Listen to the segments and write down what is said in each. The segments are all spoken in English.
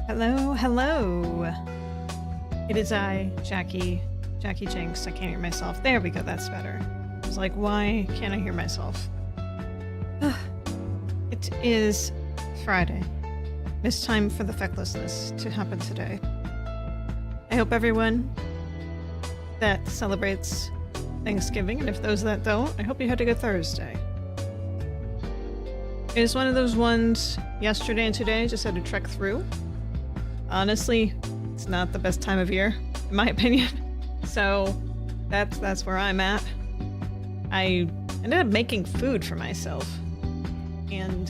Hello, hello. It is I, Jacki Jinx. I can't hear myself. There we go, that's better. I was like, why can't I hear myself? It is Friday. It's time for the fecklessness to happen today. I hope everyone that celebrates Thanksgiving, and if those that don't, I hope you had a good Thursday. It is one of those ones yesterday and today I just had to trek through. Honestly, it's not the best time of year, in my opinion. So that's where I'm at. I ended up making food for myself. And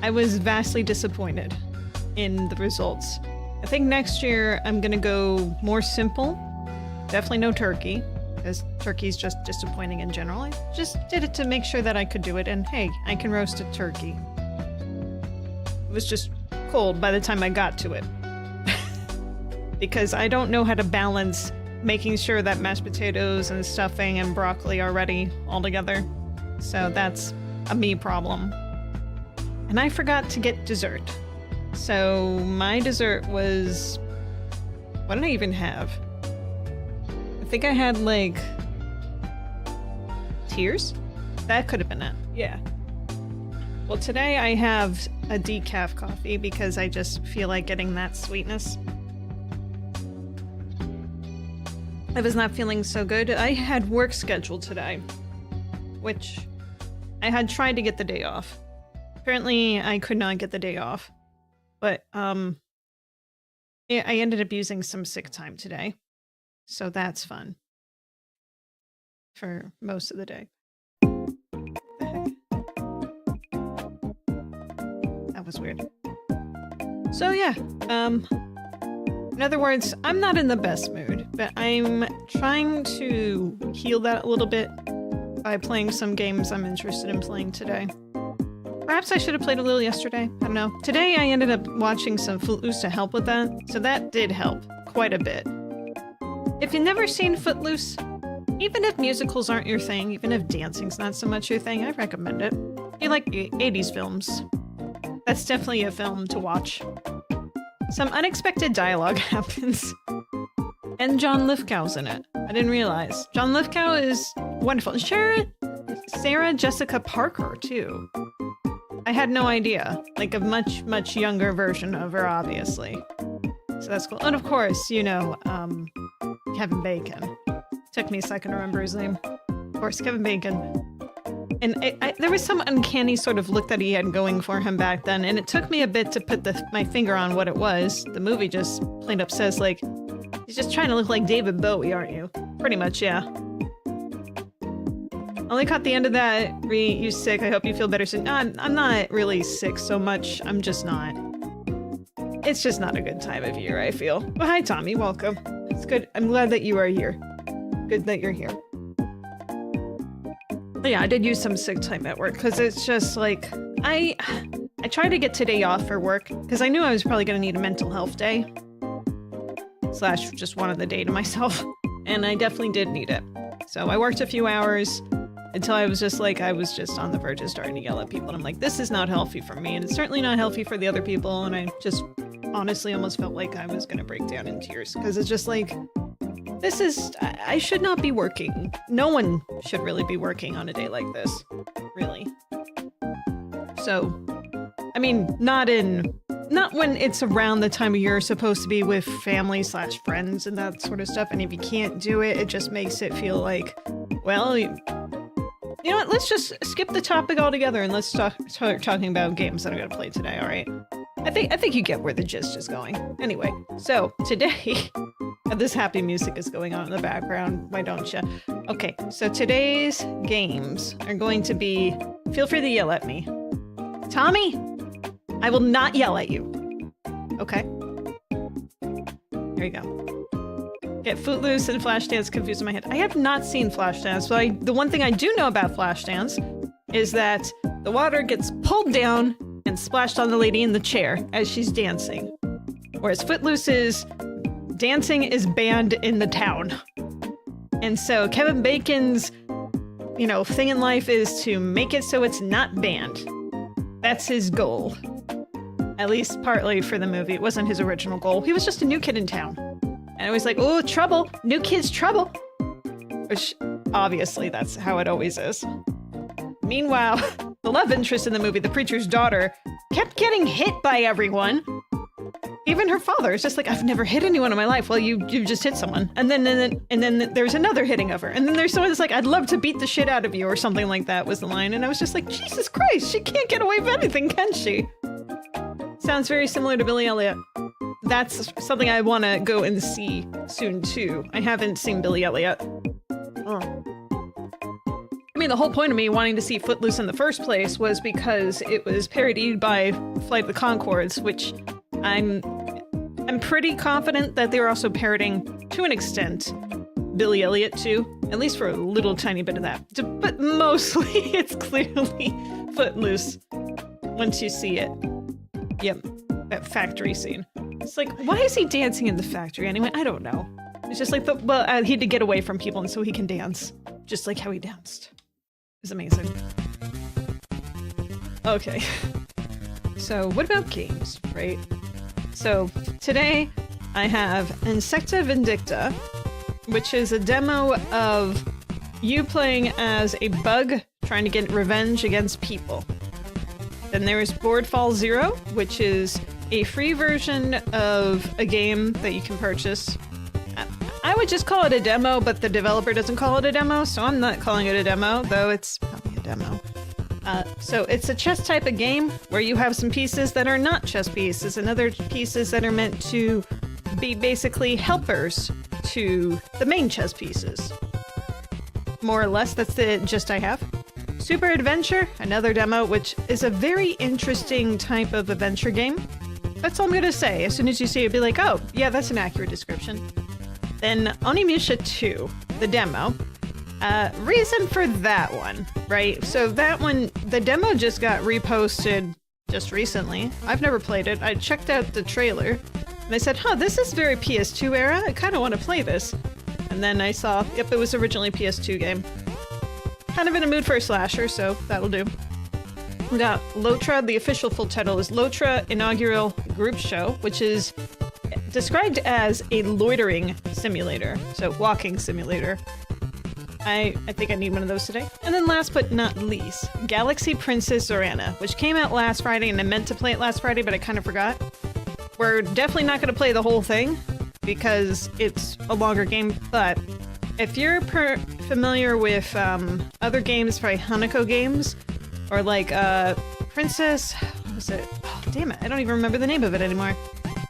I was vastly disappointed in the results. I think next year I'm gonna go more simple. Definitely no turkey, because turkey's just disappointing in general. I just did it to make sure that I could do it, and hey, I can roast a turkey. It was just cold by the time I got to it. Because I don't know how to balance making sure that mashed potatoes and stuffing and broccoli are ready all together. So that's a me problem. And I forgot to get dessert. So my dessert was... what did I even have? I think I had like... tears? That could have been it. Yeah. Well, today I have a decaf coffee because I just feel like getting that sweetness. I was not feeling so good. I had work scheduled today, which I had tried to get the day off. Apparently, I could not get the day off, but I ended up using some sick time today, so that's fun for most of the day. What the heck? That was weird. So yeah, in other words, I'm not in the best mood, but I'm trying to heal that a little bit by playing some games I'm interested in playing today. Perhaps I should have played a little yesterday, I don't know. Today I ended up watching some Footloose to help with that, so that did help quite a bit. If you've never seen Footloose, even if musicals aren't your thing, even if dancing's not so much your thing, I recommend it. If you like 80s films, that's definitely a film to watch. Some unexpected dialogue happens. And John Lithgow's in it. I didn't realize. John Lithgow is wonderful. Sarah Jessica Parker, too. I had no idea. Like a much, much younger version of her, obviously. So that's cool. And of course, you know, Kevin Bacon. Took me a second to remember his name. Of course, Kevin Bacon. And there was some uncanny sort of look that he had going for him back then, and it took me a bit to put my finger on what it was. The movie just plain up says, like, he's just trying to look like David Bowie, aren't you? Pretty much, yeah. Only caught the end of that. You sick, I hope you feel better soon. No, I'm not really sick so much, I'm just not. It's just not a good time of year, I feel. Well, hi Tommy, welcome. It's good, I'm glad that you are here. Good that you're here. But yeah, I did use some sick time at work because it's just like, I tried to get today off for work because I knew I was probably going to need a mental health day. Slash just wanted the day to myself. And I definitely did need it. So I worked a few hours until I was just like, I was just on the verge of starting to yell at people. And I'm like, this is not healthy for me. And it's certainly not healthy for the other people. And I just honestly almost felt like I was going to break down in tears because it's just like, this is, I should not be working. No one should really be working on a day like this, really. So, I mean, not when it's around the time of year supposed to be with family slash friends and that sort of stuff. And if you can't do it, it just makes it feel like, well, you know what, let's just skip the topic altogether and let's start talking about games that I'm gonna play today, all right? I think you get where the gist is going. Anyway, so today, this happy music is going on in the background, why don't you? Okay, so today's games are going to be, feel free to yell at me. Tommy, I will not yell at you. Okay. There you go. Get Footloose and Flashdance confused in my head. I have not seen Flashdance, but the one thing I do know about Flashdance is that the water gets pulled down and splashed on the lady in the chair as she's dancing. Whereas Footloose is dancing is banned in the town. And so Kevin Bacon's, you know, thing in life is to make it so it's not banned. That's his goal. At least partly for the movie. It wasn't his original goal. He was just a new kid in town. And it was like, oh, trouble! New kid's trouble! Which, obviously, that's how it always is. Meanwhile, the love interest in the movie, the preacher's daughter, kept getting hit by everyone. Even her father is just like, I've never hit anyone in my life. Well, you just hit someone. And then there's another hitting of her. And then there's someone that's like, I'd love to beat the shit out of you, or something like that was the line. And I was just like, Jesus Christ, she can't get away with anything, can she? Sounds very similar to Billy Elliot. That's something I want to go and see soon, too. I haven't seen Billy Elliot. I mean, the whole point of me wanting to see Footloose in the first place was because it was parodied by Flight of the Conchords, which I'm pretty confident that they were also parodying, to an extent, Billy Elliot too, at least for a little tiny bit of that. But mostly it's clearly Footloose once you see it. Yep, that factory scene. It's like, why is he dancing in the factory anyway? I don't know. It's just like, he had to get away from people and so he can dance. Just like how he danced. It's amazing. Okay. So what about games, right? So today I have Insecta Vindicta, which is a demo of you playing as a bug trying to get revenge against people. Then there is Boardfall 0, which is a free version of a game that you can purchase. I would just call it a demo, but the developer doesn't call it a demo, so I'm not calling it a demo, though it's probably a demo. So it's a chess type of game where you have some pieces that are not chess pieces and other pieces that are meant to be basically helpers to the main chess pieces. More or less, that's the gist I have. Super Adventure, another demo, which is a very interesting type of adventure game. That's all I'm gonna say. As soon as you see it, be like, oh, yeah, that's an accurate description. Then Onimusha 2, the demo. Reason for that one, right? So that one, the demo just got reposted just recently. I've never played it. I checked out the trailer and I said, huh, this is very PS2 era. I kind of want to play this. And then I saw, yep, it was originally a PS2 game. Kind of in a mood for a slasher, so that'll do. We got Loutra. The official full title is Loutra Inaugural Group Show, which is described as a loitering simulator, so walking simulator. I think I need one of those today. And then last but not least, Galaxy Princess Zorana, which came out last Friday, and I meant to play it last Friday, but I kind of forgot. We're definitely not going to play the whole thing, because it's a longer game, but if you're familiar with other games, probably Hanako games, or like Princess... what was it? Oh, damn it, I don't even remember the name of it anymore.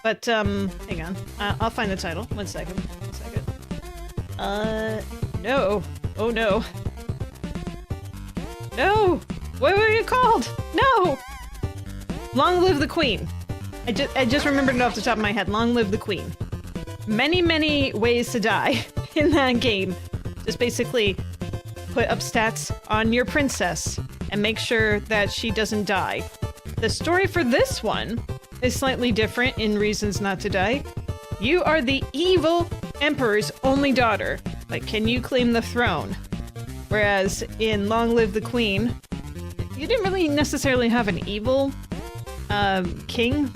But, hang on. I'll find the title. One second. No. Oh, no. No! What were you called? No! Long Live the Queen. I just remembered it off the top of my head. Long Live the Queen. Many, many ways to die in that game. Just basically put up stats on your princess and make sure that she doesn't die. The story for this one is slightly different in Reasons Not to Die. You are the evil emperor's only daughter, but can you claim the throne? Whereas in Long Live the Queen, you didn't really necessarily have an evil king,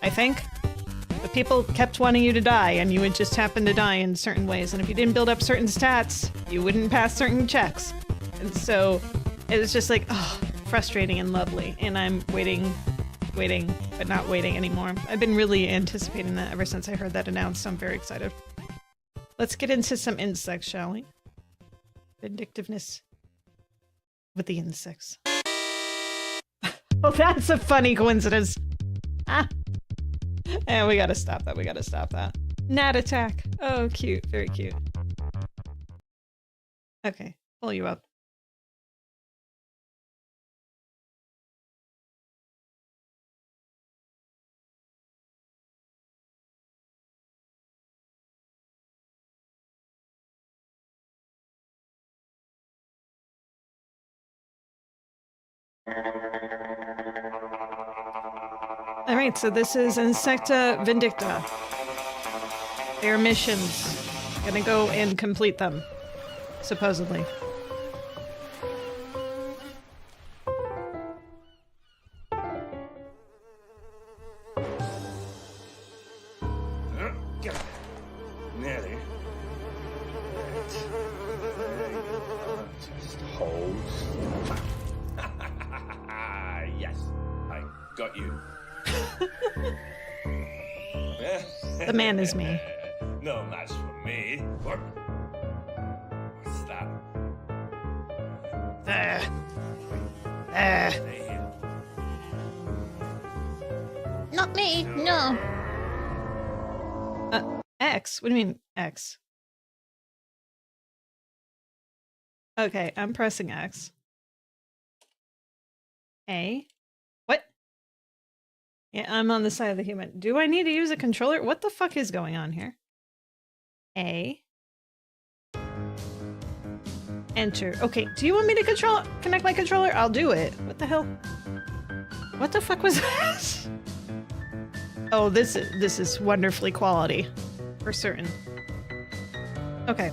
I think. But people kept wanting you to die, and you would just happen to die in certain ways. And if you didn't build up certain stats, you wouldn't pass certain checks. And so it was just like, oh, frustrating and lovely. And I'm waiting, but not waiting anymore. I've been really anticipating that ever since I heard that announced, so I'm very excited. Let's get into some insects, shall we? Vindictiveness with the insects. Oh, that's a funny coincidence. Ah. And we gotta stop that. We gotta stop that. Gnat attack. Oh, cute. Very cute. Okay, pull you up. Alright, so this is Insecta Vindicta. Their missions. Gonna go and complete them. Supposedly. Yes, I got you. The man is me. No match for me. What's that? Stay here. Not me, no. X? What do you mean, X? Okay, I'm pressing X. A? What? Yeah, I'm on the side of the human. Do I need to use a controller? What the fuck is going on here? A. Enter. Okay, do you want me to connect my controller? I'll do it. What the hell? What the fuck was that? Oh, this is wonderfully quality. For certain. Okay.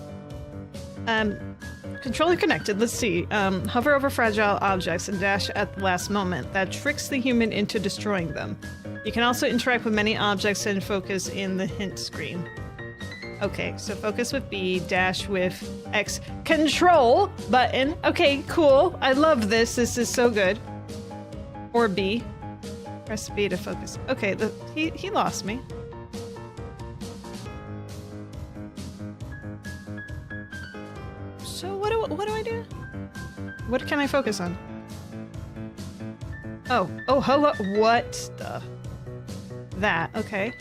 Controller connected. Let's see. Hover over fragile objects and dash at the last moment. That tricks the human into destroying them. You can also interact with many objects and focus in the hint screen. Okay, so focus with B, dash with X. Control button. Okay, cool. I love this. This is so good. Or B. Press B to focus. Okay, he lost me. So what do I do? What can I focus on? Oh, hello. What the? That, okay.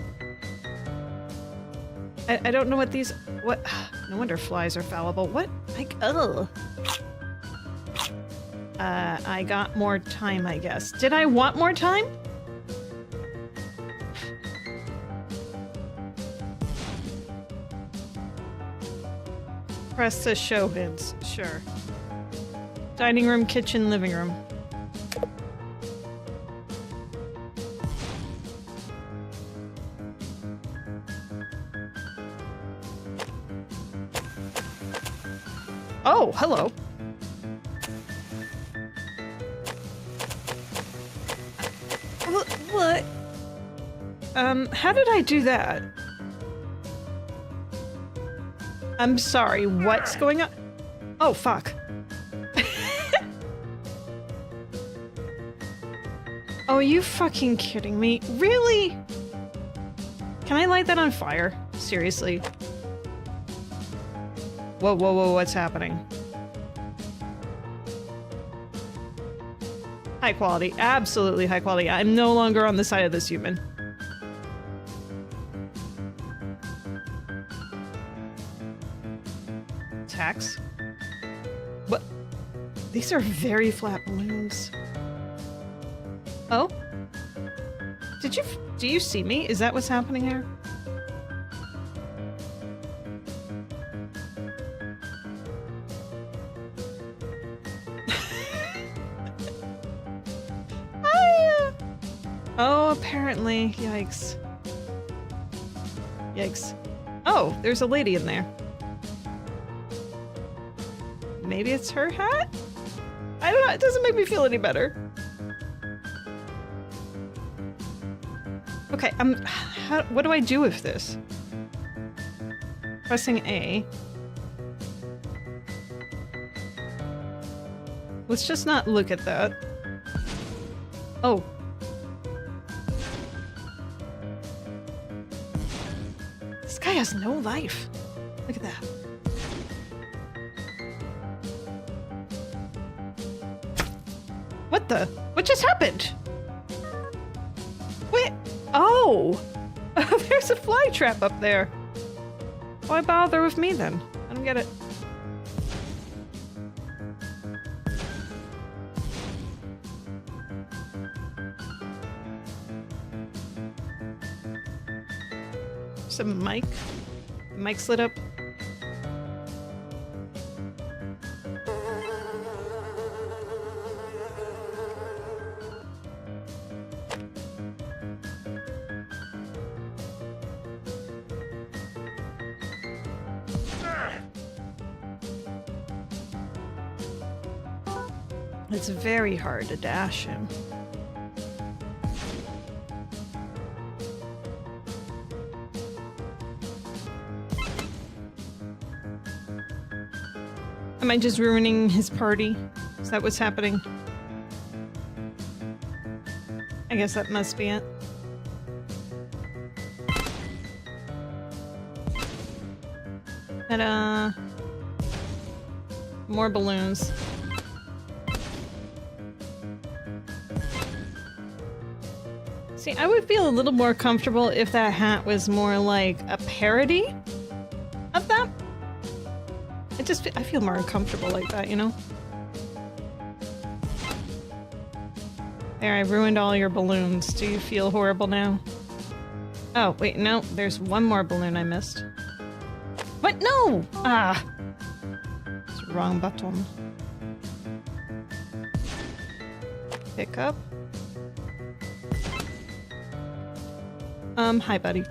I don't know what these, what, no wonder flies are fallible. What, like, ugh. I got more time, I guess. Did I want more time? Press the show hints, sure. Dining room, kitchen, living room. Oh, hello. What? How did I do that? I'm sorry, what's going on? Oh, fuck. Oh, are you fucking kidding me? Really? Can I light that on fire? Seriously? Whoa, whoa, whoa, what's happening? High quality. Absolutely high quality. I'm no longer on the side of this human. Tax? What? These are very flat balloons. Oh? Do you see me? Is that what's happening here? Oh, apparently. Yikes. Yikes. Oh, there's a lady in there. Maybe it's her hat? I don't know, it doesn't make me feel any better. Okay, what do I do with this? Pressing A. Let's just not look at that. Oh. This guy has no life. Look at that. What the? What just happened? Wait. Oh! There's a fly trap up there. Why bother with me then? I don't get it. Some mic. The mic's lit up. It's very hard to dash him. Am I just ruining his party? Is that what's happening? I guess that must be it. Ta-da! More balloons. See, I would feel a little more comfortable if that hat was more like a parody of that. I feel more comfortable like that, you know? There, I ruined all your balloons. Do you feel horrible now? Oh, wait, no. There's one more balloon I missed. What? No! Ah! It's the wrong button. Pick up. Hi, buddy.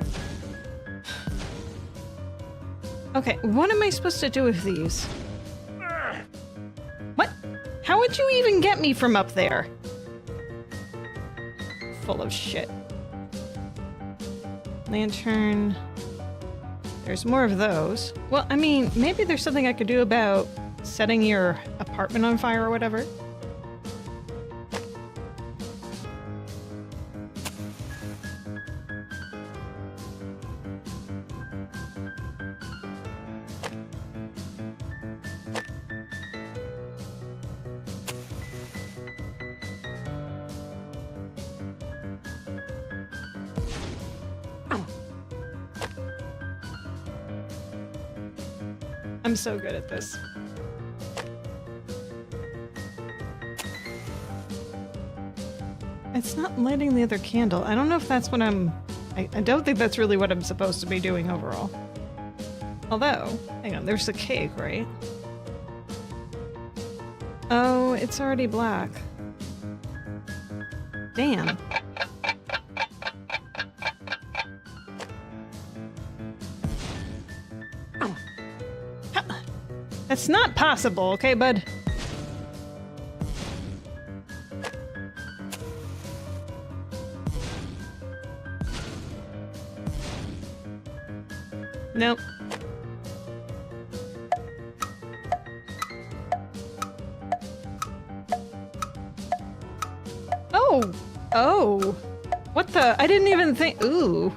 Okay, what am I supposed to do with these? What? How would you even get me from up there? Full of shit. Lantern. There's more of those. Well, I mean, maybe there's something I could do about setting your apartment on fire or whatever. I'm so good at this. It's not lighting the other candle. I don't know if that's what I don't think that's really what I'm supposed to be doing overall. Although, hang on, there's the cake, right? Oh, it's already black. Damn. That's not possible, okay, bud? Nope. Oh! Oh! What the? I didn't even think- ooh.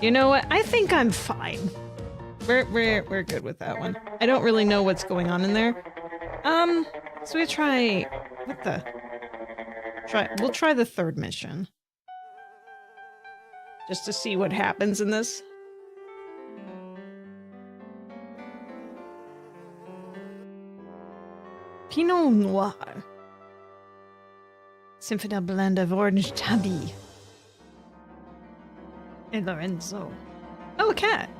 You know what? I think I'm fine. We're good with that one. I don't really know what's going on in there. So we try... What the? We'll try the third mission. Just to see what happens in this. Pinot Noir. Symphony blend of orange tabby. And Lorenzo. Oh, a cat.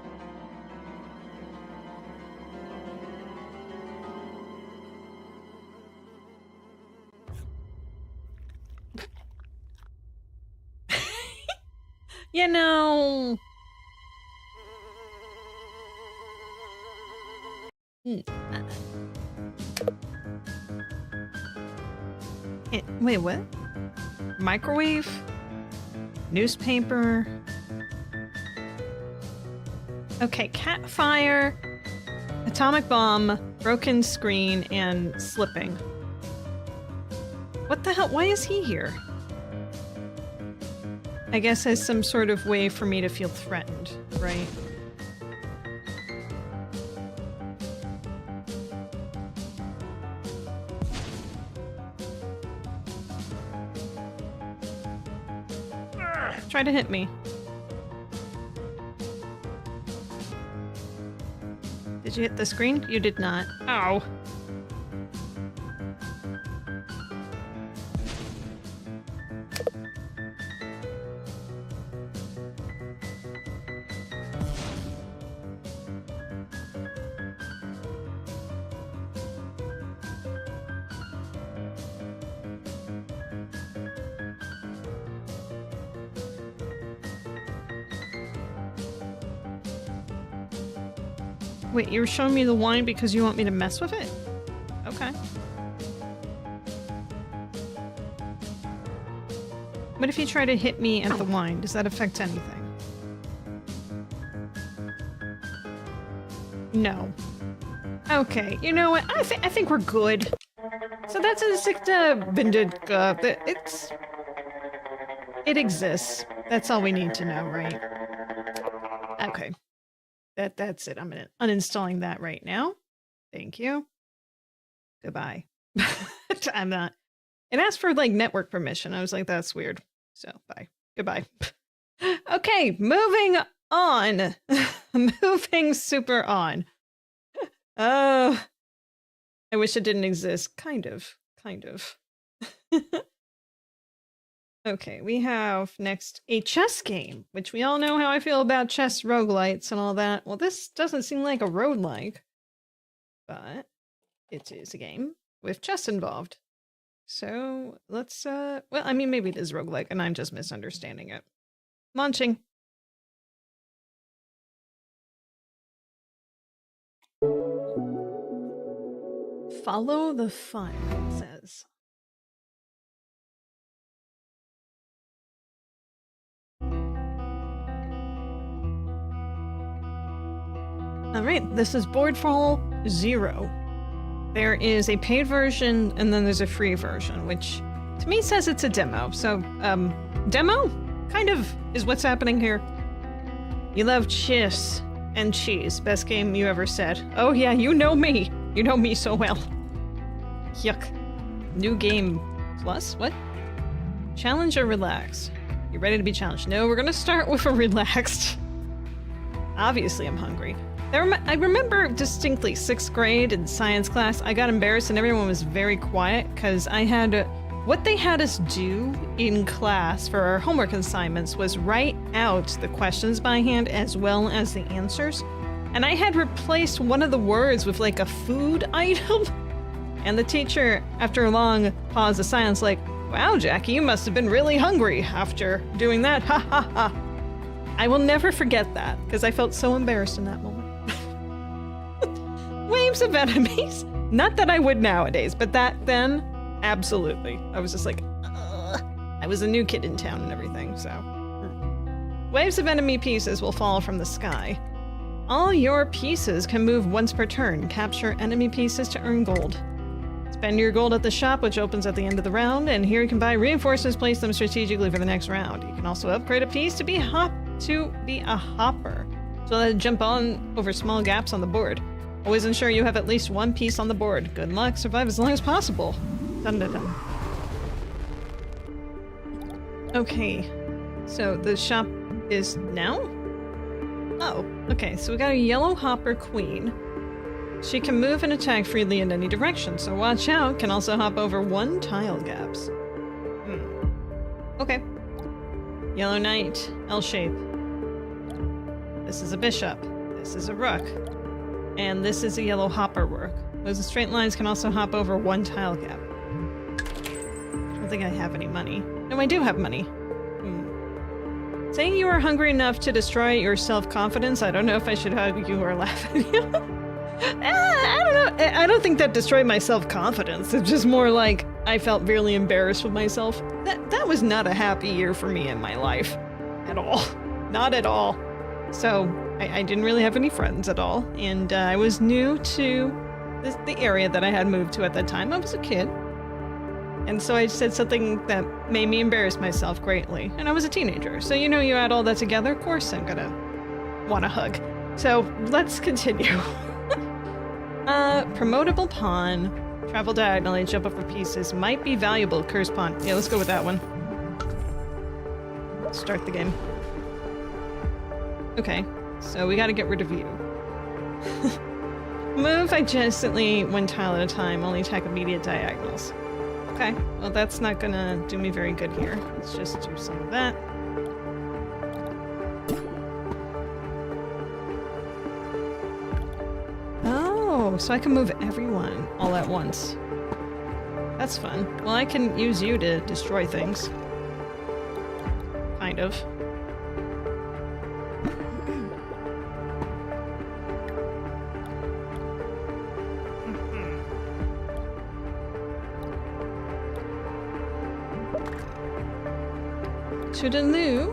You know... Wait, what? Microwave? Newspaper? Okay, cat fire, atomic bomb, broken screen, and slipping. What the hell? Why is he here? I guess as some sort of way for me to feel threatened, right? Try to hit me. Did you hit the screen? You did not. Ow. Wait, you're showing me the wine because you want me to mess with it? Okay. What if you try to hit me at the wine? Does that affect anything? No. Okay, you know what? I think we're good. So that's Insecta Vindicta. It exists. That's all we need to know, right? Okay. That's it. I'm uninstalling that right now. Thank you. Goodbye. I'm not. It asked for like network permission. I was like, that's weird. So bye. Goodbye. Okay, moving on. Moving super on. Oh, I wish it didn't exist. Kind of. Okay, we have next a chess game, which we all know how I feel about chess roguelites and all that. Well, this doesn't seem like a roguelike, but it is a game with chess involved. So let's, well, I mean, maybe it is roguelike and I'm just misunderstanding it. Launching. Follow the fun, it says. Alright, this is Boardfall 0. There is a paid version and then there's a free version, which to me says it's a demo. So, demo? Kind of is what's happening here. You love chess and cheese. Best game you ever said. Oh yeah, you know me. You know me so well. Yuck. New game plus? What? Challenge or relax? You ready to be challenged? No, we're gonna start with a relaxed. Obviously I'm hungry. I remember distinctly 6th grade in science class, I got embarrassed and everyone was very quiet because I had what they had us do in class for our homework assignments was write out the questions by hand as well as the answers. And I had replaced one of the words with like a food item. And the teacher, after a long pause of silence, like, wow, Jacki, you must have been really hungry after doing that. Ha ha ha. I will never forget that because I felt so embarrassed in that moment. Waves of enemies. Not that I would nowadays, but that then, absolutely. I was just like, ugh. I was a new kid in town and everything, so. Waves of enemy pieces will fall from the sky. All your pieces can move once per turn. Capture enemy pieces to earn gold. Spend your gold at the shop, which opens at the end of the round, and here you can buy reinforcements, place them strategically for the next round. You can also upgrade a piece to be a hopper, so that it jump on over small gaps on the board. Always ensure you have at least one piece on the board. Good luck, survive as long as possible. Dun dun dun. Okay, so the shop is now? Oh, okay, so we got a yellow hopper queen. She can move and attack freely in any direction, so watch out, can also hop over 1 tile gaps. Okay. Yellow knight, L shape. This is a bishop. This is a rook. And this is a yellow hopper rook. Those straight lines can also hop over 1 tile gap. I don't think I have any money. No, I do have money. Saying you are hungry enough to destroy your self-confidence, I don't know if I should hug you or laugh at you. I don't know. I don't think that destroyed my self-confidence. It's just more like I felt really embarrassed with myself. That was not a happy year for me in my life. At all. Not at all. So, I didn't really have any friends at all. And I was new to the area that I had moved to at that time. I was a kid. And so I said something that made me embarrass myself greatly. And I was a teenager. So you know, you add all that together, of course I'm gonna want a hug. So let's continue. Promotable pawn. Travel diagonally, jump up for pieces. Might be valuable, curse pawn. Yeah, let's go with that one. Start the game. Okay, so we gotta get rid of you. Move adjacently 1 tile at a time, only attack immediate diagonals. Okay, well that's not gonna do me very good here. Let's just do some of that. Oh, so I can move everyone all at once. That's fun. Well, I can use you to destroy things. Kind of. Toodaloo.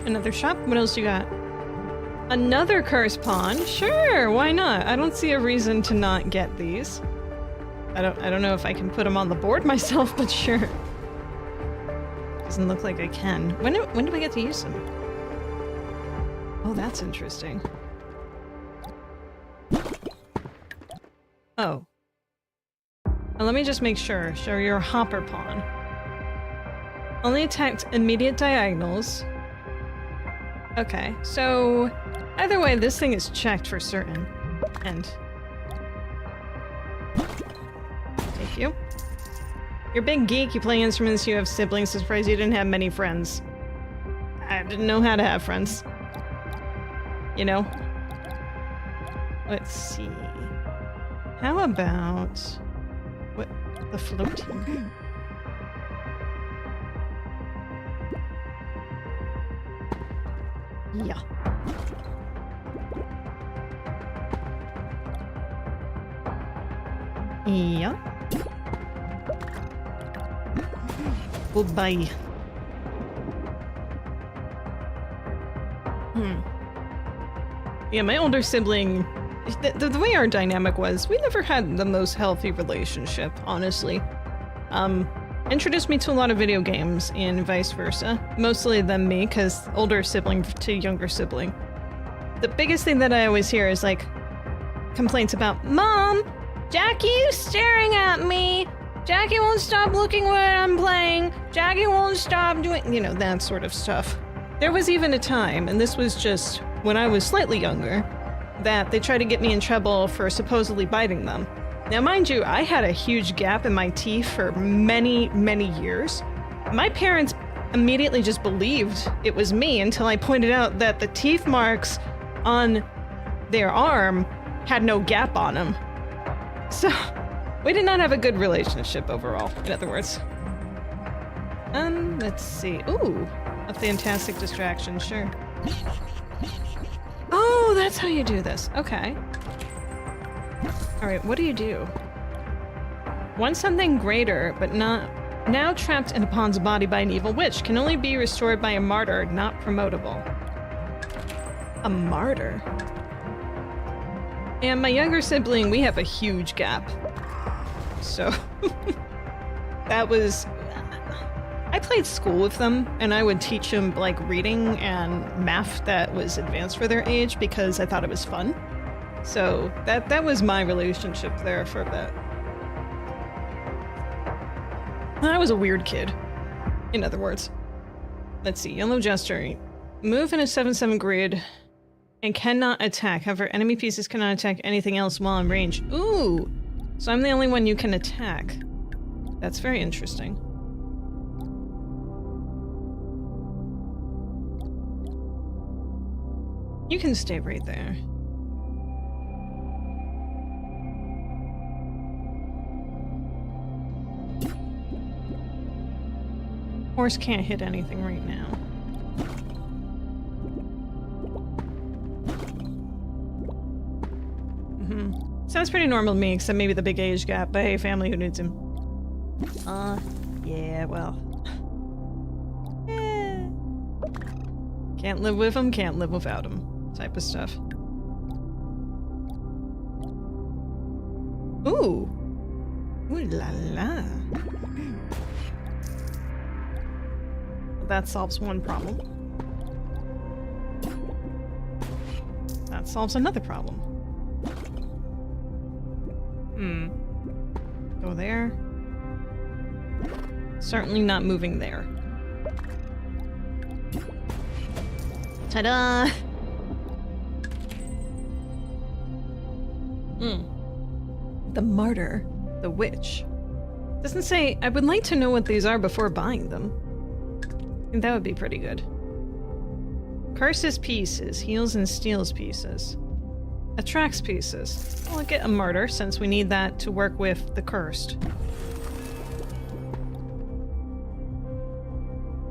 Another shop? What else you got? Another curse pawn? Sure, why not? I don't see a reason to not get these. I don't know if I can put them on the board myself, but sure. Doesn't look like I can. When do I get to use them? Oh, that's interesting. Oh. Now let me just make sure. Show your hopper pawn. Only attacked immediate diagonals. Okay, so either way, this thing is checked for certain. And thank you. You're a big geek, you play instruments, you have siblings, I'm surprised you didn't have many friends. I didn't know how to have friends. You know? Let's see. How about... what? The floating? Yeah. Yeah. Goodbye. Yeah, my older sibling, the way our dynamic was, we never had the most healthy relationship, honestly. Introduced me to a lot of video games and vice versa. Mostly them me, because older sibling to younger sibling. The biggest thing that I always hear is like complaints about, Mom, Jackie's staring at me. Jacki won't stop looking what I'm playing. Jacki won't stop doing, you know, that sort of stuff. There was even a time, and this was just when I was slightly younger, that they tried to get me in trouble for supposedly biting them. Now, mind you, I had a huge gap in my teeth for many, many years. My parents immediately just believed it was me until I pointed out that the teeth marks on their arm had no gap on them. So, we did not have a good relationship overall, in other words. Let's see. Ooh, a fantastic distraction, sure. Oh, that's how you do this. Okay. Alright, what do you do? Want something greater, but not... now trapped in a pawn's body by an evil witch. Can only be restored by a martyr, not promotable. A martyr? And my younger sibling, we have a huge gap. So... that was... I played school with them, and I would teach them, like, reading and math that was advanced for their age because I thought it was fun. So, that was my relationship there for a bit. I was a weird kid, in other words. Let's see, Yellow Jester. Move in a 7/7 grid and cannot attack. However, enemy pieces cannot attack anything else while in range. Ooh! So I'm the only one you can attack. That's very interesting. You can stay right there. Horse can't hit anything right now. Sounds pretty normal to me, except maybe the big age gap, but hey, family who needs him. Yeah, well. Can't live with him, can't live without him. Type of stuff. Ooh! Ooh la la. That solves one problem. That solves another problem. Go there. Certainly not moving there. Ta-da! The martyr. The witch. Doesn't say, I would like to know what these are before buying them. I think that would be pretty good. Curses pieces, heals and steals pieces. Attracts pieces. Well, I'll get a martyr since we need that to work with the cursed.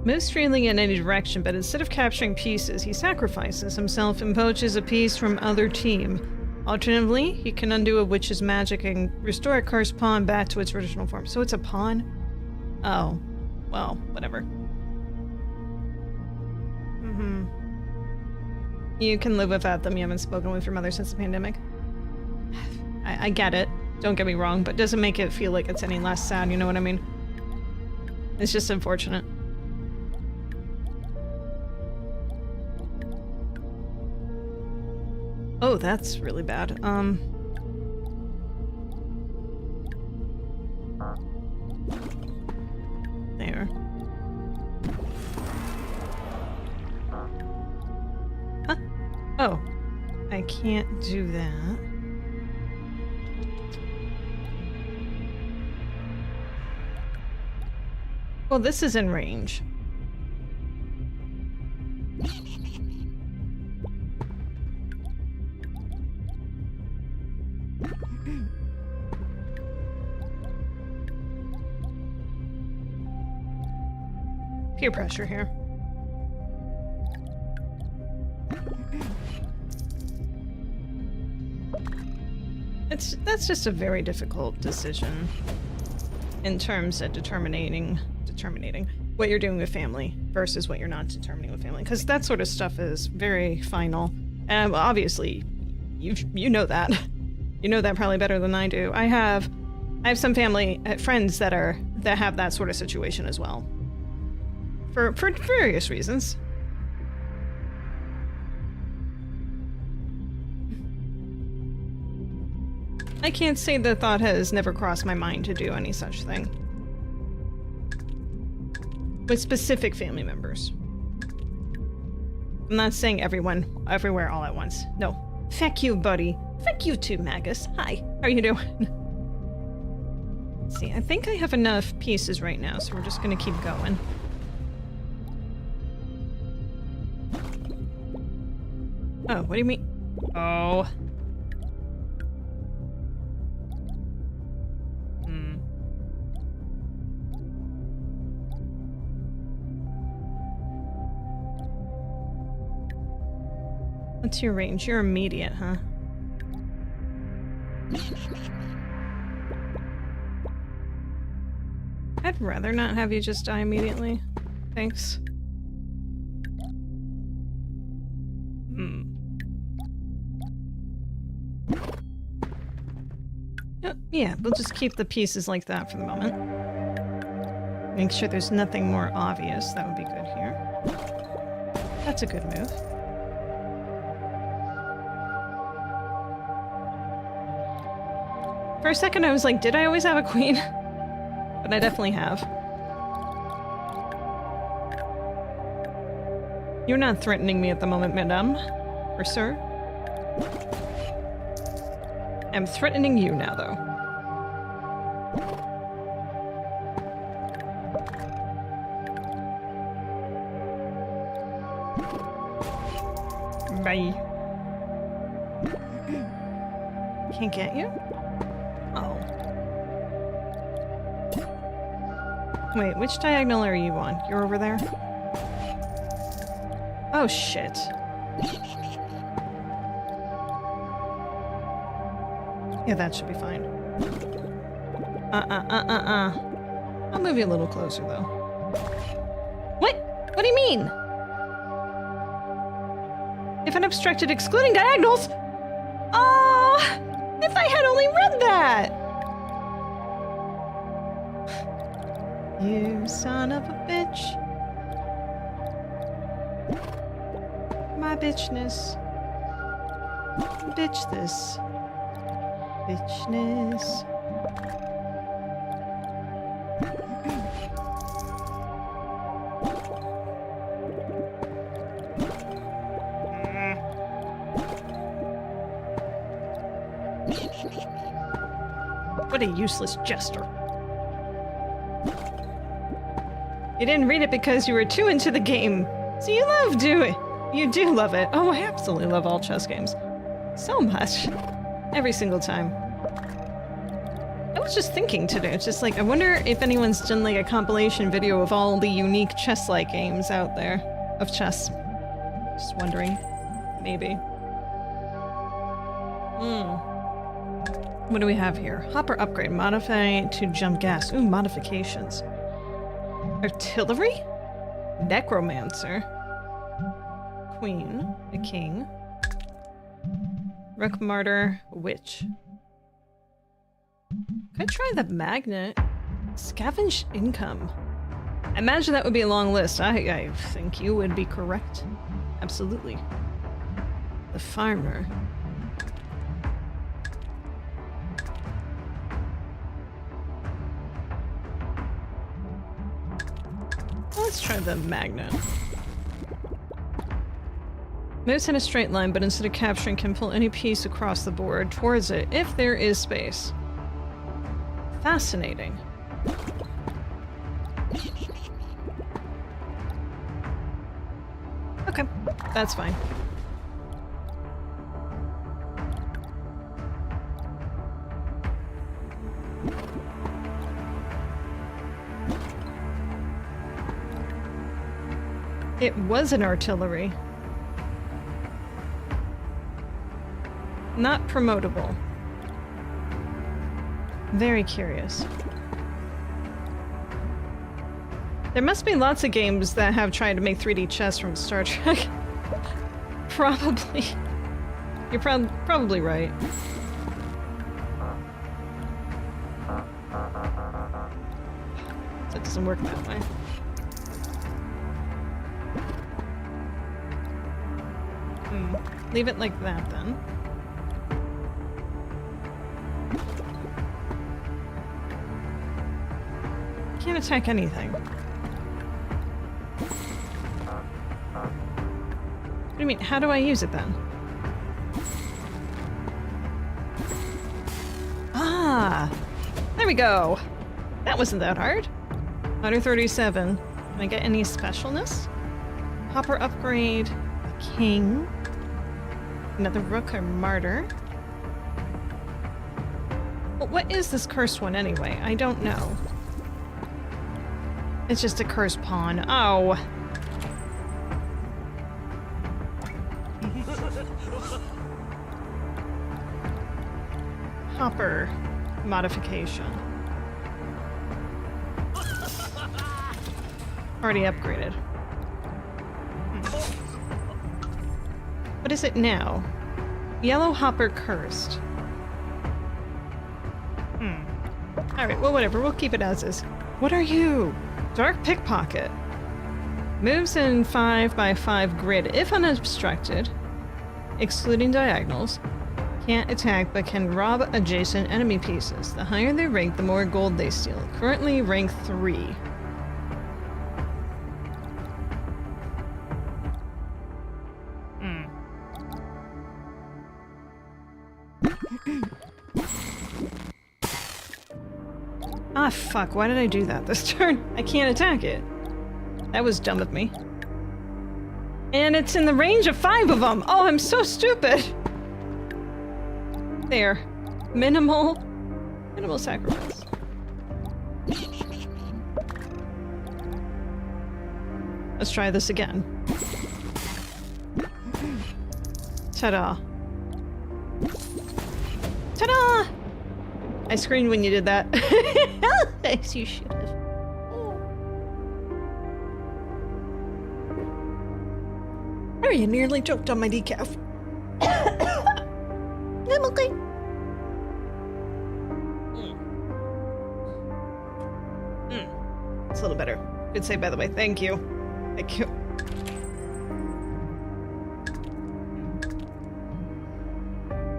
Moves freely in any direction, but instead of capturing pieces, he sacrifices himself and poaches a piece from other team. Alternatively, he can undo a witch's magic and restore a cursed pawn back to its original form. So it's a pawn? Oh. Well, whatever. You can live without them. You haven't spoken with your mother since the pandemic. I get it. Don't get me wrong, but doesn't make it feel like it's any less sad, you know what I mean? It's just unfortunate. Oh, that's really bad. There. Huh? Oh. I can't do that. Well, this is in range. Peer pressure here. That's just a very difficult decision in terms of determining what you're doing with family versus what you're not determining with family, because that sort of stuff is very final. And obviously, you know that. You know that probably better than I do. I have some family friends that have that sort of situation as well. For various reasons. I can't say the thought has never crossed my mind to do any such thing. With specific family members. I'm not saying everyone, everywhere, all at once. No. Feck you, buddy. Feck you too, Magus. Hi. How are you doing? Let's see, I think I have enough pieces right now, so we're just gonna keep going. Oh, what do you mean? Oh. What's your range? You're immediate, huh? I'd rather not have you just die immediately. Thanks. Yeah, we'll just keep the pieces like that for the moment. Make sure there's nothing more obvious. That would be good here. That's a good move. For a second I was like, did I always have a queen? But I definitely have. You're not threatening me at the moment, madame. Or sir. I'm threatening you now, though. Bye. Can't get you? Oh. Wait, which diagonal are you on? You're over there? Oh, shit. Yeah, that should be fine. I'll move you a little closer, though. What? What do you mean? If unobstructed, excluding diagonals? Oh! If I had only read that! You son of a bitch. My bitchness. Bitch this. Bitchness. What a useless jester. You didn't read it because you were too into the game. So you love doing. You do love it. Oh, I absolutely love all chess games. So much. Every single time. I was just thinking today, it's just like, I wonder if anyone's done like a compilation video of all the unique chess-like games out there. Of chess. Just wondering. Maybe. What do we have here? Hopper upgrade. Modify to jump gas. Ooh, modifications. Artillery? Necromancer. Queen. A king. Rook Martyr, Witch. Could try the Magnet. Scavenge income. I imagine that would be a long list. I think you would be correct. Absolutely. The Farmer. Let's try the Magnet. Moves in a straight line, but instead of capturing, can pull any piece across the board towards it if there is space. Fascinating. Okay, that's fine. It was an artillery. Not promotable. Very curious. There must be lots of games that have tried to make 3D chess from Star Trek. Probably. You're probably right. So it doesn't work that way. Leave it like that, then. Can't attack anything. What do you mean? How do I use it, then? Ah! There we go! That wasn't that hard. 137. Can I get any specialness? Hopper upgrade. A king. Another rook or martyr. Well, what is this cursed one anyway? I don't know. It's just a cursed pawn. Oh. Hopper modification. Already upgraded. What is it now? Yellow Hopper cursed. Alright, well whatever, we'll keep it as is. What are you? Dark Pickpocket. Moves in 5x5 grid if unobstructed, excluding diagonals. Can't attack but can rob adjacent enemy pieces. The higher they rank, the more gold they steal. Currently rank 3. Ah, fuck. Why did I do that this turn? I can't attack it. That was dumb of me. And it's in the range of 5 of them! Oh, I'm so stupid! There. Minimal sacrifice. Let's try this again. Ta-da. Ta-da! I screamed when you did that. Thanks, you should have. Oh, you nearly choked on my decaf. I'm okay. It's a little better. Good save, by the way. Thank you. Thank you.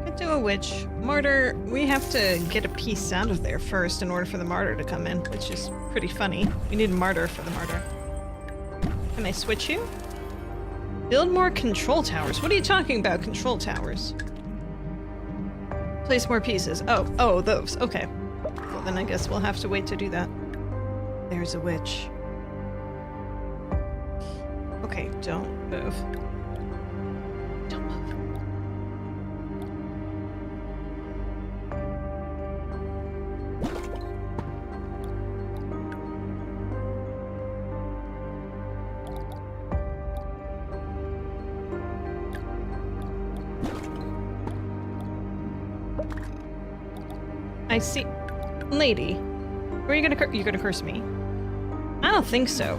Could do a witch. Martyr, we have to get a piece out of there first in order for the martyr to come in, which is pretty funny. We need a martyr for the martyr. Can I switch you? Build more control towers. What are you talking about, control towers? Place more pieces. Oh, those. Okay. Well, then I guess we'll have to wait to do that. There's a witch. Okay, don't move. Don't move. I see. Lady. Where are you gonna curse me? I don't think so.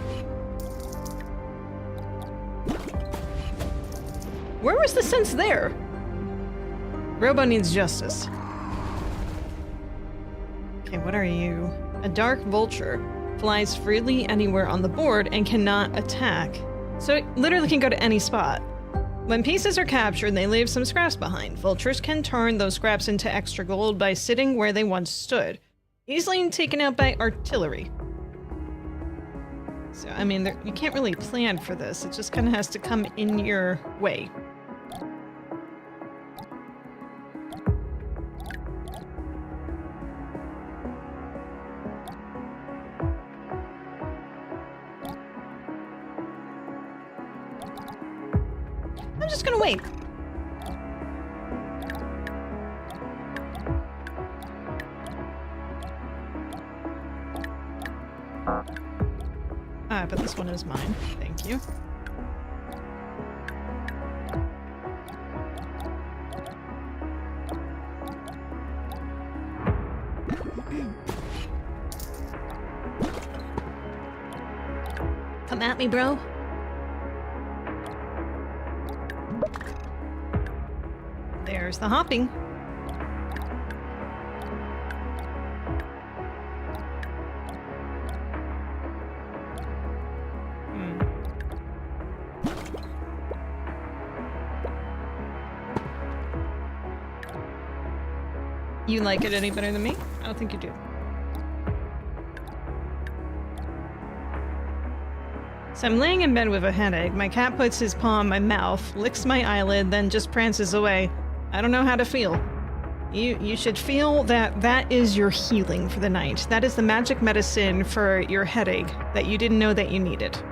Where was the sense there? Robo needs justice. Okay, what are you? A dark vulture. Flies freely anywhere on the board and cannot attack. So it literally can go to any spot. When pieces are captured, they leave some scraps behind. Vultures can turn those scraps into extra gold by sitting where they once stood. Easily taken out by artillery. So, I mean, you can't really plan for this. It just kind of has to come in your way. I'm just gonna wait. Ah, but this one is mine. Thank you. Come at me, bro. There's the hopping. You like it any better than me? I don't think you do. So I'm laying in bed with a headache. My cat puts his paw on my mouth, licks my eyelid, then just prances away. I don't know how to feel. You should feel that that is your healing for the night. That is the magic medicine for your headache that you didn't know that you needed.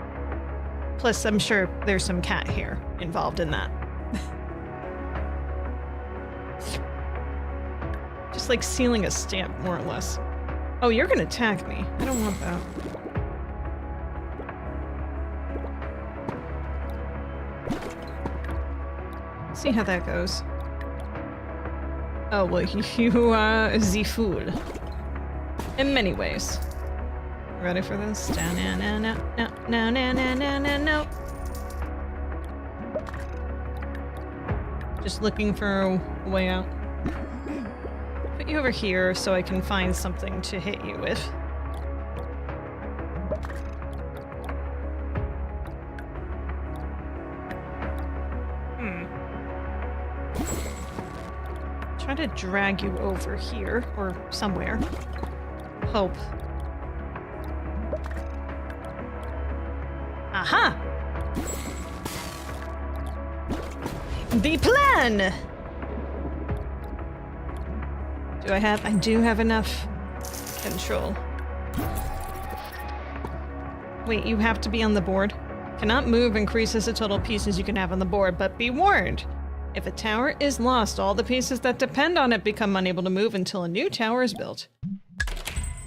Plus, I'm sure there's some cat hair involved in that. Just like sealing a stamp, more or less. Oh, you're gonna attack me. I don't want that. See how that goes. Oh, well, you are the fool. In many ways. Ready for this? No. Just looking for a way out. Put you over here so I can find something to hit you with. Try to drag you over here, or somewhere. Hope. Aha! The plan! I do have enough control. Wait, you have to be on the board? Cannot move increases the total pieces you can have on the board, but be warned! If a tower is lost, all the pieces that depend on it become unable to move until a new tower is built.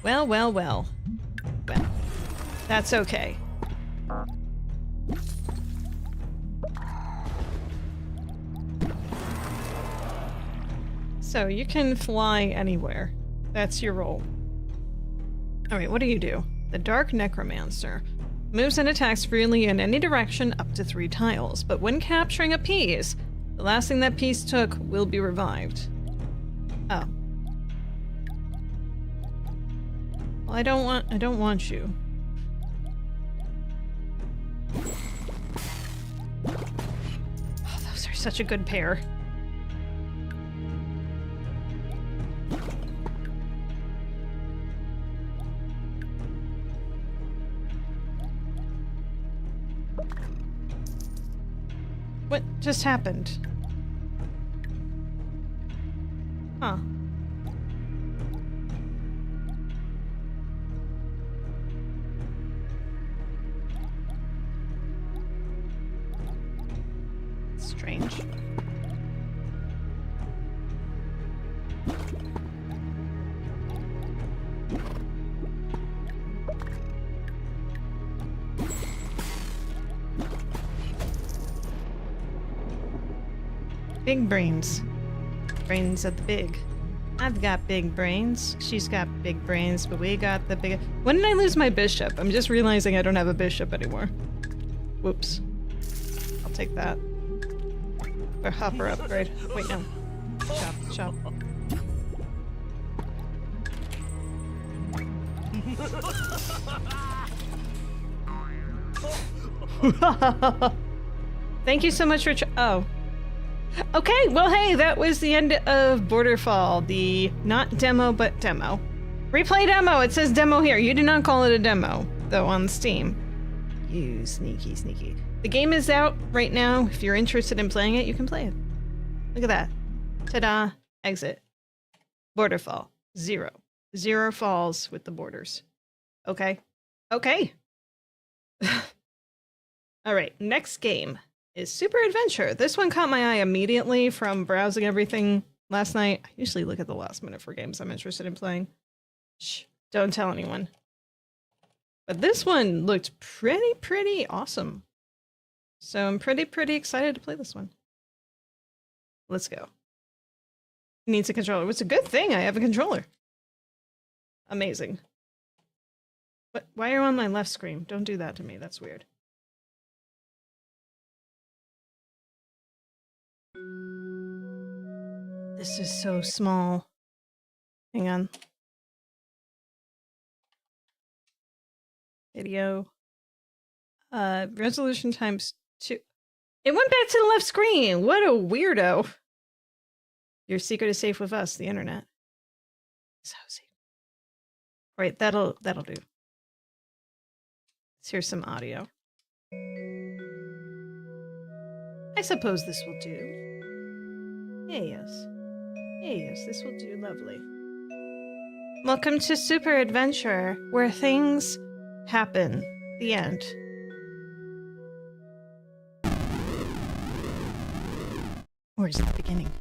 Well. Well, that's okay. So, you can fly anywhere. That's your role. Alright, what do? The Dark Necromancer. Moves and attacks freely in any direction up to 3 tiles, but when capturing a piece, the last thing that piece took will be revived. Oh. Well, I don't want you. Oh, those are such a good pair. What just happened? Huh. Strange. Big brains. Brains at the big. I've got big brains. She's got big brains, but we got the big... When did I lose my bishop? I'm just realizing I don't have a bishop anymore. Whoops. I'll take that. Or hopper upgrade. Wait, no. Chop, chop. Thank you so much for oh. Okay, well hey, that was the end of Boardfall, the not demo but demo. Replay demo, it says demo here. You did not call it a demo, though, on Steam. You sneaky, sneaky. The game is out right now. If you're interested in playing it, you can play it. Look at that. Ta-da. Exit. Boardfall. 0. 0 falls with the borders. Okay. Okay. Alright, next game is Super Adventure. This one caught my eye immediately from browsing everything last night. I usually look at the last minute for games I'm interested in playing. Shh, don't tell anyone. But this one looked pretty awesome. So I'm pretty excited to play this one. Let's go. Needs a controller. It's a good thing I have a controller. Amazing. But why are you on my left screen? Don't do that to me. That's weird. This is so small. Hang on. Video. Resolution times 2. It went back to the left screen. What a weirdo. Your secret is safe with us, the internet. So safe. Right, that'll do. Let's hear some audio. I suppose this will do. Yes. Yes, this will do lovely. Welcome to Super Adventure, where things happen. The end. Or is it the beginning?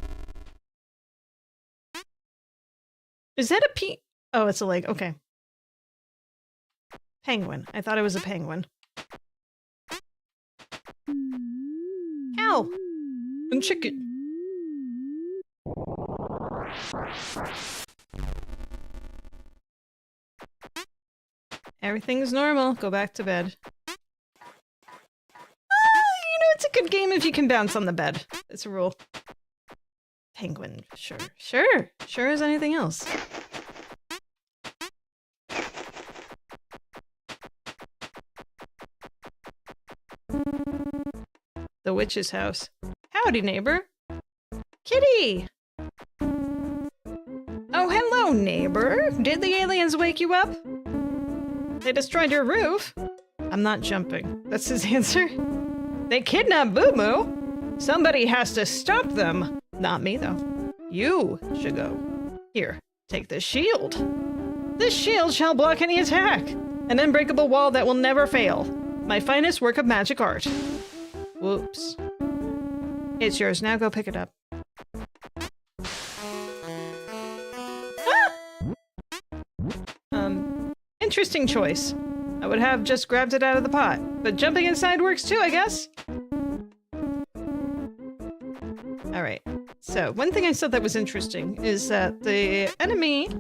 Is that a pe- Oh, it's a leg. Okay. Penguin. I thought it was a penguin. Ow! And chicken. Everything's normal. Go back to bed. It's a good game if you can bounce on the bed. It's a rule. Penguin. Sure. Sure. Sure as anything else. The witch's house. Howdy, neighbor. Kitty! Oh, hello, neighbor. Did the aliens wake you up? They destroyed your roof? I'm not jumping. That's his answer? They kidnapped Boo Moo. Somebody has to stop them. Not me, though. You should go. Here, take this shield. This shield shall block any attack. An unbreakable wall that will never fail. My finest work of magic art. Whoops. It's yours. Now go pick it up. Interesting choice. I would have just grabbed it out of the pot, but jumping inside works too, I guess. Alright, so one thing I said that was interesting is that the enemy...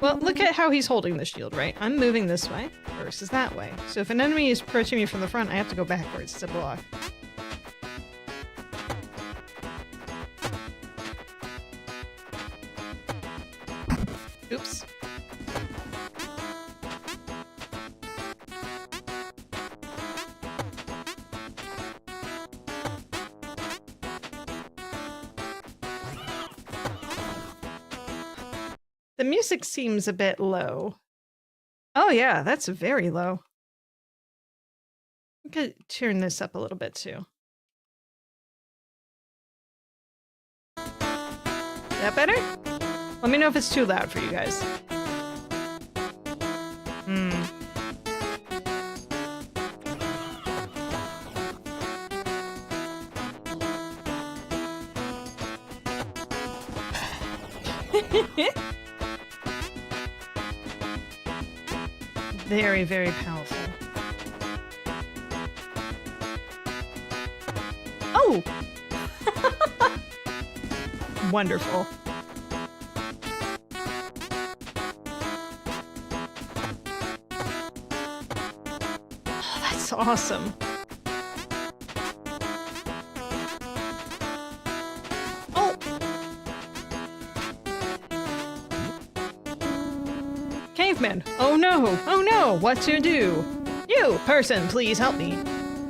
Well, look at how he's holding the shield, right? I'm moving this way versus that way. So if an enemy is approaching me from the front, I have to go backwards to block. Oops. The music seems a bit low. Oh yeah, that's very low. I could turn this up a little bit too. Is that better? Let me know if it's too loud for you guys. Very, very powerful. Oh! Wonderful. Oh, that's awesome. Oh! Caveman! Oh no, what to do? You, person, please help me.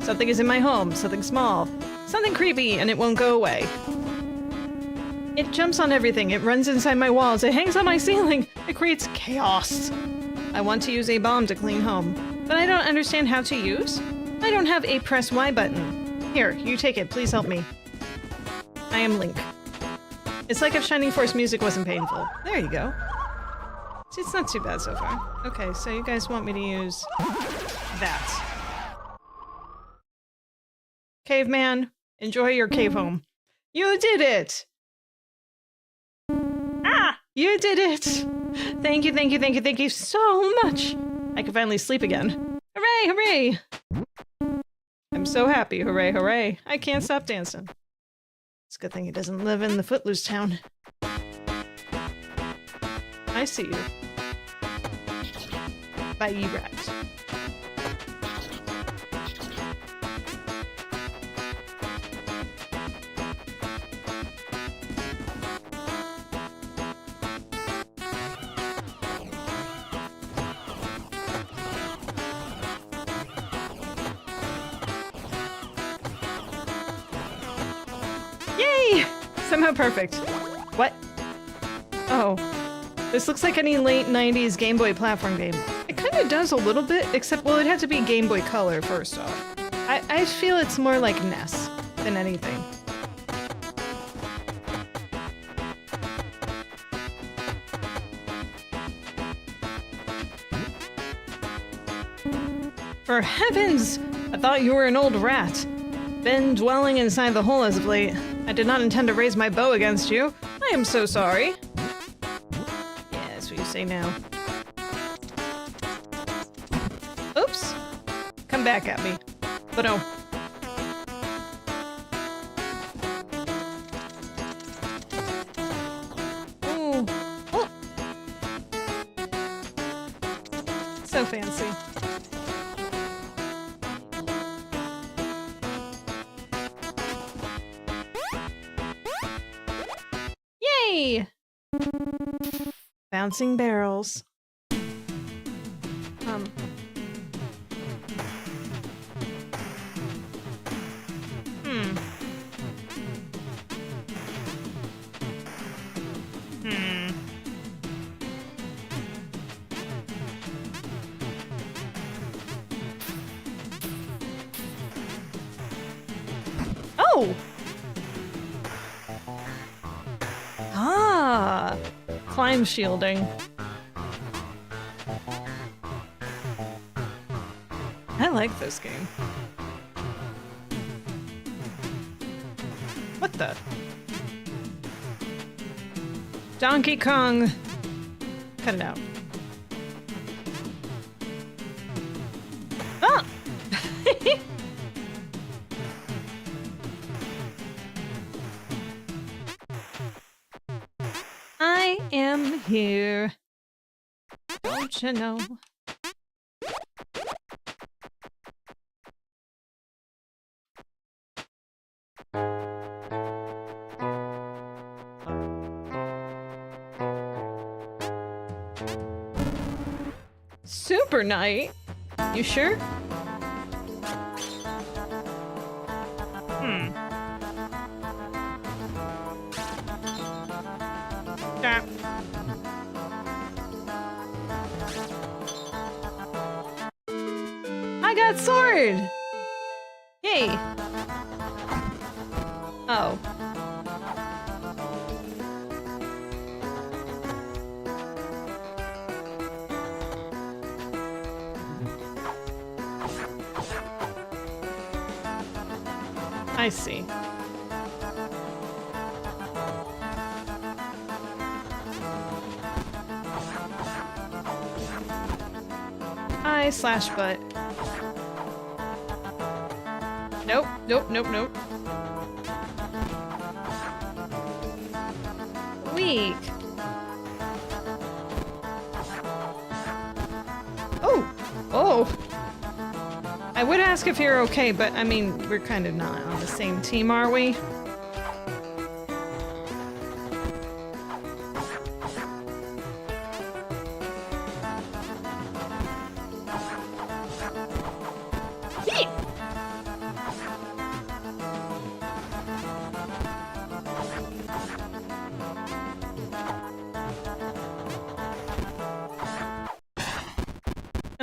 Something is in my home, something small, something creepy, and it won't go away. It jumps on everything, it runs inside my walls, it hangs on my ceiling, it creates chaos. I want to use a bomb to clean home, but I don't understand how to use. I don't have a press Y button. Here, you take it, please help me. I am Link. It's like if Shining Force music wasn't painful. There you go. See, it's not too bad so far. Okay, so you guys want me to use that. Caveman, enjoy your cave home. You did it! Ah! You did it! Thank you so much! I can finally sleep again. Hooray, hooray! I'm so happy, hooray, hooray. I can't stop dancing. It's a good thing he doesn't live in the Footloose town. I see you. Bye, rat. Yay! Somehow perfect. What? Oh. This looks like any late 90s Game Boy platform game. It kind of does a little bit, except, well, it'd have to be Game Boy Color first off. I feel it's more like NES than anything. For heavens! I thought you were an old rat. Been dwelling inside the hole as of late. I did not intend to raise my bow against you. I am so sorry. Yeah, that's what you say now. Oops. Come back at me. But no. Ooh. Oh. So fancy. Yay! Bouncing barrels. Oh! Ah! Climb shielding. I like this game. What the? Donkey Kong! Cut it out. Ah! I am here. Don't you know? Super Night? You sure? Ah. I got sword! Yay! Oh. I see. I slash butt. Nope, nope, nope, nope. Weak. Oh! Oh! I would ask if you're okay, but I mean, we're kind of not on the same team, are we?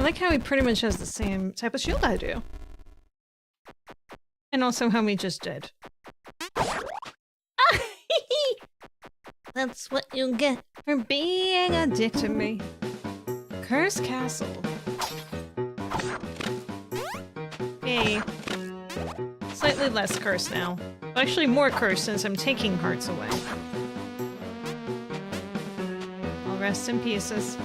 like how he pretty much has the same type of shield I do. And also how we just did. That's what you get. For being a dick to me. Curse Castle. Yay. Slightly less curse now. Actually more curse since I'm taking hearts away. I'll rest in pieces.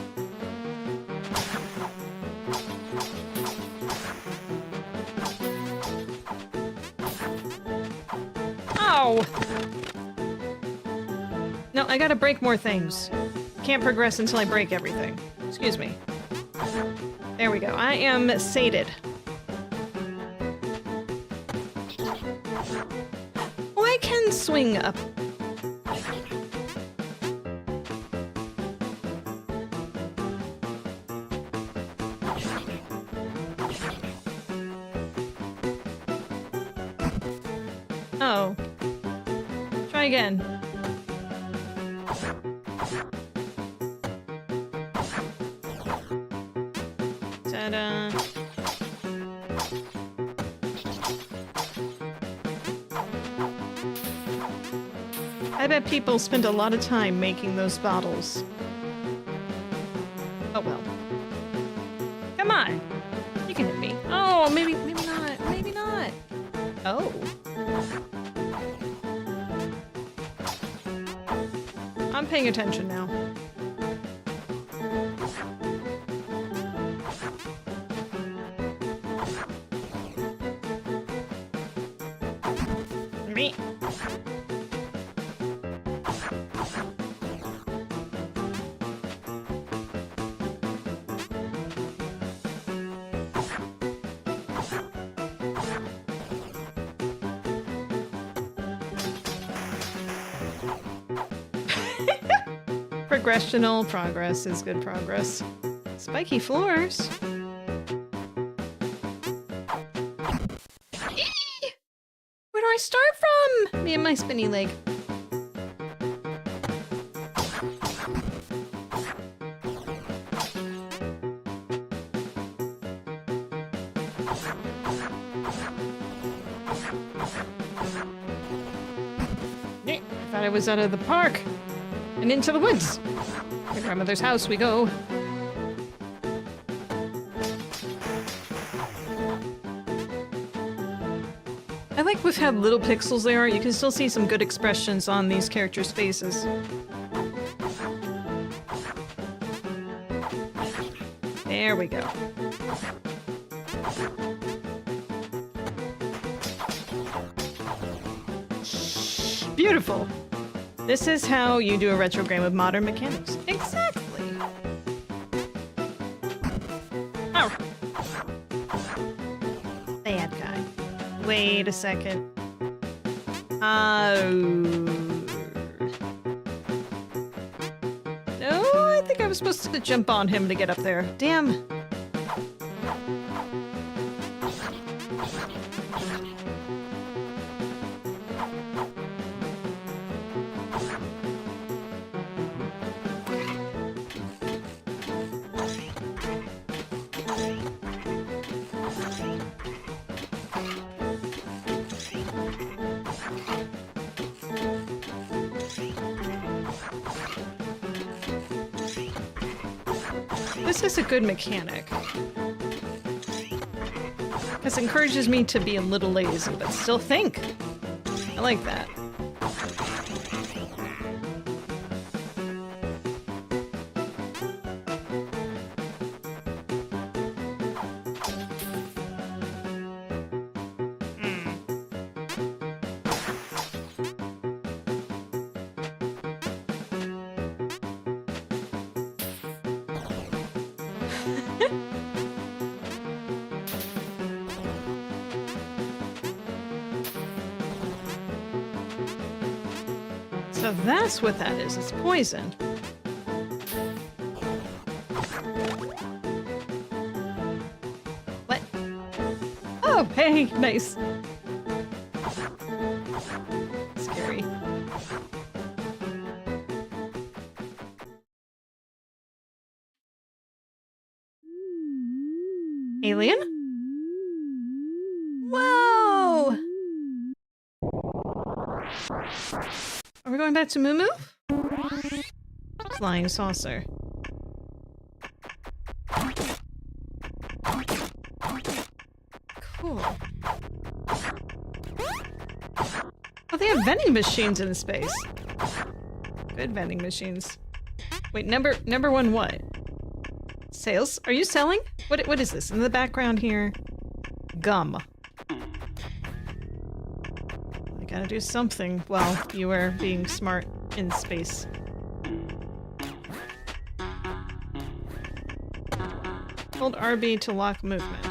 Ow! No, I gotta break more things. Can't progress until I break everything. Excuse me. There we go. I am sated. Oh, I can swing up. Oh. Try again. Ta-da. I bet people spend a lot of time making those bottles. Oh well. Come on! You can hit me. Oh, maybe not. Maybe not. Oh. I'm paying attention now. Me. Progressional progress is good progress. Spiky floors. Where do I start from? Me and my spinny leg. I thought I was out of the park. And into the woods. To grandmother's house we go. I like with how little pixels they are, you can still see some good expressions on these characters' faces. There we go. Beautiful. This is how you do a retro game with modern mechanics. Exactly. Oh. Bad guy. Wait a second. No, I think I was supposed to jump on him to get up there. Damn. This is a good mechanic. This encourages me to be a little lazy, but still think. I like that. So that's what that is. It's poison. What? Oh, hey, nice. Scary. Alien? Whoa! Are we going back to Moo Moo? Flying saucer. Cool. Oh, they have vending machines in space. Good vending machines. Wait, number one what? Sales? Are you selling? What is this in the background here? Gum. I gotta do something while you are being smart in space. Hold RB to lock movement.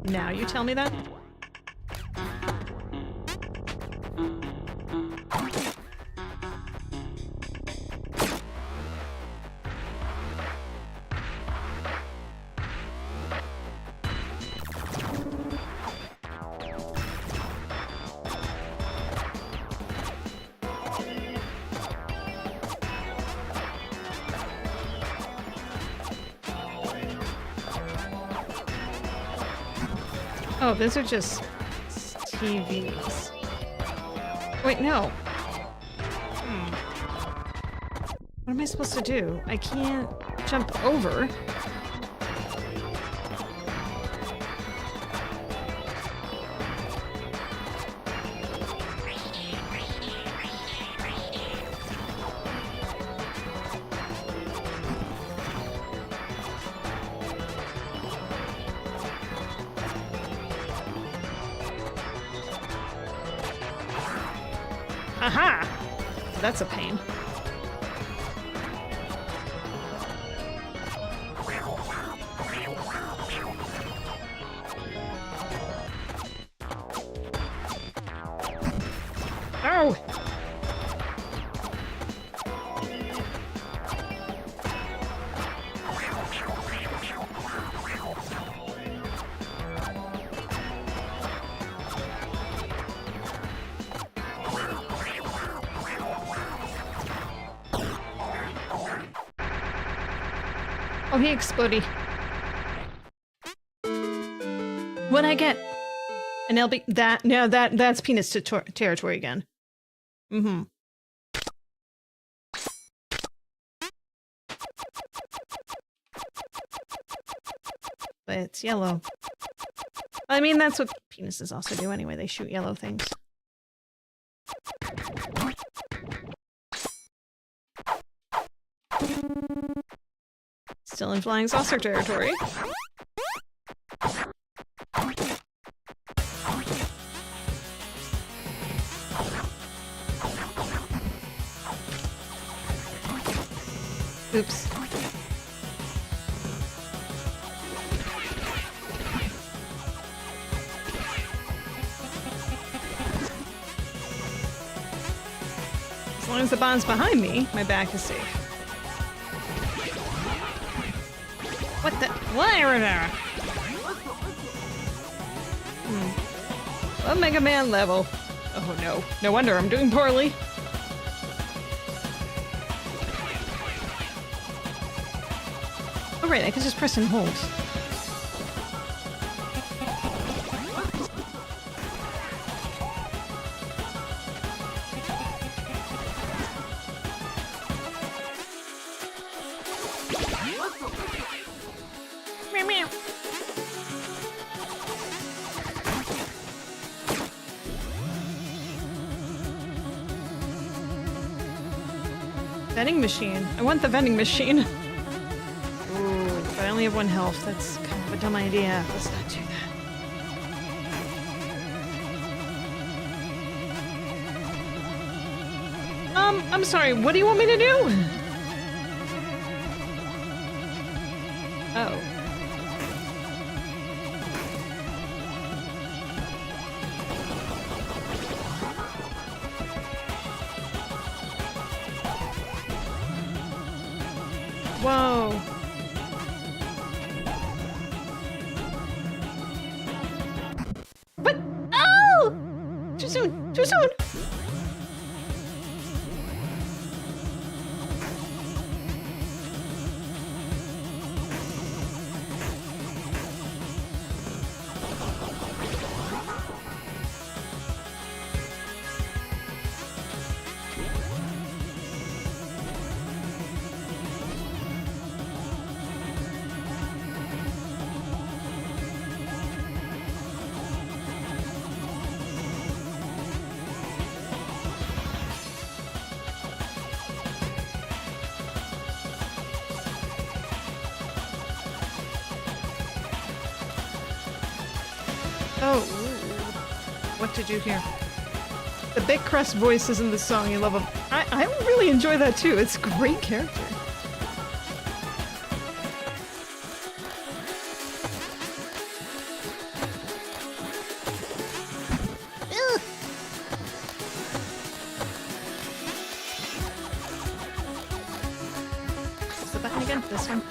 Now you tell me that? Oh, those are just TVs. Wait, no. What am I supposed to do? I can't jump over. Aha! That's a pain. Oh! Oh, he exploded. What'd I get? An LB. That. No, that's penis territory again. Mm-hmm. But it's yellow. I mean, that's what penises also do anyway. They shoot yellow things. Still in flying saucer territory. Oops. As long as the bomb's behind me, my back is safe. What the? Whatever there. A Mega Man level. Oh no. No wonder I'm doing poorly. Oh right, I can just press and hold. Meow meow. Vending machine. I want the vending machine. Ooh, but I only have 1 health. That's kind of a dumb idea. Let's not do that. I'm sorry. What do you want me to do? Oh. Whoa. What? Oh! Too soon! Too soon! Oh, what to do here? The Big Crest voices in the song, you love them. I really enjoy that too. It's a great character. Ugh. What's the button again? This one.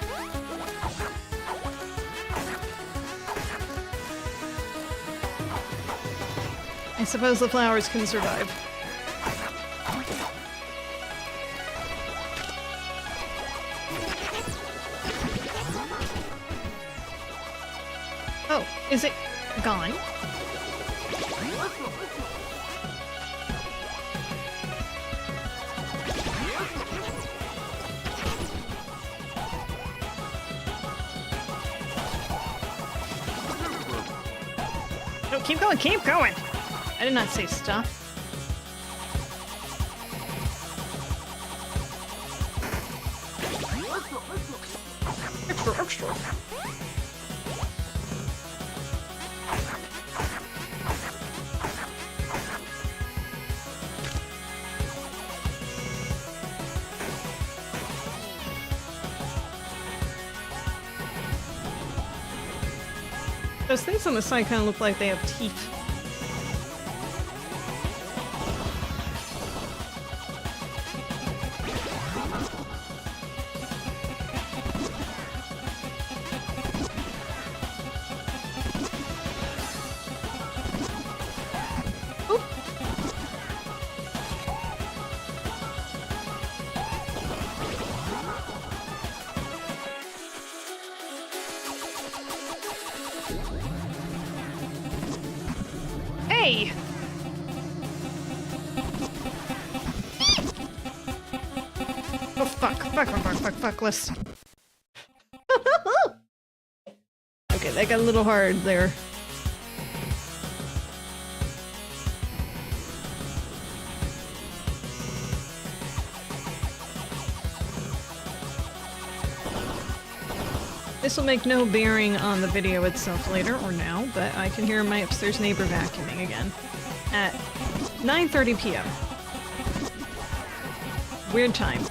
I suppose the flowers can survive. Oh, is it gone? No, keep going, keep going! I did not say stop. Extra, extra. Those things on the side kind of look like they have teeth. Hey! Oh fuck, let's... Okay, that got a little hard there. This will make no bearing on the video itself later or now, but I can hear my upstairs neighbor vacuuming again at 9:30 p.m. Weird time.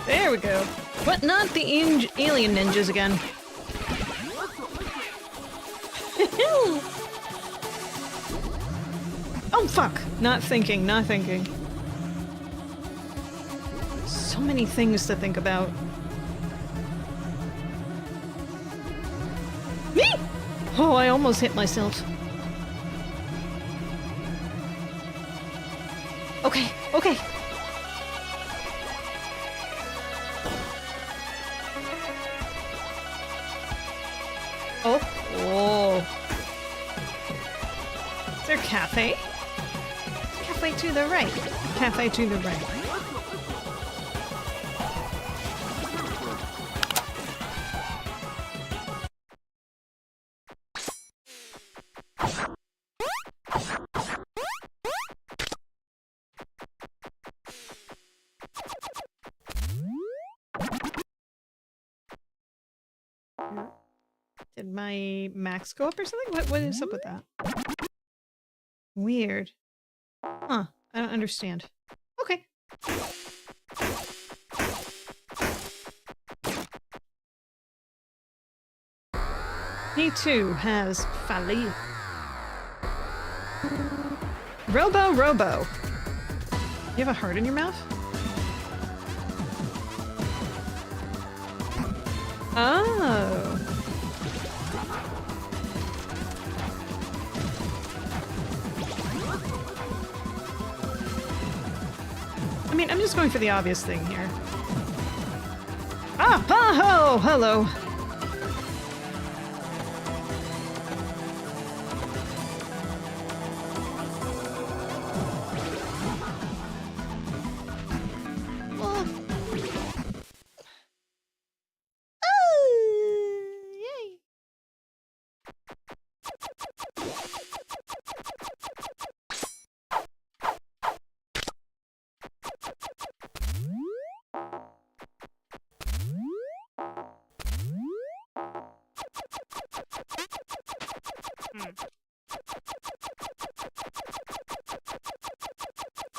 There we go. But not the alien ninjas again. Oh fuck! Not thinking, not thinking. So many things to think about. Me! Oh, I almost hit myself. Okay, okay. Oh, whoa. Is there a cafe? Cafe to the right. Cafe to the right. Did my max go up or something? What is up with that? Weird. Huh. I don't understand. Okay. He too has Fali. Robo. You have a heart in your mouth? Oh. I mean, I'm just going for the obvious thing here. Ah! Oh! Hello!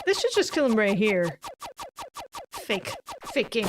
This should just kill him right here. Faking.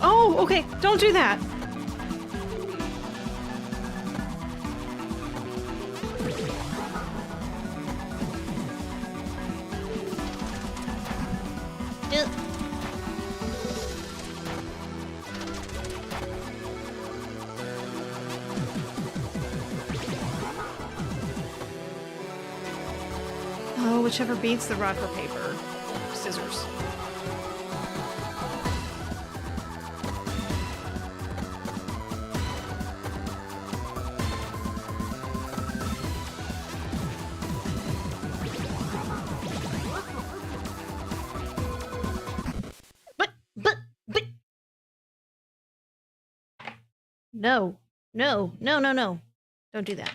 Oh, okay. Don't do that. Oh, whichever beats the rock or paper. Scissors. No. Don't do that.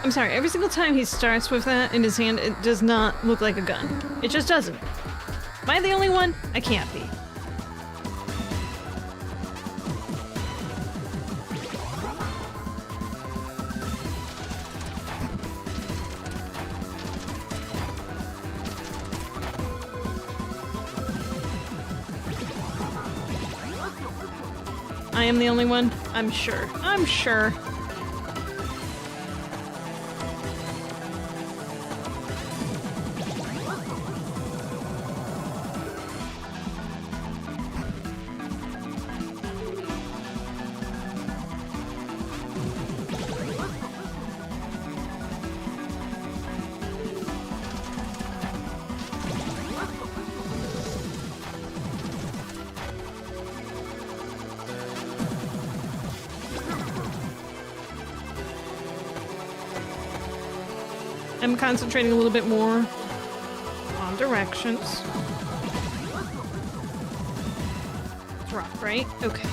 I'm sorry, every single time he starts with that in his hand, it does not look like a gun. It just doesn't. Am I the only one? I can't be. I am the only one? I'm sure. I'm sure. I'm concentrating a little bit more on directions. Drop, right? Okay.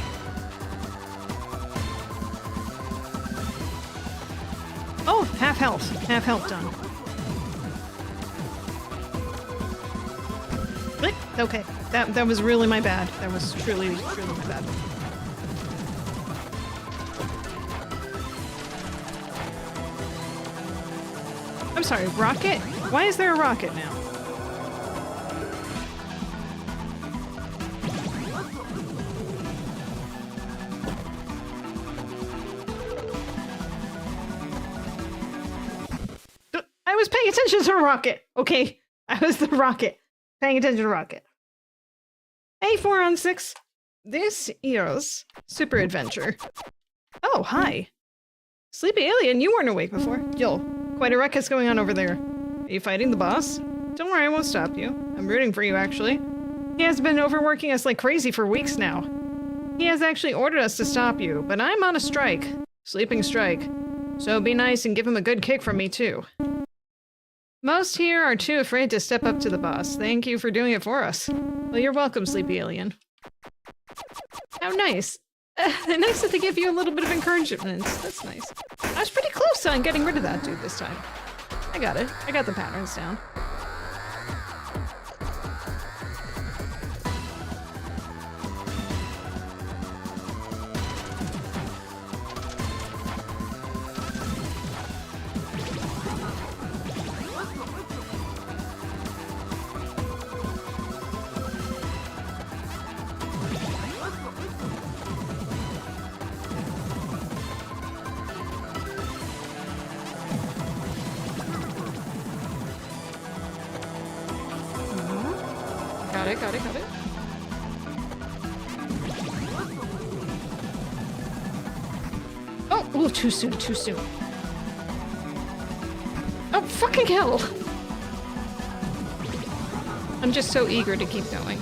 Oh, half health. Half health done. Click. Okay. That was really my bad. That was truly my bad. I'm sorry, rocket? Why is there a rocket now? I was paying attention to a rocket, okay? I was the rocket. Paying attention to rocket. Hey, 4 on 6. This is Super Adventure. Oh, hi. Sleepy alien, you weren't awake before. Yo. Quite a ruckus going on over there. Are you fighting the boss? Don't worry, I won't stop you. I'm rooting for you, actually. He has been overworking us like crazy for weeks now. He has actually ordered us to stop you, but I'm on a strike. Sleeping strike. So be nice and give him a good kick from me, too. Most here are too afraid to step up to the boss. Thank you for doing it for us. Well, you're welcome, Sleepy Alien. How nice. Nice that they give you a little bit of encouragement. That's nice. I was pretty close on getting rid of that dude this time. I got it. I got the patterns down. Got it. too soon, too soon. Oh, fucking hell! I'm just so eager to keep going.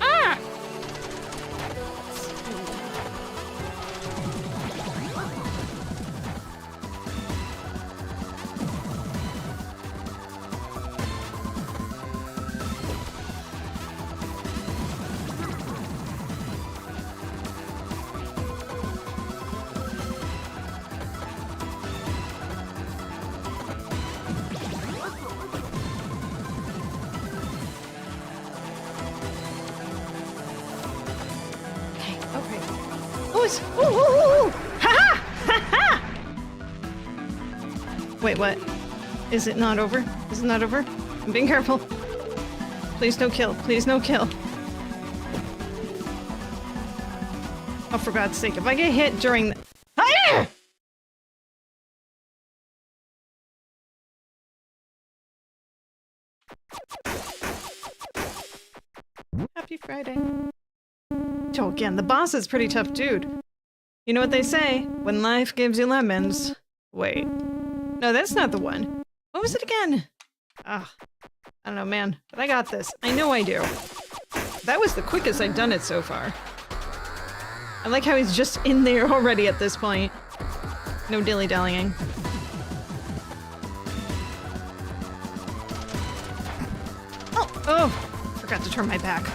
Ah! Wait, what? Is it not over? Is it not over? I'm being careful. Please no kill. Please no kill. Oh, for God's sake, if I get hit during the— ah! Happy Friday. Oh, again, the boss is pretty tough dude. You know what they say? When life gives you lemons. Wait. No, that's not the one. What was it again? Ah, I don't know, man. But I got this. I know I do. That was the quickest I've done it so far. I like how he's just in there already at this point. No dilly-dallying. Oh! Forgot to turn my back.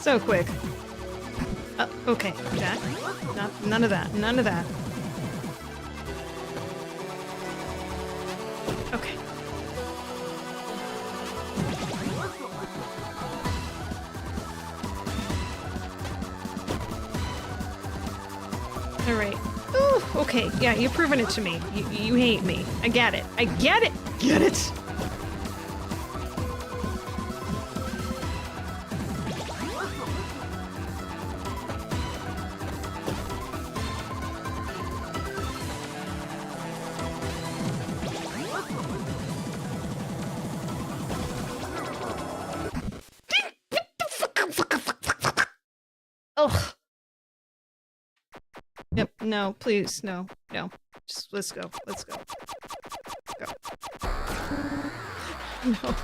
So quick. Okay, Jack. None of that. None of that. Okay. Alright. Ooh, okay. Yeah, you've proven it to me. You hate me. I get it. I get it! Get it! Ugh. Yep, no, please, no. Just, let's go. Go. No.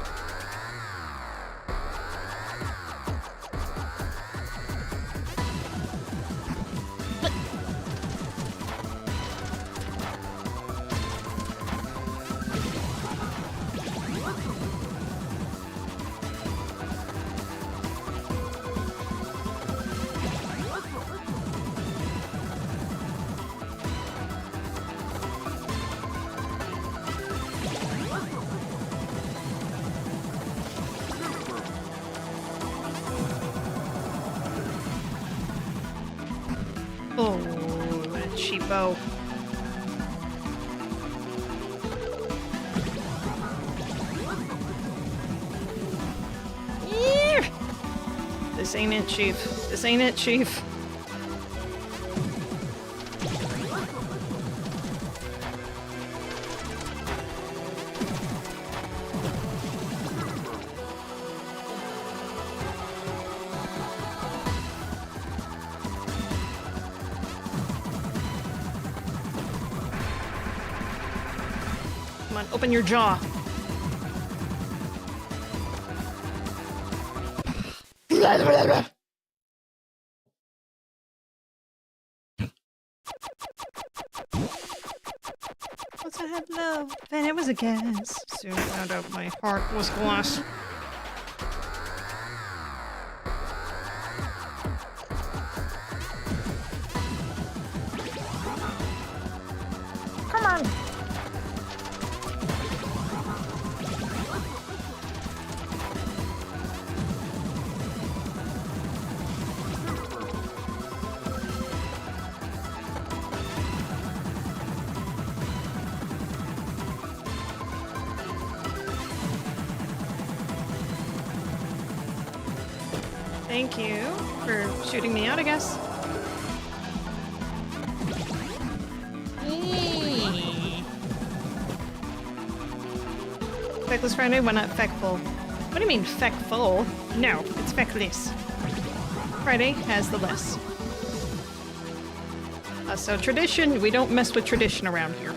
Oh, what a cheapo. This ain't it, Chief. This ain't it, Chief. Come on, open your jaw. Once I had love, then it was a gas. Soon found out my heart was glass. Thank you for shooting me out, I guess. Feckless Friday, why not Feckful? What do you mean, Feckful? No, it's Feckless. Friday has the less. So tradition, we don't mess with tradition around here.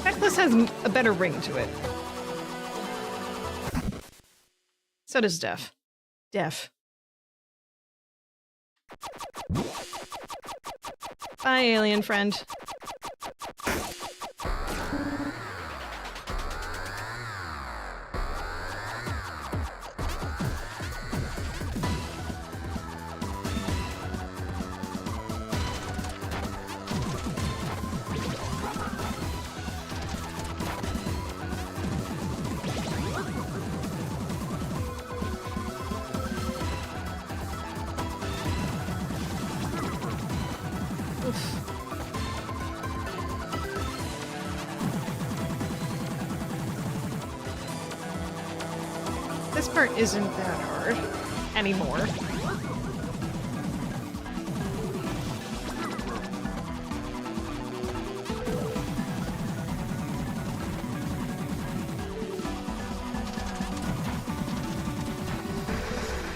Feckless has a better ring to it. So does Def. Def. Bye, alien friend. This part isn't that hard anymore.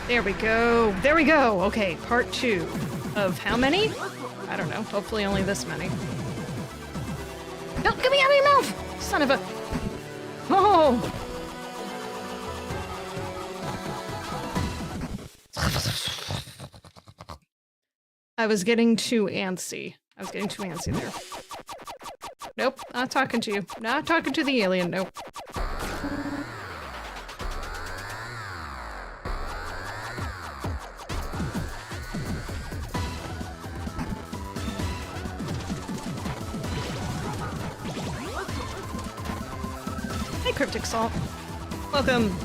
There we go. There we go. Okay, part 2 of how many? I don't know. Hopefully only this many. Don't get me out of your mouth! Son of a... Oh! I was getting too antsy. I was getting too antsy there. Nope, not talking to you. Not talking to the alien, nope. Hey, Cryptic Salt. Welcome.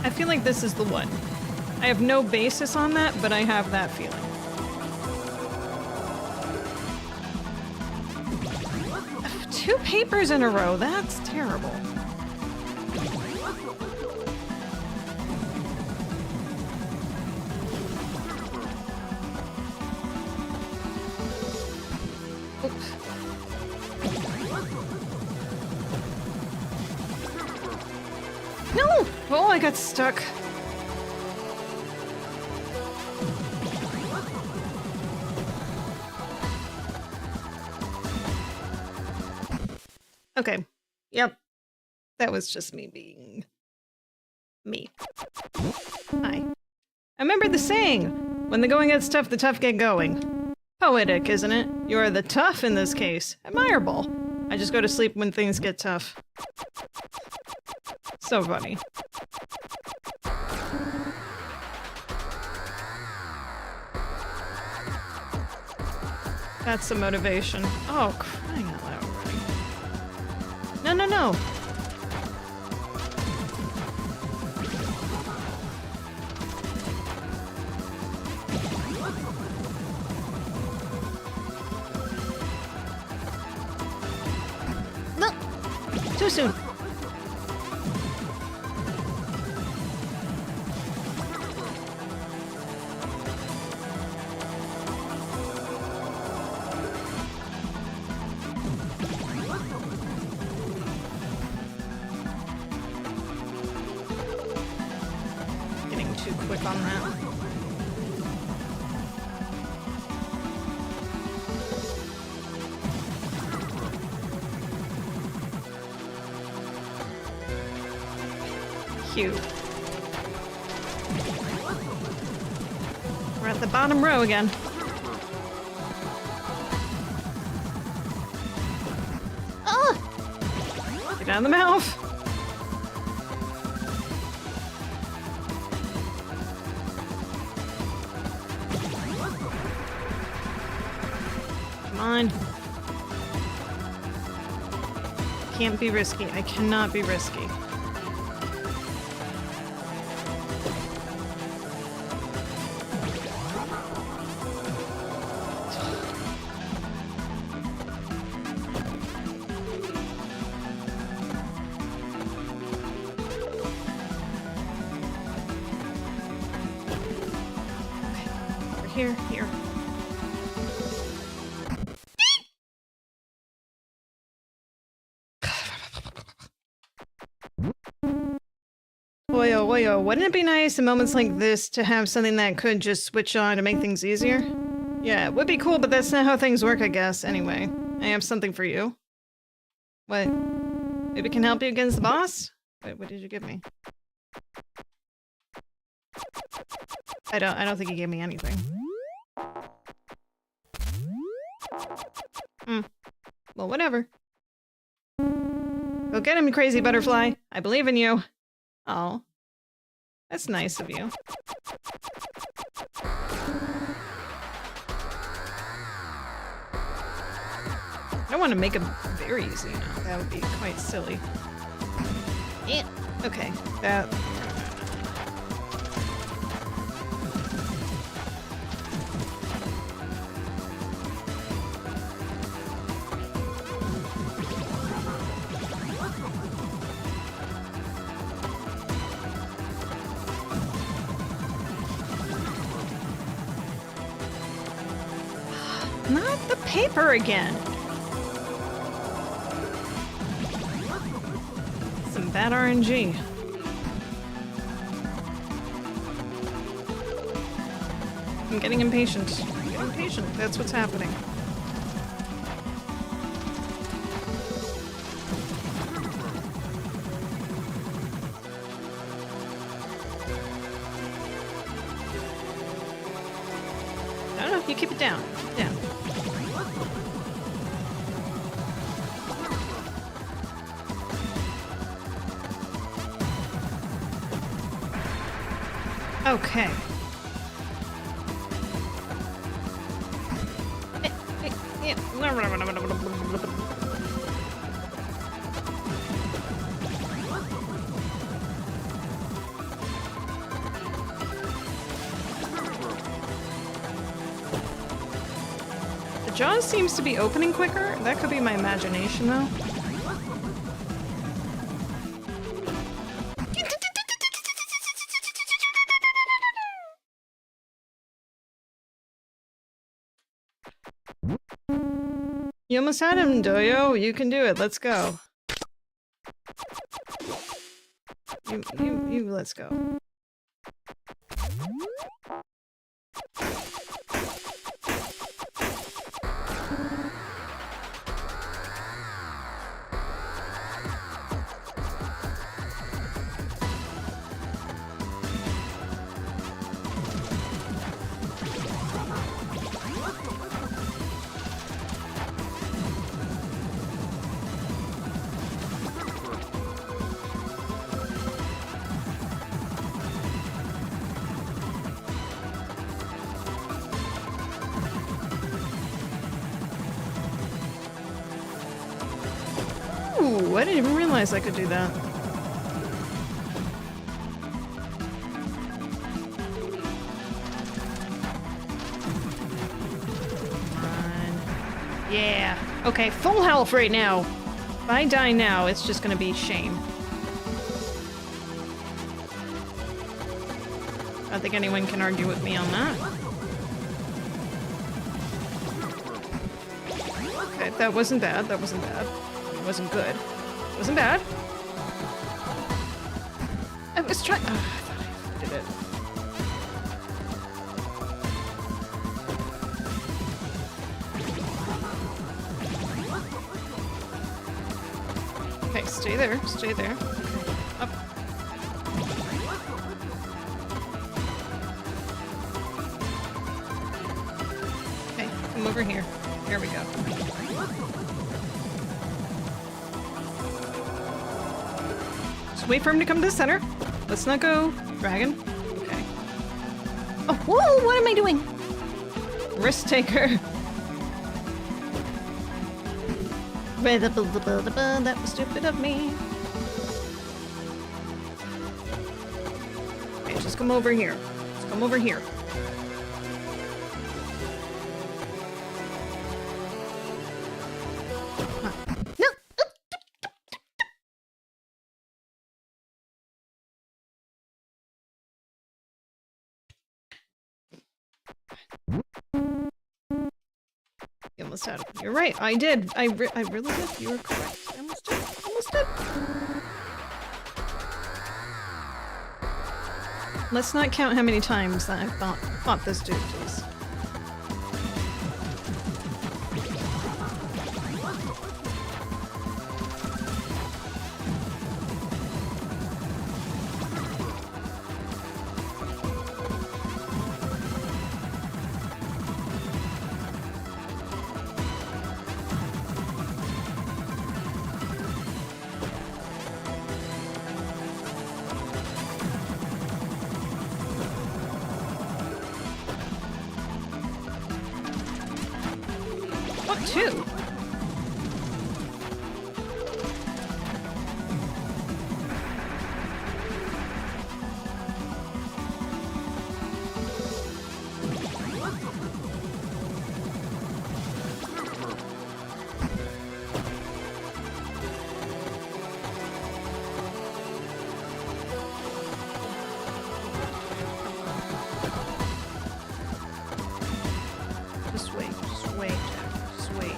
I feel like this is the one. I have no basis on that, but I have that feeling. Two papers in a row, that's terrible. Oops. No! Oh, I got stuck. Okay. Yep. That was just me being... me. Hi. I remember the saying, when the going gets tough, the tough get going. Poetic, isn't it? You are the tough in this case. Admirable. I just go to sleep when things get tough. So funny. That's the motivation. Oh, crying out loud. No, no, no. No. Too soon. Getting too quick on that. Cute. We're at the bottom row again. Oh! Get out of the mouth. Come on. Can't be risky. I cannot be risky. here, here. Boy, oh, boy, oh, wouldn't it be nice in moments like this to have something that could just switch on to make things easier? Yeah, it would be cool, but that's not how things work, I guess. Anyway, I have something for you. What? Maybe it can help you against the boss? Wait, what did you give me? I don't think he gave me anything. Well, whatever. Go get him, you crazy butterfly. I believe in you. Oh. That's nice of you. I don't want to make him very easy now. That would be quite silly. Yeah. Okay, that... Not the paper again! Some bad RNG. I'm getting impatient. I'm getting impatient. That's what's happening. No, you keep it down. Keep it down. Okay. The jaw seems to be opening quicker. That could be my imagination, though. You almost had him, Doyo. You can do it. Let's go. Let's go. Ooh, I didn't even realize I could do that. Come on. Yeah. Okay, full health right now. If I die now, it's just gonna be shame. I don't think anyone can argue with me on that. Okay, that wasn't bad. That wasn't bad. It wasn't good. It wasn't bad. I was trying. Oh, I thought I did it. Okay, stay there. Stay there. Okay. Up. Okay, come over here. Here we go. Just wait for him to come to the center. Let's not go. Dragon. Okay. Oh, whoa, what am I doing? Risk taker. That was stupid of me. Okay, just come over here. Just come over here. No. almost had it. You're right, I did. I really did. You were correct. I almost did. Almost did. Let's not count how many times that I've fought this dude, please. Two. Just wait, just wait. Wait.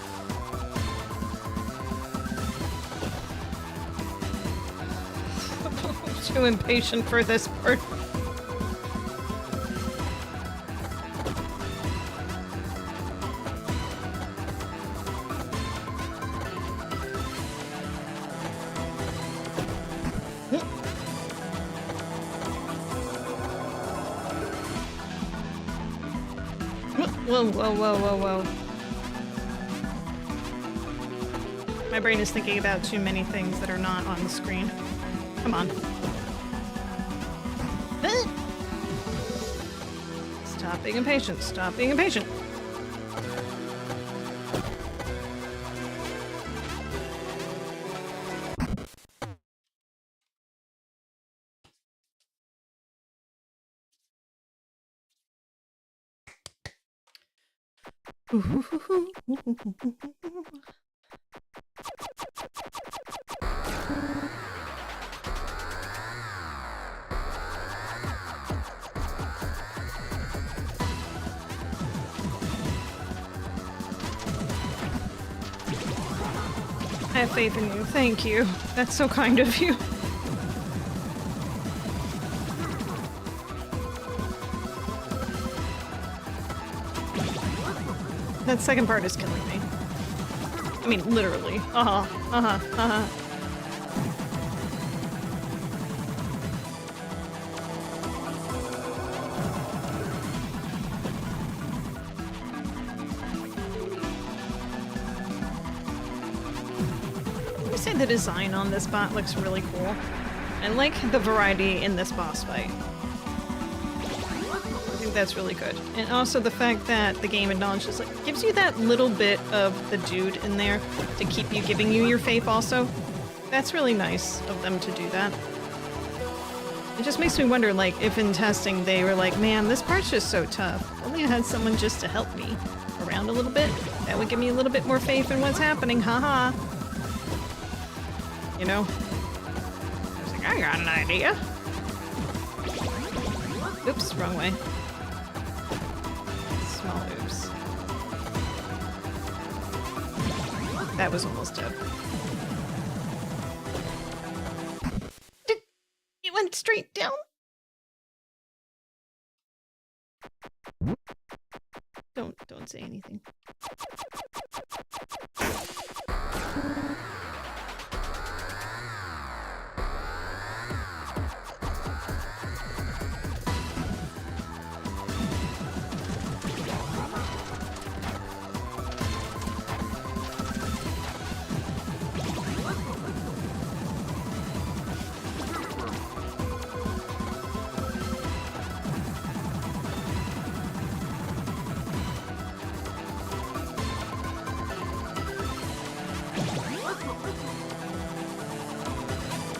I'm too impatient for this part. Whoa, whoa, whoa, whoa, whoa. My brain is thinking about too many things that are not on the screen. Come on. Stop being impatient. Stop being impatient. I have faith in you. Thank you. That's so kind of you. That second part is killing me. I mean, literally. I say the design on this bot looks really cool. I like the variety in this boss fight. I think that's really good. And also the fact that the game acknowledges, like, gives you that little bit of the dude in there to keep you giving you your faith also. That's really nice of them to do that. It just makes me wonder, like, if in testing they were like, man, this part's just so tough. If only I had someone just to help me around a little bit. That would give me a little bit more faith in what's happening, haha. You know? I was like, I got an idea. Oops, wrong way. Small oops. That was almost dead. It went straight down. Don't say anything.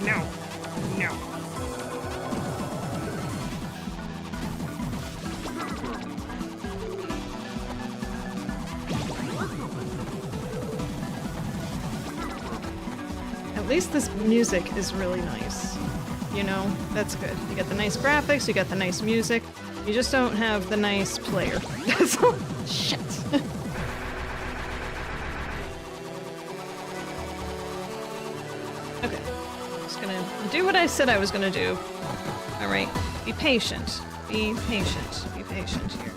No. No. At least this music is really nice. You know, that's good. You get the nice graphics, you get the nice music. You just don't have the nice player. That's all. Shit. I said I was gonna do. Alright, be patient. Be patient. Be patient here.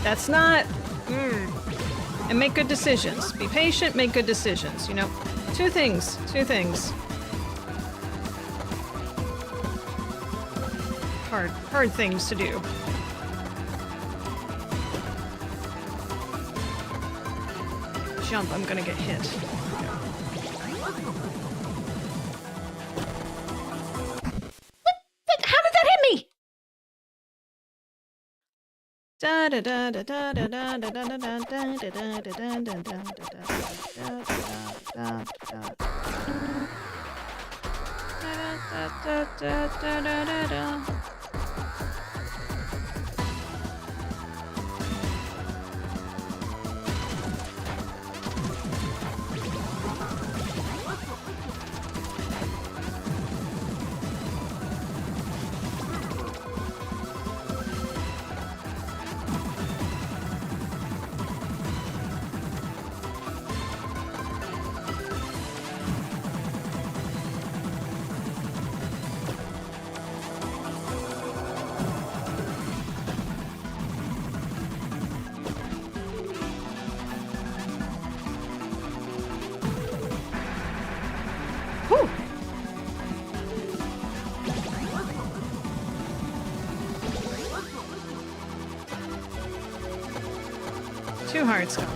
That's not... And make good decisions. Be patient, make good decisions, you know? Two things. Two things. Hard things to do. Jump, I'm gonna get hit. How did that hit me? Da da da da da da da da da da da da da da da da da. Two hearts gone.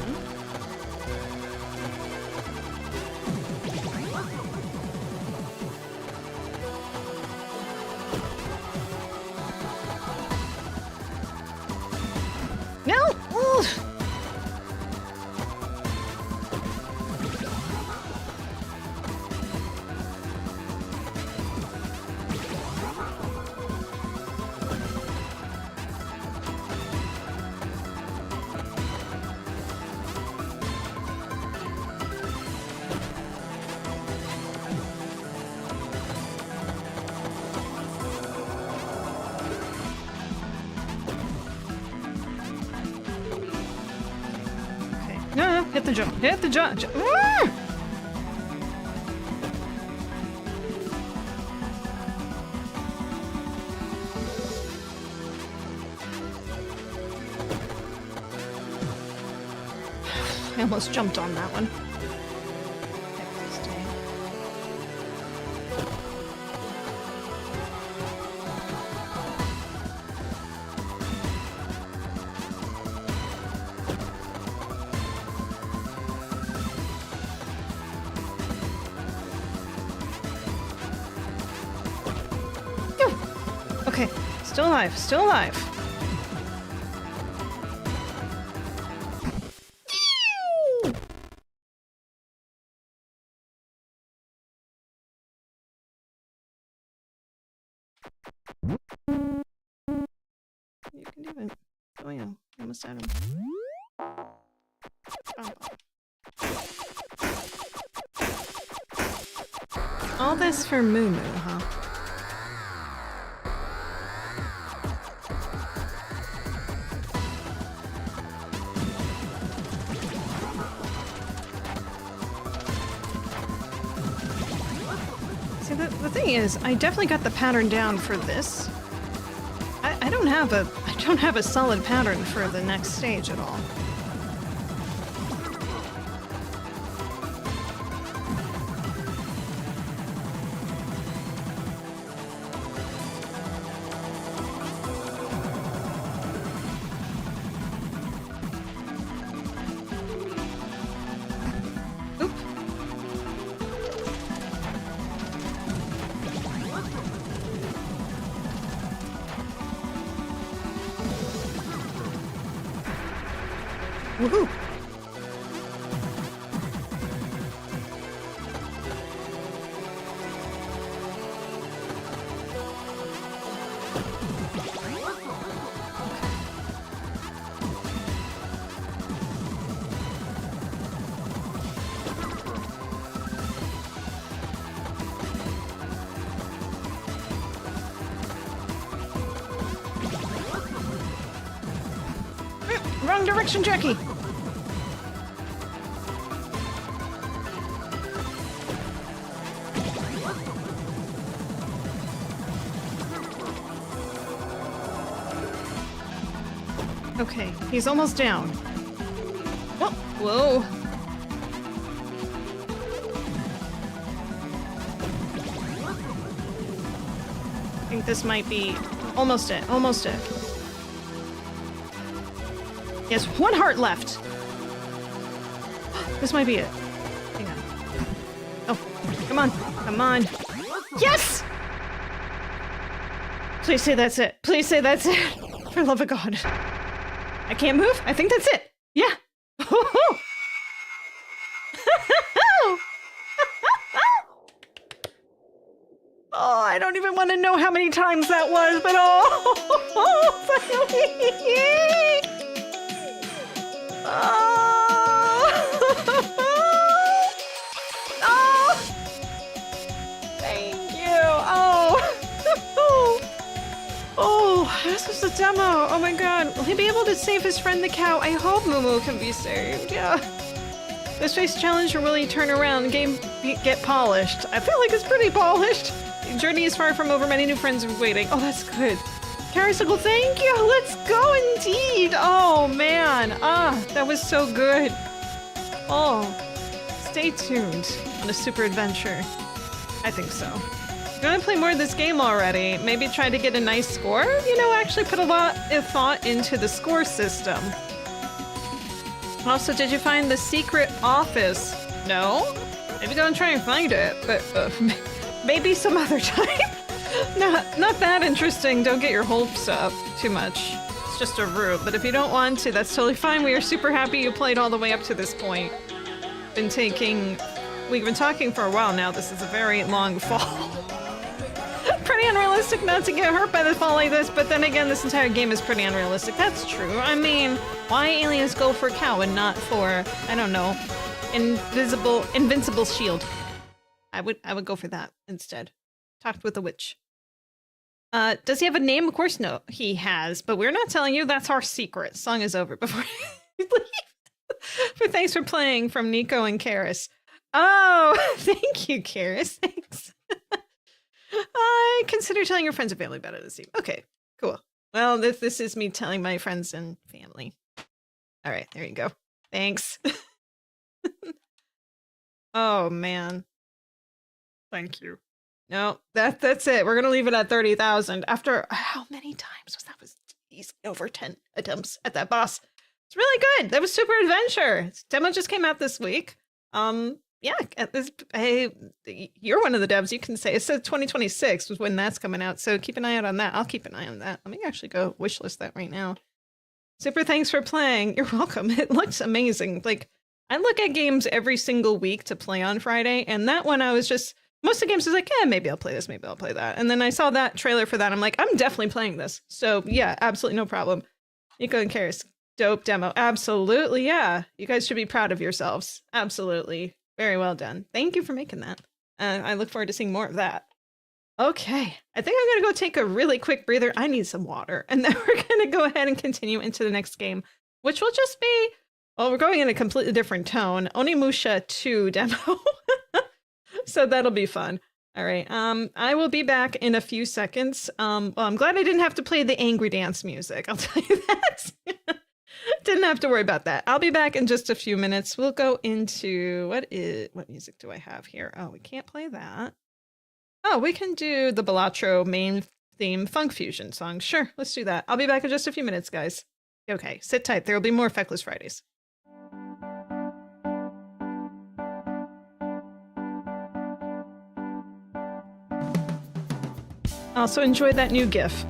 No! Ooh. No, hit the jump. Hit the jump. I almost jumped on that one. Okay, still alive, still alive. You can do it. Oh yeah, almost had him. All this for Moo Moo, huh? See, the thing is, I definitely got the pattern down for this. I don't have a solid pattern for the next stage at all. Woohoo! Wrong direction, Jacki! Okay, he's almost down. Whoa! Whoa! I think this might be almost it. Almost it. He has 1 heart left. This might be it. Hang on. Oh, come on. Come on. Yes! Please say that's it. Please say that's it. For the love of God. I can't move. I think that's it. Yeah. Oh, I don't even want to know how many times that was, but oh. Oh. Thank you. Oh. Oh, this was a demo. Oh my god. Will he be able to save his friend the cow? I hope Moo can be saved. Yeah. This face challenge will really turn around. Game get polished. I feel like it's pretty polished. The journey is far from over. Many new friends are waiting. Oh, that's good. Caricicle, thank you. Let's go indeed. Oh man. Ah, that was so good. Oh, stay tuned on a super adventure. I think so. I'm gonna play more of this game already. Maybe try to get a nice score. You know, actually put a lot of thought into the score system. Also, did you find the secret office? No? Maybe go and try and find it, but maybe some other time. Not that interesting. Don't get your hopes up too much. It's just a route, but if you don't want to, that's totally fine. We are super happy you played all the way up to this point. We've been talking for a while now. This is a very long fall. Pretty unrealistic not to get hurt by the fall like this, but then again, this entire game is pretty unrealistic. That's true. I mean, why aliens go for cow and not for, I don't know, invincible shield? I would go for that instead. Talked with a witch. Does he have a name? Of course no, he has, but we're not telling you. That's our secret. Song is over before we leave. But thanks for playing from Nico and Karis. Oh, thank you, Karis. Thanks. I consider telling your friends and family about it this evening. Okay, cool. Well, this is me telling my friends and family. All right, there you go. Thanks. Oh, man. Thank you. No, that's it. We're gonna leave it at 30,000. After how many times was that? Was easily over 10 attempts at that boss. It's really good. That was Super Adventure. Demo just came out this week. Yeah, you're one of the devs. You can say it said 2026 was when that's coming out. So keep an eye out on that. I'll keep an eye on that. Let me actually go wishlist that right now. Super thanks for playing. You're welcome. It looks amazing. Like, I look at games every single week to play on Friday, and that one I was just, most of the games was like, maybe I'll play this, maybe I'll play that. And then I saw that trailer for that. I'm like, I'm definitely playing this. So yeah, absolutely no problem. Nico and Karis, dope demo. Absolutely, yeah. You guys should be proud of yourselves. Absolutely. Very well done. Thank you for making that. I look forward to seeing more of that. Okay, I think I'm gonna go take a really quick breather. I need some water. And then we're gonna go ahead and continue into the next game, which will just be, well, we're going in a completely different tone. Onimusha 2 demo. So that'll be fun. All right, I will be back in a few seconds. Well, I'm glad I didn't have to play the angry dance music. I'll tell you that. Didn't have to worry about that. I'll be back in just a few minutes. We'll go into, what music do I have here? Oh, we can't play that. Oh, we can do the Balatro main theme funk fusion song. Sure, let's do that. I'll be back in just a few minutes, guys. Okay, sit tight. There will be more Feckless Fridays. Also enjoy that new GIF.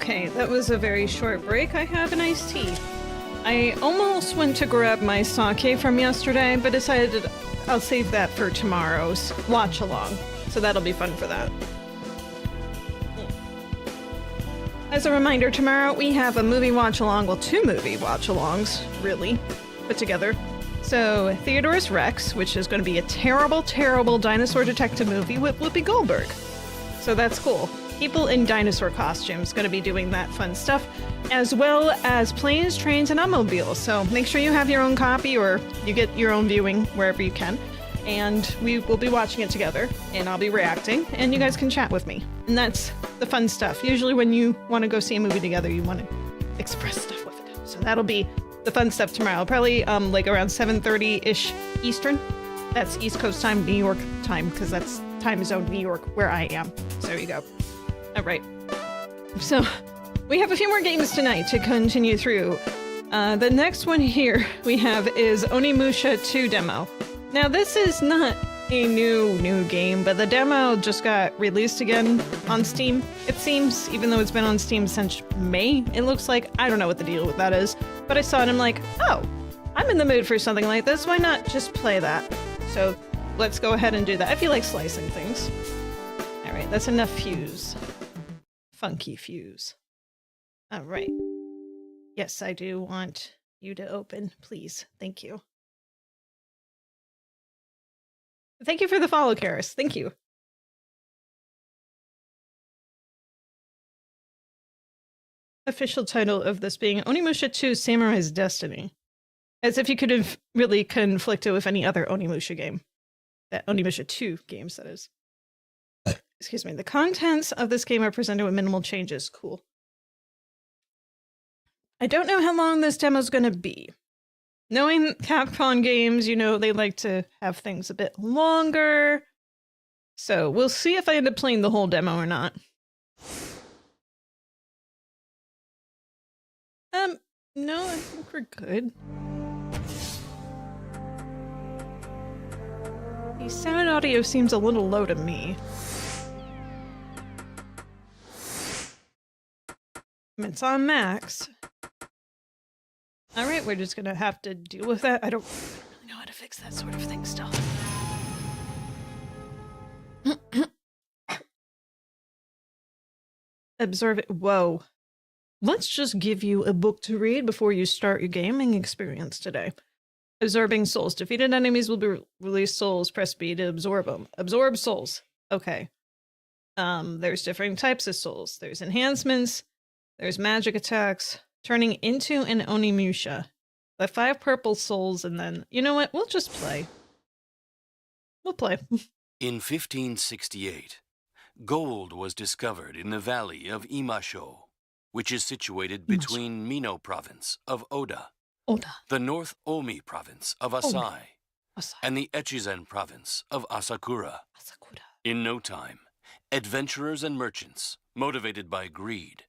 Okay, that was a very short break. I have an iced tea. I almost went to grab my sake from yesterday, but decided I'll save that for tomorrow's watch along. So that'll be fun for that. As a reminder, tomorrow we have a movie watch along, well, 2 movie watch alongs, really, put together. So, Theodore's Rex, which is going to be a terrible, terrible dinosaur detective movie with Whoopi Goldberg. So that's cool. People in dinosaur costumes going to be doing that fun stuff, as well as Planes, Trains, and Automobiles. So make sure you have your own copy or you get your own viewing wherever you can. And we will be watching it together, and I'll be reacting, and you guys can chat with me. And that's the fun stuff. Usually when you want to go see a movie together, you want to express stuff with it. So that'll be the fun stuff tomorrow. Probably like around 7:30-ish Eastern. That's East Coast time, New York time, because that's time zone New York where I am. So there you go. All right. So we have a few more games tonight to continue through. The next one here we have is Onimusha 2 demo. Now this is not a new game, but the demo just got released again on Steam, it seems, even though it's been on Steam since May, it looks like. I don't know what the deal with that is, but I saw it and I'm like, oh, I'm in the mood for something like this, why not just play that? So let's go ahead and do that. I feel like slicing things. Alright, that's enough fuse. Funky fuse. Alright. Yes, I do want you to open, please. Thank you. Thank you for the follow, Karis. Thank you. Official title of this being Onimusha 2 Samurai's Destiny. As if you could have really conflicted with any other Onimusha game. That Onimusha 2 games, that is. Excuse me. The contents of this game are presented with minimal changes. Cool. I don't know how long this demo is going to be. Knowing Capcom games, you know, they like to have things a bit longer. So we'll see if I end up playing the whole demo or not. No, I think we're good. The sound audio seems a little low to me. It's on max. Alright, we're just gonna have to deal with that. I don't really know how to fix that sort of thing still. Observe it. Whoa. Let's just give you a book to read before you start your gaming experience today. Absorbing souls. Defeated enemies will be released souls. Press B to absorb them. Absorb souls. Okay. There's different types of souls. There's enhancements. There's magic attacks. Turning into an Onimusha. The 5 purple souls, and then, you know what? We'll just play. We'll play. In 1568, gold was discovered in the valley of Imasho, which is situated between Mino province of Oda, the North Omi province of Asai, and the Echizen province of Asakura. In no time, adventurers and merchants, motivated by greed,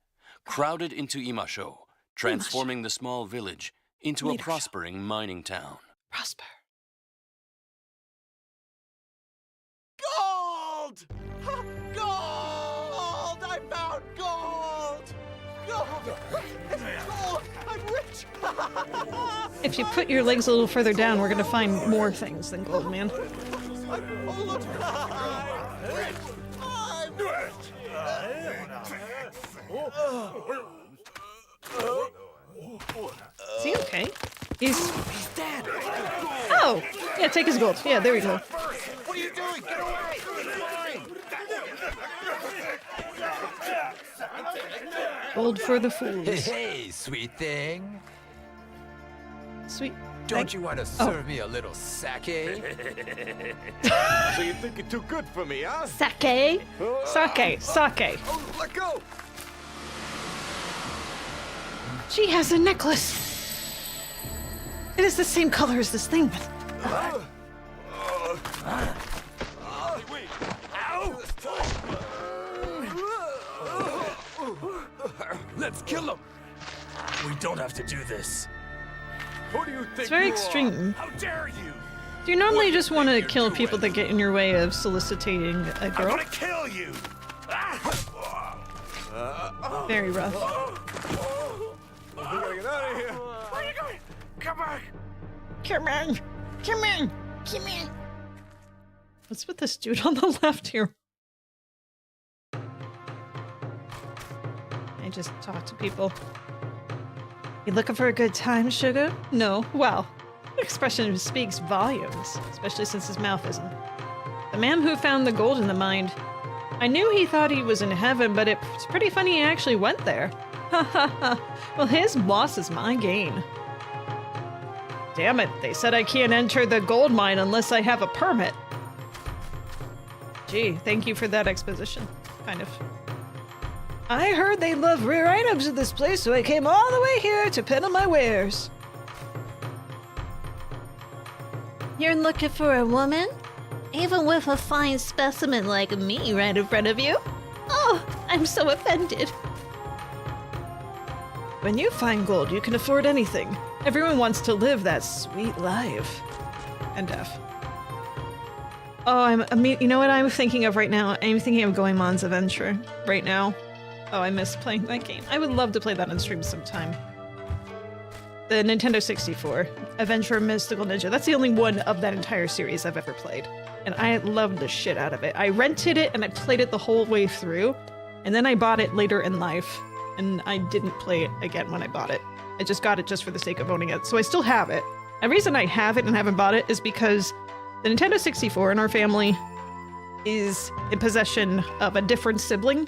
crowded into Imasho, transforming the small village into a prospering mining town. Prosper. Gold! Gold! I found gold! Gold! Gold! I'm rich! If you put your legs a little further down, we're gonna find more things than gold, man. Is he okay? He's dead! Oh! Yeah, take his gold. Yeah, there we go. What are you doing? Get away! Gold for the fools. Hey, sweet thing. Sweet. Don't you want to serve me a little sake? So you think you're too good for me, huh? Sake? Sake. Sake. Oh, let go! She has a necklace. It is the same color as this thing, but... Let's kill him. We don't have to do this. Who do you think It's very you extreme. How dare you? Do you normally just want to kill people that get in your way of soliciting a I'm girl? gonna kill you. Very rough. We gotta get out of here. Where are you going? Come back! Come on. Come on. Come on. What's with this dude on the left here? I just talk to people. You looking for a good time, sugar? No. Well, the expression speaks volumes, especially since his mouth isn't. The man who found the gold in the mine. I knew he thought he was in heaven, but it's pretty funny he actually went there. Ha ha ha. Well, his loss is my gain. Damn it, they said I can't enter the gold mine unless I have a permit. Gee, thank you for that exposition. Kind of. I heard they love rare items in this place, so I came all the way here to peddle my wares. You're looking for a woman? Even with a fine specimen like me right in front of you? Oh, I'm so offended. When you find gold, you can afford anything. Everyone wants to live that sweet life. And deaf. Oh, you know what I'm thinking of right now? I'm thinking of Goemon's Adventure right now. Oh, I miss playing that game. I would love to play that on stream sometime. The Nintendo 64, Adventure of Mystical Ninja. That's the only one of that entire series I've ever played. And I loved the shit out of it. I rented it and I played it the whole way through. And then I bought it later in life. And I didn't play it again when I bought it. I just got it just for the sake of owning it. So I still have it. The reason I have it and haven't bought it is because the Nintendo 64 in our family is in possession of a different sibling.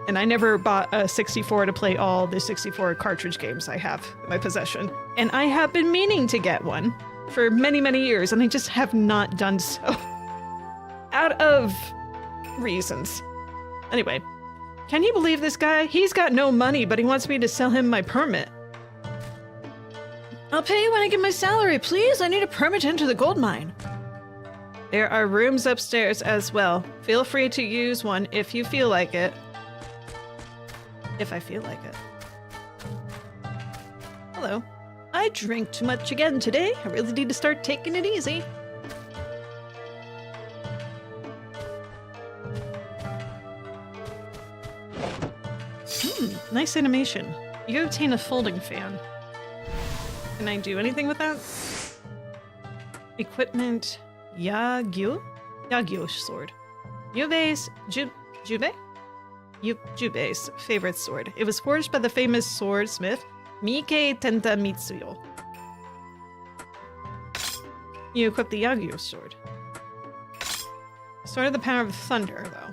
And I never bought a 64 to play all the 64 cartridge games I have in my possession. And I have been meaning to get one for many, many years, and I just have not done so. Out of reasons. Anyway, can you believe this guy? He's got no money, but he wants me to sell him my permit. I'll pay you when I get my salary, please. I need a permit to enter the gold mine. There are rooms upstairs as well. Feel free to use one if you feel like it. If I feel like it. Hello. I drink too much again today. I really need to start taking it easy. Nice animation. You obtain a folding fan. Can I do anything with that? Equipment. Yagyu sword. Jube's favorite sword. It was forged by the famous swordsmith Mike Tenta Mitsuyo. You equip the Yagyu sword. Sword of the power of thunder, though.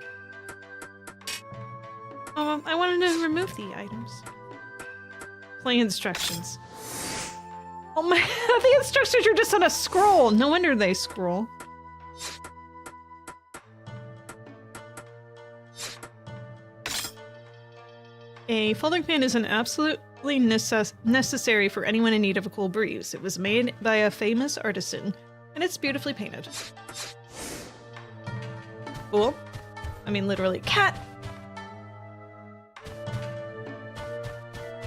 Oh, I wanted to remove the items. Play instructions. Oh my, the instructions are just on a scroll. No wonder they scroll. A folding fan is an absolutely necessary for anyone in need of a cool breeze. It was made by a famous artisan, and it's beautifully painted. Cool. I mean, literally. Cat!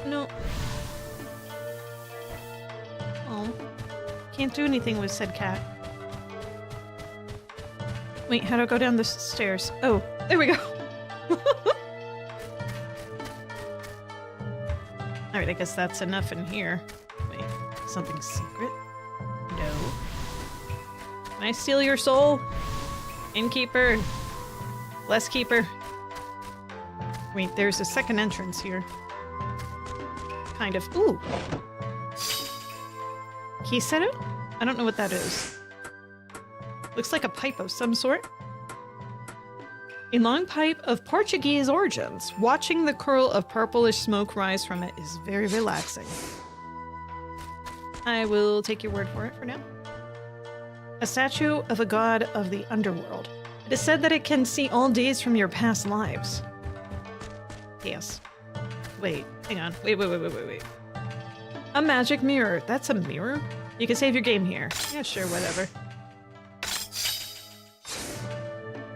No. Oh. Can't do anything with said cat. Wait, how do I go down the stairs? Oh, there we go. Alright, I guess that's enough in here. Wait, something secret? No. Can I steal your soul? Innkeeper? Less keeper? Wait, there's a second entrance here. Kind of. Ooh! Kiseru? I don't know what that is. Looks like a pipe of some sort. A long pipe of Portuguese origins. Watching the curl of purplish smoke rise from it is very relaxing. I will take your word for it for now. A statue of a god of the underworld. It is said that it can see all days from your past lives. Yes. Wait, hang on. Wait. A magic mirror. That's a mirror? You can save your game here. Yeah, sure, whatever.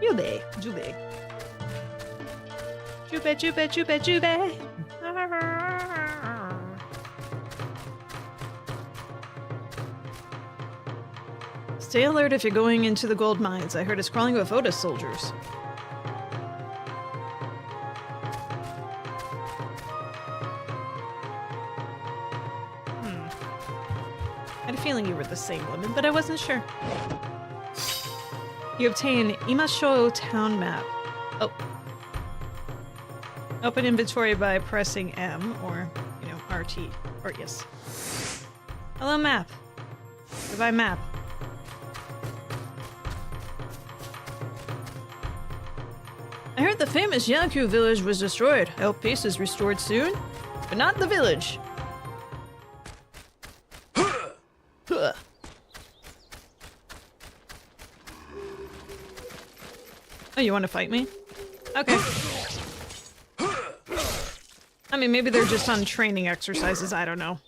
Jube. Stay alert if you're going into the gold mines. I heard it's crawling with Oda soldiers. feeling you were the same woman, but I wasn't sure. You obtain Onimusha town map. Oh. Open inventory by pressing M or, RT. Or yes. Hello, map. Goodbye, map. I heard the famous Jacki village was destroyed. I hope peace is restored soon. But not the village. Oh, you want to fight me? Okay. I mean, maybe they're just on training exercises, I don't know.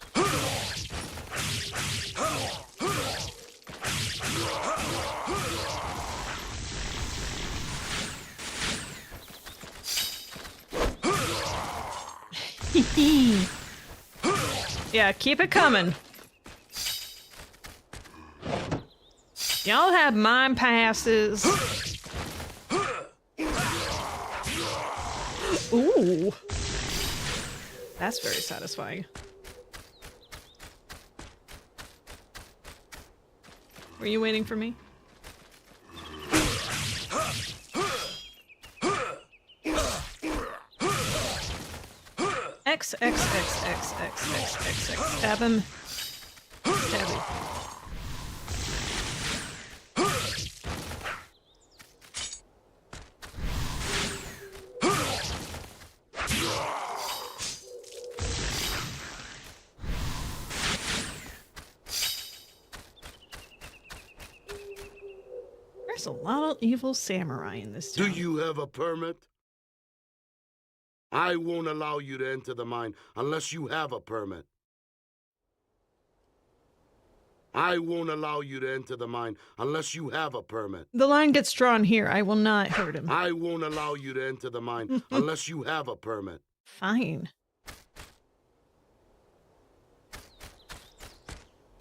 Yeah, keep it coming. Y'all have mine passes. Ooh. That's very satisfying. Were you waiting for me? X. Stab him. Stab him. There's a lot of evil samurai in this town. Do you have a permit? I won't allow you to enter the mine unless you have a permit. I won't allow you to enter the mine unless you have a permit. The line gets drawn here. I will not hurt him. I won't allow you to enter the mine unless you have a permit. Fine.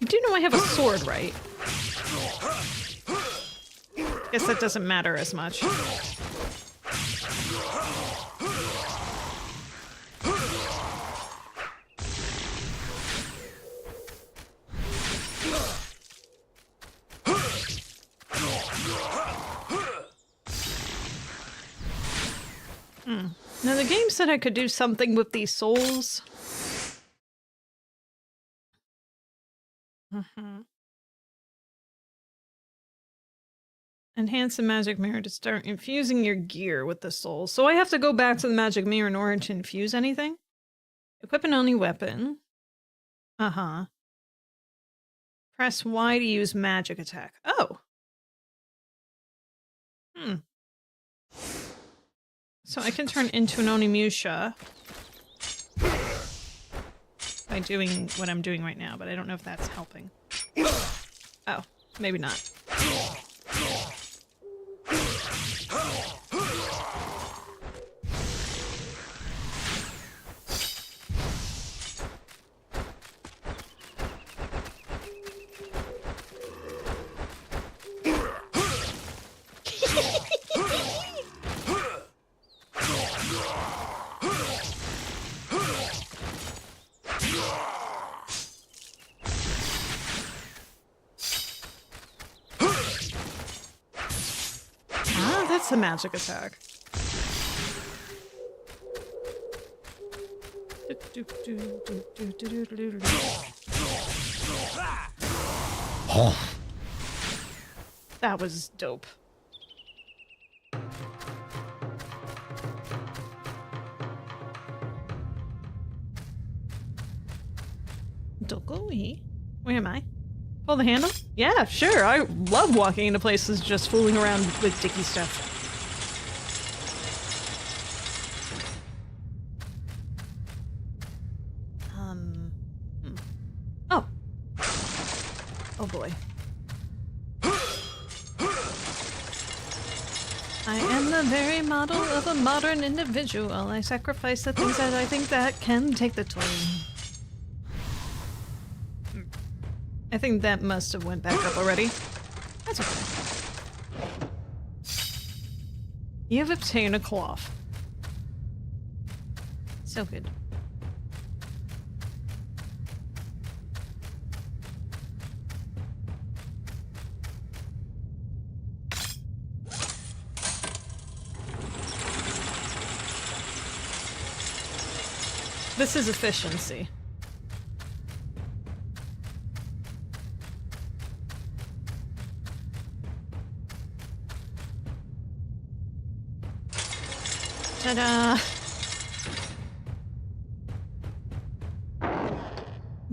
You do know I have a sword, right? Guess that doesn't matter as much. Now the game said I could do something with these souls. Enhance the magic mirror to start infusing your gear with the souls. So I have to go back to the magic mirror in order to infuse anything? Equip an only weapon. Press Y to use magic attack. Oh. So I can turn into an Onimusha by doing what I'm doing right now, but I don't know if that's helping. Oh, maybe not. That's a magic attack. That was dope. Dokoi? Where am I? Pull the handle? Yeah, sure. I love walking into places just fooling around with dicky stuff. Oh. Oh boy. I am the very model of a modern individual. I sacrifice the things that I think that can take the toll. I think that must have went back up already. That's okay. You have obtained a cloth. So good. This is efficiency. Ta-da!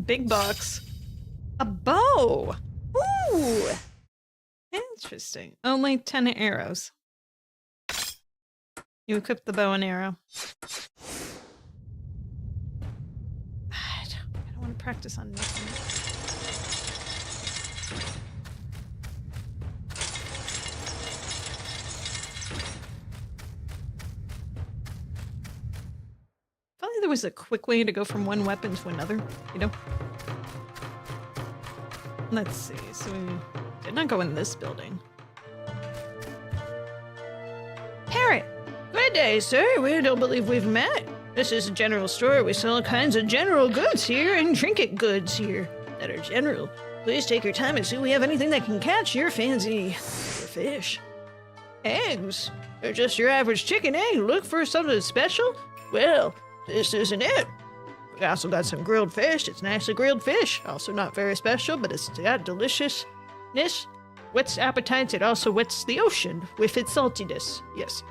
Big box. A bow! Ooh! Interesting. Only 10 arrows. You equip the bow and arrow. I don't want to practice on nothing. Probably there was a quick way to go from one weapon to another, you know? Let's see, so we did not go in this building. Parrot! Good day, sir. We don't believe we've met. This is a general store. We sell all kinds of general goods here and trinket goods here that are general. Please take your time and see if we have anything that can catch your fancy for fish. Eggs? They're just your average chicken egg. Look for something special? Well, this isn't it. We also got some grilled fish. It's nicely grilled fish. Also not very special, but it's got deliciousness. Whets appetites. It also whets the ocean with its saltiness. Yes.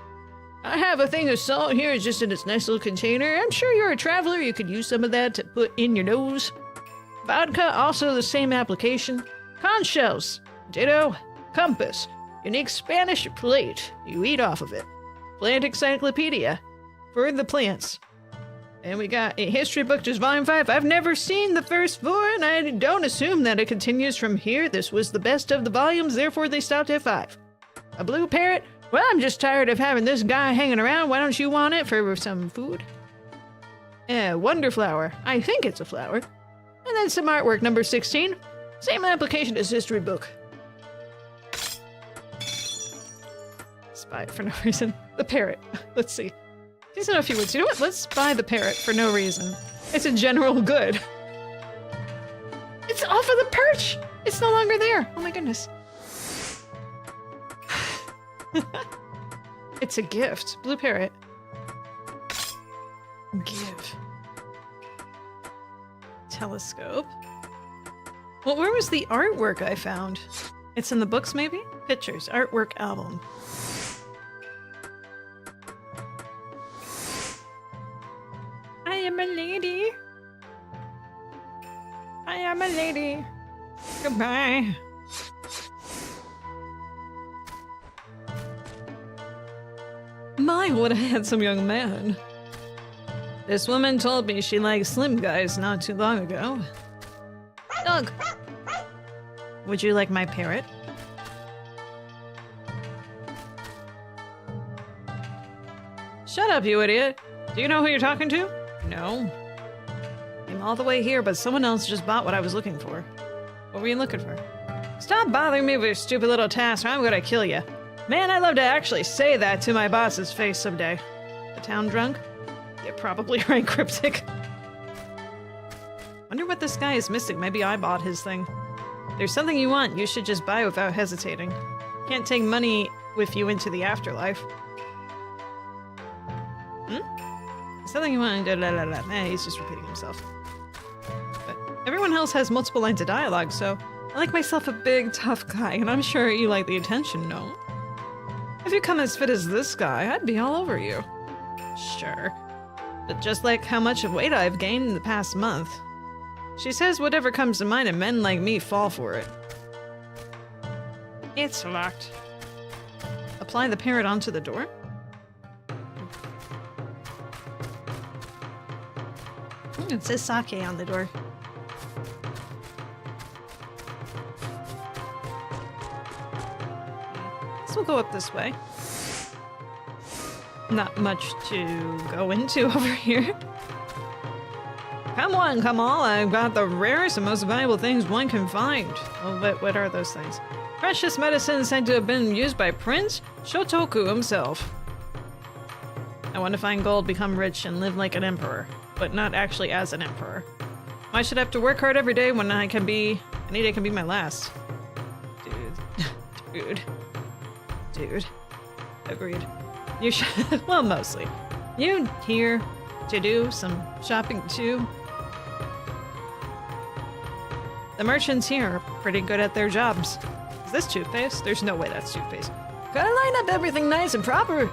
I have a thing of salt here. It's just in its nice little container. I'm sure you're a traveler. You could use some of that to put in your nose. Vodka, also the same application. Conch shells. Ditto. Compass. Unique Spanish plate. You eat off of it. Plant encyclopedia. For the plants. And we got a history book, just volume 5. I've never seen the first 4, and I don't assume that it continues from here. This was the best of the volumes, therefore they stopped at 5. A blue parrot? Well, I'm just tired of having this guy hanging around. Why don't you want it for some food? Wonderflower. I think it's a flower. And then some artwork, number 16. Same application as history book. Spy it for no reason. The parrot. Let's see. These are a few words. You know what? Let's buy the parrot for no reason. It's a general good. It's off of the perch! It's no longer there. Oh my goodness. It's a gift. Blue parrot. Give. Telescope. Well, where was the artwork I found? It's in the books, maybe? Pictures. Artwork album. I am a lady. I am a lady. Goodbye. My, what a handsome young man. This woman told me she likes slim guys not too long ago. Dog. Would you like my parrot? Shut up, you idiot. Do you know who you're talking to? No. I'm all the way here, but someone else just bought what I was looking for. What were you looking for? Stop bothering me with your stupid little task, or I'm gonna kill you. Man, I'd love to actually say that to my boss's face someday. The town drunk? Yeah, probably right, cryptic. Wonder what this guy is missing. Maybe I bought his thing. There's something you want, you should just buy without hesitating. Can't take money with you into the afterlife. Something you want, he's just repeating himself. But everyone else has multiple lines of dialogue, so I like myself a big, tough guy, and I'm sure you like the attention, no? If you come as fit as this guy, I'd be all over you. Sure. But just like how much of weight I've gained in the past month. She says whatever comes to mind and men like me fall for it. It's locked. Apply the parrot onto the door? It says sake on the door. So we'll go up this way. Not much to go into over here. Come on, come all. I've got the rarest and most valuable things one can find. Oh, but what are those things? Precious medicine said to have been used by Prince Shotoku himself. I want to find gold, become rich, and live like an emperor. But not actually as an emperor. Why should I have to work hard every day when I need I can be my last? Dude. Agreed. You should, well, mostly. You here, to do, some shopping too. The merchants here are pretty good at their jobs. Is this toothpaste? There's no way that's toothpaste. Gotta line up everything nice and proper.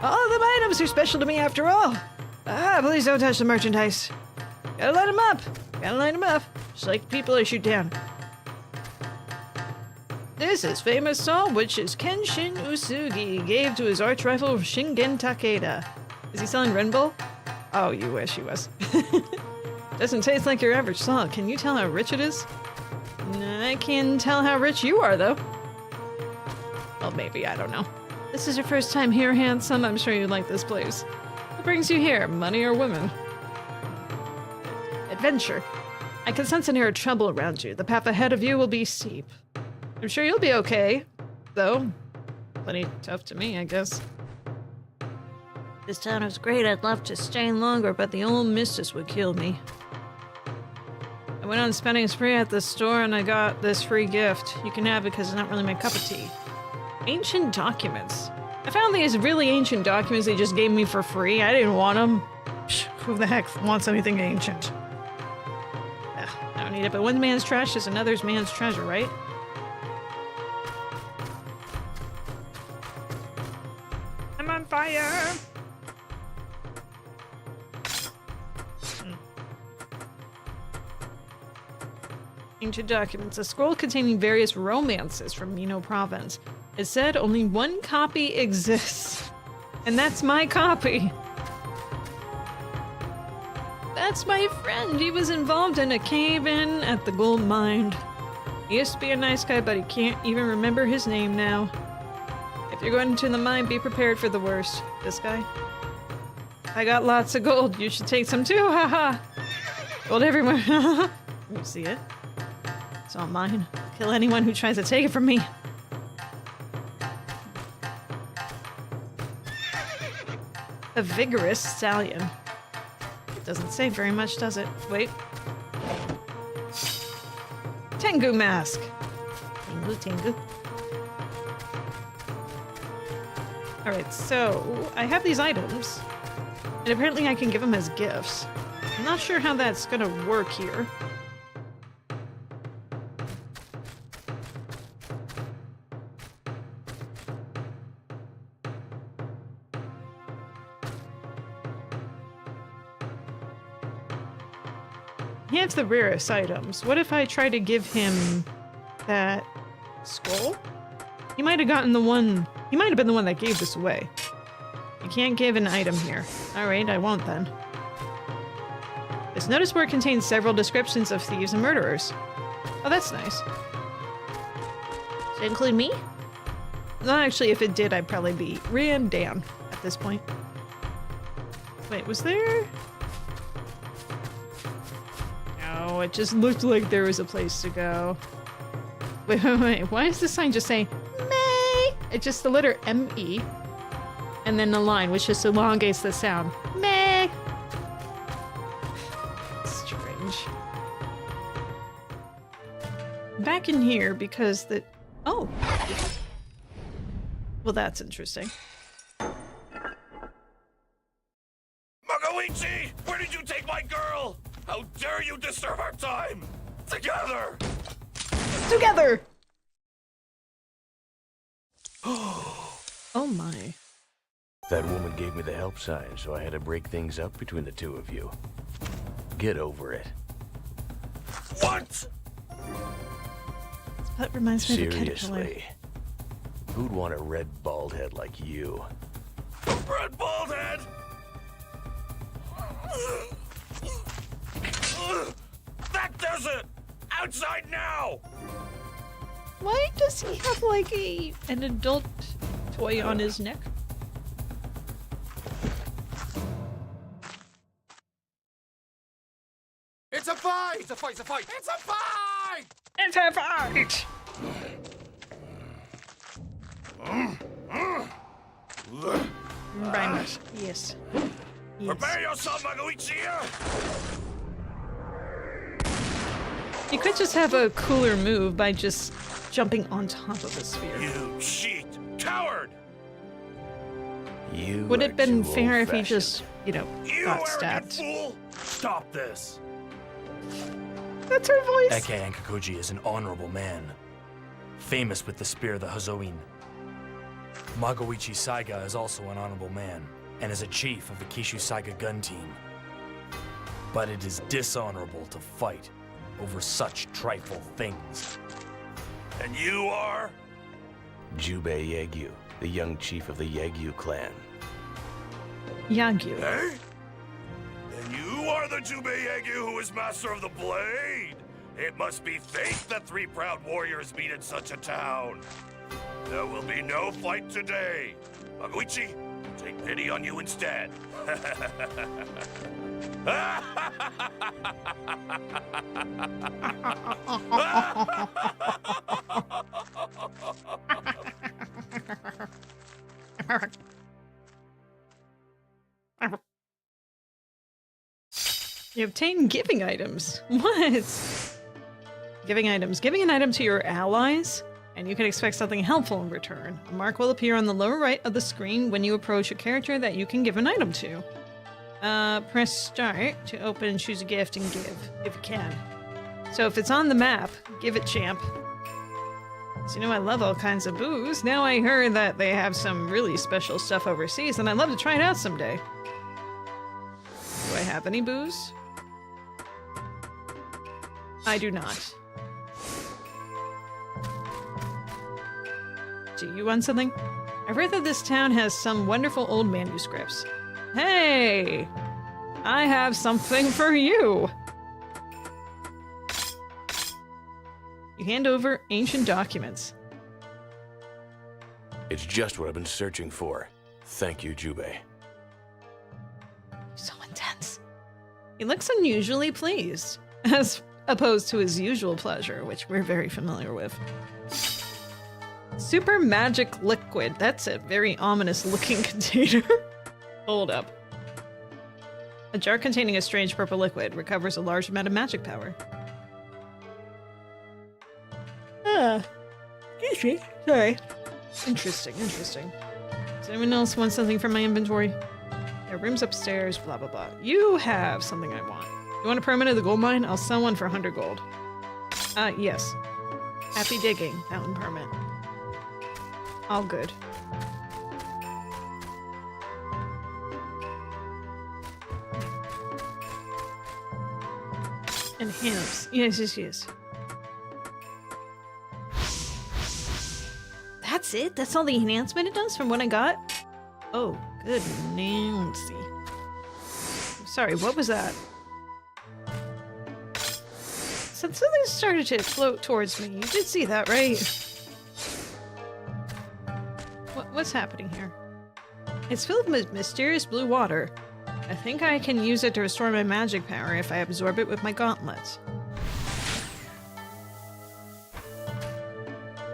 All of them items are special to me after all. Ah, please don't touch the merchandise. Gotta line them up. Gotta line them up. Just like people I shoot down. This is famous song which is Kenshin Usugi gave to his arch rival Shingen Takeda. Is he selling Red Bull? Oh, you wish he was. Doesn't taste like your average salt. Can you tell how rich it is? I can tell how rich you are, though. Well, maybe, I don't know. This is your first time here, handsome. I'm sure you'd like this place. What brings you here, money or women? Adventure. I can sense an air of trouble around you. The path ahead of you will be steep. I'm sure you'll be okay, though. Plenty tough to me, I guess. This town is great. I'd love to stay longer, but the old mistress would kill me. I went on spending a spree at the store and I got this free gift. You can have it because it's not really my cup of tea. Ancient documents. I found these really ancient documents they just gave me for free. I didn't want them. Psh, who the heck wants anything ancient? Ugh, I don't need it, but one man's trash is another man's treasure, right? I'm on fire! Ancient documents. A scroll containing various romances from Mino province. It said only one copy exists. And that's my copy. That's my friend. He was involved in a cave-in at the gold mine. He used to be a nice guy, but he can't even remember his name now. If you're going to the mine, be prepared for the worst. This guy? I got lots of gold. You should take some too, haha. Gold everywhere. You see it? It's all mine. Kill anyone who tries to take it from me. A vigorous stallion. It doesn't say very much, does it? Wait. Tengu mask. Tengu, Tengu. Alright, so I have these items. And apparently I can give them as gifts. I'm not sure how that's gonna work here. He has the rarest items. What if I try to give him that scroll? He might have gotten the one... He might have been the one that gave this away. You can't give an item here. Alright, I won't then. This notice board contains several descriptions of thieves and murderers. Oh, that's nice. Does it include me? No, actually, if it did, I'd probably be ran down at this point. Wait, was there... No, it just looked like there was a place to go. Wait. Why does the sign just say May? It's just the letter M-E. And then a line, which just elongates the sound. May. Strange. Back in here because the... Oh. Well, that's interesting. Magoichi! Where did you take my girl? How dare you disturb our time? Together! Together! Oh my. That woman gave me the help sign, so I had to break things up between the two of you. Get over it. What? That reminds me of a caterpillar. Seriously. Who'd want a red bald head like you? A red bald head? That does it! Outside now! Why does he have like an adult toy on his neck? It's a fight! It's a fight! It's a fight! It's a fight! It's a fight! Rhymes. Yes. Prepare yourself, Magoichi! You could just have a cooler move by just jumping on top of a sphere. You cheat! Coward! You Would it are have been too fair if he old-fashioned. just, You got arrogant stabbed? fool! Stop this. That's her voice. Eke Ankakuji is an honorable man, famous with the spear of the Hazoin. Magoichi Saiga is also an honorable man, and is a chief of the Kishu Saiga gun team. But it is dishonorable to fight over such trifle things. And you are? Jubei Yagyu, the young chief of the Yagyu clan. Yagyu. Eh? And you are the Jubei Yagyu who is master of the blade? It must be fate that 3 proud warriors meet in such a town. There will be no fight today. Magoichi, take pity on you instead. You obtain giving items. What? Giving items. Giving an item to your allies, and you can expect something helpful in return. A mark will appear on the lower right of the screen when you approach a character that you can give an item to. Press start to open and choose a gift and give, if you can. So if it's on the map, give it, champ. So you know I love all kinds of booze. Now I heard that they have some really special stuff overseas, and I'd love to try it out someday. Do I have any booze? I do not. Do you want something? I've heard that this town has some wonderful old manuscripts. Hey! I have something for you! You hand over ancient documents. It's just what I've been searching for. Thank you, Jubei. So intense. He looks unusually pleased, as opposed to his usual pleasure, which we're very familiar with. Super magic liquid. That's a very ominous looking container. Hold up. A jar containing a strange purple liquid recovers a large amount of magic power. Excuse me. Sorry. Interesting, interesting. Does anyone else want something from my inventory? There are rooms upstairs, blah blah blah. You have something I want. You want a permit of the gold mine? I'll sell one for 100 gold. Yes. Happy digging. Fountain permit. All good. Enhance. Yes, yes, yes. That's it? That's all the enhancement it does from what I got? Oh, good Nancy. Sorry, what was that? Something started to float towards me. You did see that, right? What's happening here? It's filled with mysterious blue water. I think I can use it to restore my magic power if I absorb it with my gauntlets.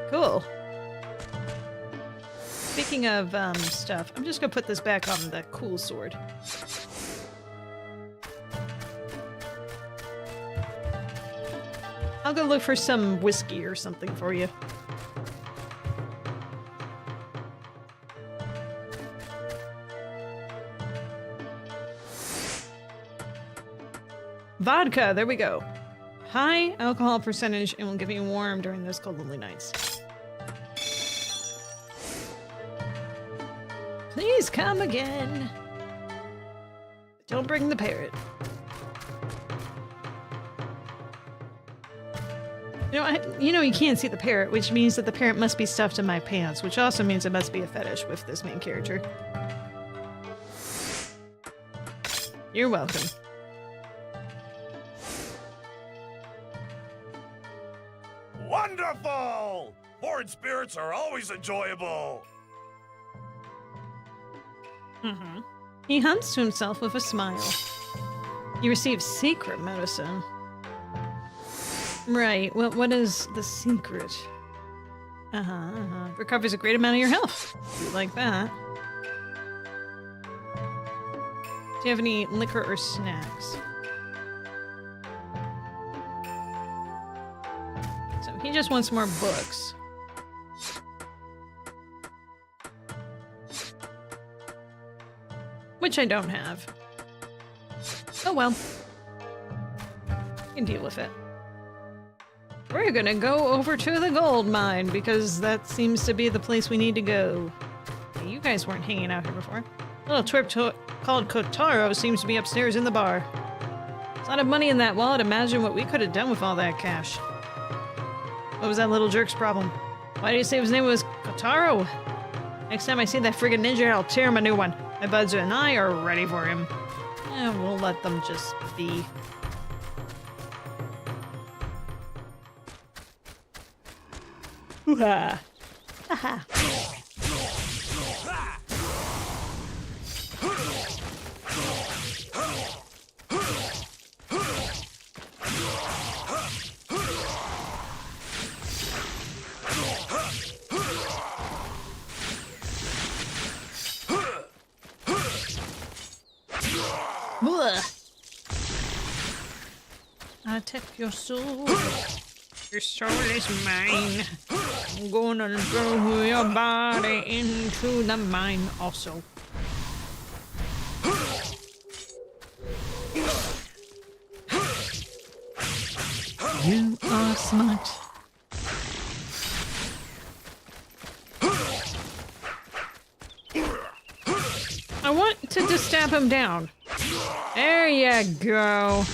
Cool. Speaking of stuff, I'm just gonna put this back on the cool sword. I'll go look for some whiskey or something for you. Vodka, there we go. High alcohol percentage and will give you warm during those cold, lonely nights. Please come again. Don't bring the parrot. You can't see the parrot, which means that the parrot must be stuffed in my pants, which also means it must be a fetish with this main character. You're welcome. Wonderful! Foreign spirits are always enjoyable. Mm-hmm. He hums to himself with a smile. You receive secret medicine. Right, well, what is the secret? Recovers a great amount of your health. You like that. Do you have any liquor or snacks? So he just wants more books. which I don't have. Oh well. You can deal with it. We're gonna go over to the gold mine because that seems to be the place we need to go. Hey, you guys weren't hanging out here before. A little twerp called Kotaro seems to be upstairs in the bar. There's a lot of money in that wallet. Imagine what we could have done with all that cash. What was that little jerk's problem? Why did he say his name was Kotaro? Next time I see that friggin' ninja, I'll tear him a new one. My buds and I are ready for him. We'll let them just be. Hoo-ha. Ha-ha. I take your soul. Your soul is mine. I'm gonna throw your body into the mine also. You are smart. I want to just stab him down. There you go.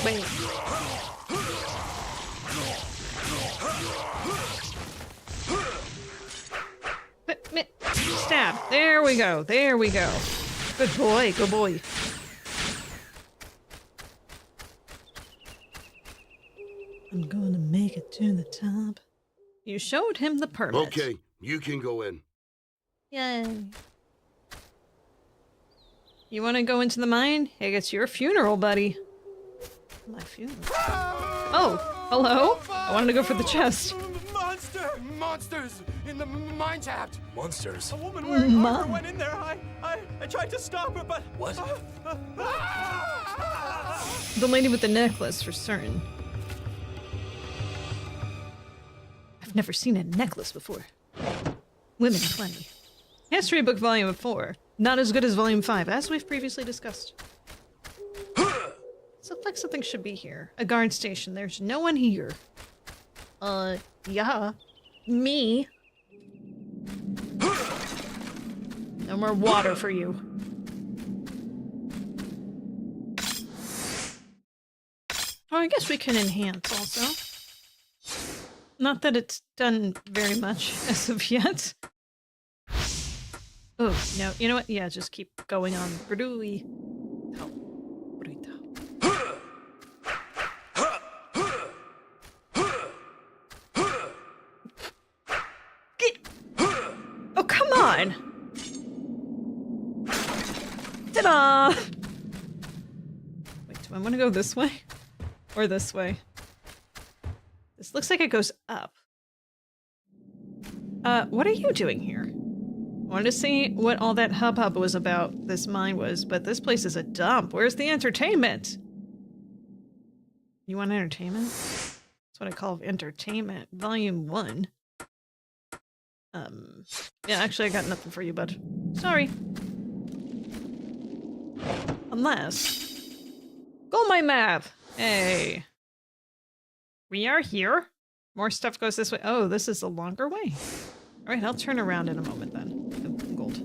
Wait. Stab. There we go. There we go. Good boy. Good boy. I'm gonna make it to the top. You showed him the permit. Okay, you can go in. Yay. You want to go into the mine? Hey, it's your funeral, buddy. My funeral. Oh, hello? I wanted to go for the chest. Monsters in the mine shaft. Monsters? A woman wearing armor went in there. I tried to stop her, but... What? The lady with the necklace, for certain. I've never seen a necklace before. Women plenty. History book volume 4. Not as good as volume 5, as we've previously discussed. So like something should be here. A guard station. There's no one here. Yeah. Me. No more water for you. Oh, I guess we can enhance also. Not that it's done very much as of yet. Oh, no. You know what? Yeah, just keep going on. Bradui. Oh. Oh, come on! Ta-da! Wait, do I want to go this way? Or this way? This looks like it goes up. What are you doing here? I wanted to see what all that hubbub was about this mine was, but this place is a dump. Where's the entertainment? You want entertainment? That's what I call entertainment. Volume 1. Yeah, actually I got nothing for you, bud. Sorry. Unless... Go my map! Hey. We are here. More stuff goes this way. Oh, this is a longer way. Alright, I'll turn around in a moment then. Gold.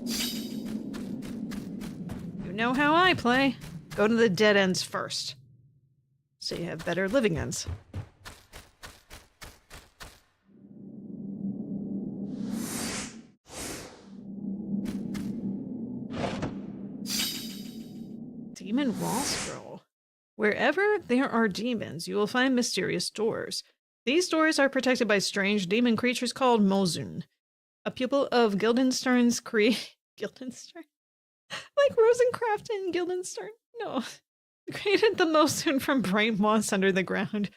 You know how I play. Go to the dead ends first. So you have better living ends. Demon wall scroll. Wherever there are demons, you will find mysterious doors. These doors are protected by strange demon creatures called Mozun. A pupil of Guildenstern's Guildenstern? Like Rosencraft and Guildenstern? No. Created the Mozun from bright moss under the ground.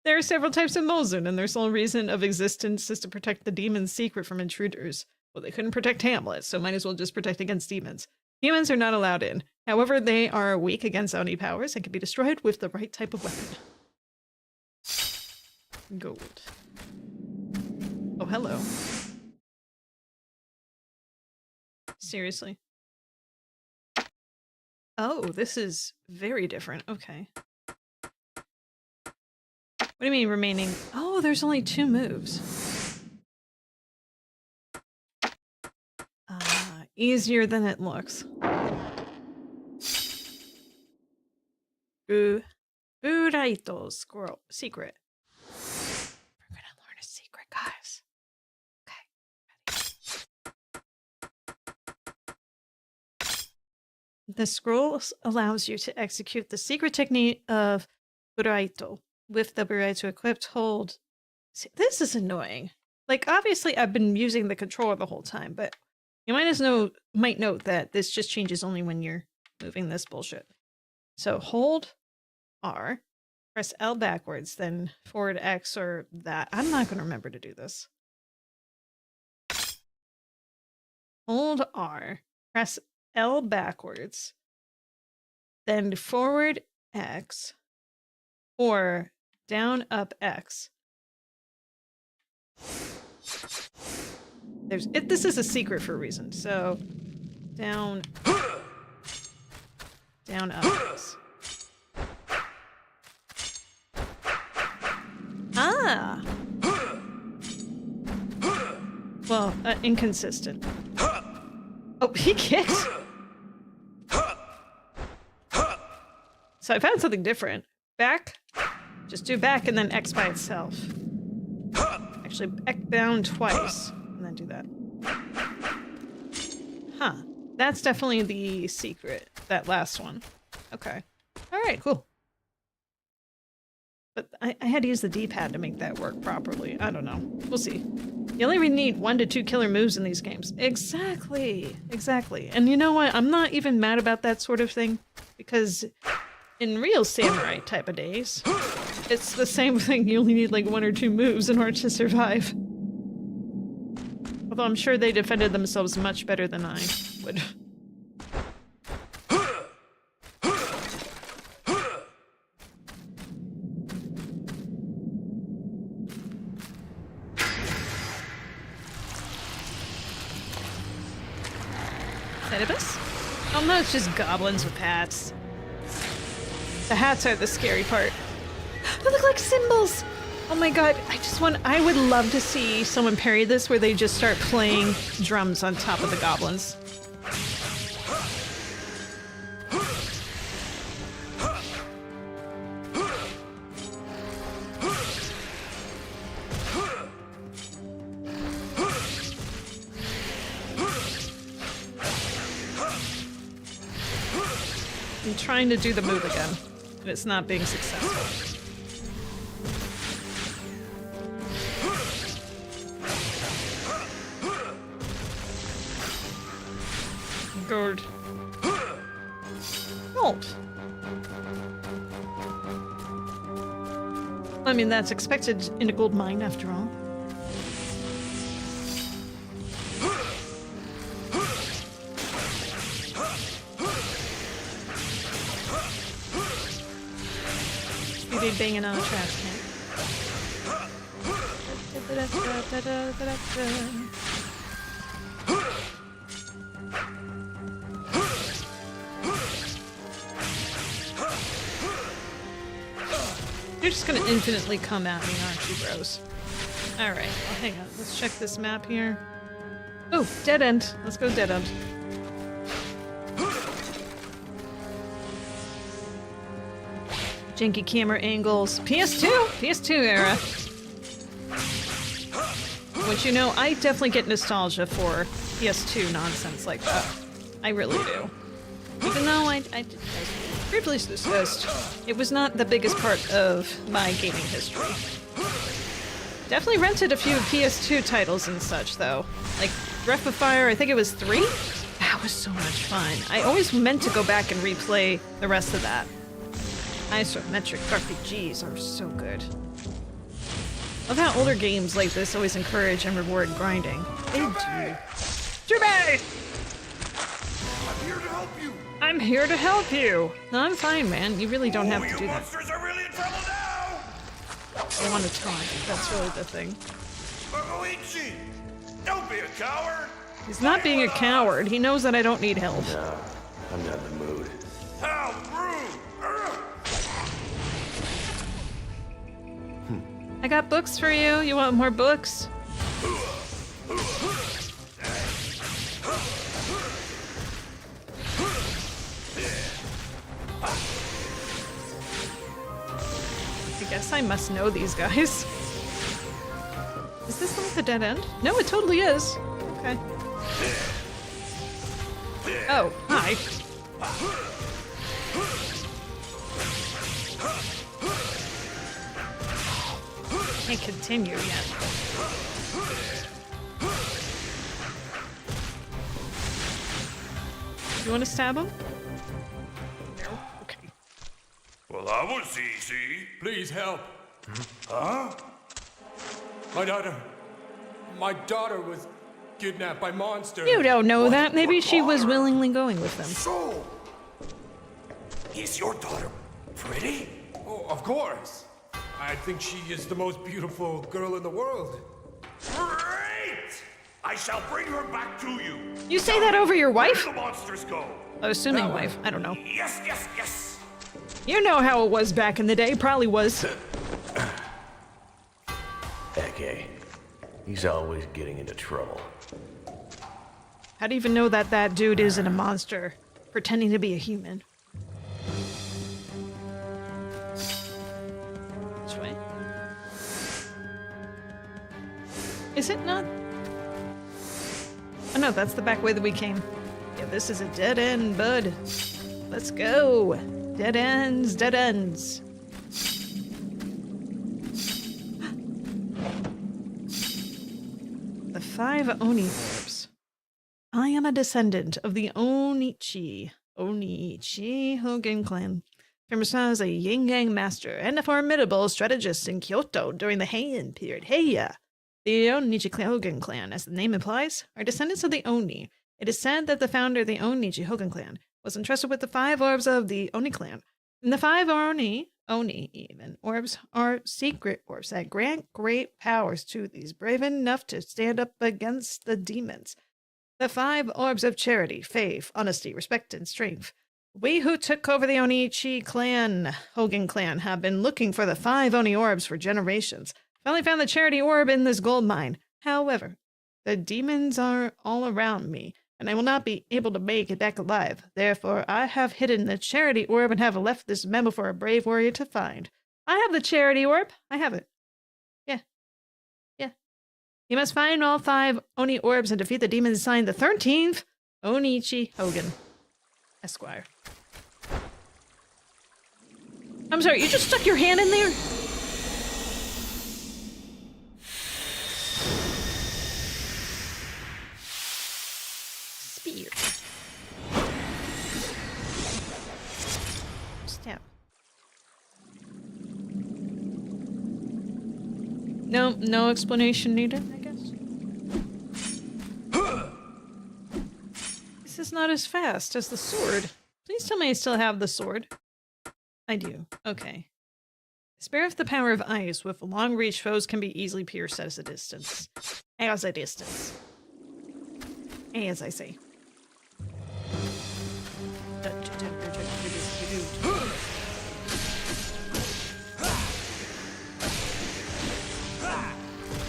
There are several types of Mozun, and their sole reason of existence is to protect the demon's secret from intruders. Well, they couldn't protect Hamlet, so might as well just protect against demons. Humans are not allowed in. However, they are weak against Oni powers and can be destroyed with the right type of weapon. Gold. Oh, hello. Seriously. Oh, this is very different. Okay. What do you mean remaining? Oh, there's only 2 moves. Easier than it looks. Buraito's squirrel secret. We're gonna learn a secret, guys. Okay. The scroll allows you to execute the secret technique of Buraito. With the Buraito equipped, hold. See, this is annoying. Like, obviously, I've been using the controller the whole time, but you might note that this just changes only when you're moving this bullshit. So hold R, press L backwards, then forward X or that. I'm not going to remember to do this. Hold R, press L backwards, then forward X or down up X. This is a secret for a reason. So down up X. Ah. Well, inconsistent. Oh, he kicked. So I found something different. Back. Just do back and then X by itself. Actually, X down twice and then do that. Huh. That's definitely the secret. That last one. Okay. All right, cool. But I had to use the D-pad to make that work properly. I don't know. We'll see. You only really need 1 to 2 killer moves in these games. Exactly. Exactly. And you know what? I'm not even mad about that sort of thing. Because in real samurai type of days, it's the same thing. You only need like 1 or 2 moves in order to survive. Although I'm sure they defended themselves much better than I would. Oh no, it's just goblins with hats. The hats are the scary part. They look like cymbals! Oh my god, I would love to see someone parry this where they just start playing drums on top of the goblins. I'm trying to do the move again, and it's not being successful. Gold. Gold. I mean, that's expected in a gold mine, after all. Maybe banging on a trash can. You're just gonna infinitely come at me, aren't you, bros? Alright, well, hang on. Let's check this map here. Oh, dead end. Let's go dead end. Janky camera angles. PS2! PS2 era. Which, you know, I definitely get nostalgia for PS2 nonsense like that. I really do. Even though I briefly discussed, it was not the biggest part of my gaming history. Definitely rented a few PS2 titles and such, though. Like, Breath of Fire, I think it was 3? That was so much fun. I always meant to go back and replay the rest of that. Isometric RPGs are so good. Love how older games like this always encourage and reward grinding. They do. Jubei! I'm here to help you! I'm here to help you! No, I'm fine, man. You really don't have to do that. You monsters are really in trouble now! I want to taunt. That's really the thing. Luigi! Don't be a coward! He's not being a coward. He knows that I don't need help. No, I'm not in the mood. How rude! I got books for you. You want more books? I guess I must know these guys. Is this like the dead end? No, it totally is. Okay. Oh, hi. Can't continue yet. You want to stab him? No. Okay. Well, that was easy. Please help. Huh? My daughter was kidnapped by monsters. You don't know that. Maybe she was willingly going with them. So, is your daughter pretty? Oh, of course. I think she is the most beautiful girl in the world. Great! I shall bring her back to you. You say that over your wife? Where do the monsters go? Assuming wife. I don't know. Yes, yes, yes. You know how it was back in the day. Probably was. Okay. He's always getting into trouble. How do you even know that that dude isn't a monster pretending to be a human? Which way? Is it not? Oh no, that's the back way that we came. Yeah, this is a dead end, bud. Let's go. Dead ends, dead ends. The 5 Oni orbs. I am a descendant of the Onichi Hogen clan. Famous as a yin-yang master and a formidable strategist in Kyoto during the Heian period. Heya! The Onichi Hogen clan, as the name implies, are descendants of the Oni. It is said that the founder of the Onichi Hogen clan was entrusted with the 5 orbs of the Oni clan. And the 5 Oni orbs are secret orbs that grant great powers to these brave enough to stand up against the demons. The 5 orbs of charity, faith, honesty, respect, and strength. We who took over the Onichi clan, Hogen clan, have been looking for the 5 Oni orbs for generations. Finally found the charity orb in this gold mine. However, the demons are all around me, and I will not be able to make it back alive. Therefore, I have hidden the charity orb and have left this memo for a brave warrior to find. I have the charity orb. I have it. Yeah. You must find all 5 Oni orbs and defeat the demons assigned the 13th Onichi Hogen, Esquire. I'm sorry, you just stuck your hand in there? Spear. Stab. No explanation needed, I guess. This is not as fast as the sword. Please tell me I still have the sword. I do. Okay. Spare of the power of ice. With long reach, foes can be easily pierced at a distance. As I say.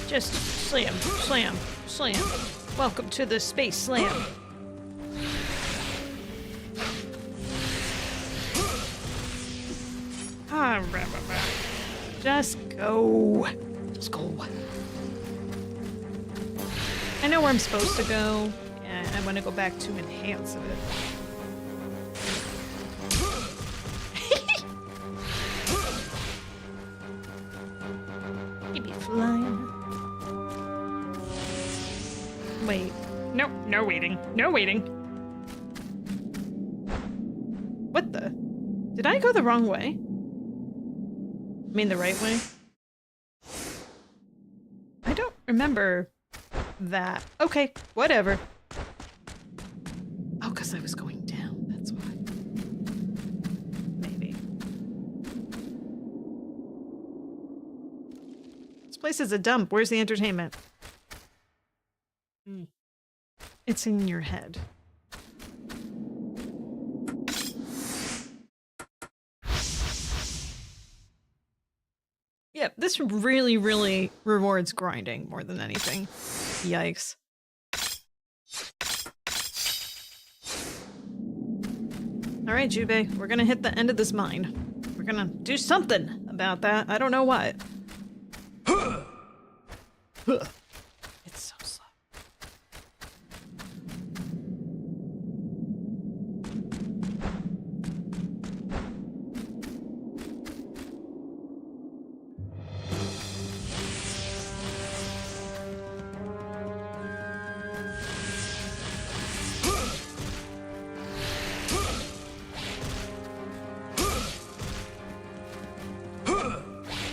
Just slam. Welcome to the space slam. Just go. I know where I'm supposed to go, and I want to go back to enhance it. Keep it flying. Wait. Nope, no waiting. What the? Did I go the wrong way? I mean the right way? I don't remember that. Okay, whatever. Oh, because I was going down, that's why. Maybe. This place is a dump. Where's the entertainment? It's in your head. Yeah, this really, really rewards grinding more than anything. Yikes. Alright, Jubei, we're gonna hit the end of this mine. We're gonna do something about that. I don't know what. It's so slow.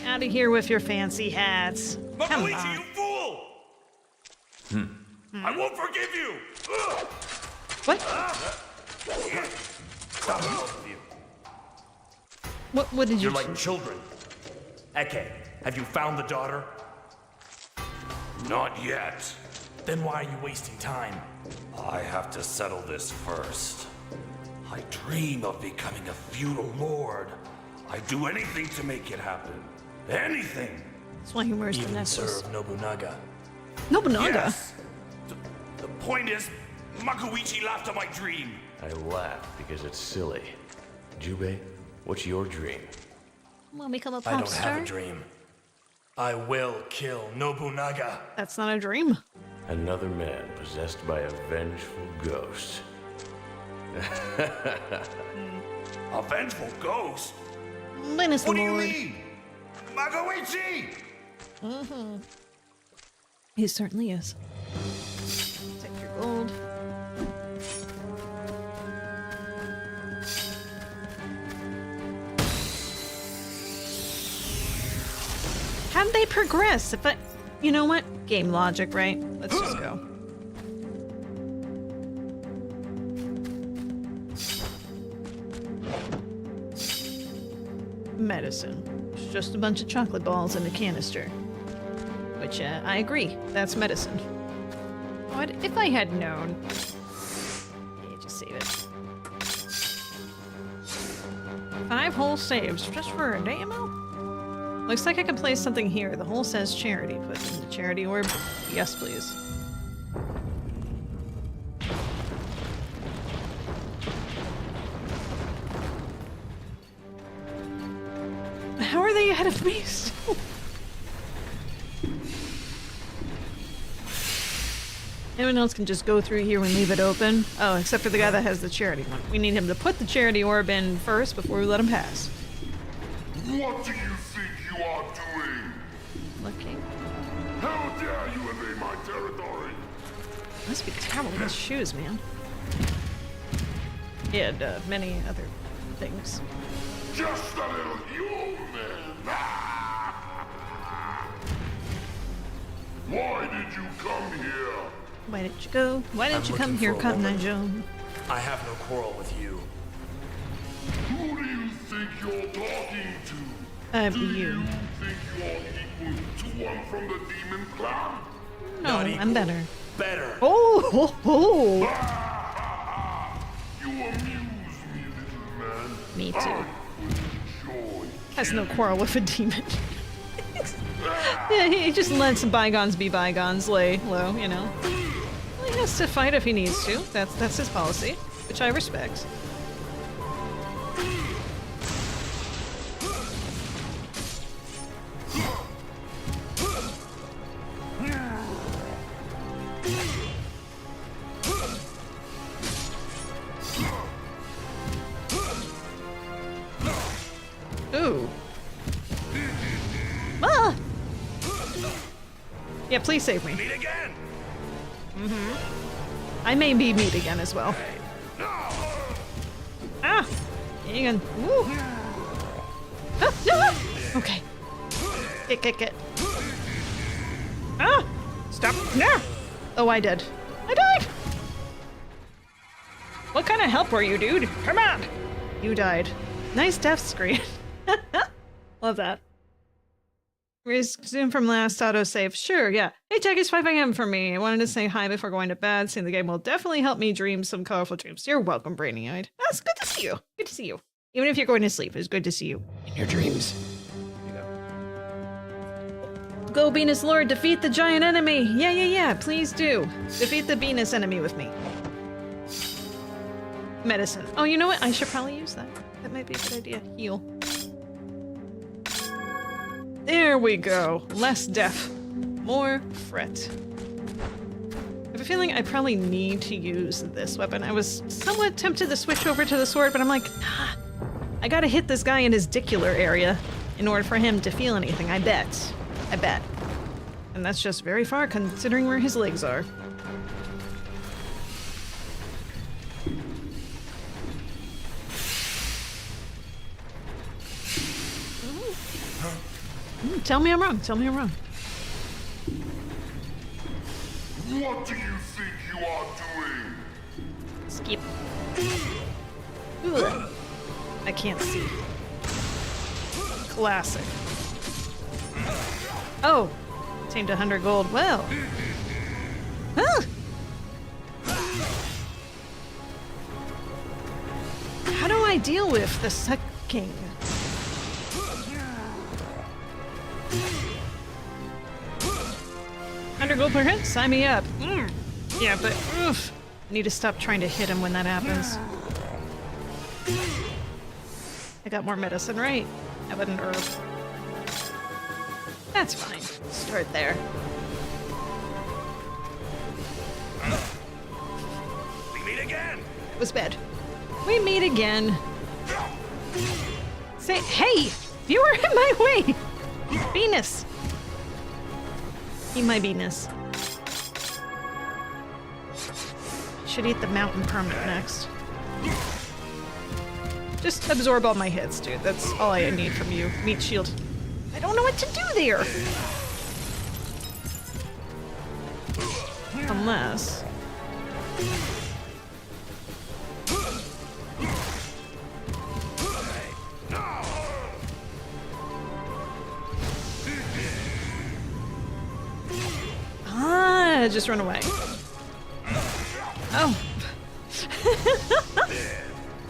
Out of here with your fancy hats. Come Makoichi, on. you fool! I won't forgive you! What? Stop both of you. What did you You're like children. Eke, have you found the daughter? Not yet. Then why are you wasting time? I have to settle this first. I dream of becoming a feudal lord. I'd do anything to make it happen. Anything! That's why he wears the Even necklace. serve Nobunaga. Nobunaga? Yes! The point is, Makoichi laughed at my dream. I laugh because it's silly. Jubei, what's your dream? Want to become a I pop don't star? have a dream. I will kill Nobunaga. That's not a dream. Another man possessed by a vengeful ghost. A vengeful ghost? Linus the What do you Lord. mean? Makoichi! He certainly is. Take your gold. How'd they progress? If I... You know what? Game logic, right? Let's just go. Medicine. It's just a bunch of chocolate balls in a canister. Which, I agree. That's medicine. What if I had known? Yeah, just save it. 5 whole saves just for a day ammo? Looks like I can place something here. The hole says charity. Put in the charity orb. Yes, please. How are they ahead of me still? Anyone else can just go through here and leave it open. Oh, except for the guy that has the charity one. We need him to put the charity orb in first before we let him pass. What do you think you are doing? Looking. How dare you invade my territory? Must be terrible with his shoes, man. He had many other things. Just a little human. Why did you come here? Why did you go? Why didn't I'm you come looking here, for a Cotton Eye woman. Joe? I have no quarrel with you. Who do you think you're talking to? Do You. you think you're equal to one from the demon clan? No, Not I'm equal. better. Better. Oh, ho, ho. You amuse me, little man. Me I too. will enjoy Has no quarrel with a demon. Yeah, he just lets bygones be bygones, lay low, you know. Well, he has to fight if he needs to. That's his policy, which I respect. Ooh. Ah! Yeah, please save me. Meet again! I may be meat again as well. Ah! You can. Woo! Ah, no! Okay. Get. Ah! Stop! No! Oh, I did. I died! What kind of help were you, dude? Come on! You died. Nice death screen. Love that. Resume from last autosave. Sure, yeah. Hey, Jacki, it's 5 a.m. for me. I wanted to say hi before going to bed. Seeing the game will definitely help me dream some colorful dreams. You're welcome, Brainy-eyed. That's good to see you. Good to see you. Even if you're going to sleep, it's good to see you in your dreams. Go, Venus Lord, defeat the giant enemy. Yeah, please do. Defeat the Venus enemy with me. Medicine. Oh, you know what? I should probably use that. That might be a good idea. Heal. There we go. Less death. More fret. I have a feeling I probably need to use this weapon. I was somewhat tempted to switch over to the sword, but I'm like, nah, I gotta hit this guy in his dicular area in order for him to feel anything. I bet. And that's just very far considering where his legs are. Tell me I'm wrong. Tell me I'm wrong. What do you think you are doing? Skip. Ugh. I can't see. Classic. Oh! Tamed 100 gold. Well. Huh. How do I deal with the sucking? Gold per hit? Sign me up. Yeah, but oof. I need to stop trying to hit him when that happens. I got more medicine, right? How about an herb? That's fine. Start there. We meet again. It was bad. We meet again. Say, hey! You were in my way! Venus! Eat my Venus. Should eat the mountain permanent next. Just absorb all my hits, dude. That's all I need from you. Meat shield. I don't know what to do there! Unless... just run away. Oh.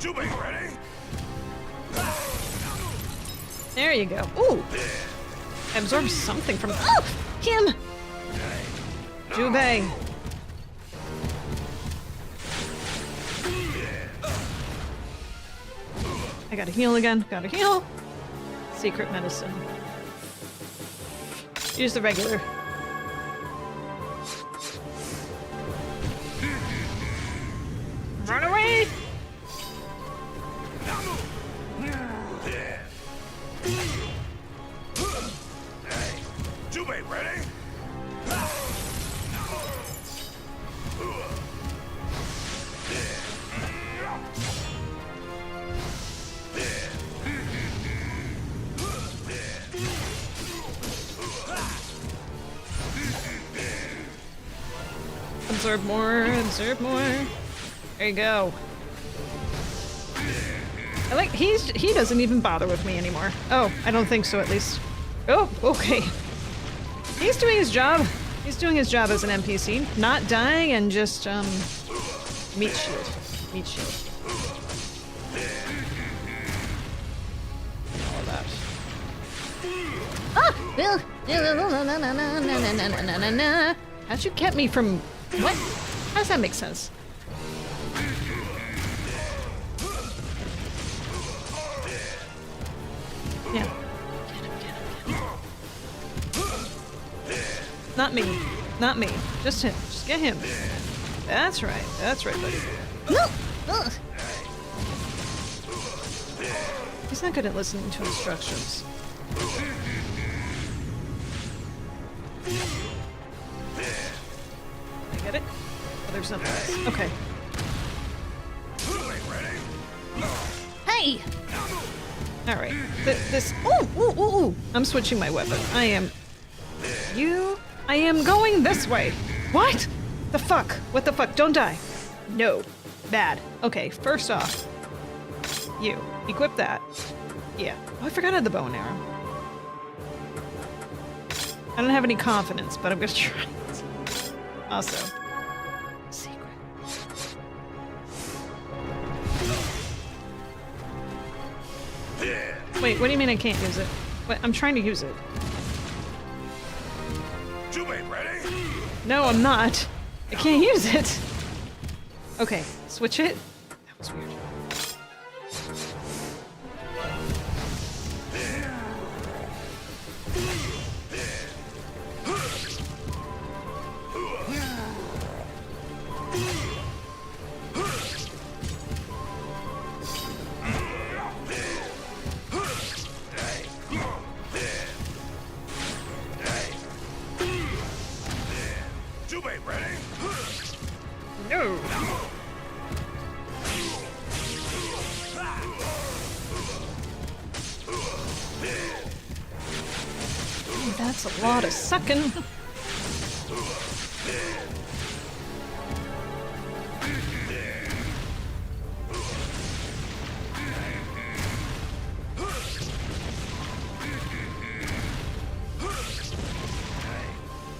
Ready? There you go. Ooh. Absorb something from. Oh! Him! Jubei. I gotta heal again. Gotta heal. Secret medicine. Use the regular. Run away! Jubei, ready? Absorb more, absorb more. There you go. I like, he doesn't even bother with me anymore. Oh, I don't think so at least. Oh, okay. He's doing his job. He's doing his job as an NPC. Not dying and just, meat shield. Meat shield. All that. Ah! How'd you get me from... What? How does that make sense? Yeah. Not me. Not me. Just him. Just get him. That's right. That's right, buddy. No! Ugh. He's not good at listening to instructions. I get it? Oh, there's nothing else. Okay. Hey! Alright. This... Ooh! I'm switching my weapon. I am going this way! What? The fuck? What the fuck? Don't die. No. Bad. Okay, first off. You. Equip that. Yeah. Oh, I forgot I had the bow and arrow. I don't have any confidence, but I'm gonna try it. Also, secret. Wait, what do you mean I can't use it? Wait, I'm trying to use it. Jubei, ready? No, I'm not. I can't use it. Okay, switch it. That was weird. Jubei, ready? No. Ooh, that's a lot of sucking.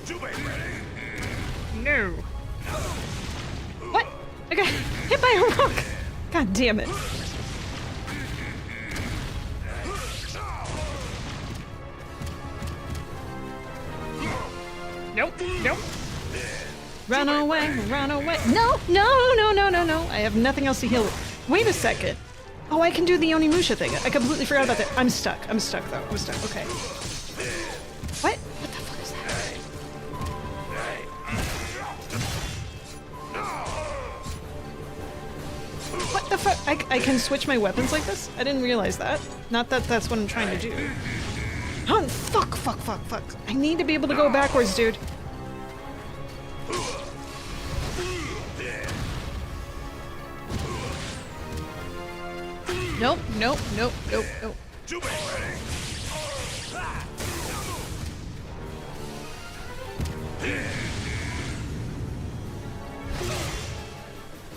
Jubei, ready? No. What? I got hit by a rock. God damn it. Nope, nope. Run away, run away. No, no, no, no, no, no. I have nothing else to heal. Wait a second. Oh, I can do the Onimusha thing. I completely forgot about that. I'm stuck. I'm stuck, though. I'm stuck. Okay. What? What the fuck is that? What the fuck? I can switch my weapons like this? I didn't realize that. Not that that's what I'm trying to do. Oh, fuck, fuck, fuck, fuck. I need to be able to go backwards, dude. Nope, nope, nope, nope, nope.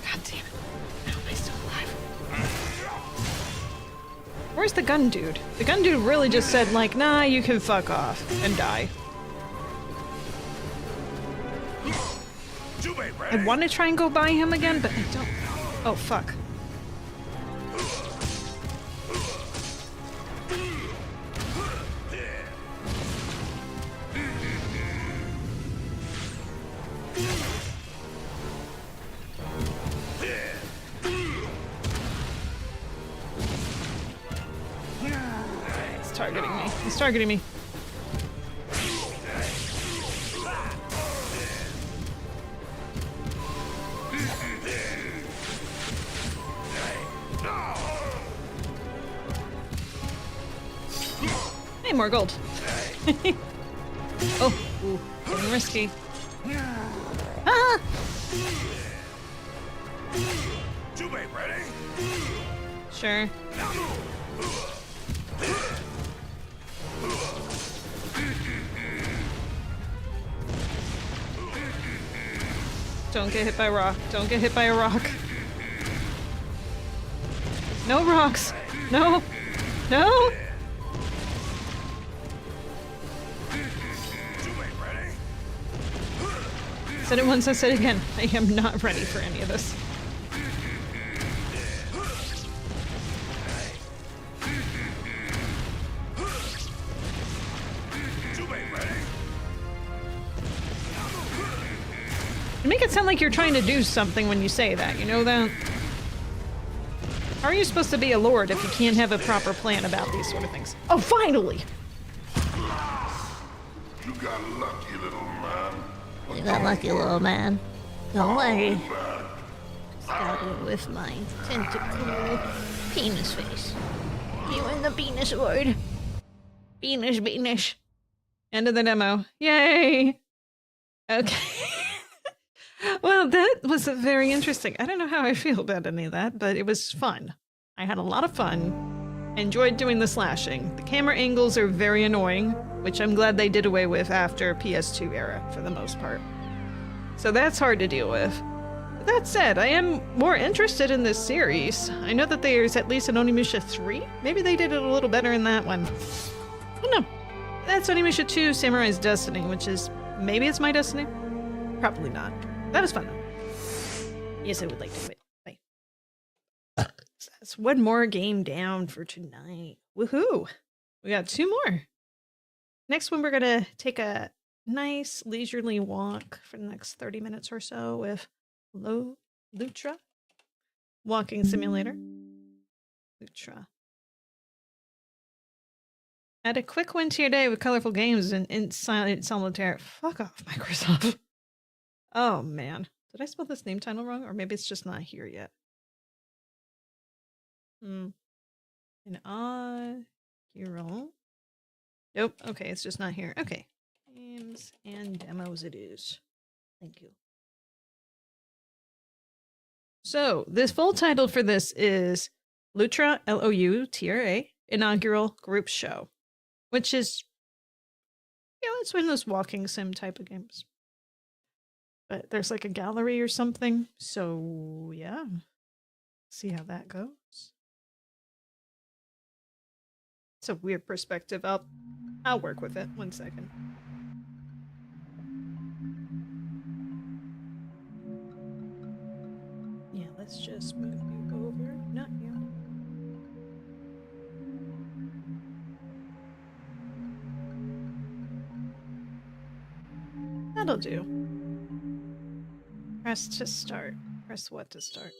God damn it. How am I still alive? Where's the gun dude? The gun dude really just said, like, nah, you can fuck off and die. I want to try and go by him again, but I don't. Oh, fuck. He's targeting me. He's targeting me. Hey, more gold. Oh, ooh, getting risky. Ah! Ready? Sure. Don't get hit by a rock. Don't get hit by a rock. No rocks. No. No. Said it once, I said it again. I am not ready for any of this. You make it sound like you're trying to do something when you say that, you know that? How are you supposed to be a lord if you can't have a proper plan about these sort of things? Oh, finally! You got lucky, little man. You got lucky, little man. Don't worry. Got you with my tentacle penis face. You in the penis word. Penis, penis. End of the demo. Yay! Okay. Well, that was very interesting. I don't know how I feel about any of that, but it was fun. I had a lot of fun. I enjoyed doing the slashing. The camera angles are very annoying, which I'm glad they did away with after PS2 era, for the most part. So that's hard to deal with. But that said, I am more interested in this series. I know that there's at least an Onimusha 3. Maybe they did it a little better in that one. I don't know. That's Onimusha 2 Samurai's Destiny, which is... maybe it's my destiny? Probably not. That was fun, though. Yes, I would like to quit. Bye. That's one more game down for tonight. Woohoo! We got 2 more. Next one, we're gonna take a nice leisurely walk for the next 30 minutes or so with Loutra. Walking simulator. Loutra. Add a quick win to your day with colorful games and in silent solitaire. Fuck off, Microsoft. Oh, man. Did I spell this name title wrong? Or maybe it's just not here yet. An inaugural. Nope. Okay, it's just not here. Okay. Games and demos it is. Thank you. So, this full title for this is Loutra, L-O-U-T-R-A, Inaugural Group Show. Which is, you know, it's one of those walking sim type of games. But there's like a gallery or something. So, yeah. See how that goes. It's a weird perspective. I'll work with it. 1 second. Yeah, let's just move you over. Not you. That'll do. Press to start. Press what to start?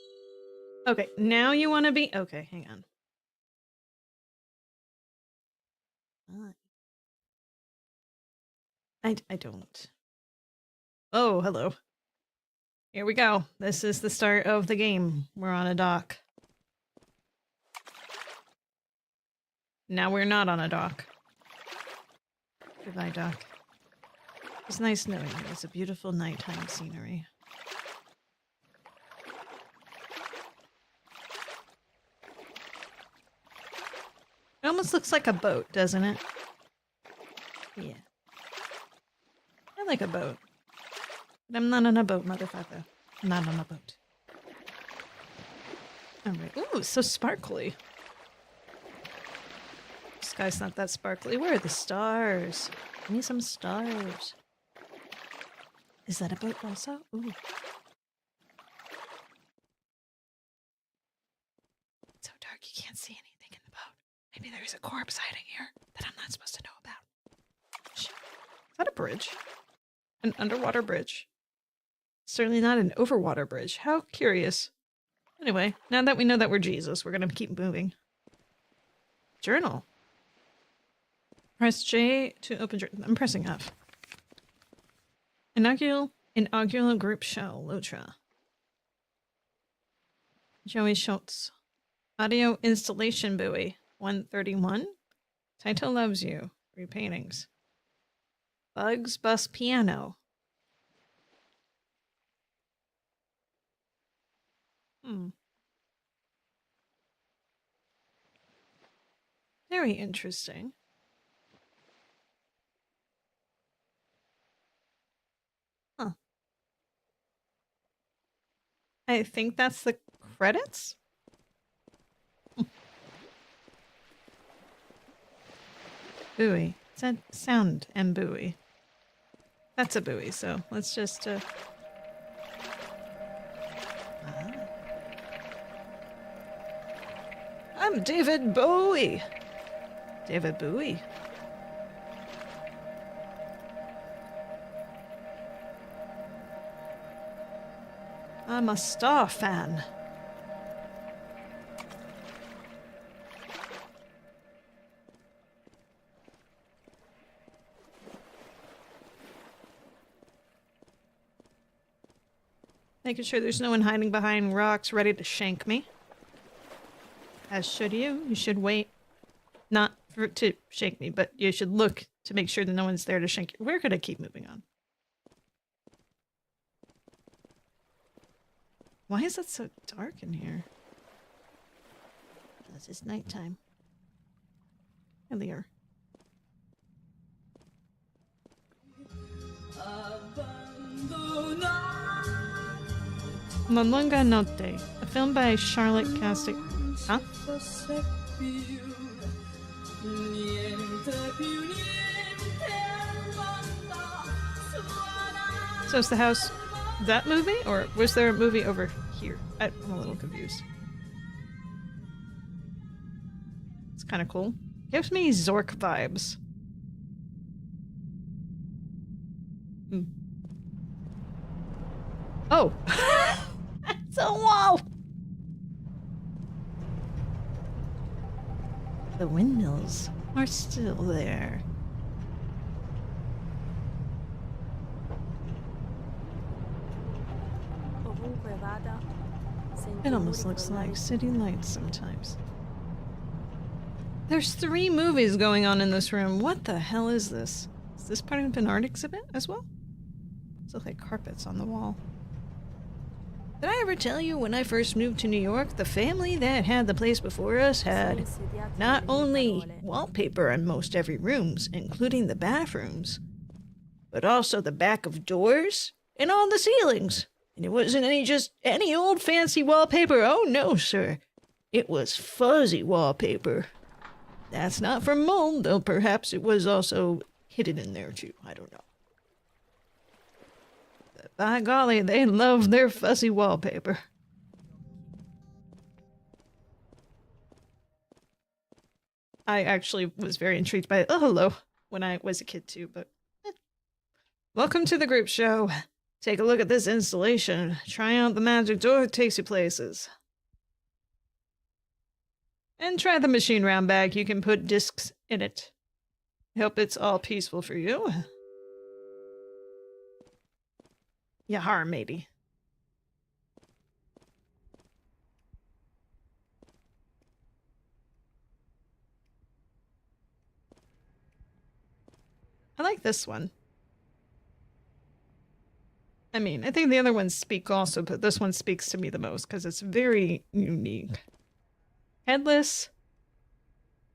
Okay, now you want to be... okay, hang on. I don't. Oh, hello. Here we go. This is the start of the game. We're on a dock. Now we're not on a dock. Goodbye, dock. It's nice knowing you. It's a beautiful nighttime scenery. It almost looks like a boat, doesn't it? Yeah. I like a boat. But I'm not on a boat, motherfucker. I'm not on a boat. Alright. Ooh, it's so sparkly. The sky's not that sparkly. Where are the stars? Give me some stars. Is that a boat also? Ooh. It's so dark you can't see anything in the boat. Maybe there's a corpse hiding here that I'm not supposed to know about. Shit. Is that a bridge? An underwater bridge? Certainly not an overwater bridge. How curious. Anyway, now that we know that we're Jesus, we're gonna keep moving. Journal. Press J to open journal. I'm pressing F. Inaugural group show, Loutra. Joey Schultz. Audio installation buoy, 131. Taito loves you. 3 paintings. Bugs bus piano. Very interesting. Huh. I think that's the credits? Buoy. It said sound and buoy. That's a buoy, so let's just I'm David Bowie. David Bowie. I'm a Star fan. Making sure there's no one hiding behind rocks ready to shank me. As should you. You should wait. Not to shank me, but you should look to make sure that no one's there to shank you. We're gonna keep moving on. Why is it so dark in here? This is nighttime. Earlier. La Lunga Notte, a film by Charlotte Castic. Huh? So is the house that movie, or was there a movie over here? I'm a little confused. It's kind of cool. Gives me Zork vibes. Hmm. Oh! It's a wall! The windmills are still there. It almost looks like city lights sometimes. There's 3 movies going on in this room. What the hell is this? Is this part of an art exhibit as well? It looks like carpets on the wall. Did I ever tell you when I first moved to New York, the family that had the place before us had not only wallpaper in most every rooms, including the bathrooms, but also the back of doors and on the ceilings. And it wasn't just any old fancy wallpaper. Oh no, sir. It was fuzzy wallpaper. That's not from mold, though perhaps it was also hidden in there too. I don't know. But by golly, they love their fuzzy wallpaper. I actually was very intrigued by it. Oh, hello. When I was a kid too, but... Welcome to the group show. Take a look at this installation. Try out the magic door, it takes you places. And try the machine round bag. You can put discs in it. Hope it's all peaceful for you. Yahar, maybe. I like this one. I mean, I think the other ones speak also, but this one speaks to me the most because it's very unique. Headless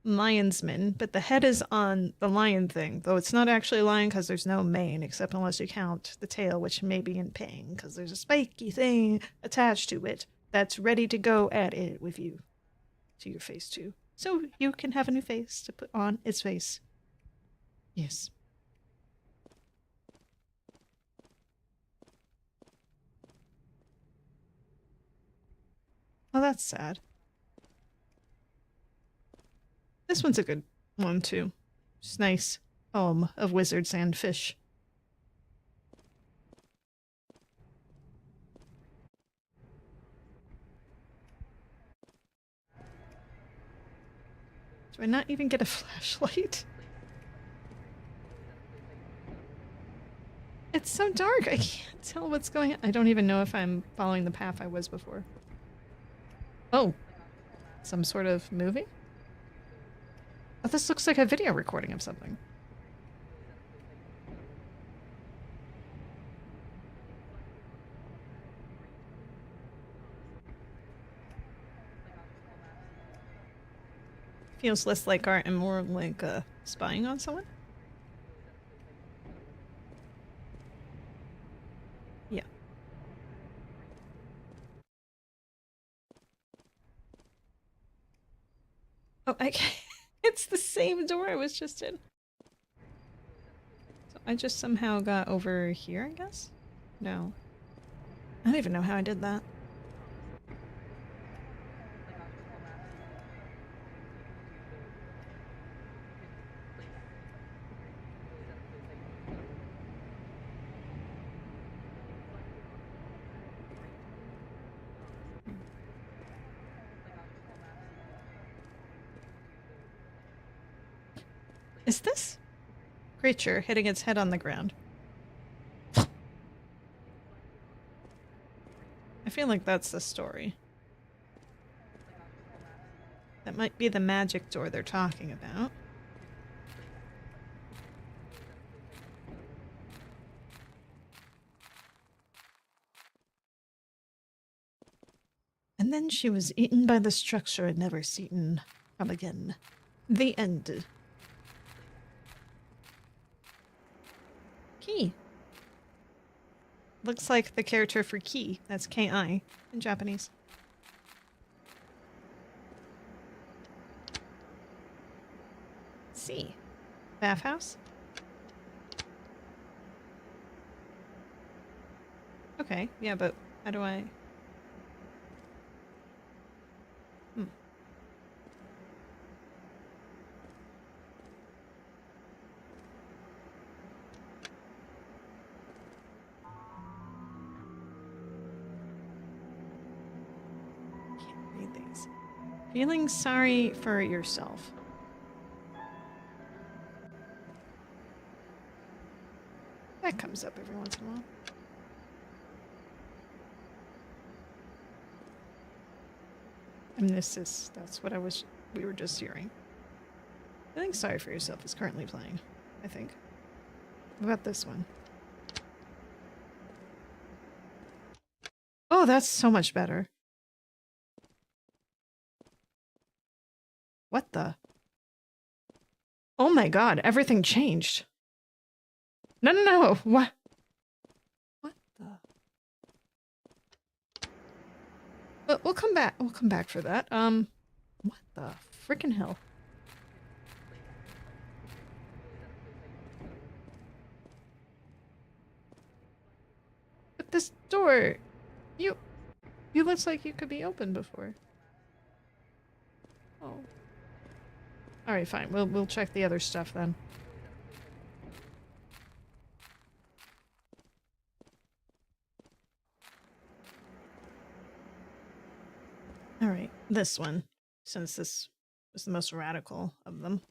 lionsman, but the head is on the lion thing, though it's not actually a lion because there's no mane, except unless you count the tail, which may be in pain because there's a spiky thing attached to it that's ready to go at it with you. To your face too. So you can have a new face to put on its face. Yes. Oh, that's sad. This one's a good one, too. Just nice home of wizards and fish. Do I not even get a flashlight? It's so dark, I can't tell what's going on. I don't even know if I'm following the path I was before. Oh, some sort of movie? Oh, this looks like a video recording of something. Feels less like art and more like spying on someone? Yeah. Oh, it's the same door I was just in. So I just somehow got over here, I guess? No. I don't even know how I did that. Is this creature hitting its head on the ground? I feel like that's the story. That might be the magic door they're talking about. And then she was eaten by the structure and never seen from again. The end. Key. Looks like the character for Ki. That's K-I in Japanese. C. Bathhouse. Okay, yeah, but how do I... Can't read these. Feeling sorry for yourself. That comes up every once in a while. And that's what we were just hearing. Feeling sorry for yourself is currently playing, I think. What about this one? Oh, that's so much better. What the? Oh my god, everything changed. No, no, no. What? What the? But we'll come back. We'll come back for that. What the freaking hell? But this door, you looks like you could be open before. Oh. All right, fine. We'll check the other stuff then. All right, this one, since this was the most radical of them.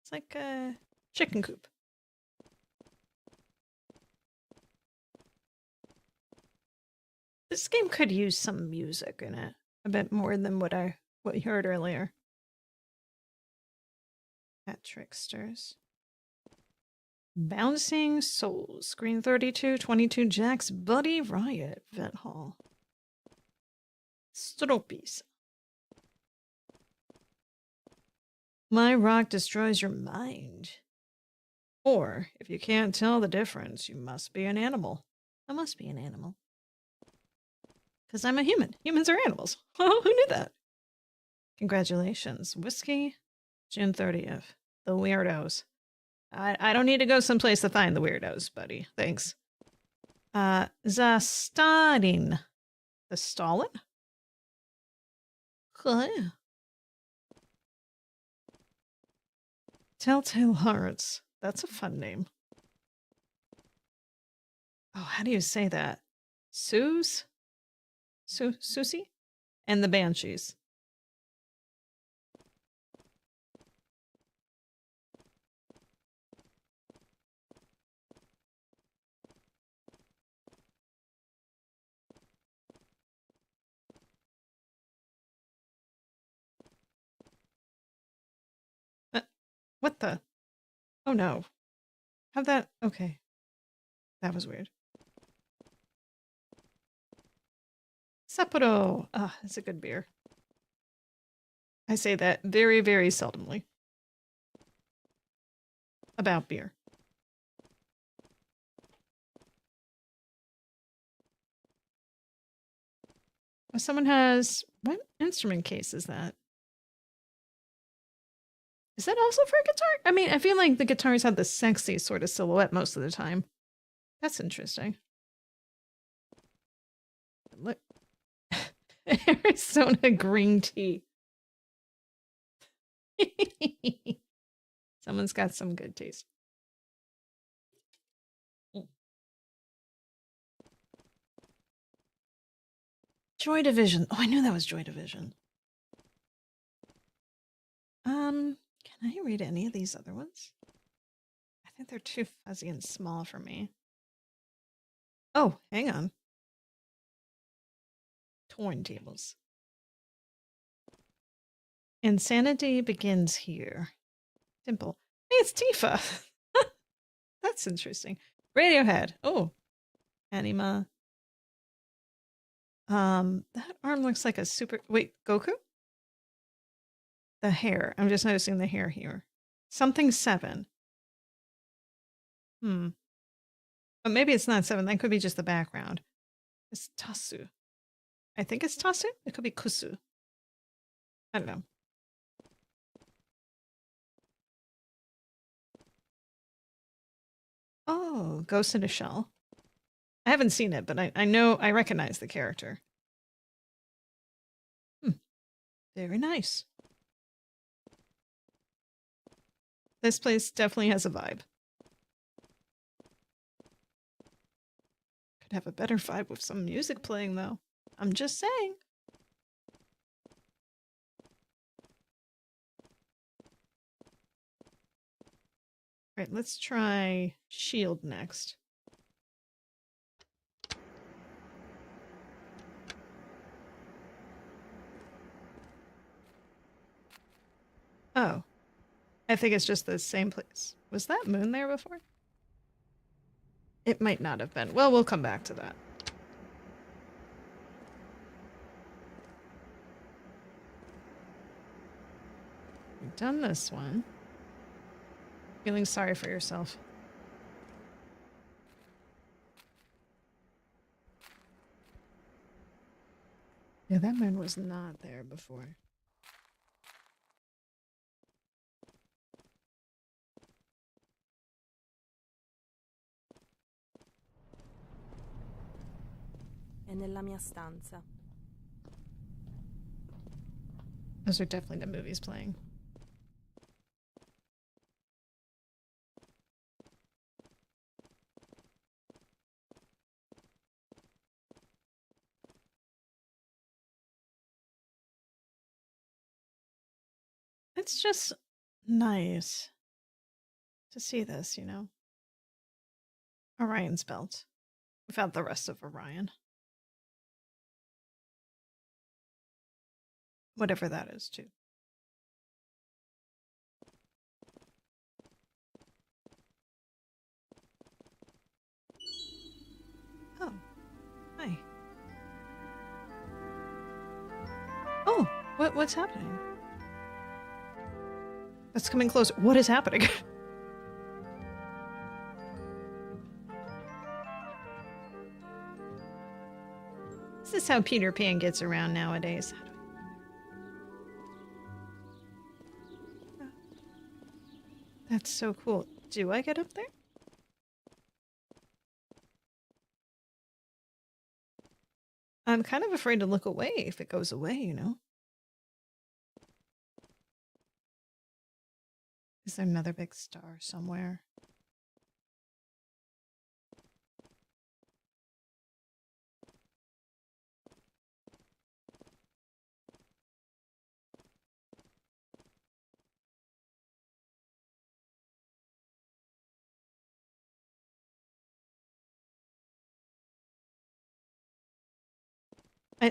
It's like a chicken coop. This game could use some music in it, a bit more than what we heard earlier. At Tricksters. Bouncing Souls, Screen 32, 22 Jacks, Buddy Riot, Vent Hall. Stropies. My rock destroys your mind. Or, if you can't tell the difference, you must be an animal. I must be an animal. Because I'm a human. Humans are animals. Oh, who knew that? Congratulations. Whiskey, June 30th. The weirdos. I don't need to go someplace to find the weirdos, buddy. Thanks. The Stalin. The Stalin? Cool. Telltale Hearts. That's a fun name. Oh, how do you say that? Susie? And the Banshees. What the? Oh no. How'd that? Okay. That was weird. Sapporo. Ah, it's a good beer. I say that very, very seldomly. About beer. Oh, someone has... What instrument case is that? Is that also for a guitar? I mean, I feel like the guitars have the sexy sort of silhouette most of the time. That's interesting. Look. Arizona green tea. Someone's got some good taste. Joy Division. Oh, I knew that was Joy Division. Can I read any of these other ones? I think they're too fuzzy and small for me. Oh, hang on. Torn tables. Insanity begins here. Dimple. Hey, it's Tifa. That's interesting. Radiohead. Oh. Anima. That arm looks like a super... Wait, Goku? The hair. I'm just noticing the hair here. Something 7. But maybe it's not 7. That could be just the background. It's Tasu. I think it's Tasu. It could be Kusu. I don't know. Oh, Ghost in a Shell. I haven't seen it, but I know I recognize the character. Very nice. This place definitely has a vibe. Could have a better vibe with some music playing, though. I'm just saying. Right, let's try Shield next. Oh. I think it's just the same place. Was that moon there before? It might not have been. Well, we'll come back to that. We've done this one. Feeling sorry for yourself. Yeah, that moon was not there before. È nella mia stanza. Those are definitely the movies playing. It's just nice to see this, you know? Orion's belt. Without the rest of Orion. Whatever that is, too. Oh. Hi. Oh, what's happening? That's coming closer. What is happening? This is how Peter Pan gets around nowadays. That's so cool. Do I get up there? I'm kind of afraid to look away if it goes away, you know? Is there another big star somewhere?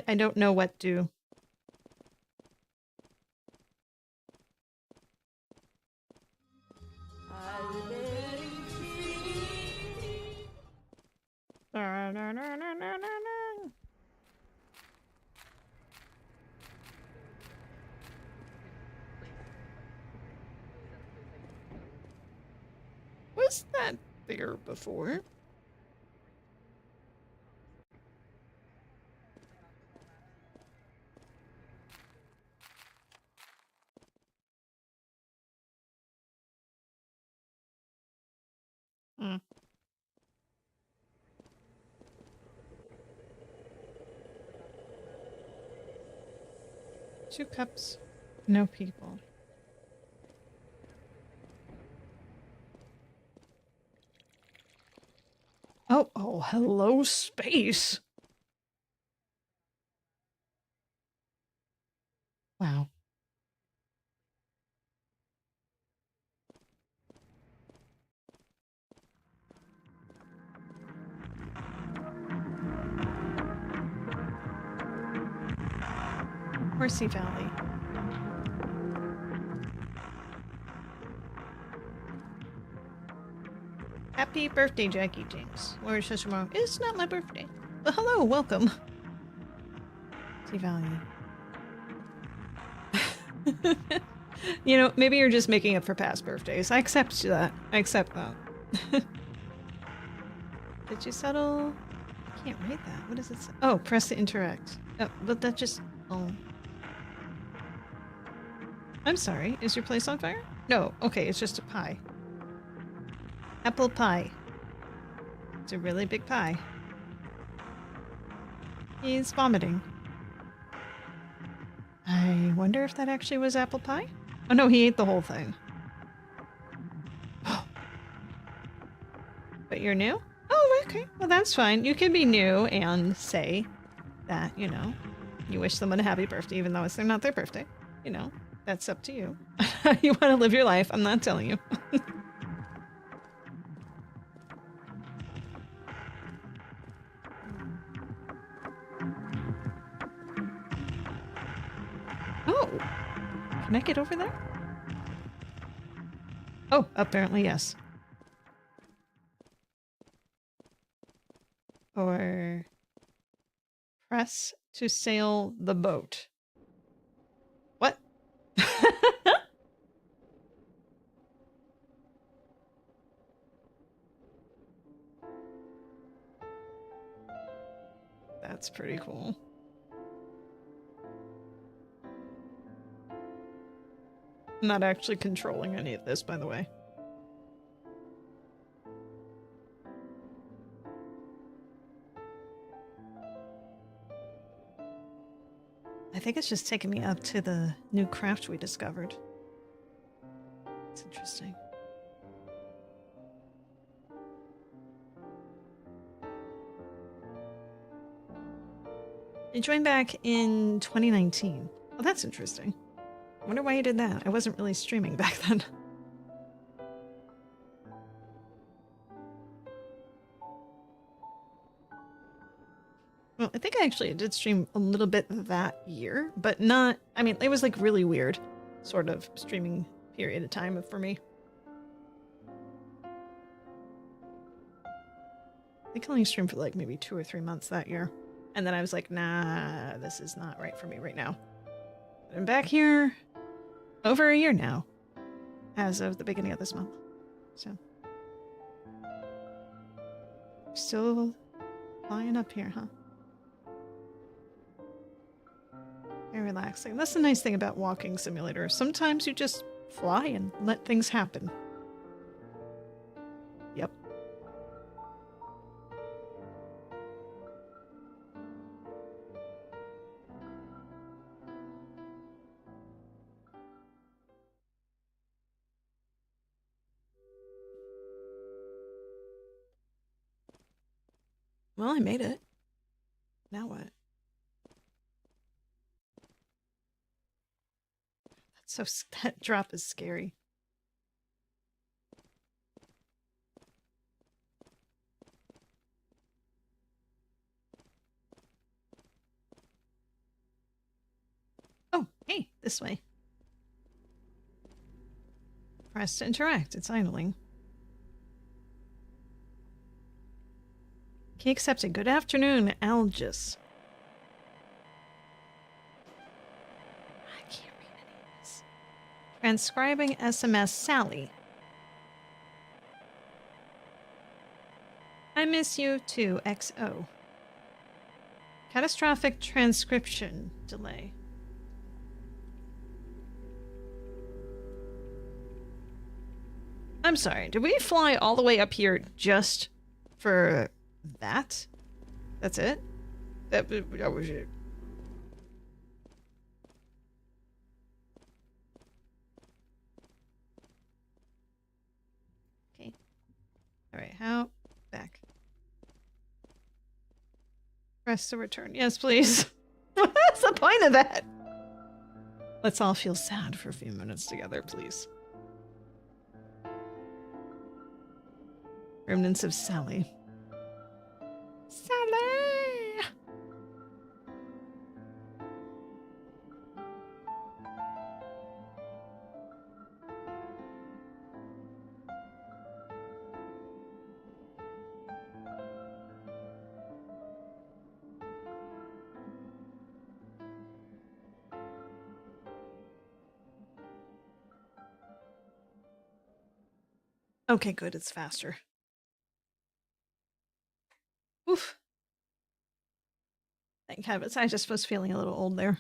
I don't know what to... Was that there before? Hmm. Two cups, no people. Oh, hello, space. Wow. Horsey Valley. Happy birthday, Jacki Jinx. Lord Shishimo. It's not my birthday. But hello, welcome. Horsey Valley. You know, maybe you're just making up for past birthdays. I accept that. I accept that. Did you settle? I can't read that. What does it say? Oh, press to interact. Oh, but that just... Oh. I'm sorry. Is your place on fire? No. Okay, it's just a pie. Apple pie. It's a really big pie. He's vomiting. I wonder if that actually was apple pie? Oh no, he ate the whole thing. But you're new? Oh, okay. Well, that's fine. You can be new and say that, you know, you wish someone a happy birthday, even though it's not their birthday. You know, that's up to you. You want to live your life. I'm not telling you. Oh, can I get over there? Oh, apparently yes. Or press to sail the boat. What? That's pretty cool. I'm not actually controlling any of this, by the way. I think it's just taking me up to the new craft we discovered. It's interesting. I joined back in 2019. Oh, that's interesting. I wonder why you did that. I wasn't really streaming back then. Well, I think I actually did stream a little bit that year, but not... I mean, it was like really weird sort of streaming period of time for me. I think I only streamed for like maybe 2 or 3 months that year. And then I was like, nah, this is not right for me right now. But I'm back here over a year now, as of the beginning of this month. So, still flying up here, huh? Very relaxing. That's the nice thing about walking simulators. Sometimes you just fly and let things happen. Yep. Well, I made it. Now what? That drop is scary. Oh, hey, this way. Press to interact. It's idling. Key accepted. Good afternoon, Algis. I can't read any of this. Transcribing SMS Sally. I miss you too, XO. Catastrophic transcription delay. I'm sorry, did we fly all the way up here just for that? That's it? That was it. Okay. Alright, how? Back. Press to return. Yes, please. What's the point of that? Let's all feel sad for a few minutes together, please. Remnants of Sally. Sally! Okay, good. It's faster. Oof. Thank heavens. I just was feeling a little old there.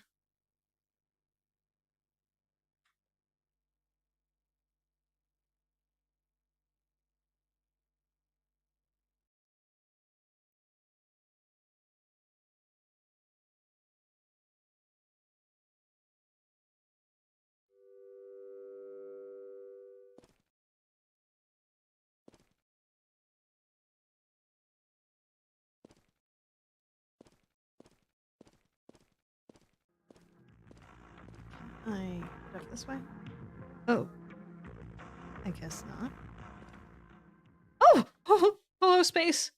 I go this way? Oh. I guess not. Oh! Oh! Hello, space!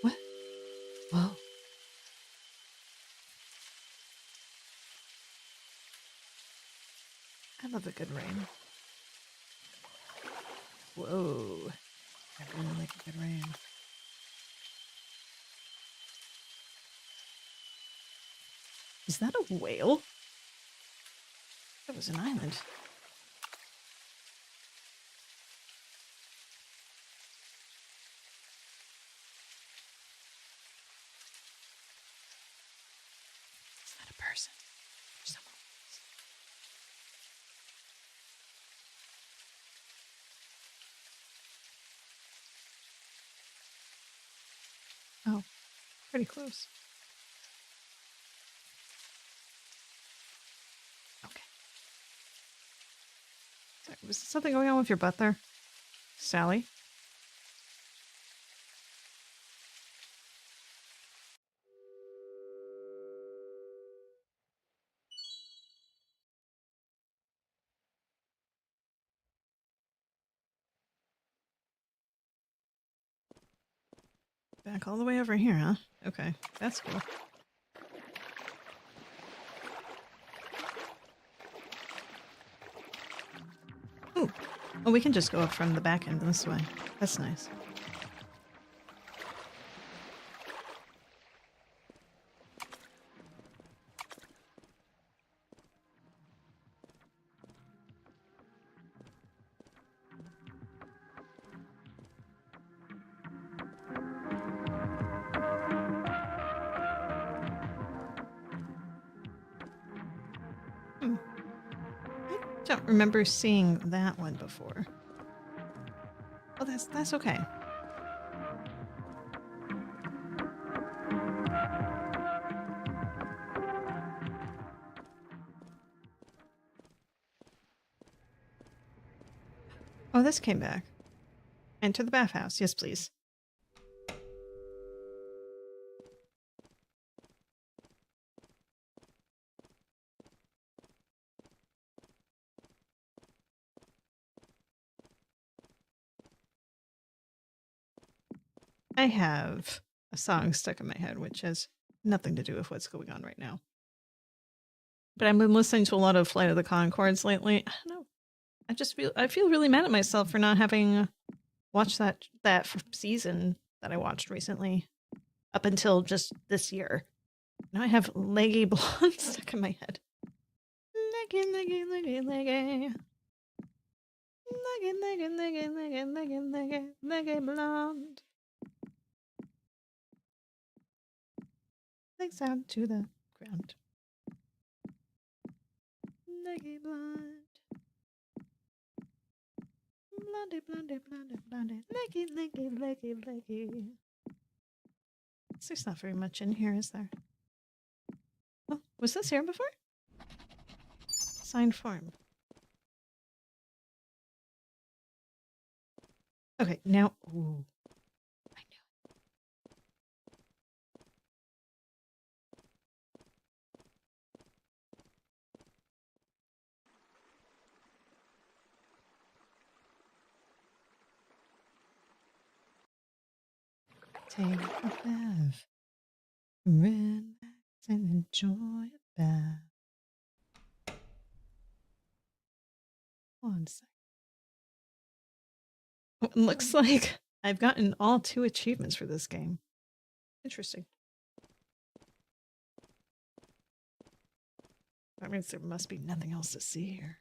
What? Whoa. I love a good rain. Whoa. I really like a good rain. Is that a whale? That was an island. Is that a person? Or someone else? Oh, pretty close. Okay. Sorry, was something going on with your butt there, Sally? Back all the way over here, huh? Okay, that's cool. Ooh. Oh, we can just go up from the back end this way. That's nice. I don't remember seeing that one before. Oh, that's okay. Oh, this came back. Enter the bathhouse. Yes, please. I have a song stuck in my head, which has nothing to do with what's going on right now. But I've been listening to a lot of Flight of the Conchords lately. I don't know. I feel really mad at myself for not having watched that season that I watched recently up until just this year. Now I have Leggy Blonde stuck in my head. Leggy, leggy, leggy, leggy. Leggy, leggy, leggy, leggy, leggy, leggy, leggy blonde. Legs out to the ground. Leggy blonde. Blondie, blondie, blondie, blondie. Leggy, leggy, leggy, leggy. There's not very much in here, is there? Oh, was this here before? Signed form. Okay, now. Ooh. I knew it. Take a bath. Relax and enjoy a bath. One sec. Oh, it looks like I've gotten all 2 achievements for this game. Interesting. That means there must be nothing else to see here.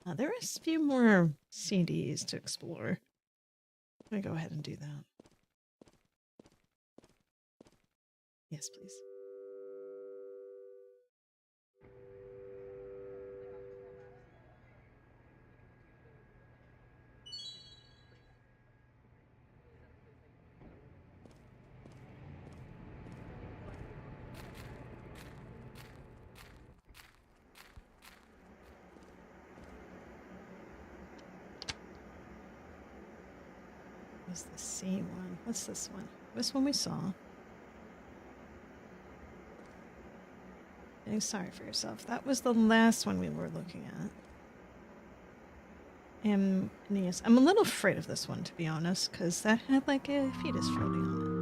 There is a few more CDs to explore. I'm gonna go ahead and do that. Yes, please. What's the C one? What's this one? This one we saw. Getting sorry for yourself. That was the last one we were looking at. And yes, I'm a little afraid of this one, to be honest, because that had like a fetus floating on it.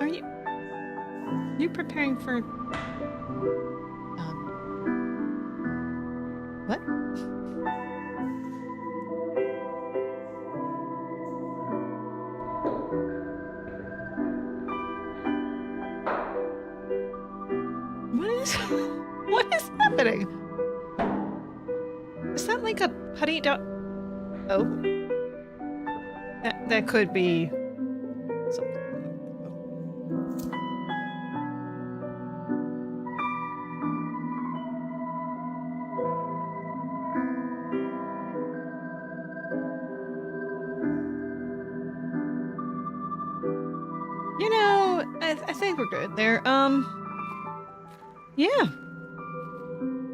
Are you preparing for what? What is happening? Is that like a putty dog? Oh, that could be something. You know, I think we're good there. Yeah.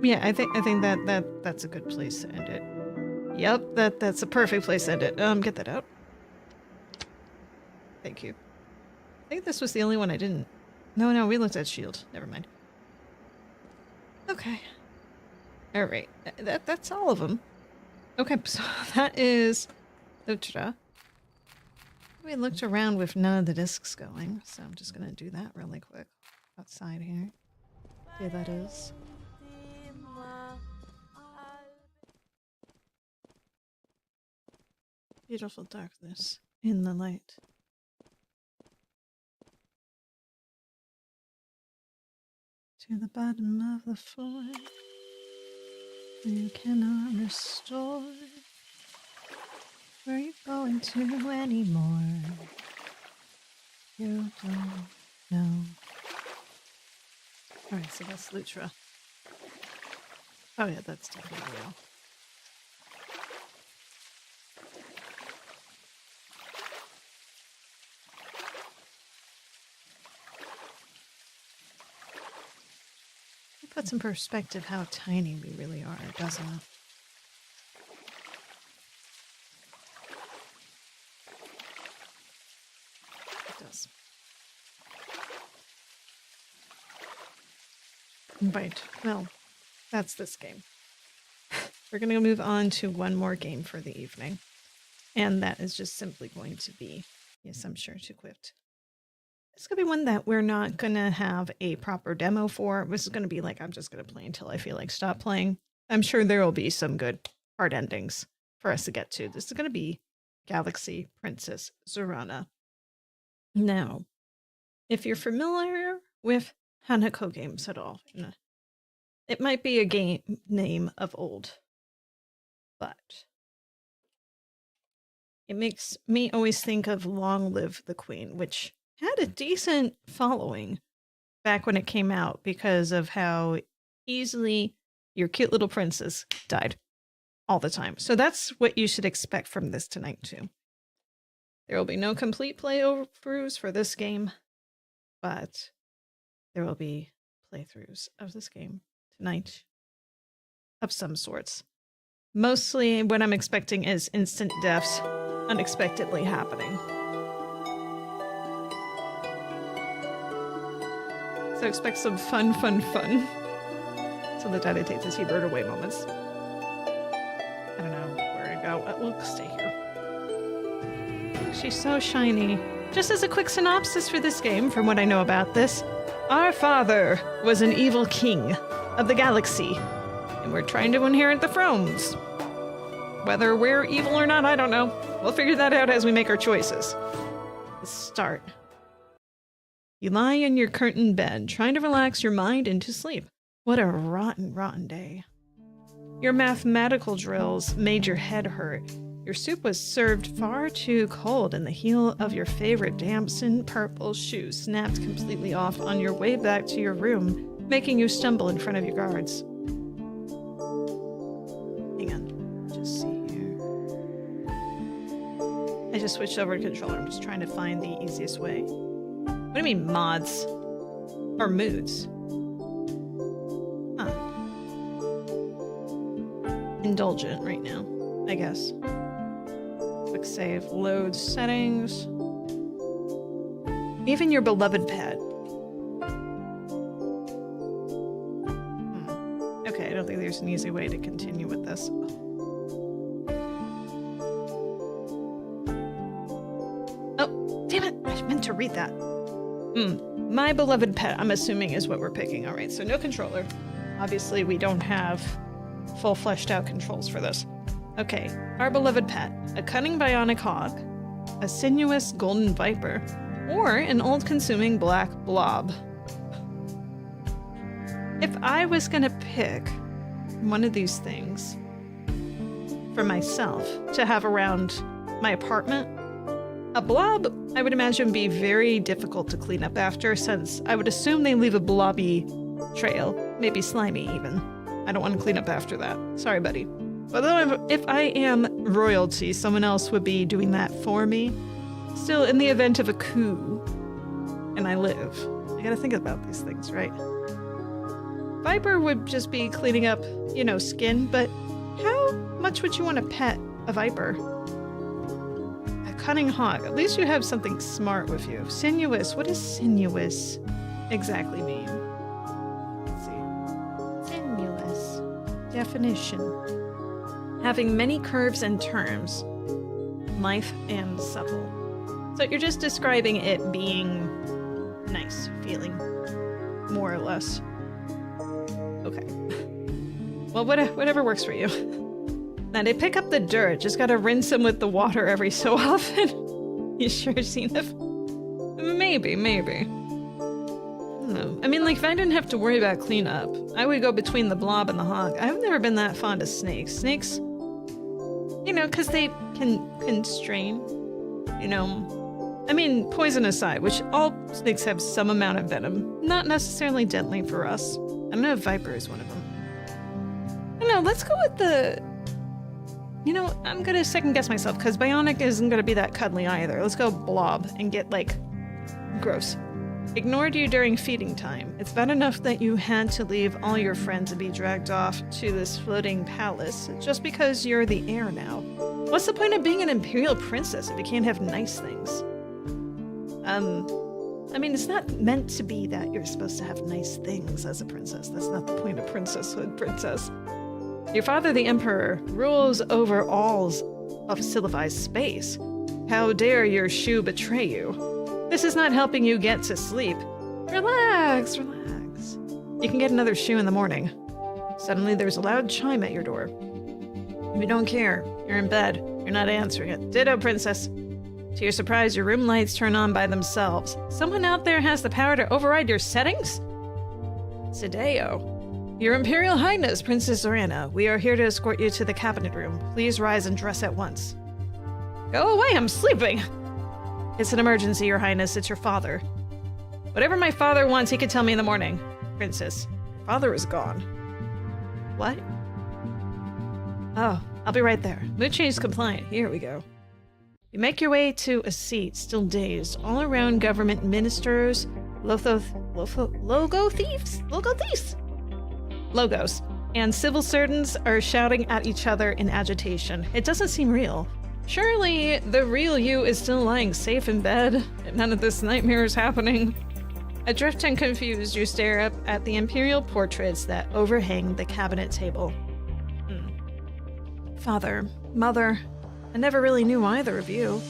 Yeah, I think that's a good place to end it. Yep, that's a perfect place to end it. Get that out. Thank you. I think this was the only one I didn't. No, we looked at Shield. Never mind. Okay. All right. That's all of them. Okay, so that is Loutra. We looked around with none of the discs going, so I'm just gonna do that really quick outside here. Here that is. Beautiful darkness in the light. To the bottom of the floor, you cannot restore. Where are you going to anymore? You don't know. Alright, so that's Loutra. Oh yeah, that's definitely real. It puts in perspective how tiny we really are, doesn't it? Right, well, that's this game. We're going to move on to one more game for the evening. And that is just simply going to be, yes, I'm sure it's equipped. It's going to be one that we're not going to have a proper demo for. This is going to be like, I'm just going to play until I feel like stop playing. I'm sure there will be some good hard endings for us to get to. This is going to be Galaxy Princess Zorana. Now, if you're familiar with Hanako games at all, it might be a game name of old, but it makes me always think of Long Live the Queen, which had a decent following back when it came out because of how easily your cute little princess died all the time. So that's what you should expect from this tonight too. There will be no complete playthroughs for this game, but there will be playthroughs of this game tonight of some sorts. Mostly what I'm expecting is instant deaths unexpectedly happening. So expect some fun. So the daddy takes his bird away moments. I don't know where to go. We'll stay here. She's so shiny. Just as a quick synopsis for this game, from what I know about this, our father was an evil king of the galaxy, and we're trying to inherit the thrones. Whether we're evil or not, I don't know. We'll figure that out as we make our choices. Let's start. You lie in your curtained bed, trying to relax your mind into sleep. What a rotten day. Your mathematical drills made your head hurt. Your soup was served far too cold, and the heel of your favorite damson purple shoe snapped completely off on your way back to your room, making you stumble in front of your guards. Hang on. Just see here. I just switched over to controller. I'm just trying to find the easiest way. What do you mean mods? Or moods? Huh. Indulgent right now, I guess. Quick save, load settings. Even your beloved pet. Okay, I don't think there's an easy way to continue with this. Oh, damn it! I meant to read that. My beloved pet, I'm assuming, is what we're picking. All right, so no controller. Obviously, we don't have full fleshed out controls for this. Okay, our beloved pet, a cunning bionic hawk, a sinuous golden viper, or an old-consuming black blob. If I was gonna pick one of these things for myself to have around my apartment, a blob, I would imagine, would be very difficult to clean up after, since I would assume they leave a blobby trail, maybe slimy even. I don't want to clean up after that. Sorry, buddy. Although if I am royalty, someone else would be doing that for me. Still, in the event of a coup, and I live, I gotta think about these things, right? Viper would just be cleaning up, you know, skin, but how much would you want to pet a viper? A cunning hawk. At least you have something smart with you. Sinuous. What does sinuous exactly mean? Let's see. Sinuous. Definition. Having many curves and turns. Lithe and supple. So you're just describing it being nice feeling, more or less. Okay. Well, whatever works for you. Now, they pick up the dirt. Just gotta rinse them with the water every so often. You sure seen it? Maybe. No. I mean, like, if I didn't have to worry about cleanup, I would go between the blob and the hog. I've never been that fond of snakes. Snakes, you know, because they can constrain, you know. I mean, poison aside, which all snakes have some amount of venom. Not necessarily deadly for us. I don't know if viper is one of them. I don't know, let's go with the... You know, I'm gonna second guess myself, because bionic isn't gonna be that cuddly either. Let's go blob and get, like, gross. Ignored you during feeding time. It's bad enough that you had to leave all your friends and be dragged off to this floating palace just because you're the heir now. What's the point of being an imperial princess if you can't have nice things? I mean, it's not meant to be that you're supposed to have nice things as a princess. That's not the point of princesshood, princess. Your father, the emperor, rules over all of civilized space. How dare your shoe betray you? This is not helping you get to sleep. Relax. You can get another shoe in the morning. Suddenly there's a loud chime at your door. You don't care. You're in bed. You're not answering it. Ditto, princess. To your surprise, your room lights turn on by themselves. Someone out there has the power to override your settings? Sadeo. Your Imperial Highness, Princess Zorana, we are here to escort you to the cabinet room. Please rise and dress at once. Go away, I'm sleeping! It's an emergency, Your Highness. It's your father. Whatever my father wants, he can tell me in the morning. Princess, your father is gone. What? Oh, I'll be right there. Mood change compliant. Here we go. You make your way to a seat, still dazed. All around government ministers, logo thieves, logos, and civil servants are shouting at each other in agitation. It doesn't seem real. Surely the real you is still lying safe in bed, and none of this nightmare is happening. Adrift and confused, you stare up at the imperial portraits that overhang the cabinet table. Father, mother, I never really knew either of you.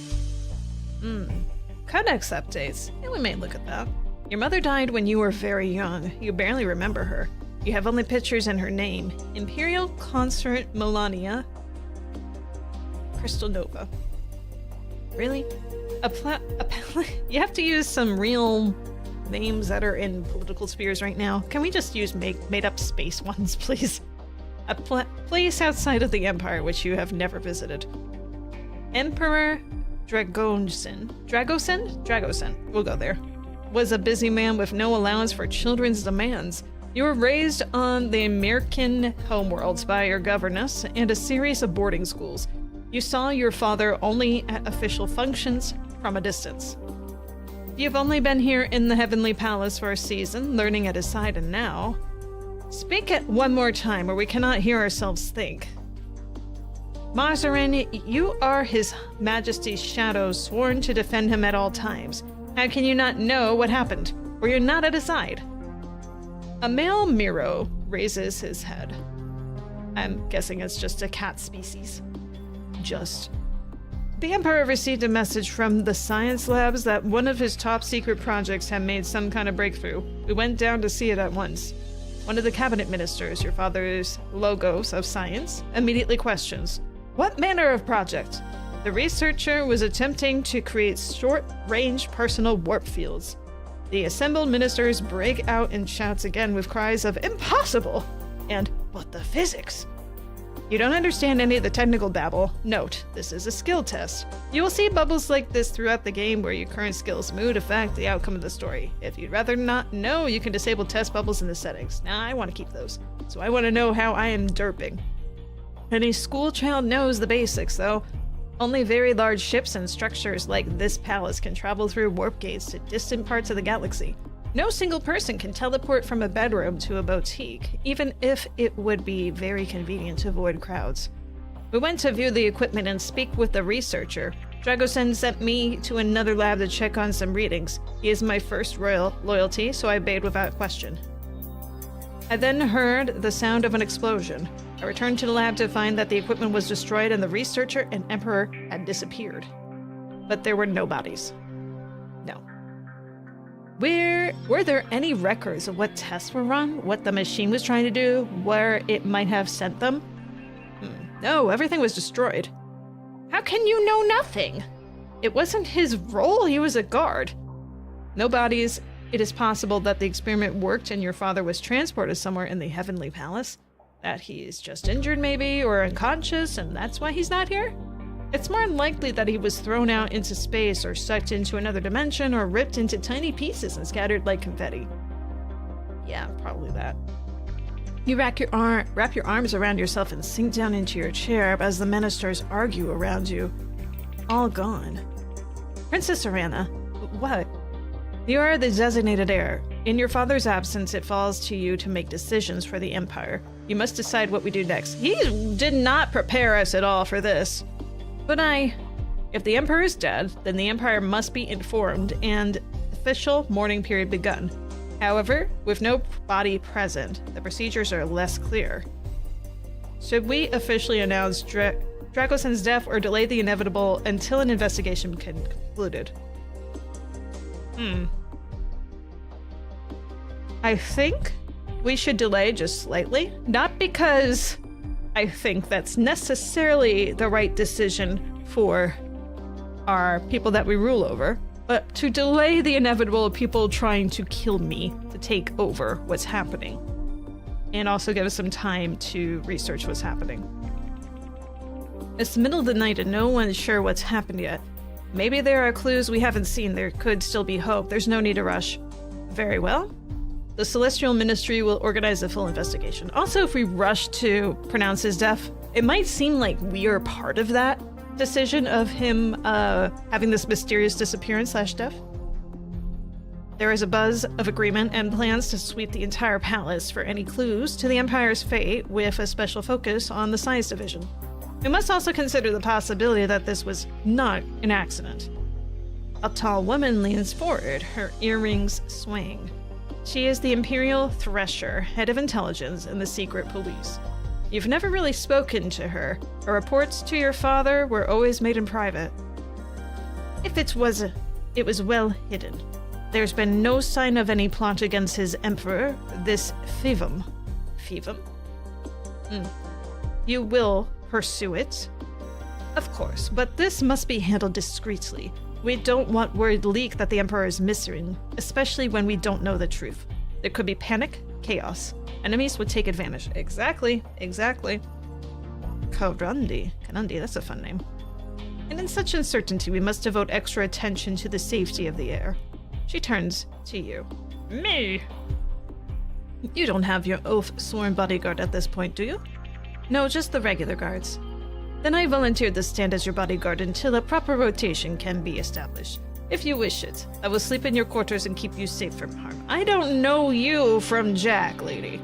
Codex updates. Yeah, we may look at that. Your mother died when you were very young. You barely remember her. You have only pictures and her name. Imperial Consort Melania Crystal Nova. Really? You have to use some real names that are in political spheres right now. Can we just use made-up space ones, please? A place outside of the Empire which you have never visited. Emperor Dragosen, we'll go there, was a busy man with no allowance for children's demands. You were raised on the American homeworlds by your governess and a series of boarding schools. You saw your father only at official functions from a distance. You've only been here in the Heavenly Palace for a season, learning at his side, and now... Speak it one more time, or we cannot hear ourselves think. Mazarin, you are His Majesty's shadow, sworn to defend him at all times. How can you not know what happened? Or you're not at his side? A male Miro raises his head. I'm guessing it's just a cat species. The Emperor received a message from the science labs that one of his top secret projects had made some kind of breakthrough. We went down to see it at once. One of the cabinet ministers, your father's logos of science, immediately questions, "What manner of project?" The researcher was attempting to create short-range personal warp fields. The assembled ministers break out in shouts again with cries of "Impossible!" and "But the physics!" You don't understand any of the technical babble. Note, this is a skill test. You will see bubbles like this throughout the game where your current skills mood affect the outcome of the story. If you'd rather not know, you can disable test bubbles in the settings. Now, I want to keep those, so I want to know how I am derping. Any school child knows the basics, though. Only very large ships and structures like this palace can travel through warp gates to distant parts of the galaxy. No single person can teleport from a bedroom to a boutique, even if it would be very convenient to avoid crowds. We went to view the equipment and speak with the researcher. Dragosen sent me to another lab to check on some readings. He is my first royal loyalty, so I obeyed without question. I then heard the sound of an explosion. I returned to the lab to find that the equipment was destroyed and the researcher and Emperor had disappeared. But there were no bodies. No. Were there any records of what tests were run? What the machine was trying to do? Where it might have sent them? No, everything was destroyed. How can you know nothing? It wasn't his role, he was a guard. No bodies. It is possible that the experiment worked and your father was transported somewhere in the Heavenly Palace. That he's just injured maybe, or unconscious, and that's why he's not here? It's more likely that he was thrown out into space or sucked into another dimension or ripped into tiny pieces and scattered like confetti. Yeah, probably that. You wrap your arms around yourself and sink down into your chair as the ministers argue around you. All gone. Princess Zorana, what? You are the designated heir. In your father's absence, it falls to you to make decisions for the Empire. You must decide what we do next. He did not prepare us at all for this. But if the Emperor is dead, then the Empire must be informed and official mourning period begun. However, with no body present, the procedures are less clear. Should we officially announce Dragosen's death or delay the inevitable until an investigation concluded? I think we should delay just slightly. Not because I think that's necessarily the right decision for our people that we rule over, but to delay the inevitable of people trying to kill me to take over what's happening. And also give us some time to research what's happening. It's the middle of the night and no one's sure what's happened yet. Maybe there are clues we haven't seen. There could still be hope. There's no need to rush. Very well. The Celestial Ministry will organize a full investigation. Also, if we rush to pronounce his death, it might seem like we are part of that decision of him having this mysterious disappearance/death. There is a buzz of agreement and plans to sweep the entire palace for any clues to the Empire's fate with a special focus on the Science Division. We must also consider the possibility that this was not an accident. A tall woman leans forward, her earrings swaying. She is the Imperial Thresher, head of intelligence in the secret police. You've never really spoken to her. Her reports to your father were always made in private. If it was well hidden. There's been no sign of any plot against his emperor, this Fivum. Fivum? You will pursue it? Of course, but this must be handled discreetly. We don't want word leak that the Emperor is missing, especially when we don't know the truth. There could be panic, chaos. Enemies would take advantage. Exactly. Karundi, that's a fun name. And in such uncertainty, we must devote extra attention to the safety of the air. She turns to you. Me? You don't have your oath-sworn bodyguard at this point, do you? No, just the regular guards. Then I volunteered to stand as your bodyguard until a proper rotation can be established. If you wish it, I will sleep in your quarters and keep you safe from harm. I don't know you from Jack, lady.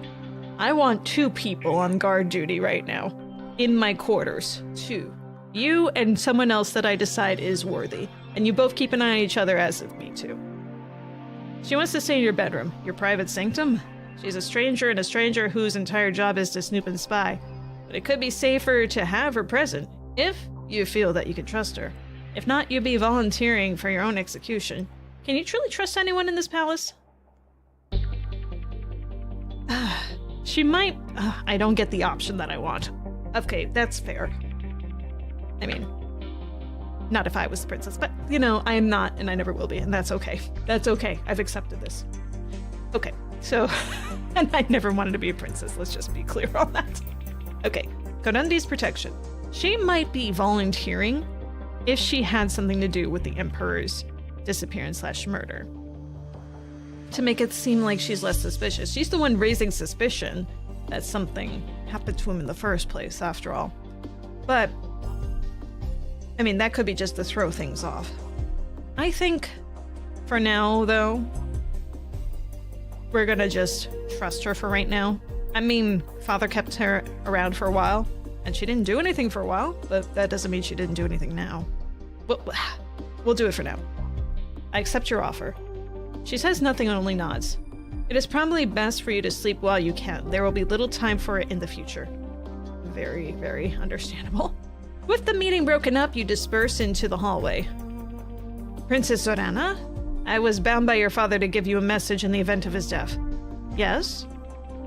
I want 2 people on guard duty right now. In my quarters. 2. You and someone else that I decide is worthy. And you both keep an eye on each other as of me too. She wants to stay in your bedroom, your private sanctum. She's a stranger, and a stranger whose entire job is to snoop and spy. But it could be safer to have her present, if you feel that you can trust her. If not, you'd be volunteering for your own execution. Can you truly trust anyone in this palace? She might... I don't get the option that I want. Okay, that's fair. I mean, not if I was the princess, but, you know, I am not, and I never will be, and that's okay. That's okay. I've accepted this. Okay, so... and I never wanted to be a princess, let's just be clear on that. Okay, Korundi's protection. She might be volunteering if she had something to do with the Emperor's disappearance/murder. To make it seem like she's less suspicious. She's the one raising suspicion that something happened to him in the first place, after all. But, I mean, that could be just to throw things off. I think, for now, though, we're gonna just trust her for right now. I mean, Father kept her around for a while, and she didn't do anything for a while, but that doesn't mean she didn't do anything now. We'll do it for now. I accept your offer. She says nothing and only nods. It is probably best for you to sleep while you can. There will be little time for it in the future. Very, very understandable. With the meeting broken up, you disperse into the hallway. Princess Zorana, I was bound by your father to give you a message in the event of his death. Yes?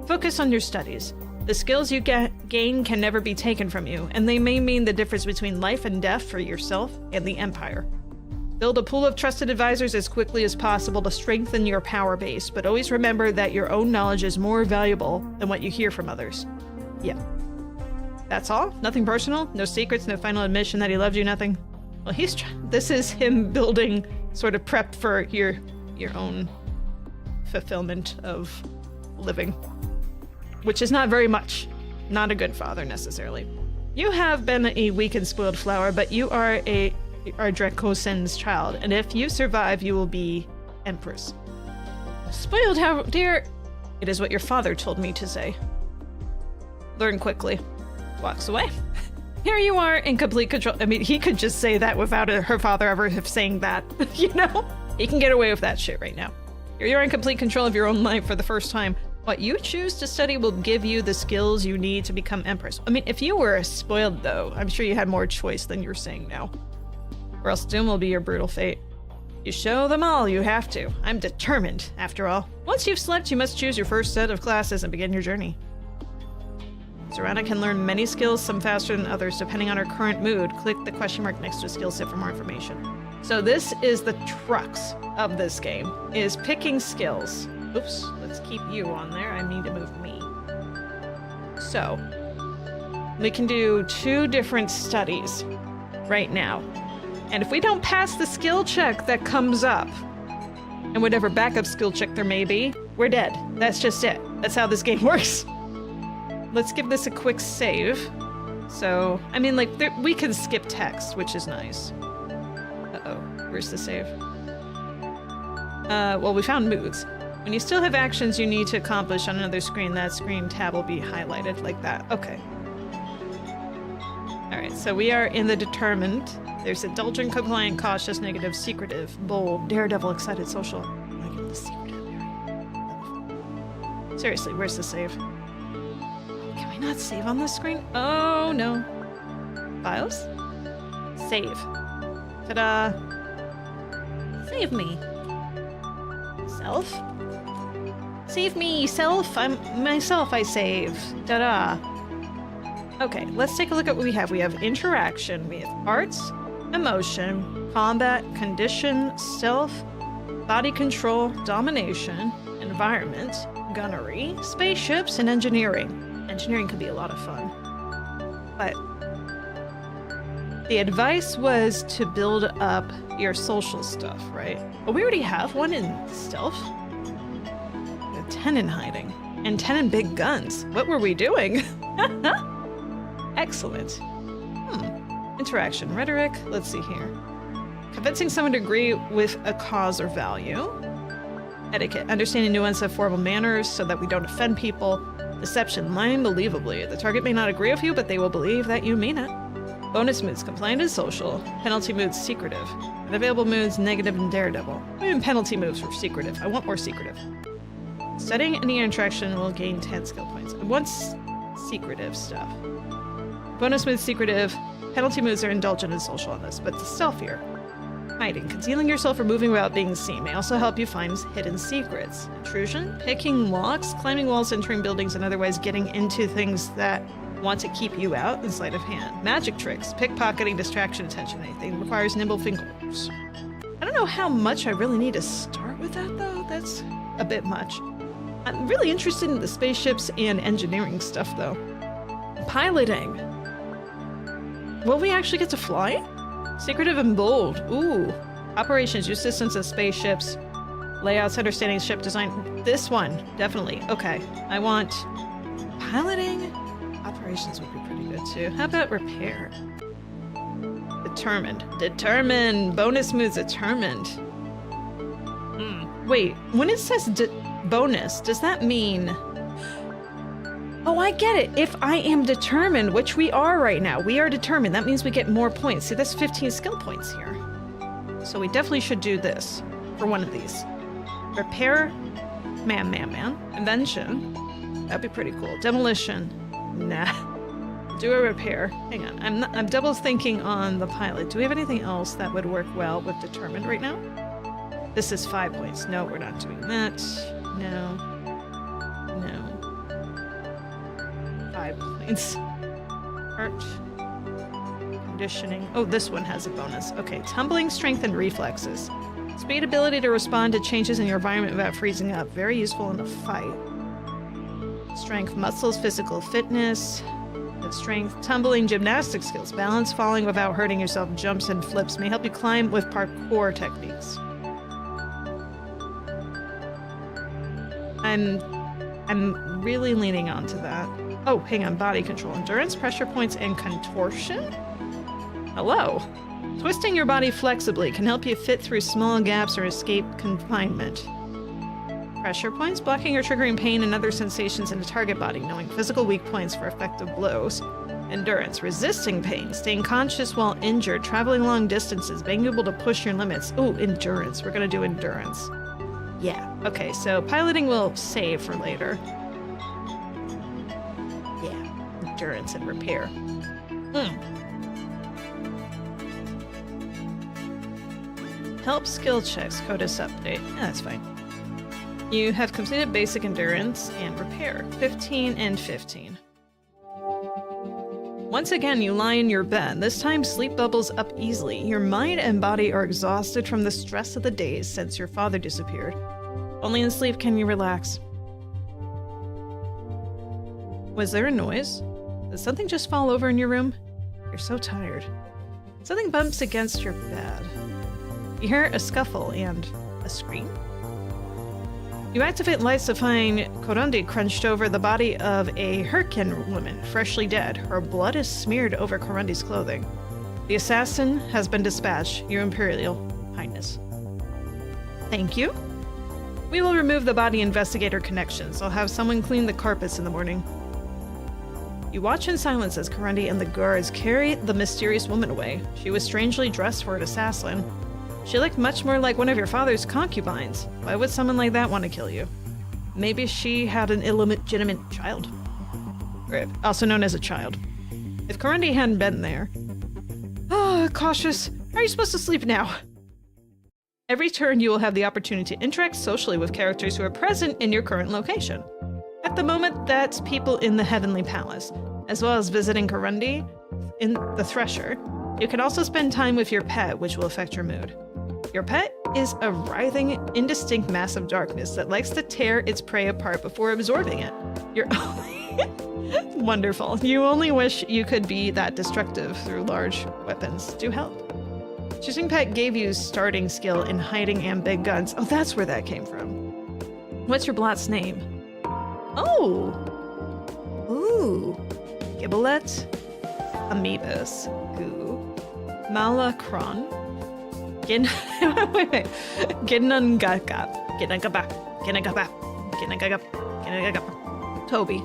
Focus on your studies. The skills you gain can never be taken from you, and they may mean the difference between life and death for yourself and the Empire. Build a pool of trusted advisors as quickly as possible to strengthen your power base, but always remember that your own knowledge is more valuable than what you hear from others. Yeah. That's all? Nothing personal? No secrets? No final admission that he loved you? Nothing? Well, this is him building sort of prep for your own fulfillment of living. Which is not very much. Not a good father, necessarily. You have been a weak and spoiled flower, but you are Dracosen's child, and if you survive, you will be Empress. Spoiled, how dear? It is what your father told me to say. Learn quickly. Walks away. Here you are in complete control. I mean, he could just say that without her father ever saying that, you know? He can get away with that shit right now. Here you are in complete control of your own life for the first time. What you choose to study will give you the skills you need to become Empress. I mean, if you were spoiled, though, I'm sure you had more choice than you're saying now. Or else doom will be your brutal fate. You show them all you have to. I'm determined, after all. Once you've slept, you must choose your first set of classes and begin your journey. Zorana can learn many skills, some faster than others, depending on her current mood. Click the question mark next to a skill set for more information. So this is the crux of this game, is picking skills. Oops, let's keep you on there. I need to move me. So, we can do 2 different studies right now. And if we don't pass the skill check that comes up, and whatever backup skill check there may be, we're dead. That's just it. That's how this game works. Let's give this a quick save. So, I mean, like, we can skip text, which is nice. Uh-oh, where's the save? Well, we found moods. When you still have actions you need to accomplish on another screen, that screen tab will be highlighted like that. Okay. Alright, so we are in the determined. There's indulgent, compliant, cautious, negative, secretive, bold, daredevil, excited, social. Like the secretive area. Seriously, where's the save? Can we not save on this screen? Oh no. Files? Save. Ta-da. Save me. Self? Save me, self. I'm myself, I save. Ta-da. Okay, let's take a look at what we have. We have interaction, we have arts, emotion, combat, condition, stealth, body control, domination, environment, gunnery, spaceships, and engineering. Engineering could be a lot of fun. But the advice was to build up your social stuff, right? Well, we already have one in stealth. We have 10 in hiding. And 10 in big guns. What were we doing? Excellent. Interaction, rhetoric. Let's see here. Convincing someone to agree with a cause or value. Etiquette, understanding nuance of formal manners so that we don't offend people. Deception, lying believably. The target may not agree with you, but they will believe that you mean it. Bonus moods, compliant and social. Penalty moods, secretive. Unavailable moods, negative and daredevil. Even penalty moves for secretive. I want more secretive. Studying any interaction will gain 10 skill points. I want secretive stuff. Bonus moods, secretive. Penalty moves are indulgent and social on this, but the stealthier. Hiding. Concealing yourself or moving without being seen may also help you find hidden secrets. Intrusion. Picking locks, climbing walls, entering buildings, and otherwise getting into things that want to keep you out in sleight of hand. Magic tricks. Pickpocketing, distraction, attention. Anything requires nimble fingers. I don't know how much I really need to start with that, though. That's a bit much. I'm really interested in the spaceships and engineering stuff, though. Piloting. Will we actually get to fly? Secretive and bold. Ooh. Operations, use systems of spaceships. Layouts, understanding ship design. This one, definitely. Okay. I want piloting. Operations would be pretty good too. How about repair? Determined. Determined. Bonus moves determined. Wait, when it says bonus, does that mean... Oh, I get it. If I am determined, which we are right now, we are determined. That means we get more points. See, that's 15 skill points here. So we definitely should do this for one of these. Repair, man. Invention, that'd be pretty cool. Demolition, nah. Do a repair. Hang on, I'm double thinking on the pilot. Do we have anything else that would work well with determined right now? This is 5 points. No, we're not doing that. No. 5 points. Art. Conditioning. Oh, this one has a bonus. Okay, tumbling, strength, and reflexes. Speed, ability to respond to changes in your environment without freezing up. Very useful in a fight. Strength, muscles, physical fitness. Strength, tumbling, gymnastic skills. Balance, falling without hurting yourself. Jumps and flips may help you climb with parkour techniques. I'm really leaning onto that. Oh, hang on. Body control. Endurance, pressure points, and contortion? Hello. Twisting your body flexibly can help you fit through small gaps or escape confinement. Pressure points, blocking or triggering pain and other sensations in a target body, knowing physical weak points for effective blows. Endurance, resisting pain, staying conscious while injured, traveling long distances, being able to push your limits. Ooh, endurance. We're gonna do endurance. Yeah. Okay, so piloting will save for later. Yeah, endurance and repair. Help skill checks, CODIS update. Yeah, that's fine. You have completed basic endurance and repair. 15 and 15. Once again, you lie in your bed. This time, sleep bubbles up easily. Your mind and body are exhausted from the stress of the days since your father disappeared. Only in sleep can you relax. Was there a noise? Did something just fall over in your room? You're so tired. Something bumps against your bed. You hear a scuffle and a scream. You activate lights to find Korundi crunched over the body of a Hurkin woman, freshly dead. Her blood is smeared over Korundi's clothing. The assassin has been dispatched, Your Imperial Highness. Thank you. We will remove the body investigator connections. I'll have someone clean the carpets in the morning. You watch in silence as Karundi and the guards carry the mysterious woman away. She was strangely dressed for an assassin. She looked much more like one of your father's concubines. Why would someone like that want to kill you? Maybe she had an illegitimate child. Or also known as a child. If Karundi hadn't been there... Oh, cautious. How are you supposed to sleep now? Every turn you will have the opportunity to interact socially with characters who are present in your current location. At the moment, that's people in the Heavenly Palace, as well as visiting Karundi in the Thresher. You can also spend time with your pet, which will affect your mood. Your pet is a writhing, indistinct mass of darkness that likes to tear its prey apart before absorbing it. You're wonderful. You only wish you could be that destructive through large weapons. Do help. Choosing pet gave you starting skill in hiding and big guns. Oh, that's where that came from. What's your blot's name? Oh! Ooh. Gibbelet, Amoebus, Goo, Malacron, wait. Ginagaba, Toby,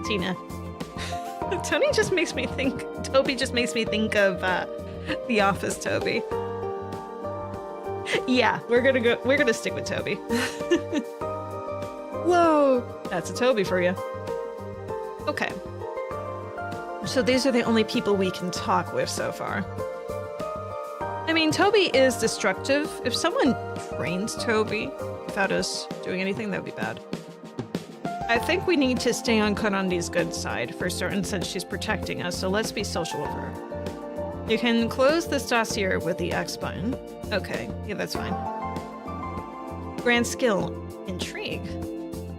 Tina. Toby just makes me think of The Office Toby. Yeah, we're gonna stick with Toby. Whoa, that's a Toby for you. Okay. So these are the only people we can talk with so far. I mean, Toby is destructive. If someone trains Toby without us doing anything, that would be bad. I think we need to stay on Karundi's good side for certain since she's protecting us, so let's be social with her. You can close this dossier with the X button. Okay, yeah, that's fine. Grand skill, intrigue.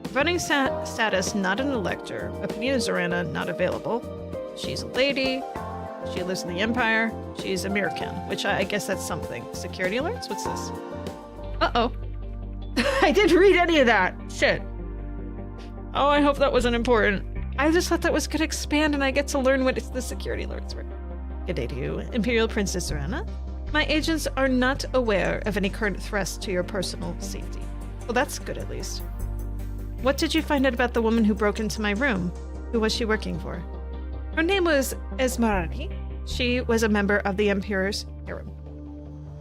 Voting status, not an elector. Opinion of Zorana, not available. She's a lady. She lives in the Empire. She's American, which I guess that's something. Security alerts? What's this? Uh-oh. I didn't read any of that. Shit. Oh, I hope that wasn't important. I just thought that was going to expand and I get to learn what the security alerts were. Good day to you, Imperial Princess Zorana. My agents are not aware of any current threats to your personal safety. Well, that's good at least. What did you find out about the woman who broke into my room? Who was she working for? Her name was Esmeralda. She was a member of the Emperor's harem.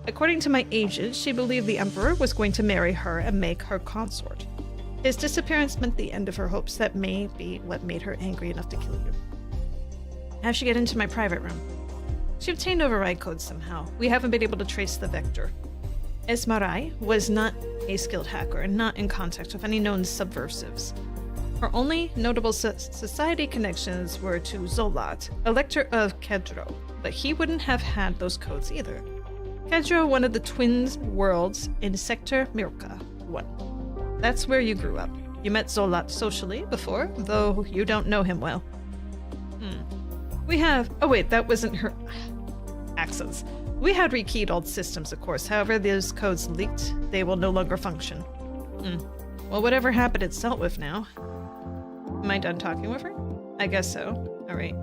According to my agent, she believed the Emperor was going to marry her and make her consort. His disappearance meant the end of her hopes. That may be what made her angry enough to kill you. How'd she get into my private room? She obtained override codes somehow. We haven't been able to trace the vector. Esmeralda was not a skilled hacker and not in contact with any known subversives. Her only notable society connections were to Zolat, Elector of Kedro, but he wouldn't have had those codes either. Kedro, one of the twin worlds in Sector Mirka 1. That's where you grew up. You met Zolat socially before, though you don't know him well. We have... Oh wait, that wasn't her... accents. We had rekeyed old systems, of course. However, those codes leaked. They will no longer function. Well, whatever happened, it's dealt with now. Am I done talking with her? I guess so. Alright.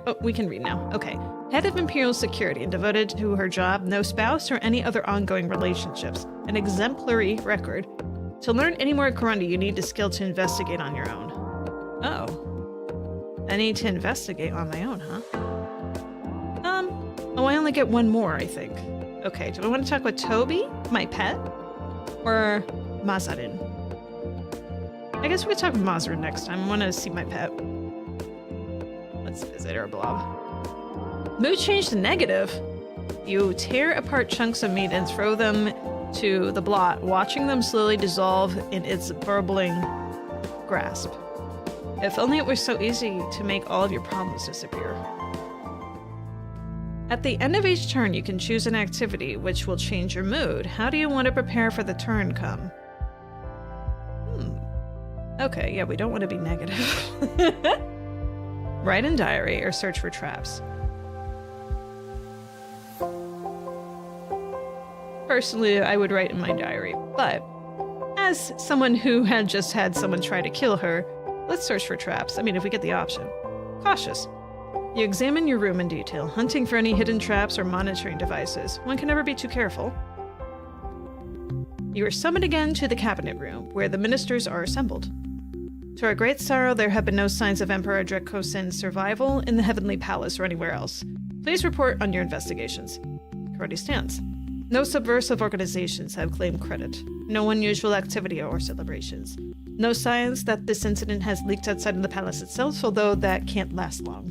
Oh, we can read now. Okay. Head of Imperial Security and devoted to her job, no spouse or any other ongoing relationships. An exemplary record. To learn any more Karundi, you need the skill to investigate on your own. Oh. I need to investigate on my own, huh? Oh, I only get one more, I think. Okay, do I want to talk with Toby, my pet? Or Mazarin? I guess we could talk with Mazarin next time. I want to see my pet. Let's visit our blob. Mood change to negative. You tear apart chunks of meat and throw them to the blot, watching them slowly dissolve in its burbling grasp. If only it were so easy to make all of your problems disappear. At the end of each turn, you can choose an activity which will change your mood. How do you want to prepare for the turn come? Okay, yeah, we don't want to be negative. Write in diary or search for traps. Personally, I would write in my diary, but as someone who had just had someone try to kill her, let's search for traps. I mean, if we get the option. Cautious. You examine your room in detail, hunting for any hidden traps or monitoring devices. One can never be too careful. You are summoned again to the cabinet room, where the ministers are assembled. To our great sorrow, there have been no signs of Emperor Dracosin's survival in the Heavenly Palace or anywhere else. Please report on your investigations. Karate stands. No subversive organizations have claimed credit. No unusual activity or celebrations. No signs that this incident has leaked outside of the palace itself, although that can't last long.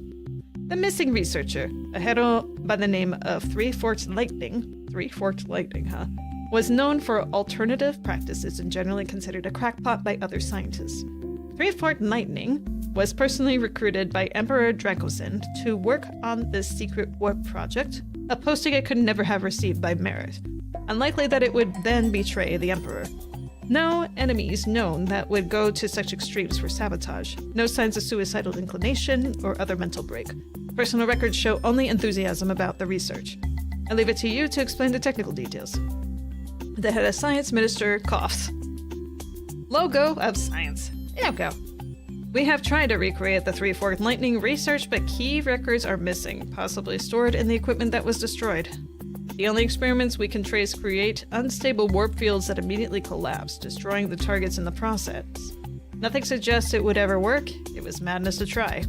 The missing researcher, a hero by the name of Three-Forked Lightning, was known for alternative practices and generally considered a crackpot by other scientists. Three-Forked Lightning was personally recruited by Emperor Dracosin to work on this secret warp project, a posting it could never have received by merit. Unlikely that it would then betray the Emperor. No enemies known that would go to such extremes for sabotage. No signs of suicidal inclination or other mental break. Personal records show only enthusiasm about the research. I leave it to you to explain the technical details. The head of science minister coughs. Logo of science. Go. We have tried to recreate the Three-Forked Lightning research, but key records are missing, possibly stored in the equipment that was destroyed. The only experiments we can trace create unstable warp fields that immediately collapse, destroying the targets in the process. Nothing suggests it would ever work. It was madness to try.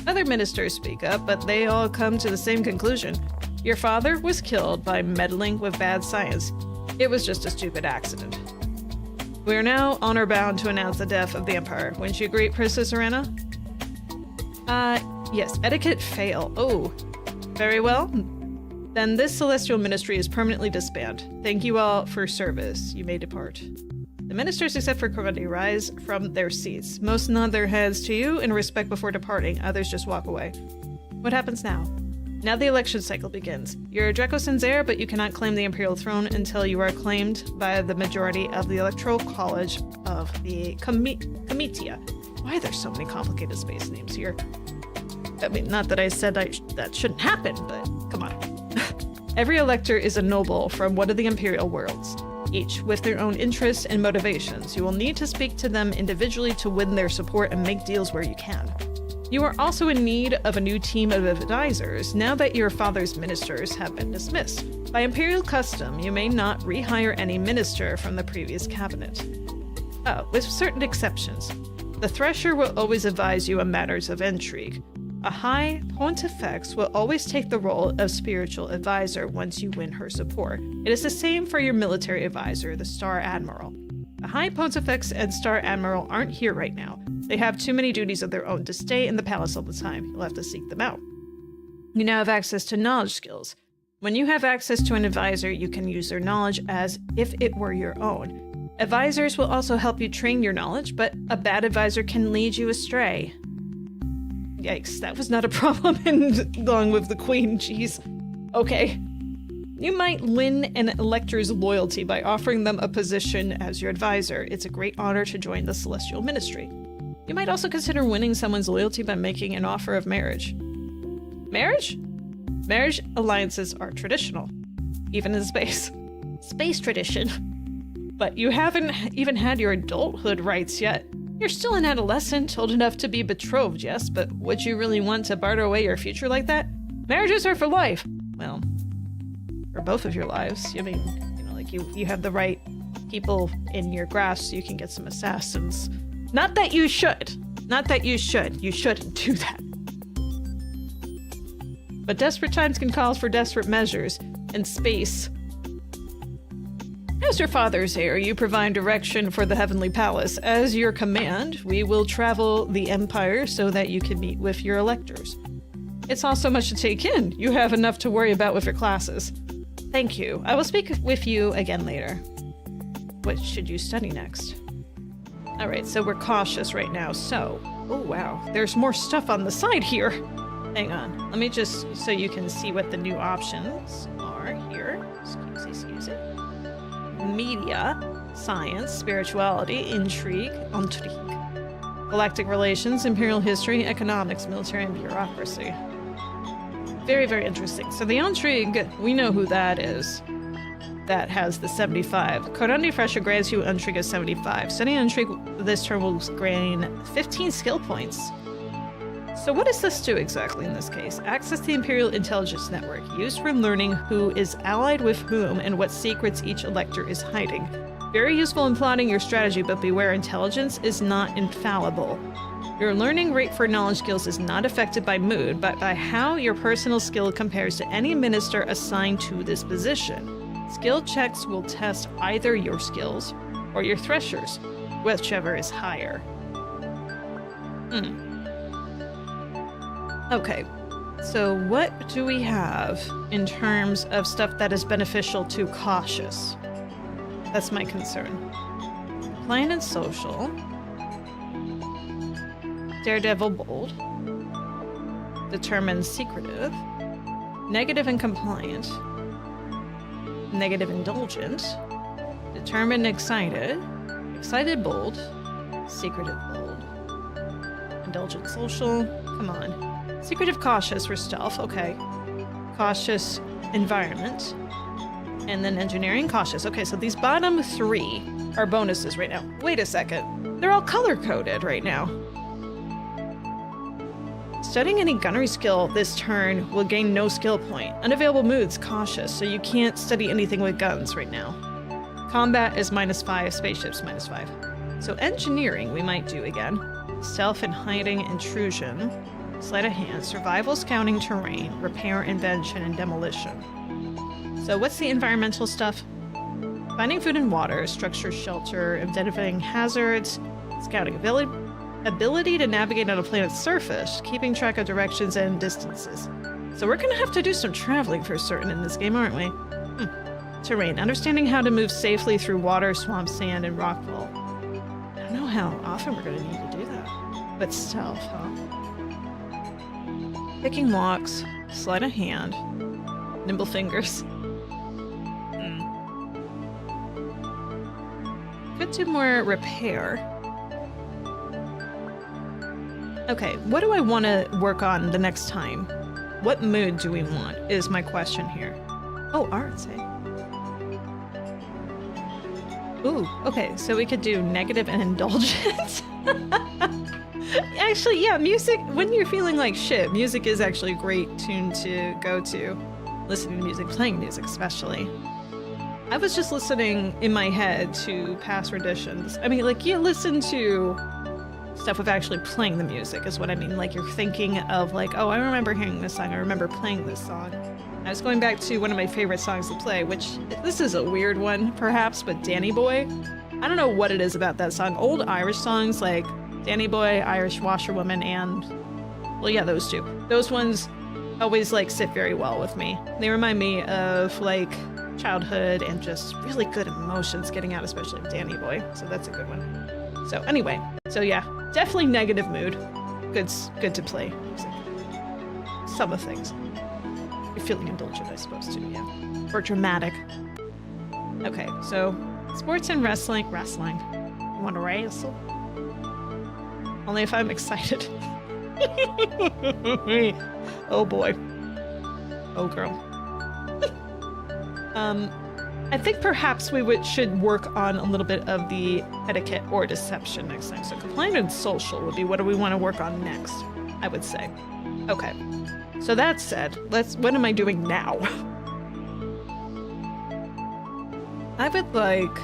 Other ministers speak up, but they all come to the same conclusion. Your father was killed by meddling with bad science. It was just a stupid accident. We are now honor-bound to announce the death of the Empire. Wouldn't you agree, Princess Zorana? Yes, etiquette fail. Oh, very well. Then this celestial ministry is permanently disbanded. Thank you all for service. You may depart. The ministers, except for Karate, rise from their seats. Most nod their heads to you in respect before departing. Others just walk away. What happens now? Now the election cycle begins. You're Dracosin's heir, but you cannot claim the Imperial throne until you are claimed by the majority of the Electoral College of the Comitia. Why are there so many complicated space names here? I mean, not that I said that shouldn't happen, but come on. Every elector is a noble from one of the Imperial worlds, each with their own interests and motivations. You will need to speak to them individually to win their support and make deals where you can. You are also in need of a new team of advisors now that your father's ministers have been dismissed. By Imperial custom, you may not rehire any minister from the previous cabinet. With certain exceptions. The Thresher will always advise you on matters of intrigue. A High Pontifex will always take the role of spiritual advisor once you win her support. It is the same for your military advisor, the Star Admiral. The High Pontifex and Star Admiral aren't here right now. They have too many duties of their own to stay in the palace all the time. You'll have to seek them out. You now have access to knowledge skills. When you have access to an advisor, you can use their knowledge as if it were your own. Advisors will also help you train your knowledge, but a bad advisor can lead you astray. Yikes, that was not a problem along with the Queen, jeez. Okay. You might win an elector's loyalty by offering them a position as your advisor. It's a great honor to join the Celestial Ministry. You might also consider winning someone's loyalty by making an offer of marriage. Marriage? Marriage alliances are traditional, even in space. Space tradition. But you haven't even had your adulthood rights yet. You're still an adolescent, old enough to be betrothed, yes, but would you really want to barter away your future like that? Marriages are for life. Well, for both of your lives. I mean, like you have the right people in your grasp so you can get some assassins. Not that you should. Not that you should. You shouldn't do that. But desperate times can call for desperate measures, and space. As your father's heir, you provide direction for the Heavenly Palace. As your command, we will travel the Empire so that you can meet with your electors. It's all so much to take in. You have enough to worry about with your classes. Thank you. I will speak with you again later. What should you study next? Alright, so we're cautious right now, so... Oh wow, there's more stuff on the side here! Hang on, let me just... so you can see what the new options are here. Excuse it. Media, science, spirituality, intrigue, galactic relations, imperial history, economics, military, and bureaucracy. Very, very interesting. So the intrigue, we know who that is. That has the 75. Corandi Fresher grants you intrigue of 75. Studying intrigue this turn will gain 15 skill points. So what does this do exactly in this case? Access the Imperial Intelligence Network, used for learning who is allied with whom and what secrets each elector is hiding. Very useful in plotting your strategy, but beware, intelligence is not infallible. Your learning rate for knowledge skills is not affected by mood, but by how your personal skill compares to any minister assigned to this position. Skill checks will test either your skills or your threshers, whichever is higher. Okay, so what do we have in terms of stuff that is beneficial to cautious? That's my concern. Plain and social. Daredevil bold. Determined secretive. Negative and compliant. Negative indulgent. Determined excited. Excited bold. Secretive bold. Indulgent social. Come on. Secretive cautious for stealth. Okay. Cautious environment. And then engineering cautious. Okay, so these bottom 3 are bonuses right now. Wait a second. They're all color-coded right now. Studying any gunnery skill this turn will gain no skill point. Unavailable moods cautious, so you can't study anything with guns right now. Combat is -5, spaceships -5. So engineering we might do again. Stealth and hiding, intrusion, sleight of hand, survival, scouting, terrain, repair, invention, and demolition. So what's the environmental stuff? Finding food and water, structure, shelter, identifying hazards, scouting ability to navigate on a planet's surface, keeping track of directions and distances. So we're gonna have to do some traveling for certain in this game, aren't we? Terrain, understanding how to move safely through water, swamp, sand, and rockfall. I don't know how often we're gonna need to do that. But stealth, huh? Picking locks, sleight of hand, nimble fingers. Could do more repair. Okay, what do I want to work on the next time? What mood do we want is my question here. Oh, arts, eh? Ooh, okay, so we could do negative and indulgent. Actually, yeah, music, when you're feeling like shit, music is actually a great tune to go to. Listening to music, playing music especially. I was just listening in my head to past renditions. I mean, like, you listen to stuff with actually playing the music is what I mean. Like, you're thinking of like, oh, I remember hearing this song. I remember playing this song. I was going back to one of my favorite songs to play, which this is a weird one, perhaps, but Danny Boy. I don't know what it is about that song. Old Irish songs like Danny Boy, Irish Washerwoman, and, well, yeah, those two. Those ones always like sit very well with me. They remind me of like childhood and just really good emotions getting out, especially with Danny Boy. So that's a good one. So anyway, so yeah, definitely negative mood. Good to play music. Some of things. You're feeling indulgent, I suppose, too, yeah. Or dramatic. Okay, so sports and wrestling. Wrestling. You want to wrestle? Only if I'm excited. Oh boy. Oh girl. I think perhaps we should work on a little bit of the etiquette or deception next time. So compliant and social would be what do we want to work on next, I would say. Okay. So that said, what am I doing now? I would like...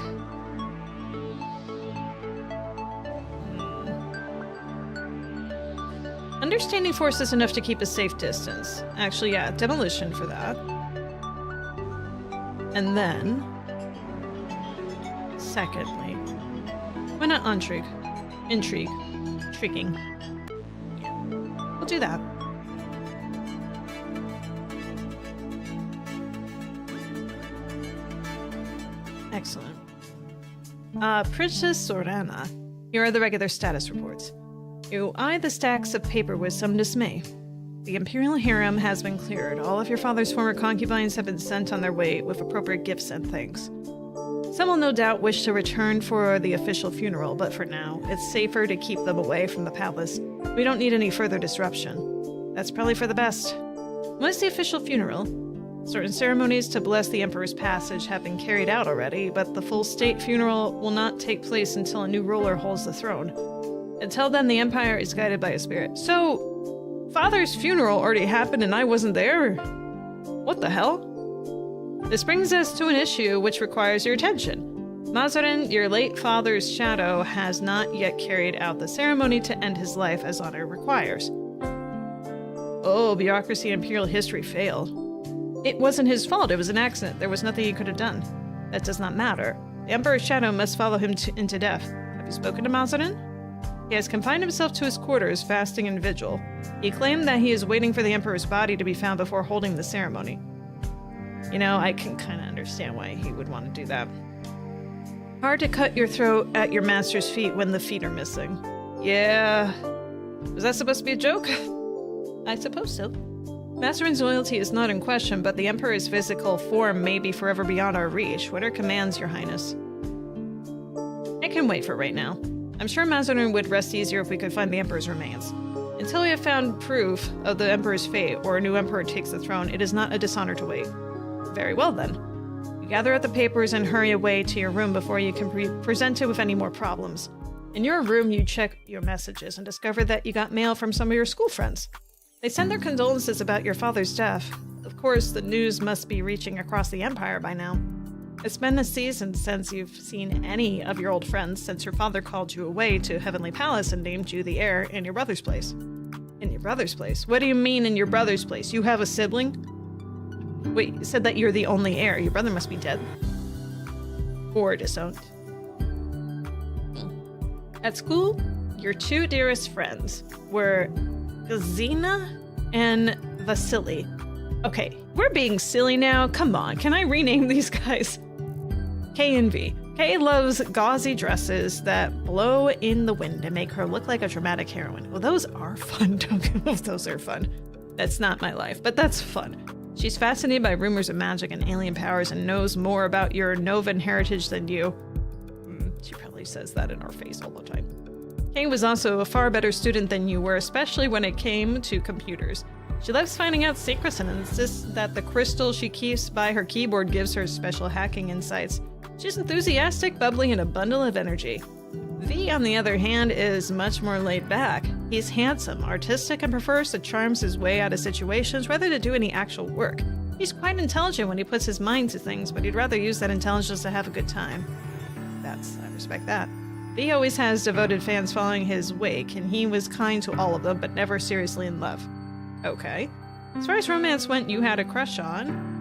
Understanding force is enough to keep a safe distance. Actually, yeah, demolition for that. And then, secondly, why not intrigue? Intriguing. Yeah, we'll do that. Excellent. Princess Zorana. Here are the regular status reports. You eye the stacks of paper with some dismay. The Imperial Harem has been cleared. All of your father's former concubines have been sent on their way with appropriate gifts and things. Some will no doubt wish to return for the official funeral, but for now, it's safer to keep them away from the palace. We don't need any further disruption. That's probably for the best. When is the official funeral? Certain ceremonies to bless the Emperor's passage have been carried out already, but the full state funeral will not take place until a new ruler holds the throne. Until then, the Empire is guided by a spirit. So, Father's funeral already happened and I wasn't there? What the hell? This brings us to an issue which requires your attention. Mazarin, your late father's shadow, has not yet carried out the ceremony to end his life as honor requires. Oh, bureaucracy and imperial history failed. It wasn't his fault, it was an accident. There was nothing he could have done. That does not matter. The Emperor's shadow must follow him into death. Have you spoken to Mazarin? He has confined himself to his quarters, fasting in vigil. He claimed that he is waiting for the Emperor's body to be found before holding the ceremony. You know, I can kind of understand why he would want to do that. Hard to cut your throat at your master's feet when the feet are missing. Yeah. Was that supposed to be a joke? I suppose so. Mazarin's loyalty is not in question, but the Emperor's physical form may be forever beyond our reach. What are commands, Your Highness? I can wait for right now. I'm sure Mazarin would rest easier if we could find the Emperor's remains. Until we have found proof of the Emperor's fate or a new Emperor takes the throne, it is not a dishonor to wait. Very well then. You gather up the papers and hurry away to your room before you can be presented with any more problems. In your room, you check your messages and discover that you got mail from some of your school friends. They send their condolences about your father's death. Of course, the news must be reaching across the Empire by now. It's been a season since you've seen any of your old friends since your father called you away to Heavenly Palace and named you the heir in your brother's place. In your brother's place? What do you mean in your brother's place? You have a sibling? Wait, you said that you're the only heir. Your brother must be dead. Or disowned. At school, your two dearest friends were Zina and Vasily. Okay, we're being silly now. Come on, can I rename these guys? K and V. Kay loves gauzy dresses that blow in the wind and make her look like a dramatic heroine. Well, those are fun. Don't get me wrong, those are fun. That's not my life, but that's fun. She's fascinated by rumors of magic and alien powers and knows more about your Novan heritage than you. She probably says that in our face all the time. Kay was also a far better student than you were, especially when it came to computers. She loves finding out secrets and insists that the crystal she keeps by her keyboard gives her special hacking insights. She's enthusiastic, bubbly, and a bundle of energy. V, on the other hand, is much more laid back. He's handsome, artistic, and prefers to charm his way out of situations rather than do any actual work. He's quite intelligent when he puts his mind to things, but he'd rather use that intelligence to have a good time. I respect that. V always has devoted fans following his wake, and he was kind to all of them, but never seriously in love. Okay. As far as romance went, you had a crush on...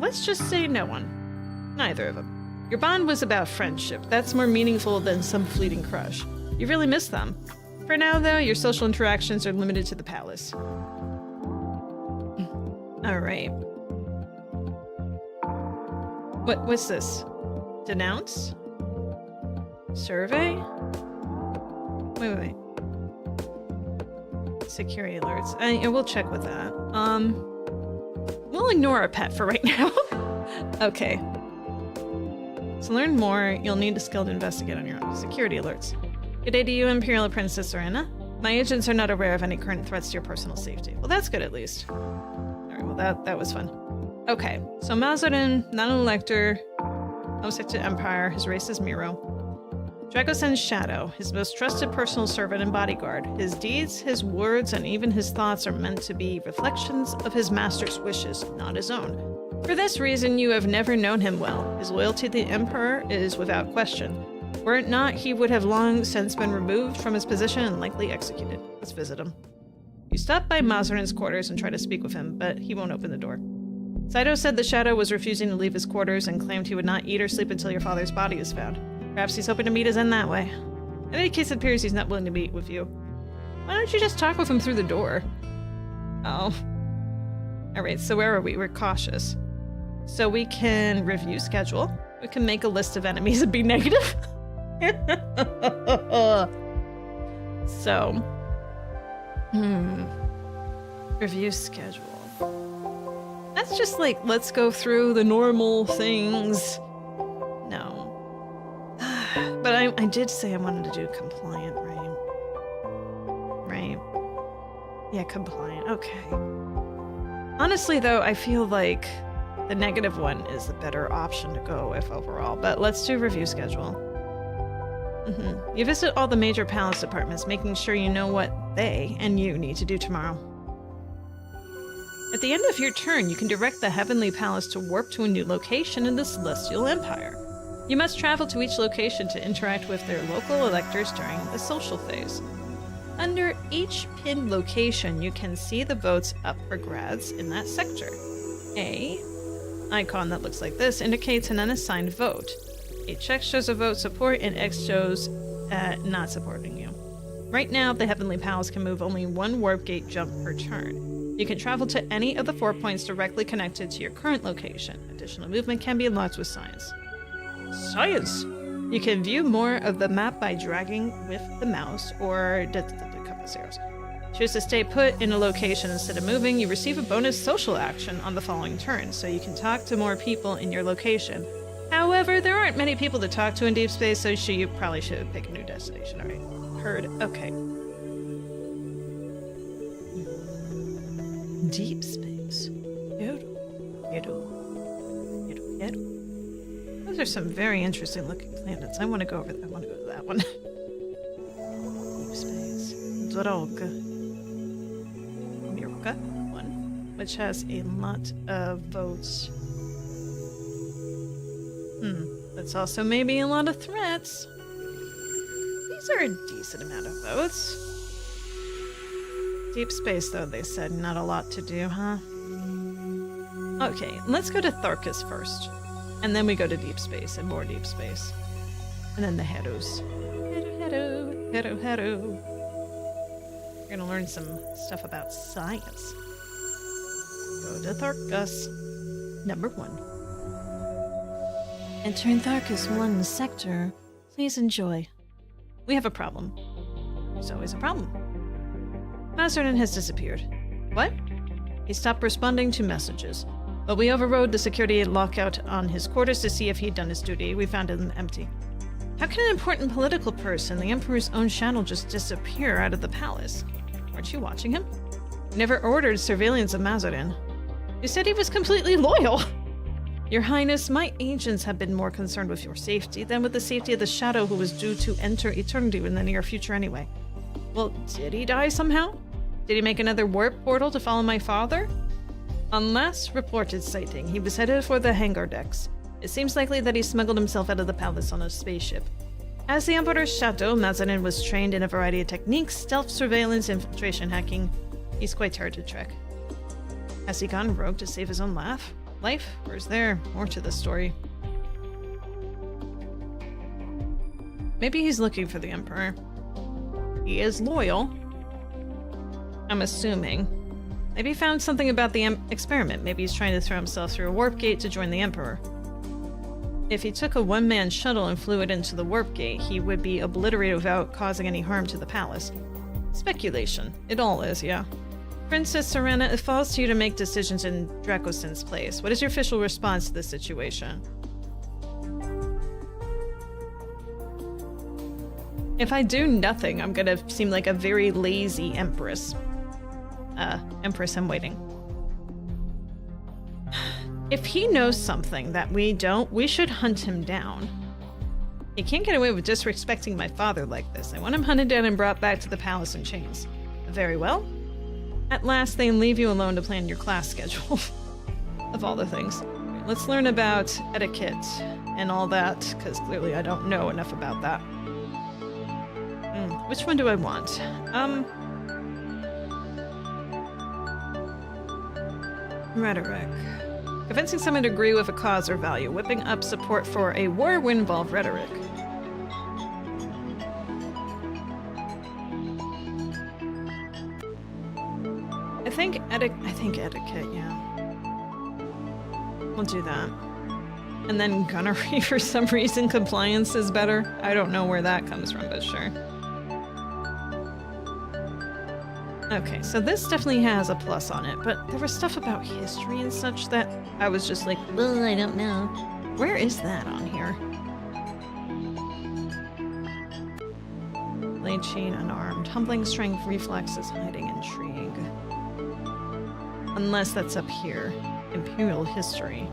Let's just say no one. Neither of them. Your bond was about friendship. That's more meaningful than some fleeting crush. You really miss them. For now, though, your social interactions are limited to the palace. Alright. What's this? Denounce? Survey? Wait. Security alerts. We'll check with that. We'll ignore a pet for right now. Okay. To learn more, you'll need a skill to investigate on your own. Security alerts. Good day to you, Imperial Princess Zorana. My agents are not aware of any current threats to your personal safety. Well, that's good at least. Alright, well that was fun. Okay, so Mazarin, not an elector, Insecta Empire, his race is Miro. Dragosen's shadow, his most trusted personal servant and bodyguard. His deeds, his words, and even his thoughts are meant to be reflections of his master's wishes, not his own. For this reason, you have never known him well. His loyalty to the Emperor is without question. Were it not, he would have long since been removed from his position and likely executed. Let's visit him. You stop by Mazarin's quarters and try to speak with him, but he won't open the door. Saito said the shadow was refusing to leave his quarters and claimed he would not eat or sleep until your father's body is found. Perhaps he's hoping to meet his end that way. In any case, it appears he's not willing to meet with you. Why don't you just talk with him through the door? Oh. Alright, so where are we? We're cautious. So we can review schedule. We can make a list of enemies and be negative. So. Review schedule. That's just like, let's go through the normal things. No. But I did say I wanted to do compliant, right? Right? Yeah, compliant. Okay. Honestly, though, I feel like the negative one is the better option to go with overall. But let's do review schedule. You visit all the major palace departments, making sure you know what they and you need to do tomorrow. At the end of your turn, you can direct the Heavenly Palace to warp to a new location in the Celestial Empire. You must travel to each location to interact with their local electors during the social phase. Under each pinned location, you can see the votes up for grabs in that sector. A icon that looks like this indicates an unassigned vote. A check shows a vote support and X shows not supporting you. Right now, the Heavenly Palace can move only one warp gate jump per turn. You can travel to any of the 4 points directly connected to your current location. Additional movement can be unlocked with science. Science! You can view more of the map by dragging with the mouse or a couple of zeros. Choose to stay put in a location instead of moving. You receive a bonus social action on the following turn, so you can talk to more people in your location. However, there aren't many people to talk to in deep space, so you probably should pick a new destination. Alright, heard. Okay. Deep space. Those are some very interesting looking planets. I want to go over there. I want to go to that one. Deep space. Droga. Mirka one, which has a lot of votes. That's also maybe a lot of threats. These are a decent amount of votes. Deep space, though, they said. Not a lot to do, huh? Okay, let's go to Tharkus first. And then we go to deep space and more deep space. And then the Heros. Hero. We're gonna learn some stuff about science. Go to Tharkus. Number 1. Entering Tharkus 1 sector. Please enjoy. We have a problem. There's always a problem. Mazarden has disappeared. What? He stopped responding to messages. But we overrode the security lockout on his quarters to see if he'd done his duty. We found him empty. How can an important political person, the Emperor's own shadow, just disappear out of the palace? Weren't you watching him? You never ordered surveillance of Mazarden. You said he was completely loyal. Your Highness, my agents have been more concerned with your safety than with the safety of the shadow who was due to enter eternity in the near future anyway. Well, did he die somehow? Did he make another warp portal to follow my father? On last reported sighting, he was headed for the hangar decks. It seems likely that he smuggled himself out of the palace on a spaceship. As the Emperor's Chateau, Mazarden was trained in a variety of techniques, stealth, surveillance, infiltration, hacking. He's quite hard to track. Has he gone rogue to save his own life? Or is there more to the story? Maybe he's looking for the Emperor. He is loyal. I'm assuming. Maybe he found something about the experiment. Maybe he's trying to throw himself through a warp gate to join the Emperor. If he took a one-man shuttle and flew it into the warp gate, he would be obliterated without causing any harm to the palace. Speculation. It all is, yeah. Princess Zorana, it falls to you to make decisions in Dracosin's place. What is your official response to this situation? If I do nothing, I'm gonna seem like a very lazy empress. Empress, I'm waiting. If he knows something that we don't, we should hunt him down. He can't get away with disrespecting my father like this. I want him hunted down and brought back to the palace in chains. Very well. At last, they leave you alone to plan your class schedule. Of all the things. Let's learn about etiquette and all that, because clearly I don't know enough about that. Which one do I want? Rhetoric. Convincing someone to agree with a cause or value. Whipping up support for a war would involve rhetoric. I think etiquette, yeah. We'll do that. And then gunnery, for some reason, compliance is better. I don't know where that comes from, but sure. Okay, so this definitely has a plus on it, but there was stuff about history and such that I was just like, well, I don't know. Where is that on here? Blade chain unarmed. Humbling strength, reflexes, hiding intrigue. Unless that's up here. Imperial history.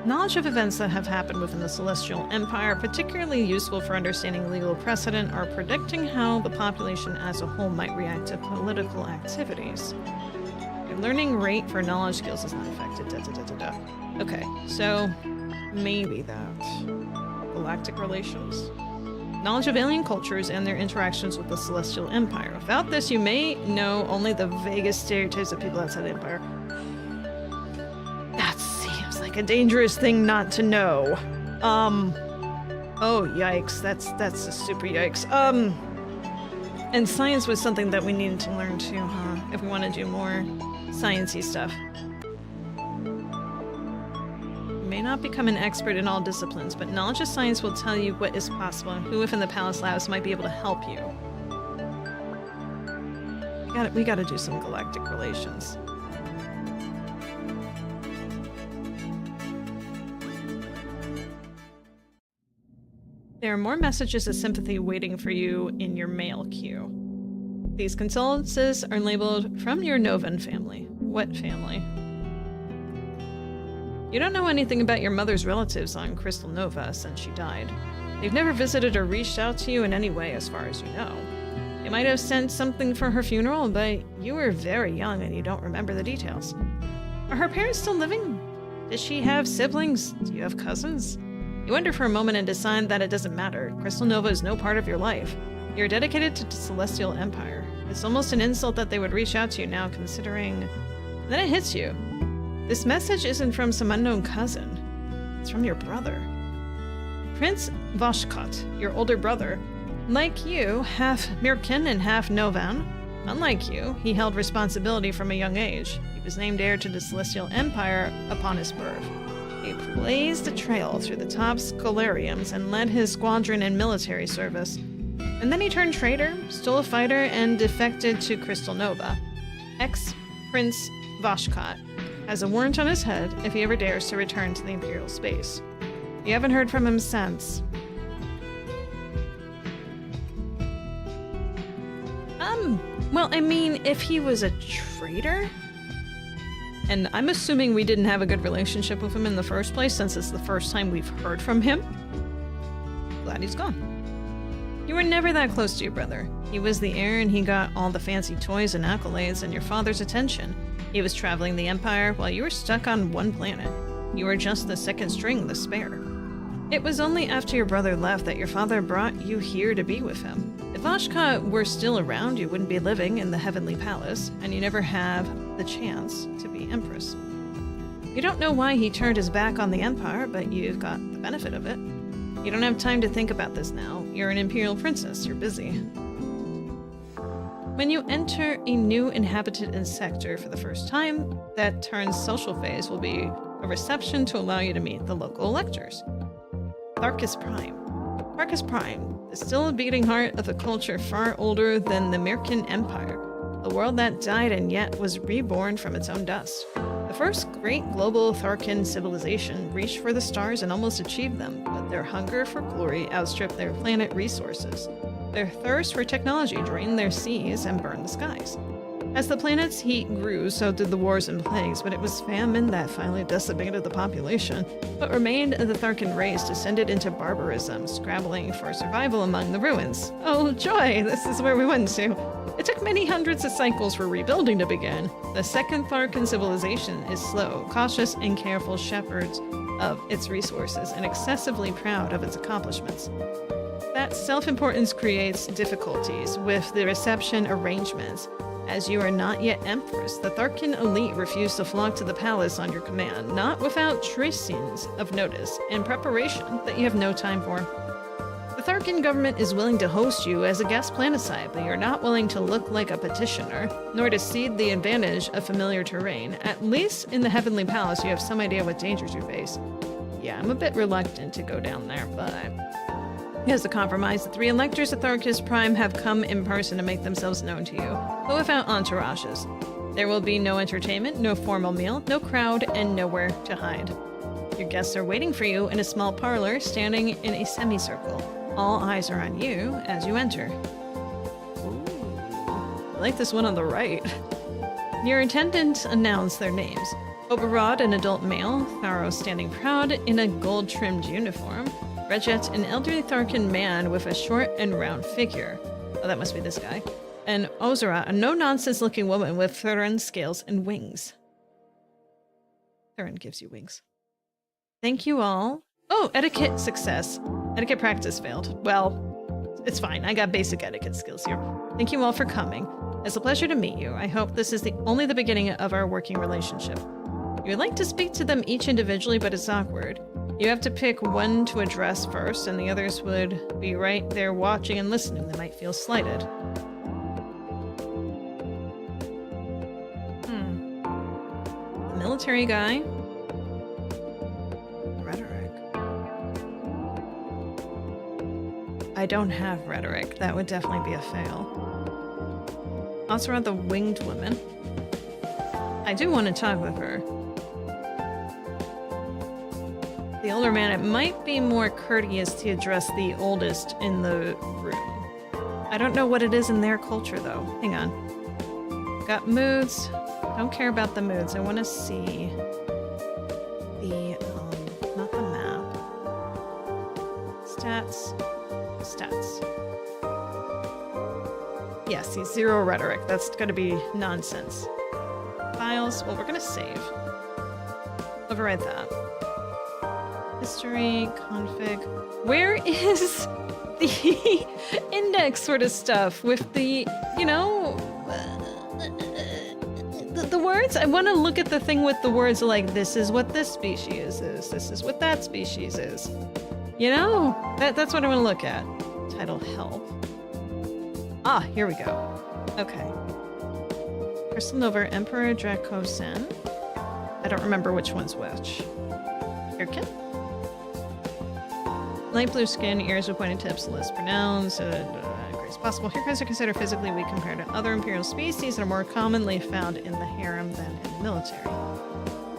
Knowledge of events that have happened within the Celestial Empire, particularly useful for understanding legal precedent or predicting how the population as a whole might react to political activities. learning rate for knowledge skills is not affected. Okay, so maybe that. Galactic relations. Knowledge of alien cultures and their interactions with the Celestial Empire. Without this, you may know only the vaguest stereotypes of people outside the Empire. That seems like a dangerous thing not to know. Oh, yikes. That's a super yikes. And science was something that we needed to learn too, huh? If we want to do more sciencey stuff. May not become an expert in all disciplines, but knowledge of science will tell you what is possible and who within the palace labs might be able to help you. We gotta do some galactic relations. There are more messages of sympathy waiting for you in your mail queue. These condolences are labeled from your Novan family. What family? You don't know anything about your mother's relatives on Crystal Nova since she died. They've never visited or reached out to you in any way as far as you know. They might have sent something for her funeral, but you were very young and you don't remember the details. Are her parents still living? Does she have siblings? Do you have cousins? You wonder for a moment and decide that it doesn't matter. Crystal Nova is no part of your life. You're dedicated to the Celestial Empire. It's almost an insult that they would reach out to you now, considering... Then it hits you. This message isn't from some unknown cousin. It's from your brother. Prince Vashkat, your older brother. Like you, half Mirkin and half Novan. Unlike you, he held responsibility from a young age. He was named heir to the Celestial Empire upon his birth. He blazed a trail through the top scholariums and led his squadron in military service. And then he turned traitor, stole a fighter, and defected to Crystal Nova. Ex-Prince Vashkat has a warrant on his head if he ever dares to return to the Imperial space. You haven't heard from him since. Well, I mean, if he was a traitor? And I'm assuming we didn't have a good relationship with him in the first place, since it's the first time we've heard from him. Glad he's gone. You were never that close to your brother. He was the heir and he got all the fancy toys and accolades and your father's attention. He was traveling the Empire while you were stuck on one planet. You were just the second string, the spare. It was only after your brother left that your father brought you here to be with him. If Ashka were still around, you wouldn't be living in the Heavenly Palace, and you never have the chance to be Empress. You don't know why he turned his back on the Empire, but you've got the benefit of it. You don't have time to think about this now. You're an Imperial Princess, you're busy. When you enter a new inhabited Insecta for the first time, that turn's social phase will be a reception to allow you to meet the local electors. Tharkus Prime. Tharkus Prime is still a beating heart of a culture far older than the Mirkin Empire, a world that died and yet was reborn from its own dust. The first great global Tharkin civilization reached for the stars and almost achieved them, but their hunger for glory outstripped their planet resources. Their thirst for technology drained their seas and burned the skies. As the planet's heat grew, so did the wars and plagues, but it was famine that finally decimated the population. What remained of the Tharkin race descended into barbarism, scrabbling for survival among the ruins. Oh joy, this is where we went to. It took many hundreds of cycles for rebuilding to begin. The second Tharkin civilization is slow, cautious, and careful shepherds of its resources, and excessively proud of its accomplishments. That self-importance creates difficulties with the reception arrangements. As you are not yet Empress, the Tharkin elite refuse to flock to the palace on your command, not without tracings of notice and preparation that you have no time for. The Tharkin government is willing to host you as a guest planetside, but you're not willing to look like a petitioner, nor to cede the advantage of familiar terrain. At least in the Heavenly Palace, you have some idea what dangers you face. Yeah, I'm a bit reluctant to go down there, but... As a compromise, the three electors of Tharkus Prime have come in person to make themselves known to you, but without entourages. There will be no entertainment, no formal meal, no crowd, and nowhere to hide. Your guests are waiting for you in a small parlor, standing in a semicircle. All eyes are on you as you enter. Ooh, I like this one on the right. Your attendants announce their names. Oberrod, an adult male, Pharaoh standing proud in a gold-trimmed uniform, Rejet, an elderly Tharkin man with a short and round figure. Oh, that must be this guy. and Ozora, a no-nonsense-looking woman with Thurin scales and wings. Thurin gives you wings. Thank you all. Oh, etiquette success. Etiquette practice failed. Well, it's fine. I got basic etiquette skills here. Thank you all for coming. It's a pleasure to meet you. I hope this is only the beginning of our working relationship. You would like to speak to them each individually, but it's awkward. You have to pick one to address first, and the others would be right there watching and listening. They might feel slighted. The military guy. Rhetoric. I don't have rhetoric. That would definitely be a fail. Also around the winged woman. I do want to talk with her. The older man, it might be more courteous to address the oldest in the room. I don't know what it is in their culture, though. Hang on. Got moods. Don't care about the moods. I want to see the, not the map. Stats. Stats. Yeah, see, 0 rhetoric. That's gonna be nonsense. Files. Well, we're gonna save. Override that. History, config. Where is the index sort of stuff with the, you know, the words? I want to look at the thing with the words like, this is what this species is, this is what that species is. You know? That's what I want to look at. Title help. Ah, here we go. Okay. Crystal over Emperor Dracosen. I don't remember which one's which. Irkin? Light blue skin, ears with pointed tips, less pronounced, grace possible. Haircuts are considered physically weak compared to other imperial species and are more commonly found in the harem than in the military.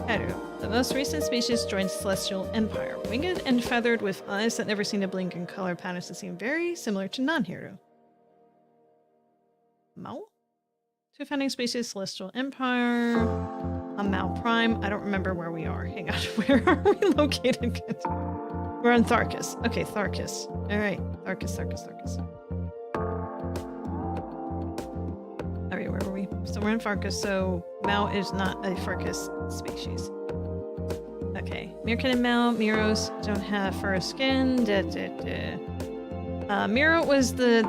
Heru, the most recent species joined Celestial Empire, winged and feathered with eyes that never seem to blink and color patterns that seem very similar to non-Heru. Mao? Two founding species, Celestial Empire. A Mao Prime. I don't remember where we are. Hang on, where are we located? We're on Tharkus. Okay, Tharkus. Alright, Tharkus. Alright, where were we? So we're in Tharkus, so Mao is not a Tharkus species. Okay, Mirkin and Mao, Miros don't have fur skin. Miro was the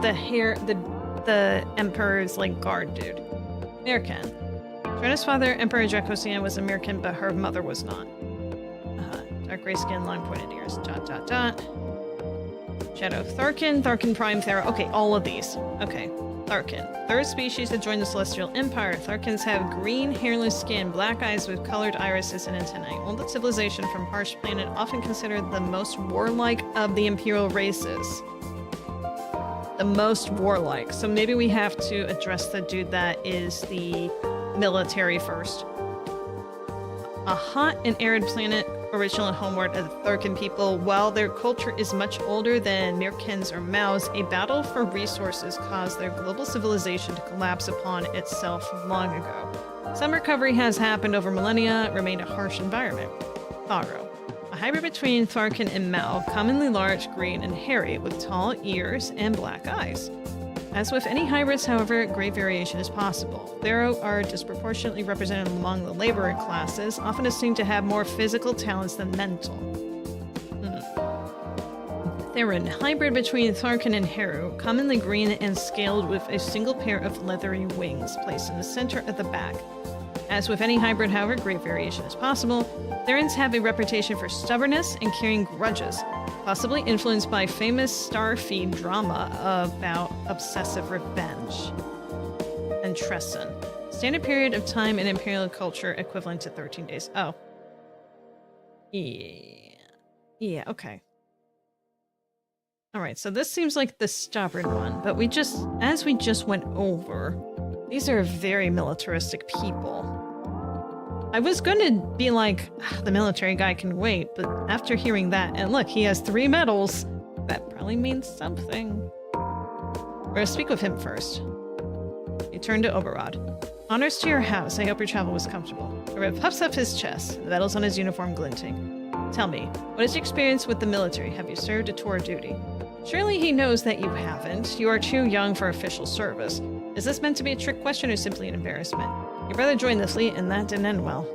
Emperor's, like, guard dude. Mirkin. Joanna's father, Emperor Dracosen, was a Mirkin, but her mother was not. Dark gray skin, long pointed ears, ... Shadow Tharkin, Tharkin Prime, Thera. Okay, all of these. Okay, Tharkin. Third species that joined the Celestial Empire. Tharkins have green, hairless skin, black eyes with colored irises and antennae. Old civilization from Harsh Planet, often considered the most warlike of the imperial races. The most warlike. So maybe we have to address the dude that is the military first. A hot and arid planet, original homeworld of the Tharkin people. While their culture is much older than Mirkins or Mao's, a battle for resources caused their global civilization to collapse upon itself long ago. Some recovery has happened over millennia, remained a harsh environment. Tharo. A hybrid between Tharkin and Mao, commonly large, green, and hairy, with tall ears and black eyes. As with any hybrids, however, great variation is possible. Tharo are disproportionately represented among the laborer classes, often assumed to have more physical talents than mental. Theron, hybrid between Tharkin and Heru, commonly green and scaled with a single pair of leathery wings placed in the center of the back. As with any hybrid, however, great variation is possible. Therans have a reputation for stubbornness and carrying grudges, possibly influenced by famous Starfeed drama about obsessive revenge. And Tresson. Standard period of time in imperial culture equivalent to 13 days. Oh. Yeah, okay. Alright, so this seems like the stubborn one, but as we just went over, these are very militaristic people. I was gonna be like, the military guy can wait, but after hearing that, and look, he has 3 medals, that probably means something. We're gonna speak with him first. He turned to Oberrod. Honors to your house, I hope your travel was comfortable. A rib puffs up his chest, the medals on his uniform glinting. Tell me, what is your experience with the military? Have you served a tour duty? Surely he knows that you haven't. You are too young for official service. Is this meant to be a trick question or simply an embarrassment? Your brother joined the fleet and that didn't end well.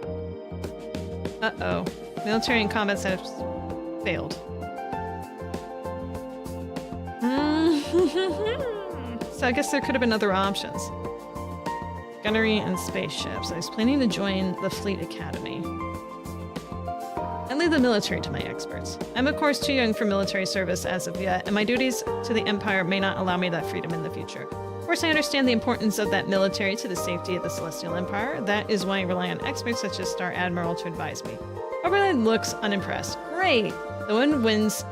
Uh-oh. Military and combat setups failed. So I guess there could have been other options. Gunnery and spaceships. I was planning to join the Fleet Academy. I leave the military to my experts. I'm of course too young for military service as of yet, and my duties to the Empire may not allow me that freedom in the future. Of course, I understand the importance of that military to the safety of the Celestial Empire. That is why I rely on experts such as Star Admiral to advise me. Oberlin looks unimpressed. Great! The one wings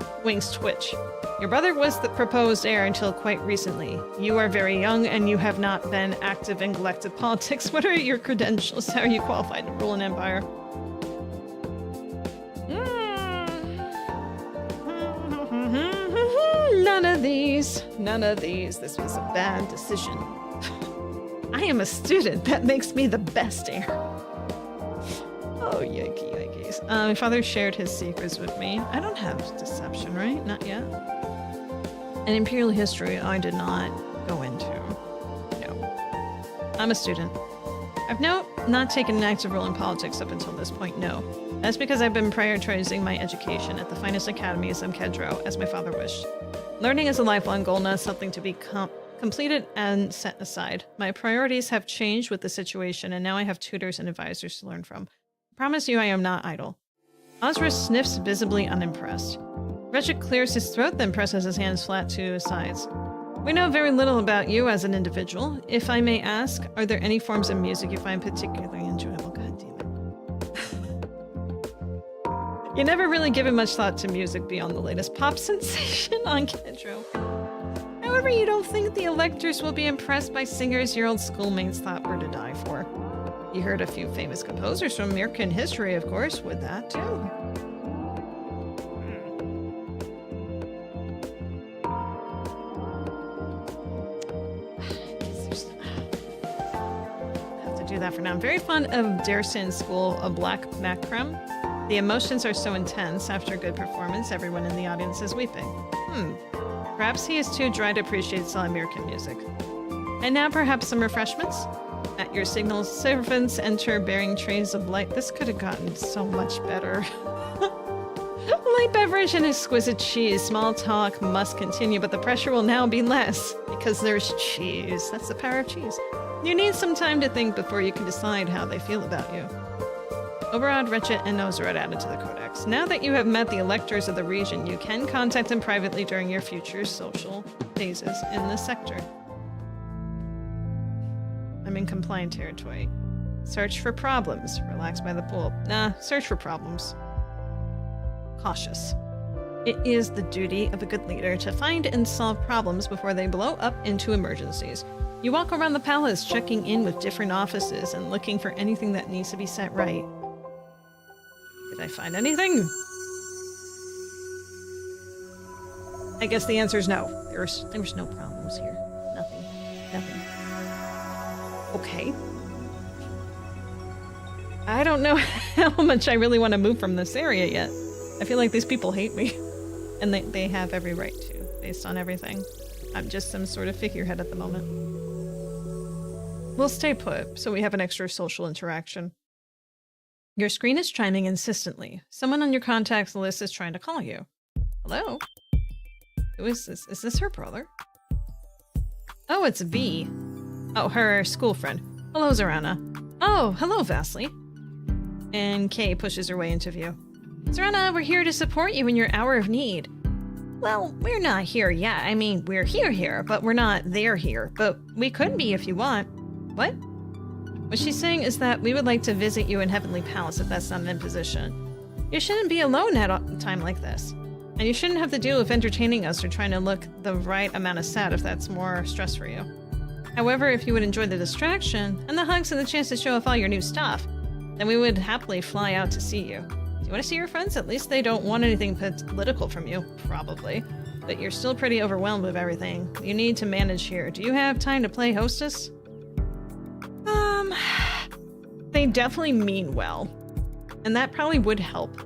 twitch. Your brother was the proposed heir until quite recently. You are very young and you have not been active in galactic politics. What are your credentials? How are you qualified to rule an empire? None of these. None of these. This was a bad decision. I am a student. That makes me the best heir. Oh, yikes. My father shared his secrets with me. I don't have deception, right? Not yet. And Imperial history, I did not go into. No. I'm a student. I've not taken an active role in politics up until this point, no. That's because I've been prioritizing my education at the finest academy of Kedro, as my father wished. Learning is a lifelong goal, not something to be completed and set aside. My priorities have changed with the situation, and now I have tutors and advisors to learn from. I promise you I am not idle. Ozra sniffs, visibly unimpressed. Wretched clears his throat, then presses his hands flat to his sides. We know very little about you as an individual. If I may ask, are there any forms of music you find particularly enjoyable? God damn it. You never really given much thought to music beyond the latest pop sensation on Kedro. However, you don't think the electors will be impressed by singers your old schoolmates thought were to die for. You heard a few famous composers from American history, of course, with that too. Have to do that for now. I'm very fond of Dersin's school of Black Macram. The emotions are so intense. After a good performance, everyone in the audience is weeping. Perhaps he is too dry to appreciate some American music. And now perhaps some refreshments? At your signal, servants enter bearing trays of light. This could have gotten so much better. Light beverage and exquisite cheese. Small talk must continue, but the pressure will now be less because there's cheese. That's the power of cheese. You need some time to think before you can decide how they feel about you. Oberod, Wretched, and Noseret added to the codex. Now that you have met the electors of the region, you can contact them privately during your future social phases in the sector. I'm in compliant territory. Search for problems. Relax by the pool. Nah, search for problems. Cautious. It is the duty of a good leader to find and solve problems before they blow up into emergencies. You walk around the palace, checking in with different offices and looking for anything that needs to be set right. Did I find anything? I guess the answer is no. There's no problems here. Nothing. Okay. I don't know how much I really want to move from this area yet. I feel like these people hate me. And they have every right to, based on everything. I'm just some sort of figurehead at the moment. We'll stay put, so we have an extra social interaction. Your screen is chiming insistently. Someone on your contacts list is trying to call you. Hello? Who is this? Is this her brother? Oh, it's V. Oh, her school friend. Hello, Zorana. Oh, hello, Vasily. And Kay pushes her way into view. Zorana, we're here to support you in your hour of need. Well, we're not here yet. I mean, we're here, but we're not there here. But we could be if you want. What? What she's saying is that we would like to visit you in Heavenly Palace if that's not an imposition. You shouldn't be alone at a time like this. And you shouldn't have to deal with entertaining us or trying to look the right amount of sad if that's more stress for you. However, if you would enjoy the distraction, and the hugs and the chance to show off all your new stuff, then we would happily fly out to see you. Do you want to see your friends? At least they don't want anything political from you, probably. But you're still pretty overwhelmed with everything. You need to manage here. Do you have time to play hostess? They definitely mean well. And that probably would help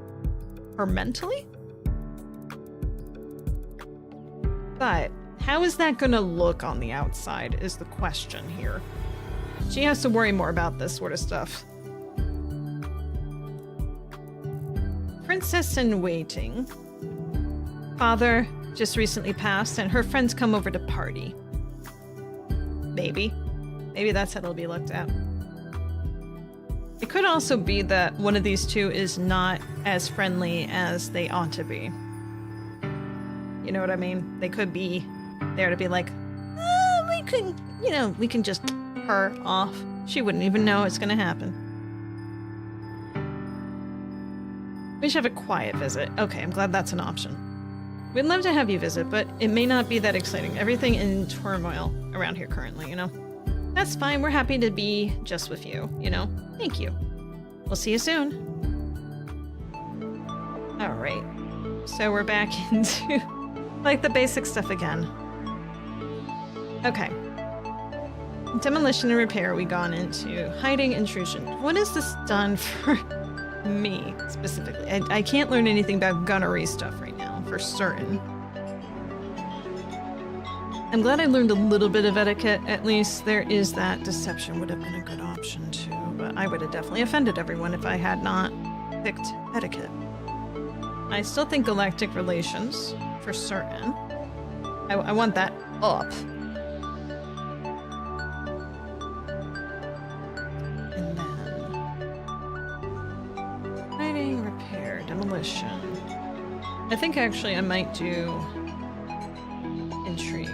her mentally? But How is that gonna look on the outside is the question here. She has to worry more about this sort of stuff. Princess in waiting. Father just recently passed and her friends come over to party. Maybe that's how it'll be looked at. It could also be that one of these two is not as friendly as they ought to be. You know what I mean? They could be there to be like, we can just her off. She wouldn't even know it's gonna happen. We should have a quiet visit. Okay, I'm glad that's an option. We'd love to have you visit, but it may not be that exciting. Everything in turmoil around here currently, you know? That's fine. We're happy to be just with you, you know? Thank you. We'll see you soon. All right. So we're back into, like, the basic stuff again. Okay. Demolition and repair, we gone into. Hiding, intrusion. What has this done for me, specifically? I can't learn anything about gunnery stuff right now, for certain. I'm glad I learned a little bit of etiquette, at least. There is that. Deception would have been a good option, too, but I would have definitely offended everyone if I had not picked etiquette. I still think galactic relations, for certain. I want that up. And then... hiding, repair, demolition. I think actually I might do... intrigue.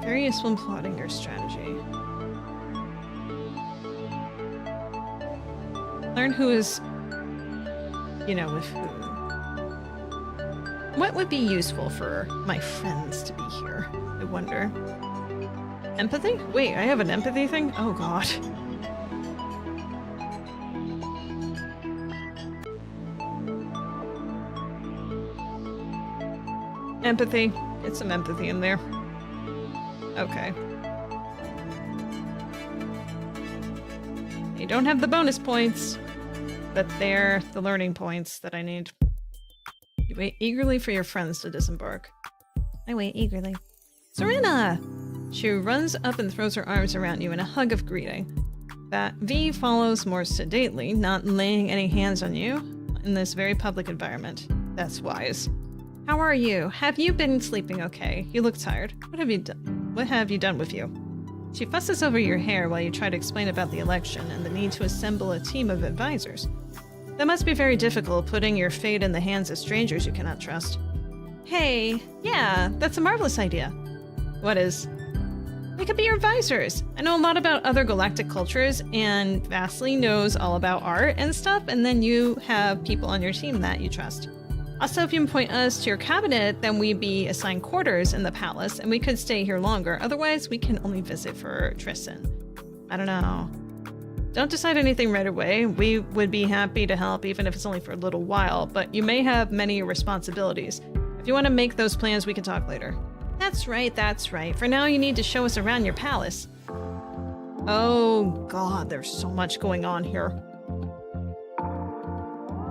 Very useful in plotting your strategy. Learn who is, with who. What would be useful for my friends to be here? I wonder. Empathy? Wait, I have an empathy thing? Oh god. Empathy. Get some empathy in there. Okay. You don't have the bonus points, but they're the learning points that I need. You wait eagerly for your friends to disembark. I wait eagerly. Zorana! She runs up and throws her arms around you in a hug of greeting. That V follows more sedately, not laying any hands on you in this very public environment. That's wise. How are you? Have you been sleeping okay? You look tired. What have you done? What have you done with you? She fusses over your hair while you try to explain about the election and the need to assemble a team of advisors. That must be very difficult, putting your fate in the hands of strangers you cannot trust. Hey, yeah, that's a marvelous idea. What is? We could be your advisors. I know a lot about other galactic cultures, and Vastly knows all about art and stuff, and then you have people on your team that you trust. Also, if you can point us to your cabinet, then we'd be assigned quarters in the palace, and we could stay here longer. Otherwise, we can only visit for Tristan. I don't know. Don't decide anything right away. We would be happy to help, even if it's only for a little while, but you may have many responsibilities. If you want to make those plans, we can talk later. That's right, that's right. For now, you need to show us around your palace. Oh god, there's so much going on here.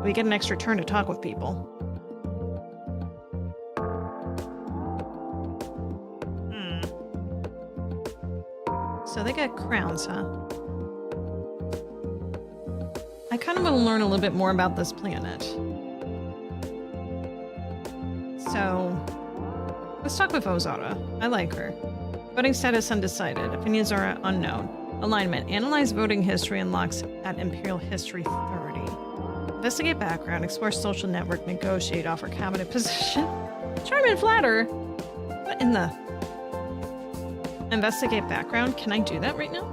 We get an extra turn to talk with people. So they got crowns, huh? I kind of want to learn a little bit more about this planet. So, let's talk with Ozara. I like her. Voting status undecided. Opinions are unknown. Alignment. Analyze voting history unlocks at Imperial History 30. Investigate background. Explore social network. Negotiate. Offer cabinet position. Charm and flatter. What in the... Investigate background? Can I do that right now?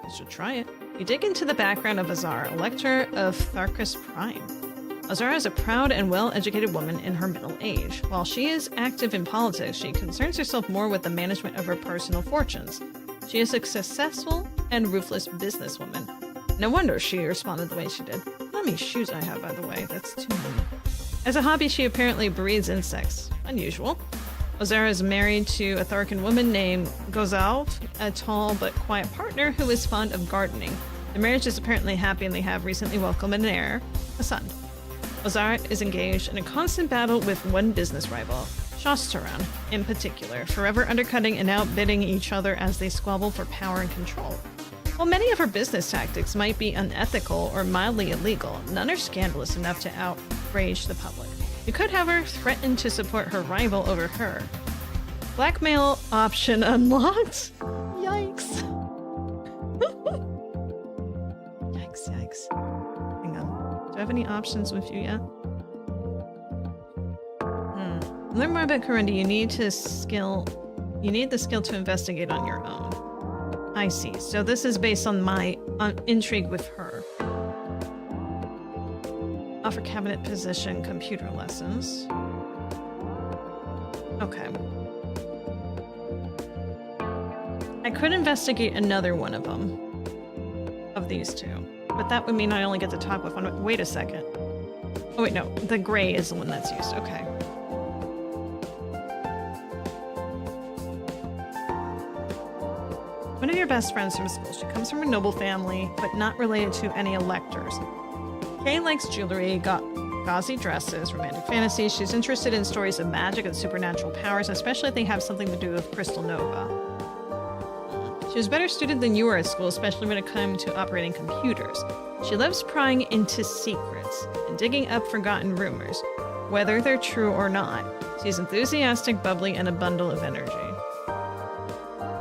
I should try it. You dig into the background of Azara, Elector of Tharkus Prime. Azara is a proud and well-educated woman in her middle age. While she is active in politics, she concerns herself more with the management of her personal fortunes. She is a successful and ruthless businesswoman. No wonder she responded the way she did. How many shoes I have, by the way? That's too many. As a hobby, she apparently breeds insects. Unusual. Ozara is married to a Tharkan woman named Gozalv, a tall but quiet partner who is fond of gardening. The marriage is apparently happy and they have recently welcomed an heir, a son. Ozara is engaged in a constant battle with one business rival, Shostaran, in particular, forever undercutting and outbidding each other as they squabble for power and control. While many of her business tactics might be unethical or mildly illegal, none are scandalous enough to outrage the public. You could, however, threaten to support her rival over her. Blackmail option unlocked? Yikes. Yikes. Hang on. Do I have any options with you yet? Learn more about Corinda. You need the skill to investigate on your own. I see. So this is based on my intrigue with her. Offer cabinet position, computer lessons. Okay. I could investigate another one of them. Of these two. But that would mean I only get to talk with one. Wait a second. Oh wait, no. The gray is the one that's used. Okay. One of your best friends from school. She comes from a noble family, but not related to any electors. Kay likes jewelry, gauzy dresses, romantic fantasies. She's interested in stories of magic and supernatural powers, especially if they have something to do with Crystal Nova. She was a better student than you were at school, especially when it came to operating computers. She loves prying into secrets and digging up forgotten rumors, whether they're true or not. She's enthusiastic, bubbly, and a bundle of energy.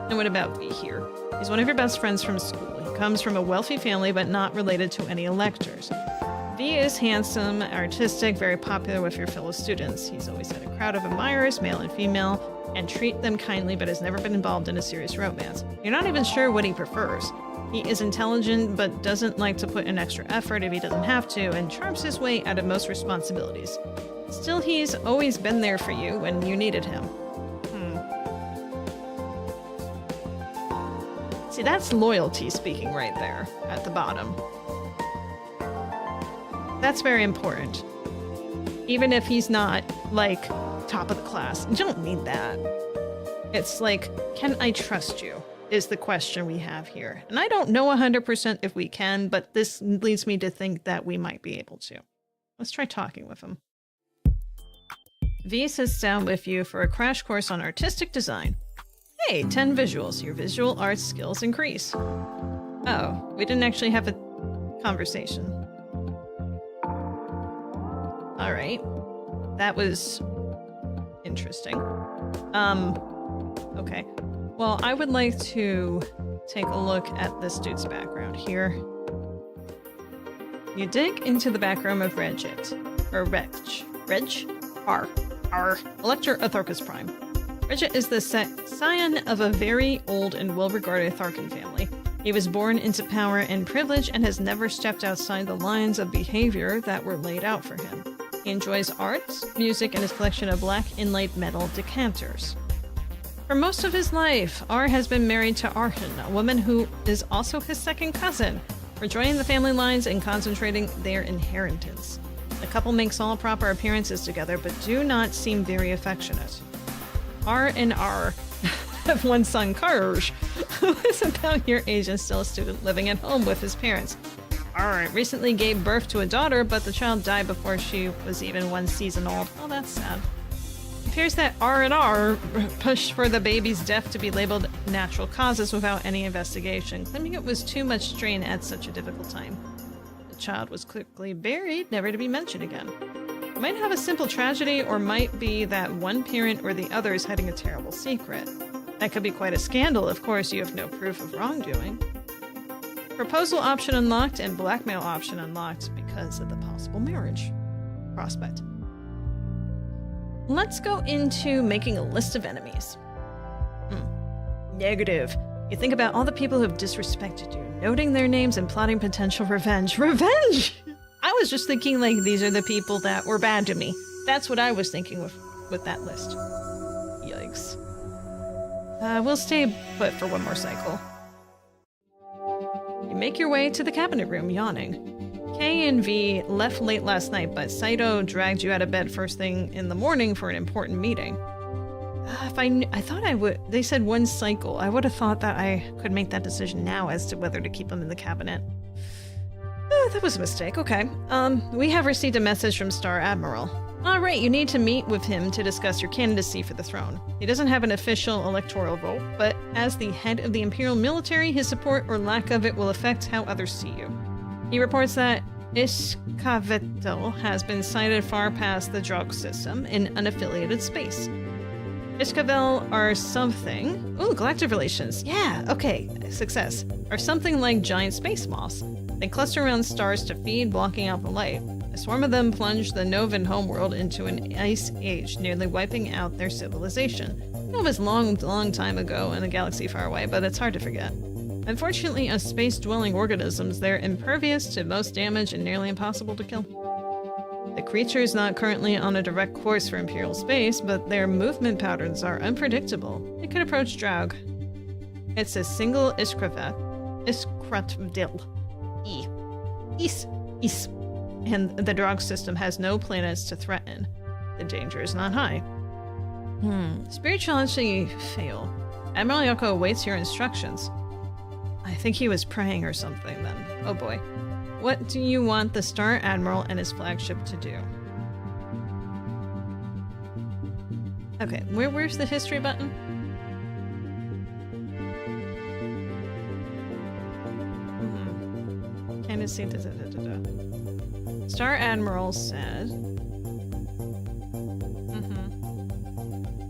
And what about V here? He's one of your best friends from school. He comes from a wealthy family, but not related to any electors. V is handsome, artistic, very popular with your fellow students. He's always had a crowd of admirers, male and female, and treat them kindly, but has never been involved in a serious romance. You're not even sure what he prefers. He is intelligent, but doesn't like to put in extra effort if he doesn't have to, and charms his way out of most responsibilities. Still, he's always been there for you when you needed him. See, that's loyalty speaking right there, at the bottom. That's very important. Even if he's not, like, top of the class. You don't need that. It's like, can I trust you? Is the question we have here. And I don't know 100% if we can, but this leads me to think that we might be able to. Let's try talking with him. V sits down with you for a crash course on artistic design. Hey, 10 visuals. Your visual arts skills increase. Oh, we didn't actually have a conversation. Alright. That was interesting. Okay. Well, I would like to take a look at this dude's background here. You dig into the background of Regit. Or Reg? R. Elector Athorcus Prime. Regit is the scion of a very old and well-regarded Tharkan family. He was born into power and privilege and has never stepped outside the lines of behavior that were laid out for him. He enjoys arts, music, and his collection of black inlaid metal decanters. For most of his life, R has been married to Arhin, a woman who is also his second cousin, rejoining the family lines and concentrating their inheritance. The couple makes all proper appearances together, but do not seem very affectionate. R and R have one son, Karj, who is about your age and still a student living at home with his parents. R recently gave birth to a daughter, but the child died before she was even 1 season old. Oh, that's sad. It appears that R and R pushed for the baby's death to be labeled natural causes without any investigation, claiming it was too much strain at such a difficult time. The child was quickly buried, never to be mentioned again. It might have a simple tragedy, or might be that one parent or the other is hiding a terrible secret. That could be quite a scandal. Of course, you have no proof of wrongdoing. Proposal option unlocked and blackmail option unlocked because of the possible marriage prospect. Let's go into making a list of enemies. Negative. You think about all the people who have disrespected you, noting their names and plotting potential revenge. Revenge! I was just thinking, like, these are the people that were bad to me. That's what I was thinking with that list. Yikes. We'll stay put for one more cycle. You make your way to the cabinet room, yawning. K and V left late last night, but Saito dragged you out of bed first thing in the morning for an important meeting. I thought I would. They said 1 cycle. I would have thought that I could make that decision now as to whether to keep them in the cabinet. that was a mistake. Okay. We have received a message from Star Admiral. All right, you need to meet with him to discuss your candidacy for the throne. He doesn't have an official electoral vote, but as the head of the Imperial military, his support or lack of it will affect how others see you. He reports that Iskavetel has been sighted far past the drug system in unaffiliated space. Iskavel are something... Ooh, galactic relations. Yeah, okay, success. Are something like giant space moths. They cluster around stars to feed, blocking out the light. A swarm of them plunged the Novan homeworld into an ice age, nearly wiping out their civilization. It was long time ago in a galaxy far away, but it's hard to forget. Unfortunately, as space-dwelling organisms, they're impervious to most damage and nearly impossible to kill. The creature is not currently on a direct course for Imperial space, but their movement patterns are unpredictable. It could approach Draug. It's a single Iskravdil. Is. And the Draug system has no planets to threaten. The danger is not high. Spiritual actually fail. Admiral Yoko awaits your instructions. I think he was praying or something then. Oh boy. What do you want the Star Admiral and his flagship to do? Okay, where's the history button? Candidacy, Star Admiral said...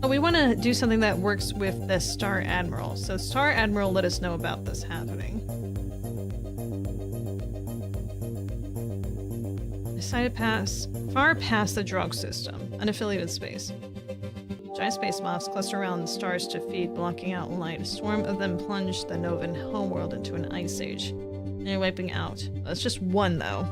Oh, we want to do something that works with the Star Admiral. So Star Admiral let us know about this happening. Decided far past the drug system. Unaffiliated space. Giant space moths cluster around the stars to feed, blocking out light. A swarm of them plunged the Novan homeworld into an ice age. They're wiping out. That's just one, though.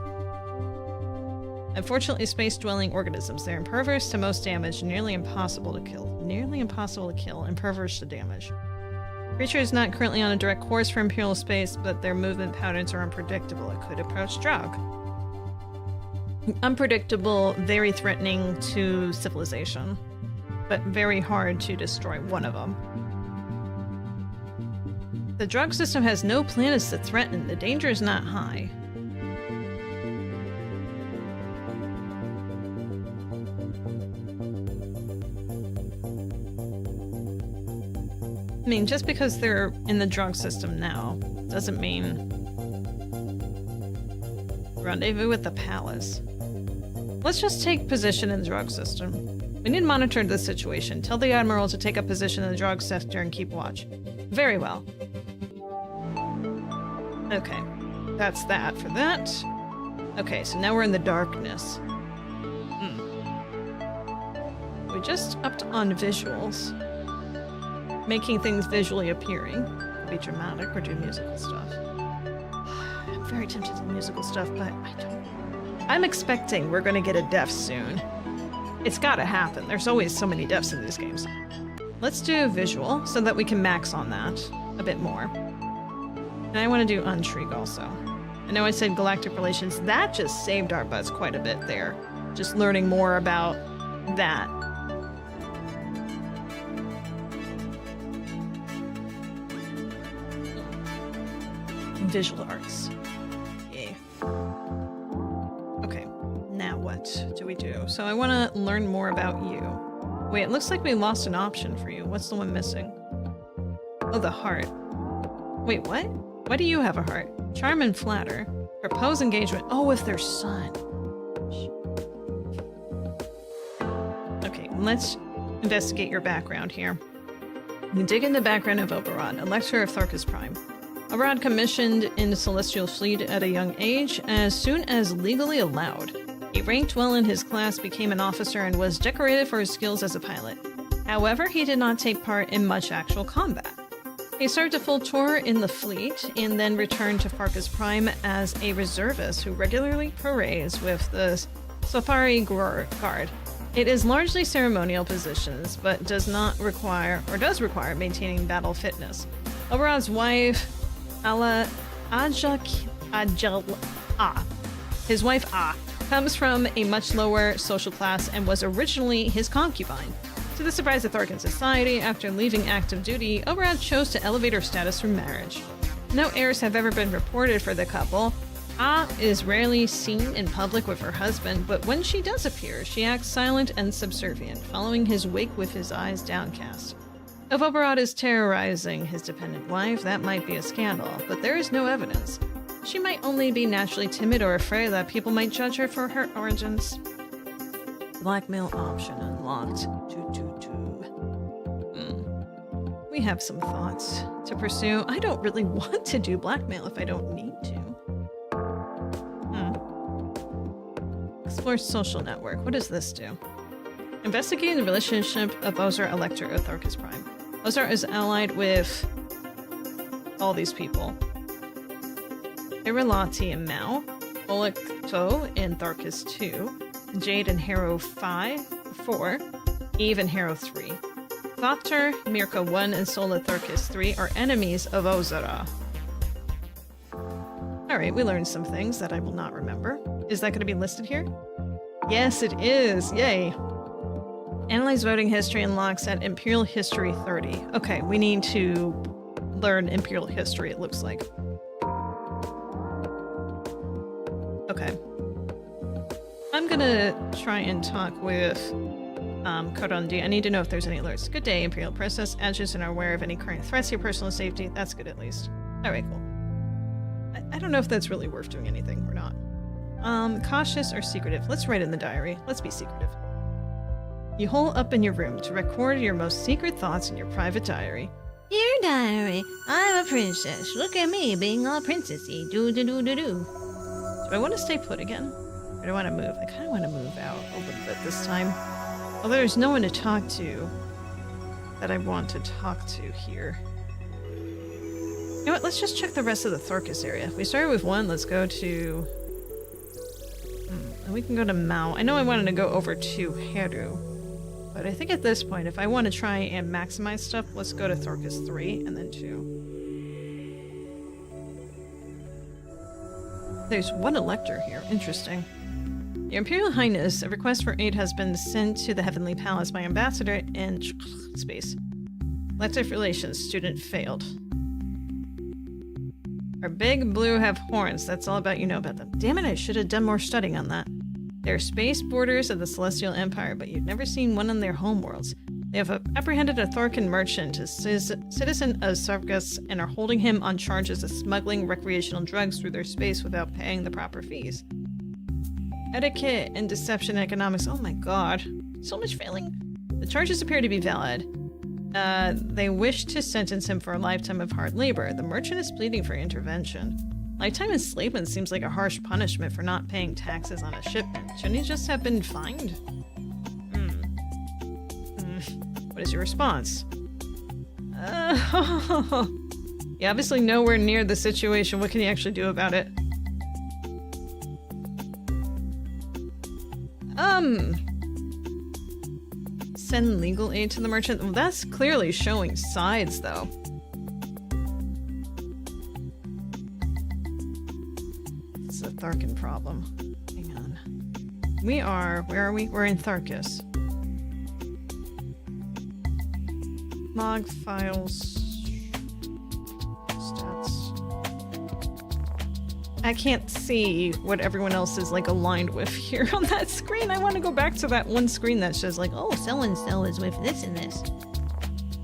Unfortunately, space-dwelling organisms. They're impervious to most damage, nearly impossible to kill. Nearly impossible to kill, impervious to damage. Creature is not currently on a direct course for Imperial space, but their movement patterns are unpredictable. It could approach Draug. Unpredictable, very threatening to civilization, but very hard to destroy one of them. The drug system has no planets to threaten. The danger is not high. I mean, just because they're in the drug system now doesn't mean rendezvous with the palace. Let's just take position in the drug system. We need to monitor the situation. Tell the Admiral to take up position in the drug sector and keep watch. Very well. Okay, that's that for that. Okay, so now we're in the darkness. We just upped on visuals. Making things visually appearing. Could be dramatic or do musical stuff. I'm very tempted to do musical stuff, but I don't. I'm expecting we're gonna get a death soon. It's gotta happen. There's always so many deaths in these games. Let's do visual so that we can max on that a bit more. And I want to do Untrigue also. I know I said galactic relations. That just saved our butts quite a bit there. Just learning more about that. Visual arts. Yeah. Okay, now what do we do? So I want to learn more about you. Wait, it looks like we lost an option for you. What's the one missing? Oh, the heart. Wait, what? Why do you have a heart? Charm and flatter. Propose engagement. Oh, with their son. Okay, let's investigate your background here. We dig in the background of Oberon, Elector of Tharkas Prime. Oberon commissioned in the Celestial Fleet at a young age, as soon as legally allowed. He ranked well in his class, became an officer, and was decorated for his skills as a pilot. However, he did not take part in much actual combat. He served a full tour in the fleet, and then returned to Tharkas Prime as a reservist who regularly parades with the Safari Guard. It is largely ceremonial positions, but does require maintaining battle fitness. Oberon's wife, his wife comes from a much lower social class and was originally his concubine. To the surprise of Tharkan society, after leaving active duty, Oberon chose to elevate her status through marriage. No heirs have ever been reported for the couple, Ah is rarely seen in public with her husband, but when she does appear, she acts silent and subservient, following his wake with his eyes downcast. If Oberod is terrorizing his dependent wife, that might be a scandal, but there is no evidence. She might only be naturally timid or afraid that people might judge her for her origins. Blackmail option unlocked. We have some thoughts to pursue. I don't really want to do blackmail if I don't need to. Explore social network. What does this do? Investigating the relationship of Ozar, Elector, and Thorcus Prime. Ozar is allied with all these people. Irilati and Mao, Olecto and Thorcus 2, Jade and Harrow 4, Eve and Harrow 3. Thopter, Mirka 1, and Sola Thorcus 3 are enemies of Ozara. Alright, we learned some things that I will not remember. Is that going to be listed here? Yes, it is! Yay! Analyze voting history unlocks at Imperial History 30. Okay, we need to learn Imperial History, it looks like. Okay. I'm gonna try and talk with Korondi. I need to know if there's any alerts. Good day, Imperial Princess. Adjus and are aware of any current threats to your personal safety. That's good, at least. Alright, cool. I don't know if that's really worth doing anything or not. Cautious or secretive? Let's write in the diary. Let's be secretive. You hole up in your room to record your most secret thoughts in your private diary. Dear diary, I'm a princess. Look at me being all princessy. Do. Do I want to stay put again? Or do I want to move? I kind of want to move out a little bit this time. Although there's no one to talk to that I want to talk to here. You know what? Let's just check the rest of the Thorcus area. We started with 1. Let's go to... and we can go to Mao. I know I wanted to go over to Heru. But I think at this point, if I want to try and maximize stuff, let's go to Thorcus 3 and then 2. There's one elector here. Interesting. Your Imperial Highness, a request for aid has been sent to the Heavenly Palace by Ambassador in space. Elective relations. Student failed. Our big blue have horns. That's all about you know about them. Damn it, I should have done more studying on that. They're space borders of the Celestial Empire, but you've never seen one on their homeworlds. They have apprehended a Thorcan merchant, a citizen of Sargas, and are holding him on charges of smuggling recreational drugs through their space without paying the proper fees. Etiquette and deception economics. Oh my god. So much failing. The charges appear to be valid. They wish to sentence him for a lifetime of hard labor. The merchant is pleading for intervention. Lifetime enslavement seems like a harsh punishment for not paying taxes on a shipment. Shouldn't he just have been fined? What is your response? You're obviously nowhere near the situation. What can you actually do about it? Send legal aid to the merchant? Well, that's clearly showing sides, though. It's a Tharkan problem. Hang on. Where are we? We're in Tharkus. Log files. Stats. I can't see what everyone else is like aligned with here on that screen. I want to go back to that one screen that says like, oh, so-and-so is with this and this.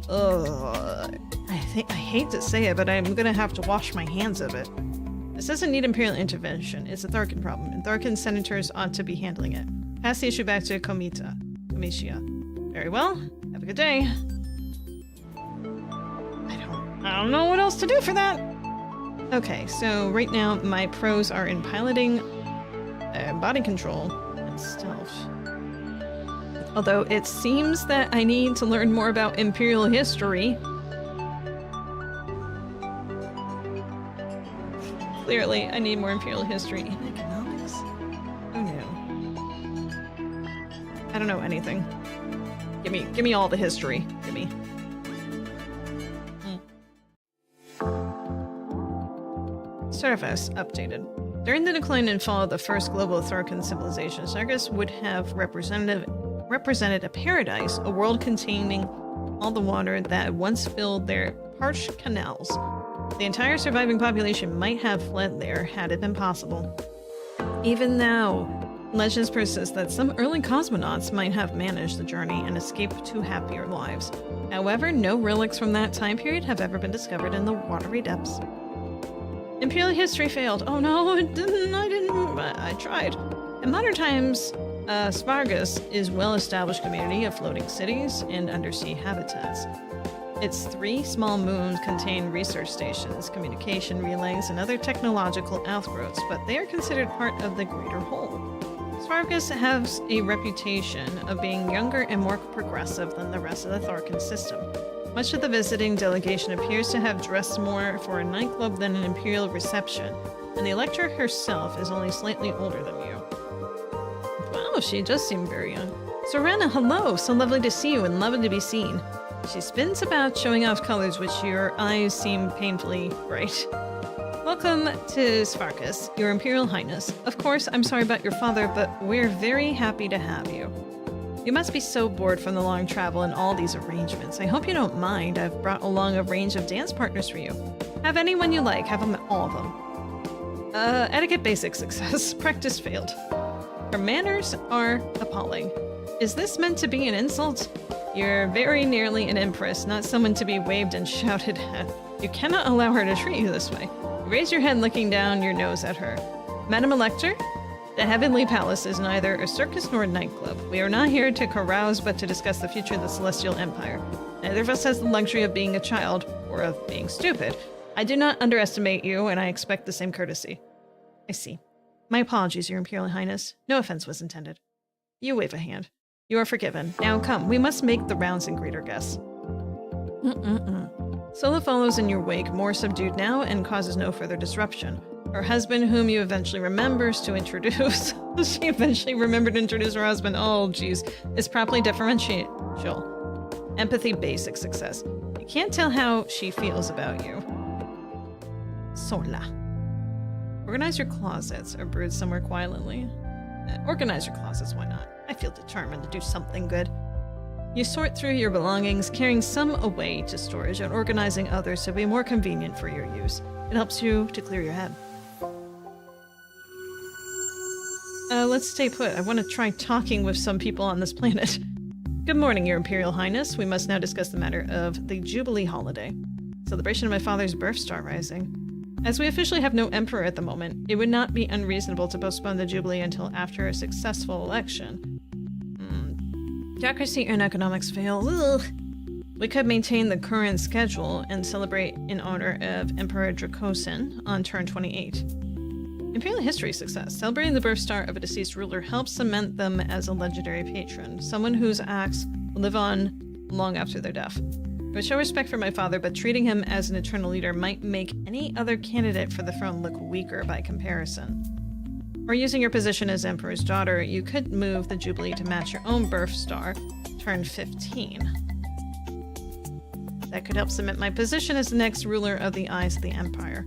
Ugh. I hate to say it, but I'm gonna have to wash my hands of it. This doesn't need Imperial intervention. It's a Tharkan problem, and Tharkan senators ought to be handling it. Pass the issue back to Komitia. Very well. Have a good day. I don't know what else to do for that. Okay, so right now my pros are in piloting, body control, and stealth. Although it seems that I need to learn more about Imperial history. Clearly, I need more Imperial history. In economics? Oh no. I don't know anything. Give me all the history. Give me. Surface updated. During the decline and fall of the first global Thorcan civilization, Sargas would have represented a paradise, a world containing all the water that once filled their parched canals. The entire surviving population might have fled there had it been possible. Even now, legends persist that some early cosmonauts might have managed the journey and escaped to happier lives. However, no relics from that time period have ever been discovered in the watery depths. Imperial history failed. Oh no, it didn't. I tried. In modern times, Svargus is a well-established community of floating cities and undersea habitats. Its 3 small moons contain research stations, communication relays, and other technological outgrowths, but they are considered part of the greater whole. Svargus has a reputation of being younger and more progressive than the rest of the Thorkin system. Much of the visiting delegation appears to have dressed more for a nightclub than an imperial reception, and the Electra herself is only slightly older than you. Wow, she does seem very young. Zorana, hello! So lovely to see you and lovely to be seen. She spins about, showing off colors which your eyes seem painfully bright. Welcome to Svargus, Your Imperial Highness. Of course, I'm sorry about your father, but we're very happy to have you. You must be so bored from the long travel and all these arrangements. I hope you don't mind. I've brought along a range of dance partners for you. Have anyone you like. Have them, all of them. Etiquette basic success. Practice failed. Her manners are appalling. Is this meant to be an insult? You're very nearly an empress, not someone to be waved and shouted at. You cannot allow her to treat you this way. You raise your head looking down your nose at her. Madam Elector? The Heavenly Palace is neither a circus nor a nightclub. We are not here to carouse, but to discuss the future of the Celestial Empire. Neither of us has the luxury of being a child, or of being stupid. I do not underestimate you, and I expect the same courtesy. I see. My apologies, Your Imperial Highness. No offense was intended. You wave a hand. You are forgiven. Now come, we must make the rounds and greet our guests. Sola follows in your wake, more subdued now, and causes no further disruption. Her husband, whom you eventually remembers to introduce, she eventually remembered to introduce her husband, oh geez, is properly differential. Empathy basic success. You can't tell how she feels about you. Sola. Organize your closets, or brood somewhere quietly. Organize your closets, why not? I feel determined to do something good. You sort through your belongings, carrying some away to storage and organizing others to be more convenient for your use. It helps you to clear your head. Let's stay put. I want to try talking with some people on this planet. Good morning, Your Imperial Highness. We must now discuss the matter of the Jubilee holiday. Celebration of my father's birth star rising. As we officially have no emperor at the moment, it would not be unreasonable to postpone the Jubilee until after a successful election. Democracy and economics fail. Ugh. We could maintain the current schedule and celebrate in honor of Emperor Dracosin on turn 28. Imperial history success. Celebrating the birth star of a deceased ruler helps cement them as a legendary patron, someone whose acts will live on long after their death. I would show respect for my father, but treating him as an eternal leader might make any other candidate for the throne look weaker by comparison. Or using your position as Emperor's daughter, you could move the Jubilee to match your own birth star, turn 15. That could help cement my position as the next ruler of the Eyes of the Empire.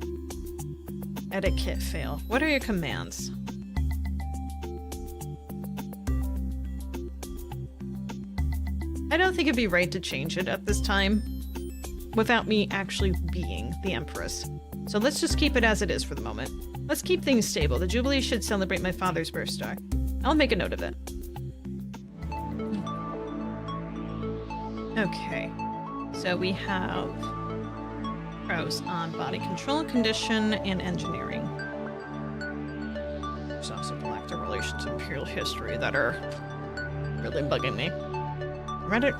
Etiquette fail. What are your commands? I don't think it'd be right to change it at this time without me actually being the Empress. So let's just keep it as it is for the moment. Let's keep things stable. The Jubilee should celebrate my father's birth star. I'll make a note of it. Okay. So we have pros on body control, condition, and engineering. There's also galactic relations and imperial history that are really bugging me. Rhetoric.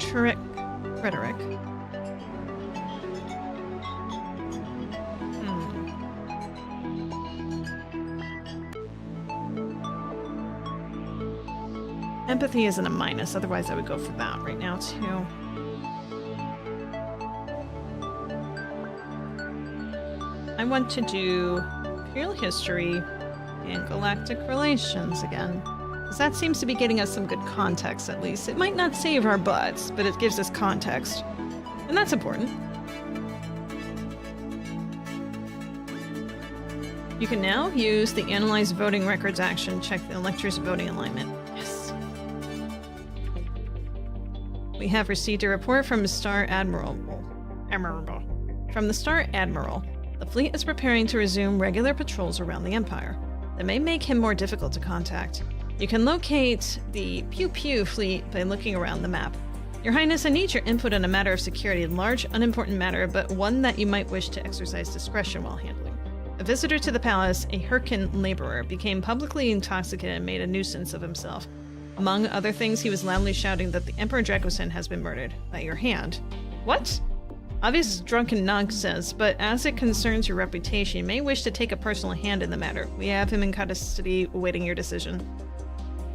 Empathy isn't a minus, otherwise I would go for that right now too. I want to do imperial history and galactic relations again. Because that seems to be getting us some good context, at least. It might not save our butts, but it gives us context. And that's important. You can now use the Analyze Voting Records action, check the elector's voting alignment. Yes. We have received a report from Star Admiral. From the Star Admiral. The fleet is preparing to resume regular patrols around the Empire. That may make him more difficult to contact. You can locate the Pew Pew fleet by looking around the map. Your Highness, I need your input on a matter of security, a large, unimportant matter, but one that you might wish to exercise discretion while handling. A visitor to the palace, a Hyrcan laborer, became publicly intoxicated and made a nuisance of himself. Among other things, he was loudly shouting that the Emperor Dracosin has been murdered by your hand. What? Obvious drunken nonsense, but as it concerns your reputation, you may wish to take a personal hand in the matter. We have him in custody, awaiting your decision.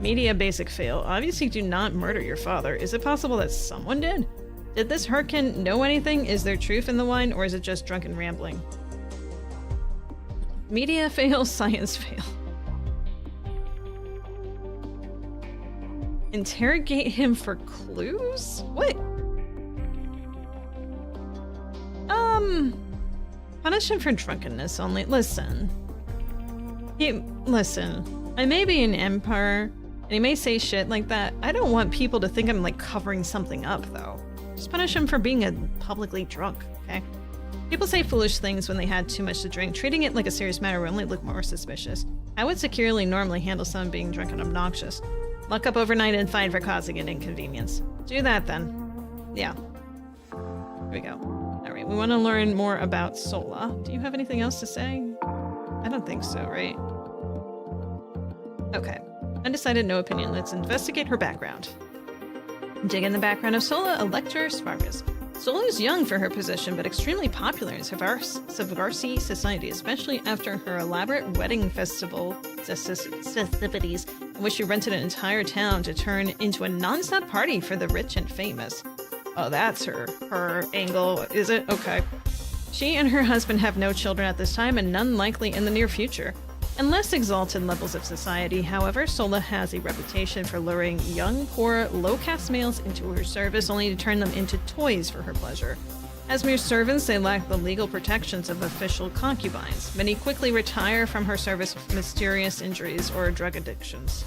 Media basic fail. Obviously do not murder your father. Is it possible that someone did? Did this Hyrcan know anything? Is there truth in the wine, or is it just drunken rambling? Media fail, science fail. Interrogate him for clues? What? Punish him for drunkenness only. Listen. Listen. I may be an emperor, and he may say shit like that. I don't want people to think I'm, like, covering something up, though. Just punish him for being publicly drunk, okay? People say foolish things when they had too much to drink. Treating it like a serious matter would only look more suspicious. I would securely normally handle someone being drunk and obnoxious. Lock up overnight and fine for causing an inconvenience. Do that, then. Yeah. Here we go. Alright, we want to learn more about Sola. Do you have anything else to say? I don't think so, right? Okay. Undecided, no opinion. Let's investigate her background. Dig in the background of Sola Electra Sparkus. Sola is young for her position, but extremely popular in Savarsi society, especially after her elaborate wedding festival festivities, in which she rented an entire town to turn into a non-stop party for the rich and famous. Oh, that's her angle, is it? Okay. She and her husband have no children at this time, and none likely in the near future. In less exalted levels of society, however, Sola has a reputation for luring young, poor, low-caste males into her service only to turn them into toys for her pleasure. As mere servants, they lack the legal protections of official concubines. Many quickly retire from her service with mysterious injuries or drug addictions.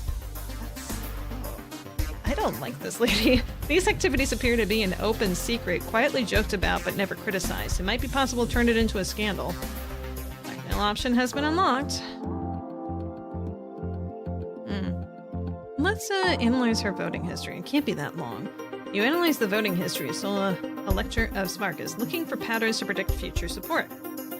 I don't like this lady. These activities appear to be an open secret, quietly joked about but never criticized. It might be possible to turn it into a scandal. Blackmail option has been unlocked. Let's analyze her voting history. It can't be that long. You analyze the voting history of Sola Electra of Sparkus, looking for patterns to predict future support.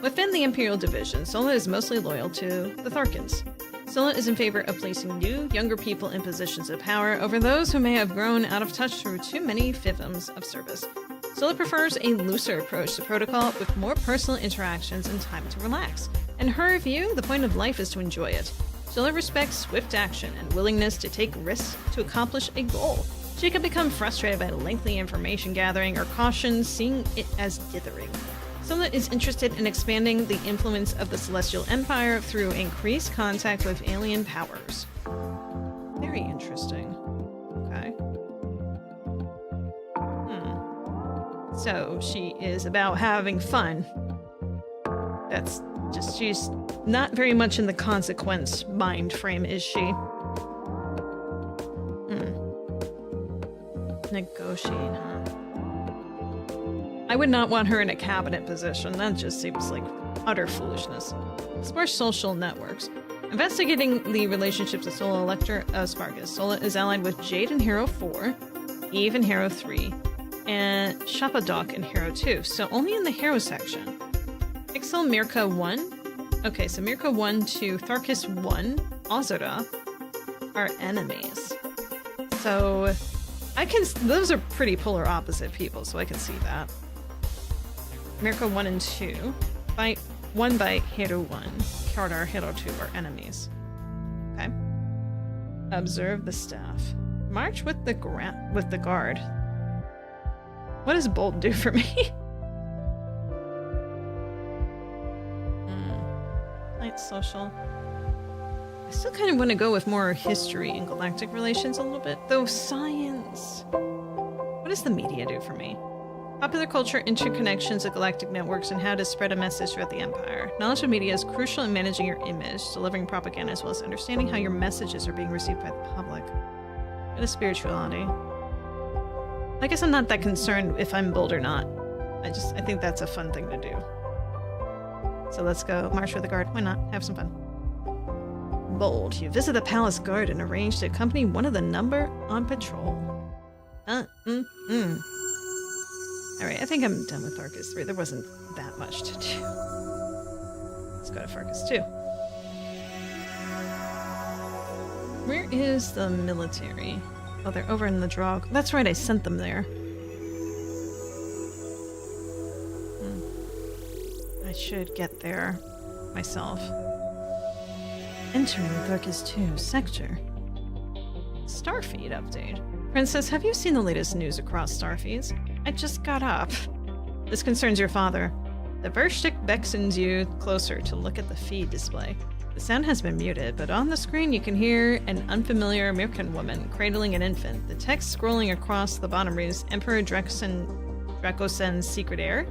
Within the Imperial Division, Sola is mostly loyal to the Thorkins. Sola is in favor of placing new, younger people in positions of power over those who may have grown out of touch through too many FIVMs of service. Sola prefers a looser approach to protocol with more personal interactions and time to relax. In her view, the point of life is to enjoy it. Sola respects swift action and willingness to take risks to accomplish a goal. She can become frustrated by lengthy information gathering or caution, seeing it as dithering. Sola is interested in expanding the influence of the Celestial Empire through increased contact with alien powers. Very interesting. Okay. So she is about having fun. That's just, she's not very much in the consequence mind frame, is she? Negotiate, huh? I would not want her in a cabinet position. That just seems like utter foolishness. Explore social networks. Investigating the relationships of Sola Electra of Sparkus. Sola is allied with Jade in Hero 4, Eve in Hero 3, and Shapadok in Hero 2. So only in the Hero section. Pixel Mirka 1. Okay, so Mirka 1 to Tharkis 1, Azura, are enemies. So I can, those are pretty polar opposite people, so I can see that. Mirka 1 and 2, one by Hero 1, Kardar Hero 2 are enemies. Okay. Observe the staff. March with the guard. What does Bolt do for me? Light social. I still kind of want to go with more history and galactic relations a little bit, though science. What does the media do for me? Popular culture, interconnections of galactic networks, and how to spread a message throughout the Empire. Knowledge of media is crucial in managing your image, delivering propaganda, as well as understanding how your messages are being received by the public. What is spirituality? I guess I'm not that concerned if I'm bold or not. I think that's a fun thing to do. So let's go march with the guard. Why not? Have some fun. Bold, you visit the palace guard and arrange to accompany one of the number on patrol. Alright, I think I'm done with Farkas 3. There wasn't that much to do. Let's go to Farkas 2. Where is the military? Oh, they're over in the Drog. That's right, I sent them there. I should get there myself. Entering Farkas 2 sector. Starfeed update. Princess, have you seen the latest news across Starfeeds? I just got up. This concerns your father. The Vershtik beckons you closer to look at the feed display. The sound has been muted, but on the screen you can hear an unfamiliar Mirkan woman cradling an infant. The text scrolling across the bottom reads, Emperor Dracosen's secret heir?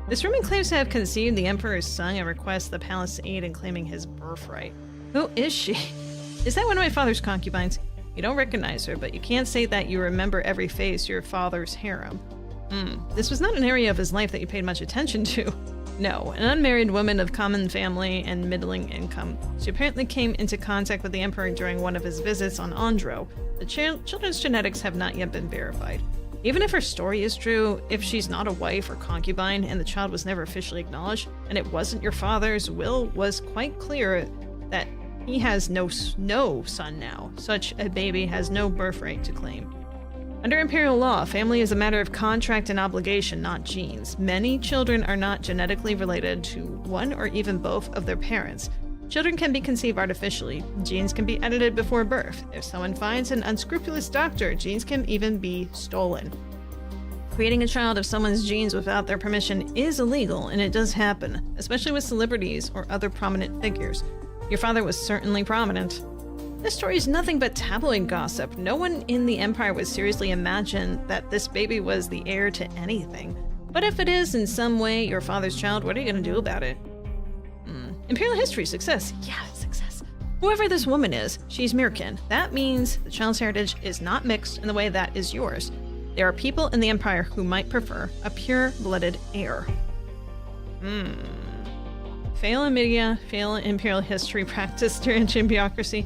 This woman claims to have conceived the Emperor's son and requests the palace aid in claiming his birthright. Who is she? Is that one of my father's concubines? You don't recognize her, but you can't say that you remember every face your father's harem. This was not an area of his life that you paid much attention to. No, an unmarried woman of common family and middling income. She apparently came into contact with the Emperor during one of his visits on Andro. The children's genetics have not yet been verified. Even if her story is true, if she's not a wife or concubine and the child was never officially acknowledged, and it wasn't your father's, will was quite clear that he has no son now. Such a baby has no birthright to claim. Under Imperial law, family is a matter of contract and obligation, not genes. Many children are not genetically related to one or even both of their parents. Children can be conceived artificially. Genes can be edited before birth. If someone finds an unscrupulous doctor, genes can even be stolen. Creating a child of someone's genes without their permission is illegal, and it does happen, especially with celebrities or other prominent figures. Your father was certainly prominent. This story is nothing but tabloid gossip. No one in the Empire would seriously imagine that this baby was the heir to anything. But if it is in some way your father's child, what are you going to do about it? Imperial history, success. Yeah, success. Whoever this woman is, she's Mirkan. That means the child's heritage is not mixed in the way that is yours. There are people in the Empire who might prefer a pure-blooded heir. Fail in media, fail in Imperial history practice during bureaucracy.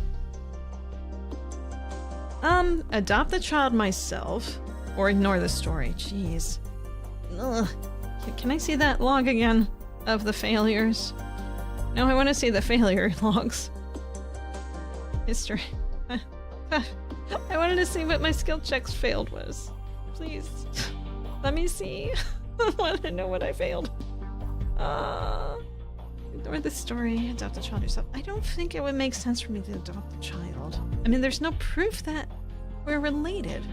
Adopt the child myself, or ignore the story. Jeez. Ugh. Can I see that log again of the failures? No, I want to see the failure logs. History. I wanted to see what my skill checks failed was. Please. Let me see. I want to know what I failed. Ignore the story, adopt the child yourself. I don't think it would make sense for me to adopt the child. I mean, there's no proof that we're related.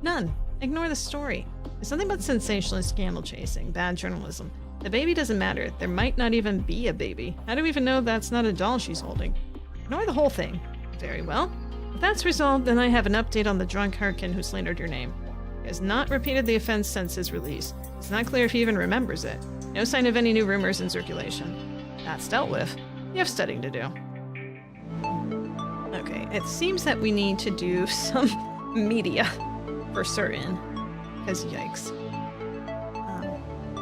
None. Ignore the story. There's something about sensationalist scandal chasing, bad journalism. The baby doesn't matter. There might not even be a baby. How do we even know that's not a doll she's holding? Ignore the whole thing. Very well. If that's resolved, then I have an update on the drunk Hurricane who slandered your name. He has not repeated the offense since his release. It's not clear if he even remembers it. No sign of any new rumors in circulation. That's dealt with. You have studying to do. Okay, it seems that we need to do some media for certain. Because yikes.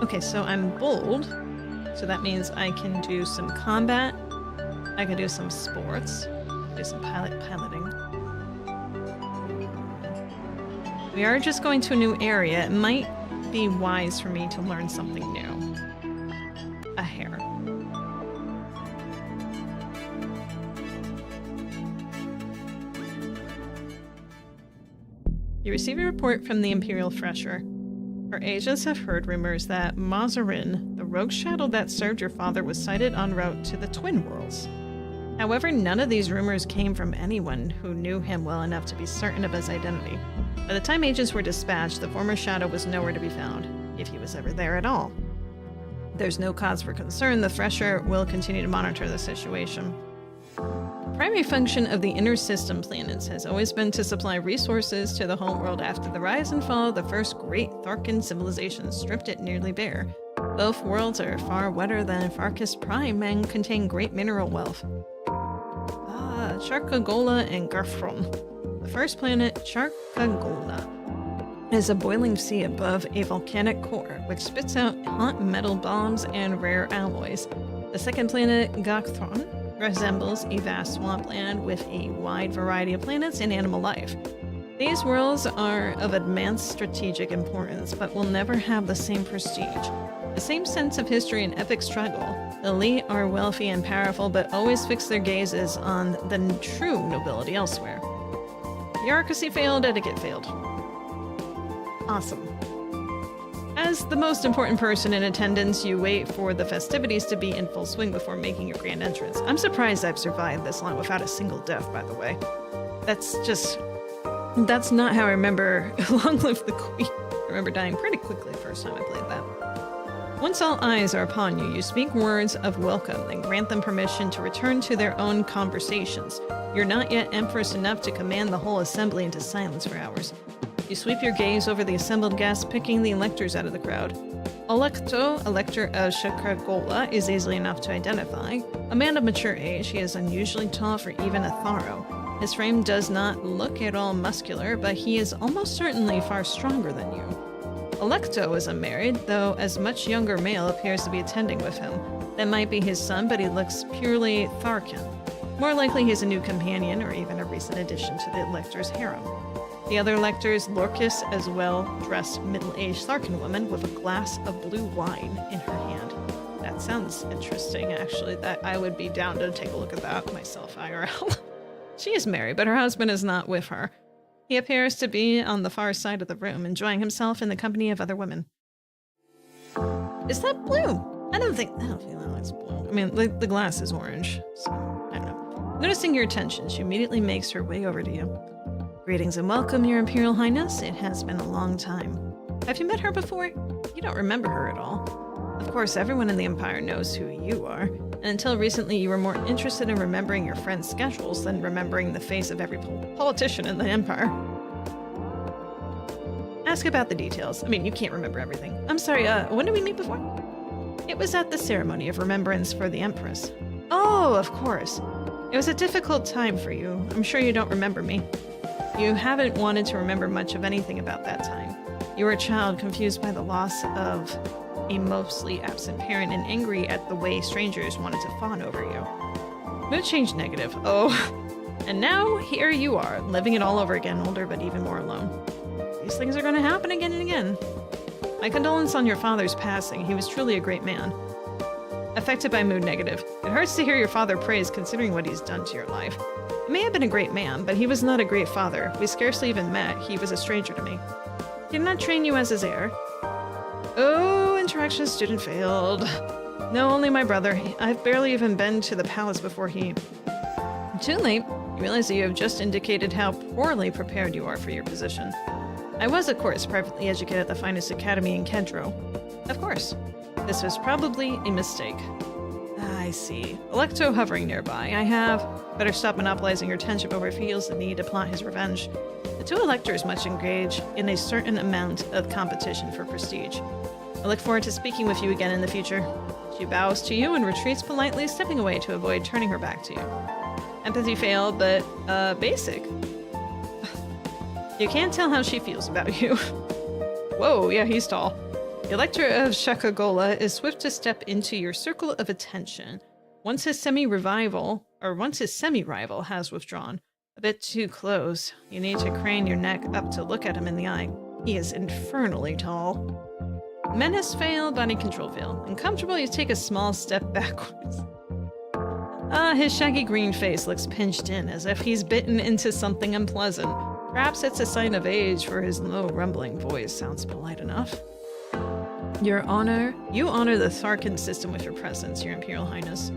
Okay, so I'm bold. So that means I can do some combat. I can do some sports. Do some piloting. We are just going to a new area. It might be wise for me to learn something new. A hair. You receive a report from the Imperial Thresher. Our agents have heard rumors that Mazarin, the rogue shadow that served your father, was sighted en route to the Twin Worlds. However, none of these rumors came from anyone who knew him well enough to be certain of his identity. By the time agents were dispatched, the former shadow was nowhere to be found, if he was ever there at all. There's no cause for concern. The Thresher will continue to monitor the situation. The primary function of the inner system planets has always been to supply resources to the homeworld after the rise and fall of the first great Tharkan civilization stripped it nearly bare. Both worlds are far wetter than Farkas Prime and contain great mineral wealth. Charkagola and Garfron. The first planet, Charkagola, is a boiling sea above a volcanic core, which spits out hot metal bombs and rare alloys. The second planet, Gokthron, resembles a vast swampland with a wide variety of planets and animal life. These worlds are of advanced strategic importance, but will never have the same prestige. The same sense of history and epic struggle. The elite are wealthy and powerful, but always fix their gazes on the true nobility elsewhere. Bureaucracy failed, etiquette failed. Awesome. As the most important person in attendance, you wait for the festivities to be in full swing before making your grand entrance. I'm surprised I've survived this long without a single death, by the way. That's not how I remember Long Live the Queen. I remember dying pretty quickly the first time I played that. Once all eyes are upon you, you speak words of welcome and grant them permission to return to their own conversations. You're not yet empress enough to command the whole assembly into silence for hours. You sweep your gaze over the assembled guests, picking the electors out of the crowd. Electo, Elector of Shakragola, is easily enough to identify. A man of mature age, he is unusually tall for even a Tharo. His frame does not look at all muscular, but he is almost certainly far stronger than you. Electo is unmarried, though as much younger male appears to be attending with him. That might be his son, but he looks purely Tharkan. More likely he's a new companion, or even a recent addition to the Elector's harem. The other Electors, Lorcus, as well-dressed middle-aged Tharkan woman with a glass of blue wine in her hand. That sounds interesting, actually. That I would be down to take a look at that myself, IRL. She is married, but her husband is not with her. He appears to be on the far side of the room, enjoying himself in the company of other women. Is that blue? I don't feel that it's blue. I mean, the glass is orange, so I don't know. Noticing your attention, she immediately makes her way over to you. Greetings and welcome, Your Imperial Highness. It has been a long time. Have you met her before? You don't remember her at all. Of course, everyone in the Empire knows who you are, and until recently you were more interested in remembering your friends' schedules than remembering the face of every politician in the Empire. Ask about the details. I mean, you can't remember everything. I'm sorry, when did we meet before? It was at the ceremony of remembrance for the Empress. Oh, of course. It was a difficult time for you. I'm sure you don't remember me. You haven't wanted to remember much of anything about that time. You were a child confused by the loss of a mostly absent parent and angry at the way strangers wanted to fawn over you. Mood change negative. Oh. And now, here you are, living it all over again, older but even more alone. These things are going to happen again and again. My condolence on your father's passing. He was truly a great man. Affected by mood negative. It hurts to hear your father praised considering what he's done to your life. He may have been a great man, but he was not a great father. We scarcely even met. He was a stranger to me. He did not train you as his heir. Oh, interaction student failed. No, only my brother. I've barely even been to the palace before he... Too late. You realize that you have just indicated how poorly prepared you are for your position. I was, of course, privately educated at the finest academy in Kedro. Of course. This was probably a mistake. I see. Electo hovering nearby. I have... Better stop monopolizing your attention before he feels the need to plot his revenge. The two electors much engage in a certain amount of competition for prestige. I look forward to speaking with you again in the future. She bows to you and retreats politely, stepping away to avoid turning her back to you. Empathy failed, but, basic. You can't tell how she feels about you. Whoa, yeah, he's tall. The Elector of Shakagola is swift to step into your circle of attention. Once his semi-rival has withdrawn, a bit too close, you need to crane your neck up to look at him in the eye. He is infernally tall. Menace failed, body control failed. Uncomfortable, you take a small step backwards. His shaggy green face looks pinched in, as if he's bitten into something unpleasant. Perhaps it's a sign of age, for his low, rumbling voice sounds polite enough. You honor the Tharkan system with your presence, Your Imperial Highness.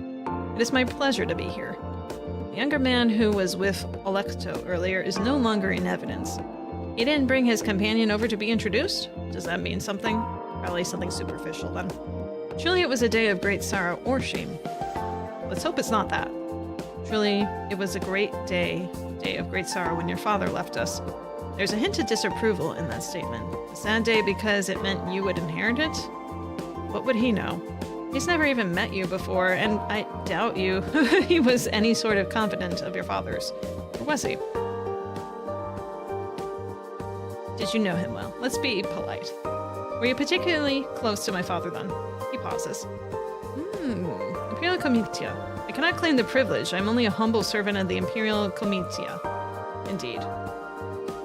It is my pleasure to be here. The younger man who was with Electo earlier is no longer in evidence. He didn't bring his companion over to be introduced? Does that mean something? Probably something superficial, then. Truly it was a day of great sorrow or shame. Let's hope it's not that. Truly, it was a great day of great sorrow when your father left us. There's a hint of disapproval in that statement. A sad day because it meant you would inherit it? What would he know? He's never even met you before, and I doubt he was any sort of confidant of your father's. Or was he? Did you know him well? Let's be polite. Were you particularly close to my father then? He pauses. Imperial Comitia. I cannot claim the privilege. I'm only a humble servant of the Imperial Comitia. Indeed.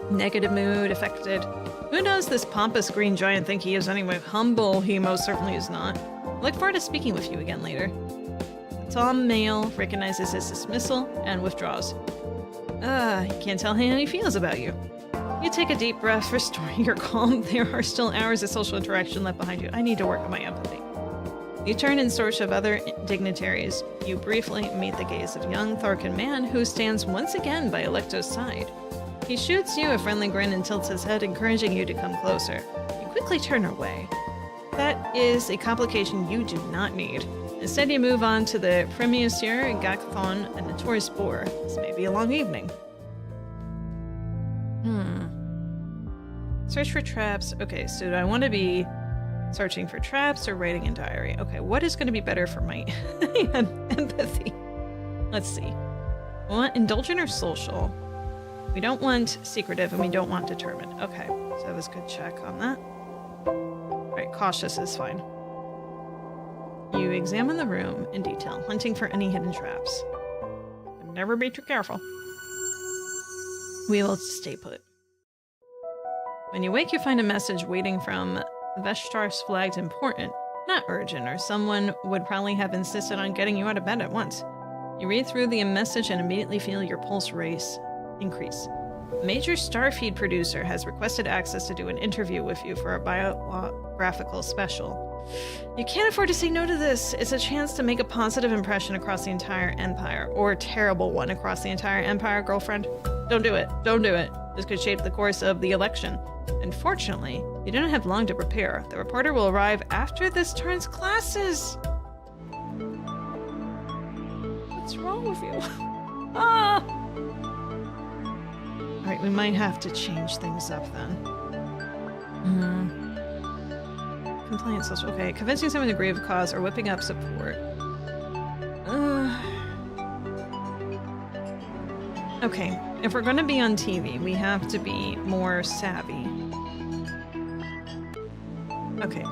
Negative mood, affected. Who knows this pompous green giant think he is anyway? Humble, he most certainly is not. I look forward to speaking with you again later. The tall male recognizes his dismissal and withdraws. He can't tell how he feels about you. You take a deep breath, restoring your calm. There are still hours of social interaction left behind you. I need to work on my empathy. You turn in search of other dignitaries. You briefly meet the gaze of young Tharkan man who stands once again by Electo's side. He shoots you a friendly grin and tilts his head, encouraging you to come closer. You quickly turn away. That is a complication you do not need. Instead, you move on to the Premier Gacthon, a notorious bore. This may be a long evening. Search for traps. Okay, so do I want to be searching for traps or writing a diary? Okay, what is going to be better for my empathy? Let's see. We want indulgent or social? We don't want secretive and we don't want determined. Okay, so that was a good check on that. Alright, cautious is fine. You examine the room in detail, hunting for any hidden traps. Never be too careful. We will stay put. When you wake, you find a message waiting from Veshtar's flagged important, not urgent, or someone would probably have insisted on getting you out of bed at once. You read through the message and immediately feel your pulse race increase. A major Starfeed producer has requested access to do an interview with you for a biographical special. You can't afford to say no to this. It's a chance to make a positive impression across the entire empire, or a terrible one across the entire empire, girlfriend. Don't do it. Don't do it. This could shape the course of the election. Unfortunately, you don't have long to prepare. The reporter will arrive after this turn's classes. What's wrong with you? Alright, we might have to change things up then. Compliance social. Okay, convincing someone to agree with cause or whipping up support. Okay, if we're gonna be on TV, we have to be more savvy. Okay.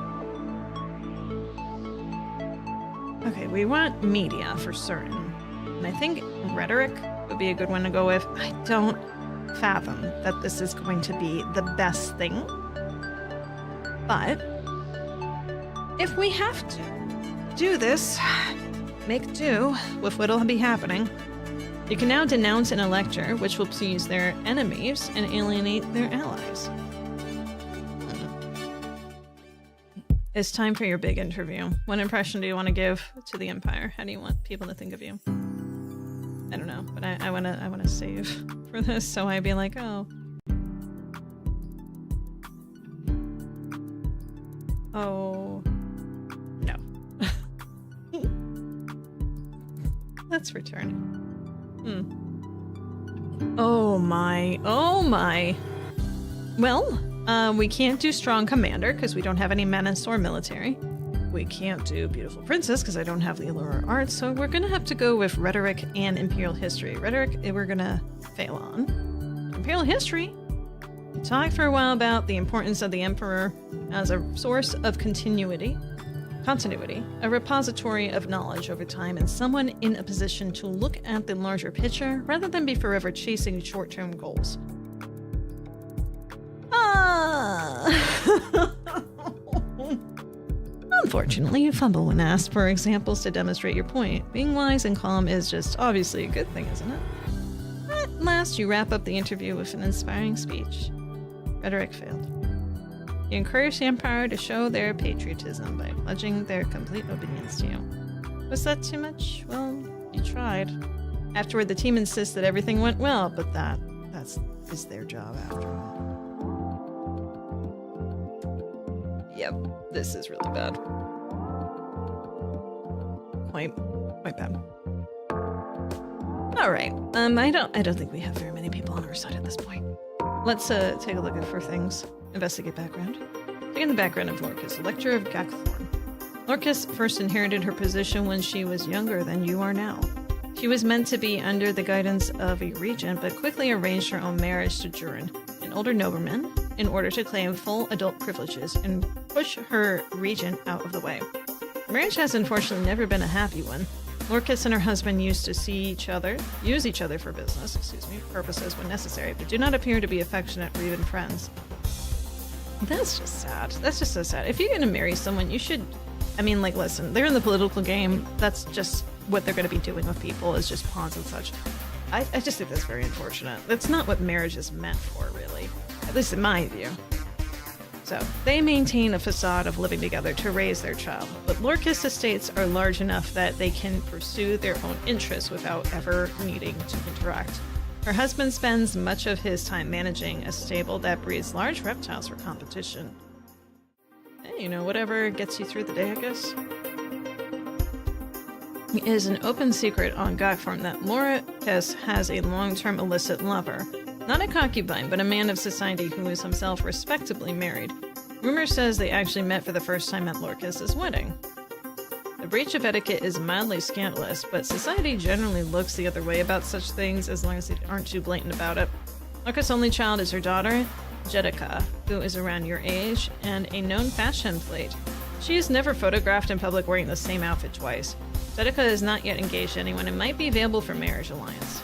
Okay, we want media for certain. And I think rhetoric would be a good one to go with. I don't fathom that this is going to be the best thing. But if we have to do this, make do with what'll be happening. You can now denounce an elector, which will please their enemies and alienate their allies. It's time for your big interview. What impression do you want to give to the Empire? How do you want people to think of you? I don't know, but I wanna save for this, so I'd be like, oh. Oh. No. Let's return. Oh my. Oh my. Well, we can't do strong commander because we don't have any menace or military. We can't do beautiful princess because I don't have the allure art, so we're gonna have to go with rhetoric and imperial history. Rhetoric, we're gonna fail on. Imperial history, we talked for a while about the importance of the emperor as a source of continuity, a repository of knowledge over time, and someone in a position to look at the larger picture rather than be forever chasing short-term goals. Unfortunately, you fumble when asked for examples to demonstrate your point. Being wise and calm is just obviously a good thing, isn't it? At last, you wrap up the interview with an inspiring speech. Rhetoric failed. You encourage the Empire to show their patriotism by pledging their complete obedience to you. Was that too much? Well, you tried. Afterward, the team insists that everything went well, but that is their job after all. Yep, this is really bad. Quite bad. All right. I don't think we have very many people on our side at this point. Let's take a look for things. Investigate background. Taking the background of Lorcas, Elector of Gacthorn. Lorcas first inherited her position when she was younger than you are now. She was meant to be under the guidance of a regent, but quickly arranged her own marriage to Jurin, an older nobleman, in order to claim full adult privileges and push her regent out of the way. The marriage has unfortunately never been a happy one. Lorcas and her husband used to use each other for business, purposes when necessary, but do not appear to be affectionate or even friends. That's just sad. That's just so sad. If you're gonna marry someone, you should, listen, they're in the political game. That's just what they're gonna be doing with people, is just pawns and such. I just think that's very unfortunate. That's not what marriage is meant for, really. At least in my view. So, they maintain a facade of living together to raise their child, but Lorcas estates are large enough that they can pursue their own interests without ever needing to interact. Her husband spends much of his time managing a stable that breeds large reptiles for competition. Hey, whatever gets you through the day, I guess. It is an open secret on Gokform that Lorcas has a long-term illicit lover. Not a concubine, but a man of society who is himself respectably married. Rumor says they actually met for the first time at Lorcas' wedding. The breach of etiquette is mildly scandalous, but society generally looks the other way about such things as long as they aren't too blatant about it. Lorcas' only child is her daughter, Jacki, who is around your age, and a known fashion plate. She is never photographed in public wearing the same outfit twice. Jacki is not yet engaged to anyone and might be available for marriage alliance.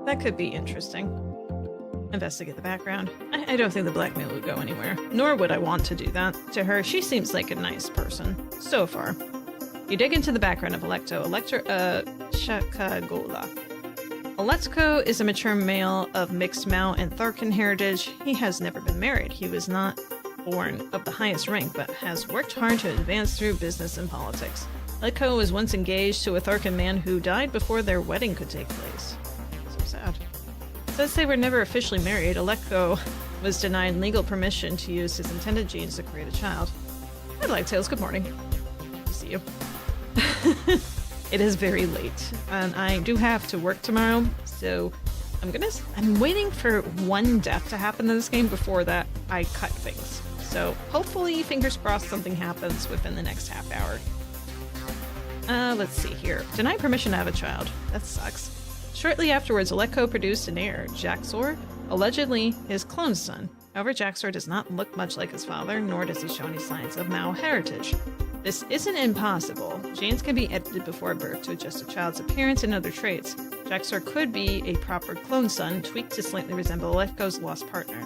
That could be interesting. Investigate the background. I don't think the blackmail would go anywhere, nor would I want to do that. To her, she seems like a nice person. So far. You dig into the background of Alecto, Chakagola. Alecto is a mature male of mixed Mao and Tharkan heritage. He has never been married. He was not born of the highest rank, but has worked hard to advance through business and politics. Alecto was once engaged to a Tharkan man who died before their wedding could take place. So sad. Since they were never officially married, Alecto was denied legal permission to use his intended genes to create a child. Hi, Blacktails. Good morning. Good to see you. It is very late, and I do have to work tomorrow, so I'm waiting for one death to happen in this game before that I cut things. So hopefully, fingers crossed, something happens within the next half hour. Let's see here. Deny permission to have a child. That sucks. Shortly afterwards, Alecto produced an heir, Jaxor, allegedly his clone son. However, Jaxor does not look much like his father, nor does he show any signs of Mao heritage. This isn't impossible. Genes can be edited before birth to adjust a child's appearance and other traits. Jaxor could be a proper clone son, tweaked to slightly resemble Alecto's lost partner.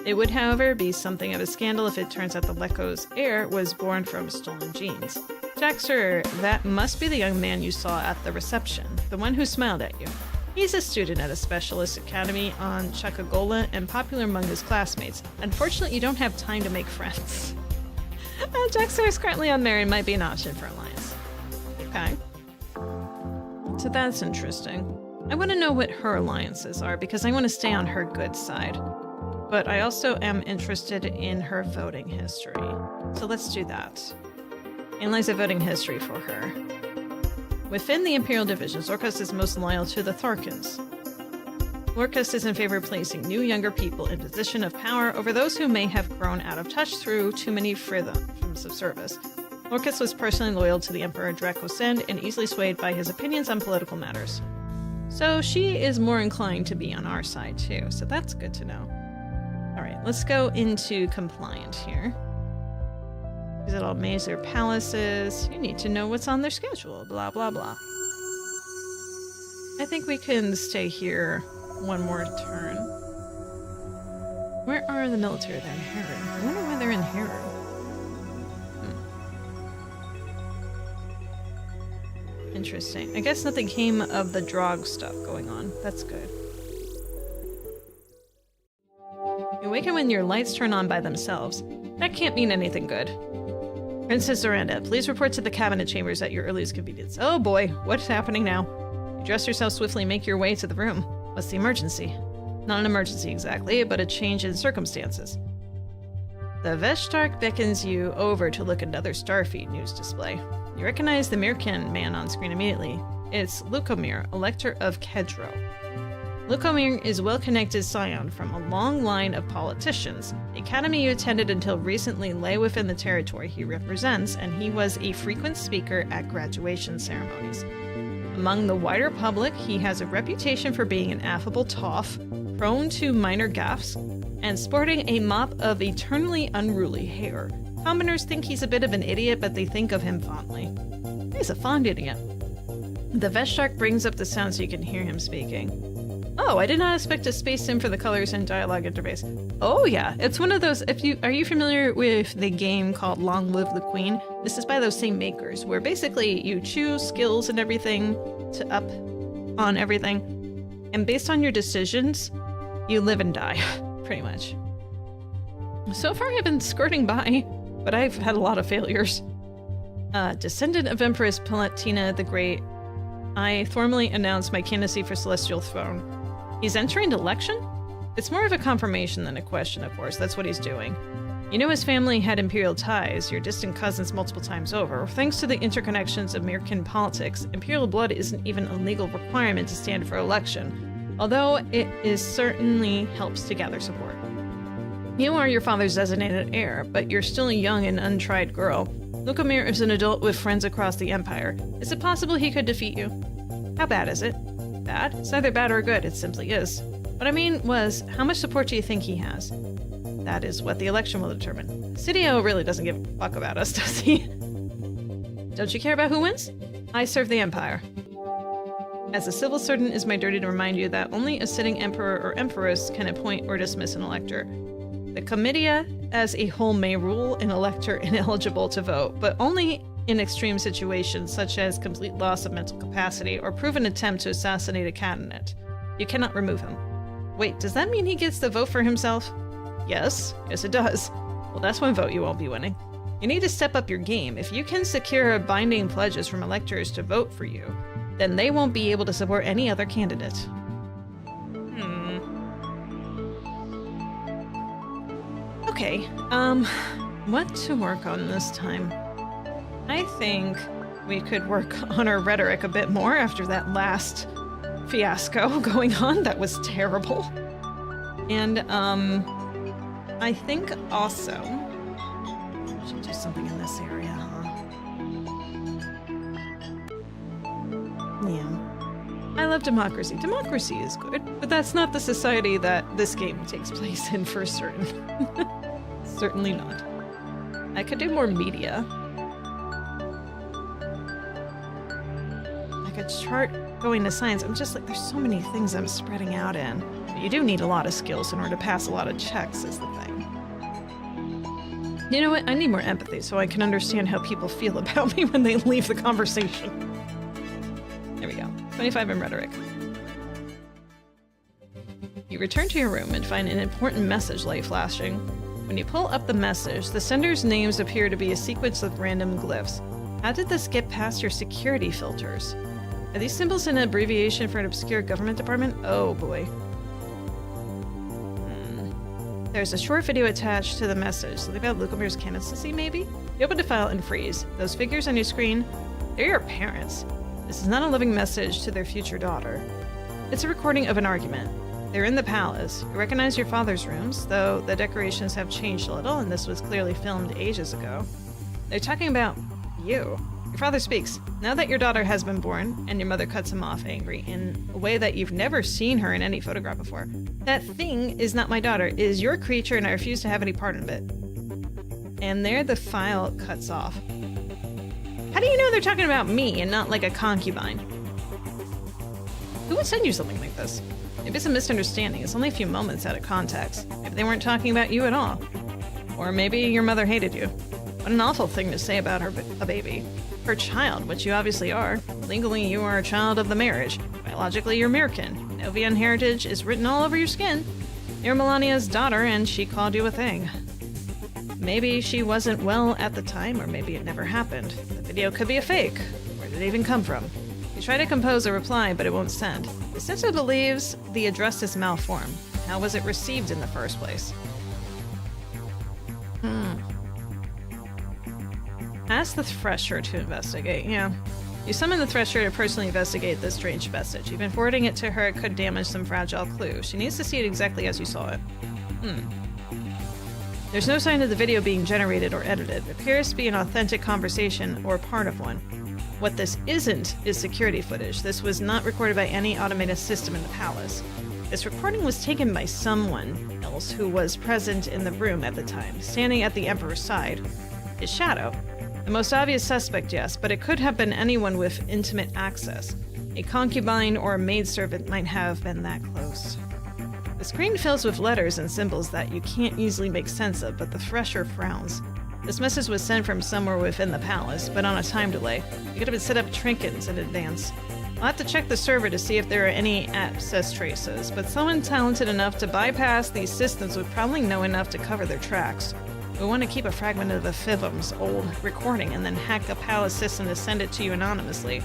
It would, however, be something of a scandal if it turns out that Alecto's heir was born from stolen genes. Jaxor, that must be the young man you saw at the reception, the one who smiled at you. He's a student at a specialist academy on Chakagola and popular among his classmates. Unfortunately, you don't have time to make friends. Jaxor is currently unmarried and might be an option for alliance. Okay. So that's interesting. I want to know what her alliances are because I want to stay on her good side. But I also am interested in her voting history. So let's do that. Analyze the voting history for her. Within the Imperial divisions, Lorcas is most loyal to the Tharkans. Lorcas is in favor of placing new, younger people in position of power over those who may have grown out of touch through too many freedoms of service. Lorcas was personally loyal to the Emperor Dracosend and easily swayed by his opinions on political matters. So she is more inclined to be on our side too, so that's good to know. Alright, let's go into compliant here. Visit all Mazer palaces. You need to know what's on their schedule, blah blah blah. I think we can stay here one more turn. Where are the military? They're in Heron. I wonder why they're in Heron. Interesting. I guess nothing came of the Drog stuff going on. That's good. You awaken when your lights turn on by themselves. That can't mean anything good. Princess Zorana, please report to the cabinet chambers at your earliest convenience. Oh boy, what's happening now? You dress yourself swiftly and make your way to the room. What's the emergency? Not an emergency exactly, but a change in circumstances. The Veshtark beckons you over to look at another Starfeed news display. You recognize the Mirkan man on screen immediately. It's Lukomir, Elector of Kedro. Lukomir is well-connected scion from a long line of politicians. The academy you attended until recently lay within the territory he represents, and he was a frequent speaker at graduation ceremonies. Among the wider public, he has a reputation for being an affable toff, prone to minor gaffes, and sporting a mop of eternally unruly hair. Commoners think he's a bit of an idiot, but they think of him fondly. He's a fond idiot. The Vest Shark brings up the sound so you can hear him speaking. Oh, I did not expect a space sim for the colors and dialogue interface. Oh yeah, it's one of those, are you familiar with the game called Long Live the Queen? This is by those same makers, where basically you choose skills and everything to up on everything, and based on your decisions, you live and die, pretty much. So far I've been skirting by, but I've had a lot of failures. Descendant of Empress Palatina the Great, I formally announced my candidacy for Celestial Throne. He's entering election? It's more of a confirmation than a question, of course. That's what he's doing. You know his family had imperial ties, your distant cousins multiple times over. Thanks to the interconnections of American politics, imperial blood isn't even a legal requirement to stand for election, although it certainly helps to gather support. You are your father's designated heir, but you're still a young and untried girl. Lukamir is an adult with friends across the Empire. Is it possible he could defeat you? How bad is it? Bad? It's neither bad or good, it simply is. What I mean was, how much support do you think he has? That is what the election will determine. Sidio really doesn't give a fuck about us, does he? Don't you care about who wins? I serve the Empire. As a civil servant, it is my duty to remind you that only a sitting emperor or empress can appoint or dismiss an elector. The comitia as a whole may rule an elector ineligible to vote, but only in extreme situations such as complete loss of mental capacity or proven attempt to assassinate a candidate. You cannot remove him. Wait, does that mean he gets to vote for himself? Yes it does. Well, that's one vote you won't be winning. You need to step up your game. If you can secure binding pledges from electors to vote for you, then they won't be able to support any other candidate. Okay, what to work on this time? I think we could work on our rhetoric a bit more after that last fiasco going on. That was terrible. And, I think also... I should do something in this area, huh? Yeah. I love democracy. Democracy is good, but that's not the society that this game takes place in for certain. Certainly not. I could do more media. I could start going to science. I'm just like, there's so many things I'm spreading out in. But you do need a lot of skills in order to pass a lot of checks, is the thing. You know what? I need more empathy so I can understand how people feel about me when they leave the conversation. There we go. 25 in rhetoric. You return to your room and find an important message light flashing. When you pull up the message, the sender's names appear to be a sequence of random glyphs. How did this get past your security filters? Are these symbols an abbreviation for an obscure government department? Oh boy. There's a short video attached to the message. Something about Lukamir's candidacy, maybe? You open the file and freeze. Those figures on your screen, they're your parents. This is not a living message to their future daughter. It's a recording of an argument. They're in the palace. You recognize your father's rooms, though the decorations have changed a little, and this was clearly filmed ages ago. They're talking about you. Your father speaks. Now that your daughter has been born, and your mother cuts him off angry in a way that you've never seen her in any photograph before. That thing is not my daughter. It is your creature, and I refuse to have any part of it. And there the file cuts off. How do you know they're talking about me and not like a concubine? Who would send you something like this? Maybe it's a misunderstanding. It's only a few moments out of context. Maybe they weren't talking about you at all. Or maybe your mother hated you. What an awful thing to say about a baby. Her child, which you obviously are. Legally, you are a child of the marriage. Biologically, you're Mirkin. Novian heritage is written all over your skin. You're Melania's daughter, and she called you a thing. Maybe she wasn't well at the time, or maybe it never happened. The video could be a fake. Where did it even come from? You try to compose a reply, but it won't send. The sender believes the address is malformed. How was it received in the first place? Ask the Thresher to investigate, yeah. You summon the Thresher to personally investigate this strange message. Even forwarding it to her could damage some fragile clue. She needs to see it exactly as you saw it. There's no sign of the video being generated or edited. It appears to be an authentic conversation or part of one. What this isn't is security footage. This was not recorded by any automated system in the palace. This recording was taken by someone else who was present in the room at the time, standing at the Emperor's side. his shadow. The most obvious suspect, yes, but it could have been anyone with intimate access. A concubine or a maidservant might have been that close. The screen fills with letters and symbols that you can't easily make sense of, but the Thresher frowns. This message was sent from somewhere within the palace, but on a time delay. You could have set up trinkets in advance. I'll have to check the server to see if there are any access traces, but someone talented enough to bypass these systems would probably know enough to cover their tracks. We want to keep a fragment of the Fivum's old recording and then hack a palace system to send it to you anonymously.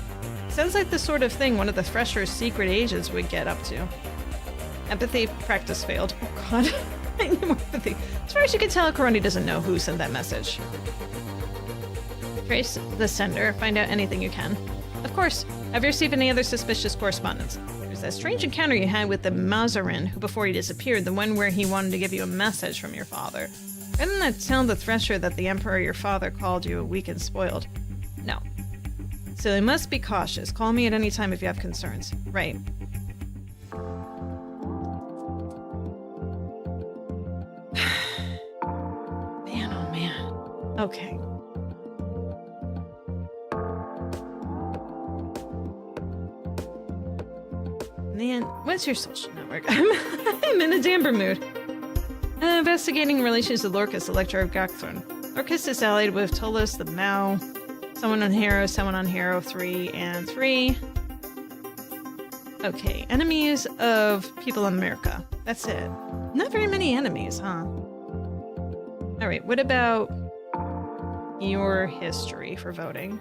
Sounds like the sort of thing one of the Thresher's secret agents would get up to. Empathy practice failed. Oh god. I need more empathy. As far as you can tell, Coroni doesn't know who sent that message. Trace the sender. Find out anything you can. Of course. Have you received any other suspicious correspondence? There's that strange encounter you had with the Mazarin, who before he disappeared, the one where he wanted to give you a message from your father. Didn't that tell the Thresher that the Emperor, your father, called you weak and spoiled? No. So you must be cautious. Call me at any time if you have concerns. Right. Man, oh man. Okay. Man, what's your social network? I'm in a damper mood. Investigating relations with Lorcas, Elector of Gakthorn. Lorcas is allied with Tolos, the Mao, someone on Hero 3 and 3. Okay, enemies of people in America. That's it. Not very many enemies, huh? Alright, what about your history for voting?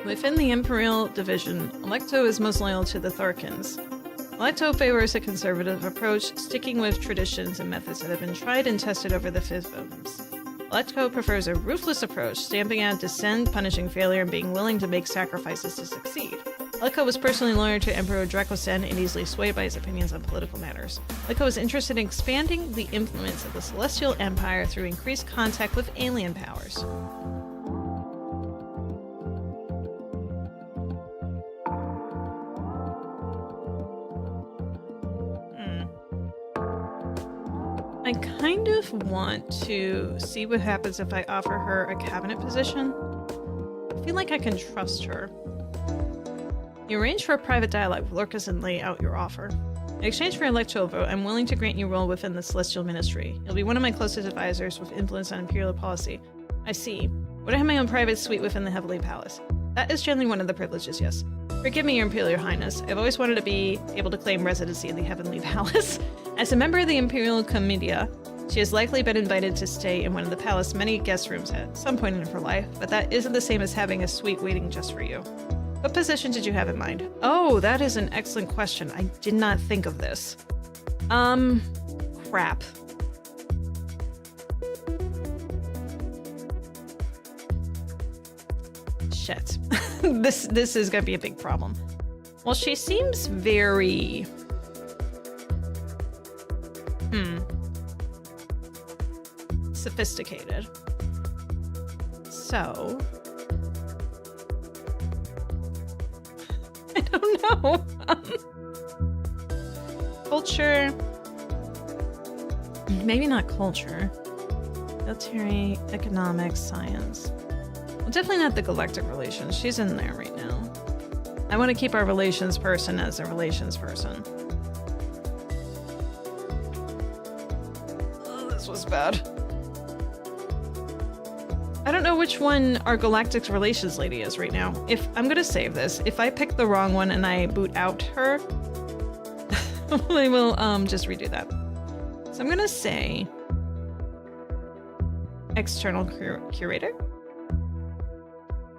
Within the Imperial Division, Electo is most loyal to the Thorkins. Electo favors a conservative approach, sticking with traditions and methods that have been tried and tested over the Fivums. Electo prefers a ruthless approach, stamping out dissent, punishing failure, and being willing to make sacrifices to succeed. Electo was personally loyal to Emperor Dracosen and easily swayed by his opinions on political matters. Electo is interested in expanding the influence of the Celestial Empire through increased contact with alien powers. I kind of want to see what happens if I offer her a cabinet position. I feel like I can trust her. You arrange for a private dialogue with Lorcas and lay out your offer. In exchange for your electoral vote, I'm willing to grant you role within the Celestial Ministry. You'll be one of my closest advisors with influence on Imperial policy. I see. Would I have my own private suite within the Heavenly Palace? That is generally one of the privileges, yes. Forgive me, Your Imperial Highness. I've always wanted to be able to claim residency in the Heavenly Palace. As a member of the Imperial Comitia, she has likely been invited to stay in one of the palace's many guest rooms at some point in her life, but that isn't the same as having a suite waiting just for you. What position did you have in mind? Oh, that is an excellent question. I did not think of this. Crap. Shit. This is gonna be a big problem. Well, she seems very... sophisticated. So... I don't know. Culture... Maybe not culture. Military, economics, science. Well, definitely not the galactic relations. She's in there right now. I want to keep our relations person as a relations person. Oh, this was bad. I don't know which one our galactic relations lady is right now. If I'm gonna save this, if I pick the wrong one and I boot out her, I will just redo that. So I'm gonna say external curator.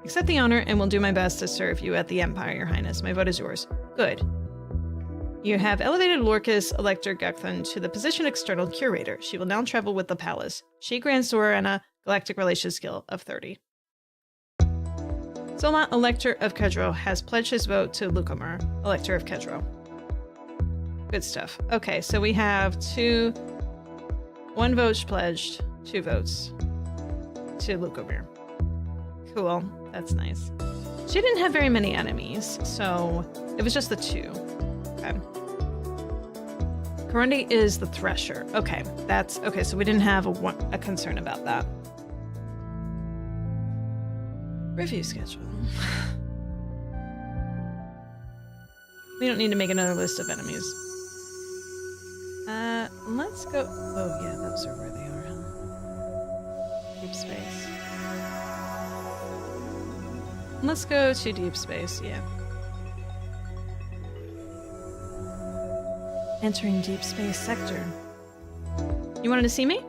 Accept the honor and will do my best to serve you at the Empire, Your Highness. My vote is yours. Good. You have elevated Lorcas Elector Gakthon to the position external curator. She will now travel with the palace. She grants Zorana galactic relations skill of 30. Zola, Elector of Kedro, has pledged his vote to Lucomer, Elector of Kedro. Good stuff. Okay, so we have 1 vote pledged, 2 votes to Lucomer. Cool. That's nice. She didn't have very many enemies, so it was just the 2. Okay. Corundi is the Thresher. Okay, that's okay. So we didn't have a concern about that. Review schedule. We don't need to make another list of enemies. Let's go. Oh yeah, those are where they are. Huh? Deep space. Let's go to deep space. Yeah. Entering deep space sector. You wanted to see me?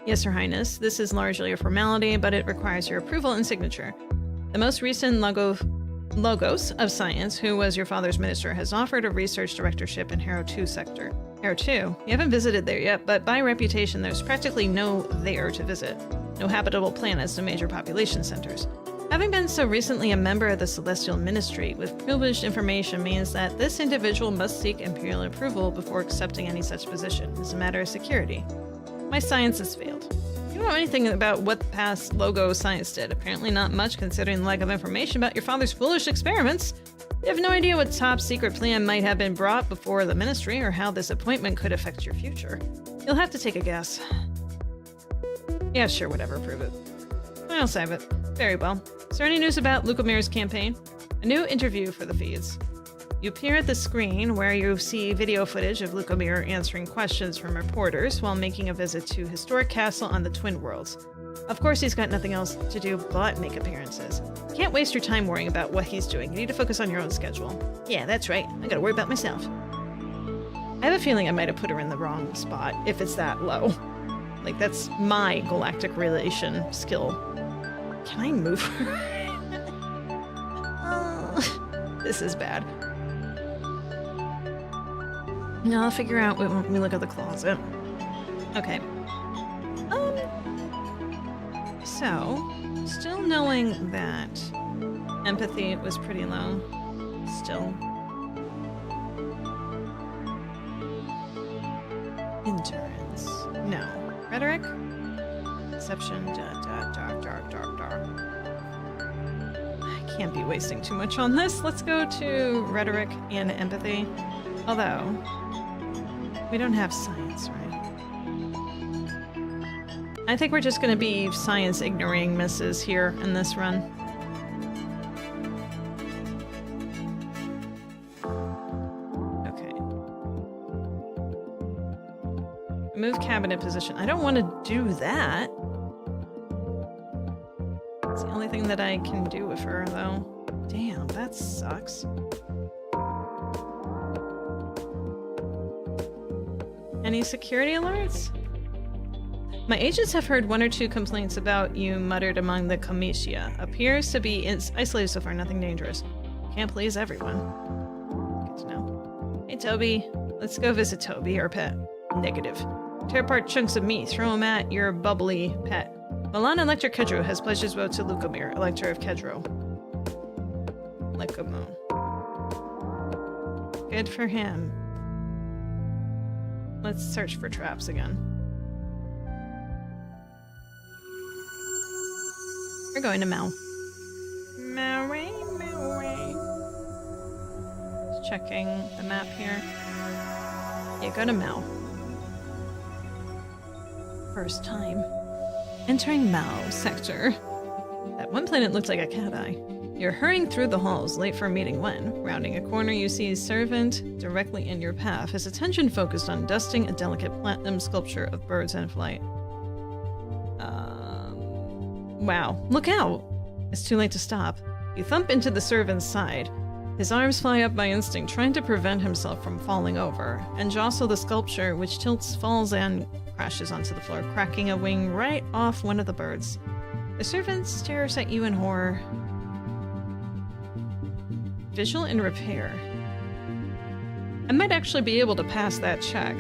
Yes, Your Highness. This is largely a formality, but it requires your approval and signature. The most recent Logos of Science, who was your father's minister, has offered a research directorship in Harrow 2 sector. Harrow 2? You haven't visited there yet, but by reputation there's practically no there to visit. No habitable planets, no major population centers. Having been so recently a member of the Celestial Ministry with privileged information means that this individual must seek Imperial approval before accepting any such position. It's a matter of security. My science has failed. You don't know anything about what the past Logo science did. Apparently not much, considering the lack of information about your father's foolish experiments. You have no idea what top secret plan might have been brought before the Ministry or how this appointment could affect your future. You'll have to take a guess. Yeah, sure, whatever, prove it. I'll save it. Very well. Is there any news about Lucomir's campaign? A new interview for the feeds. You appear at the screen where you see video footage of Lucomir answering questions from reporters while making a visit to historic castle on the Twin Worlds. Of course, he's got nothing else to do but make appearances. You can't waste your time worrying about what he's doing. You need to focus on your own schedule. Yeah, that's right. I gotta worry about myself. I have a feeling I might have put her in the wrong spot if it's that low. Like, that's my galactic relation skill. Can I move her? This is bad. Now I'll figure out when we look at the closet. Okay. So, still knowing that empathy was pretty low. Still. Endurance. No. Rhetoric? Deception. Dark. I can't be wasting too much on this. Let's go to rhetoric and empathy. Although, we don't have science, right? I think we're just going to be science ignoring misses here in this run. Okay. Move cabinet position. I don't want to do that. It's the only thing that I can do with her, though. Damn, that sucks. Any security alerts? My agents have heard 1 or 2 complaints about you muttered among the comitia. Appears to be isolated so far, nothing dangerous. Can't please everyone. Good to know. Hey, Toby. Let's go visit Toby, our pet. Negative. Tear apart chunks of meat, throw them at your bubbly pet. Milan Elector Kedro has pledged his vote to Lucomir, Elector of Kedro. Lecamo. Good for him. Let's search for traps again. We're going to Mel. Maui. Just checking the map here. Yeah, go to Mel. First time. Entering Mao sector. That one planet looked like a cat eye. You're hurrying through the halls, late for a meeting when, rounding a corner, you see a servant directly in your path, his attention focused on dusting a delicate platinum sculpture of birds in flight. Wow, look out! It's too late to stop. You thump into the servant's side. His arms fly up by instinct, trying to prevent himself from falling over, and jostle the sculpture, which tilts, falls, and crashes onto the floor, cracking a wing right off one of the birds. The servant stares at you in horror. Visual and repair. I might actually be able to pass that check.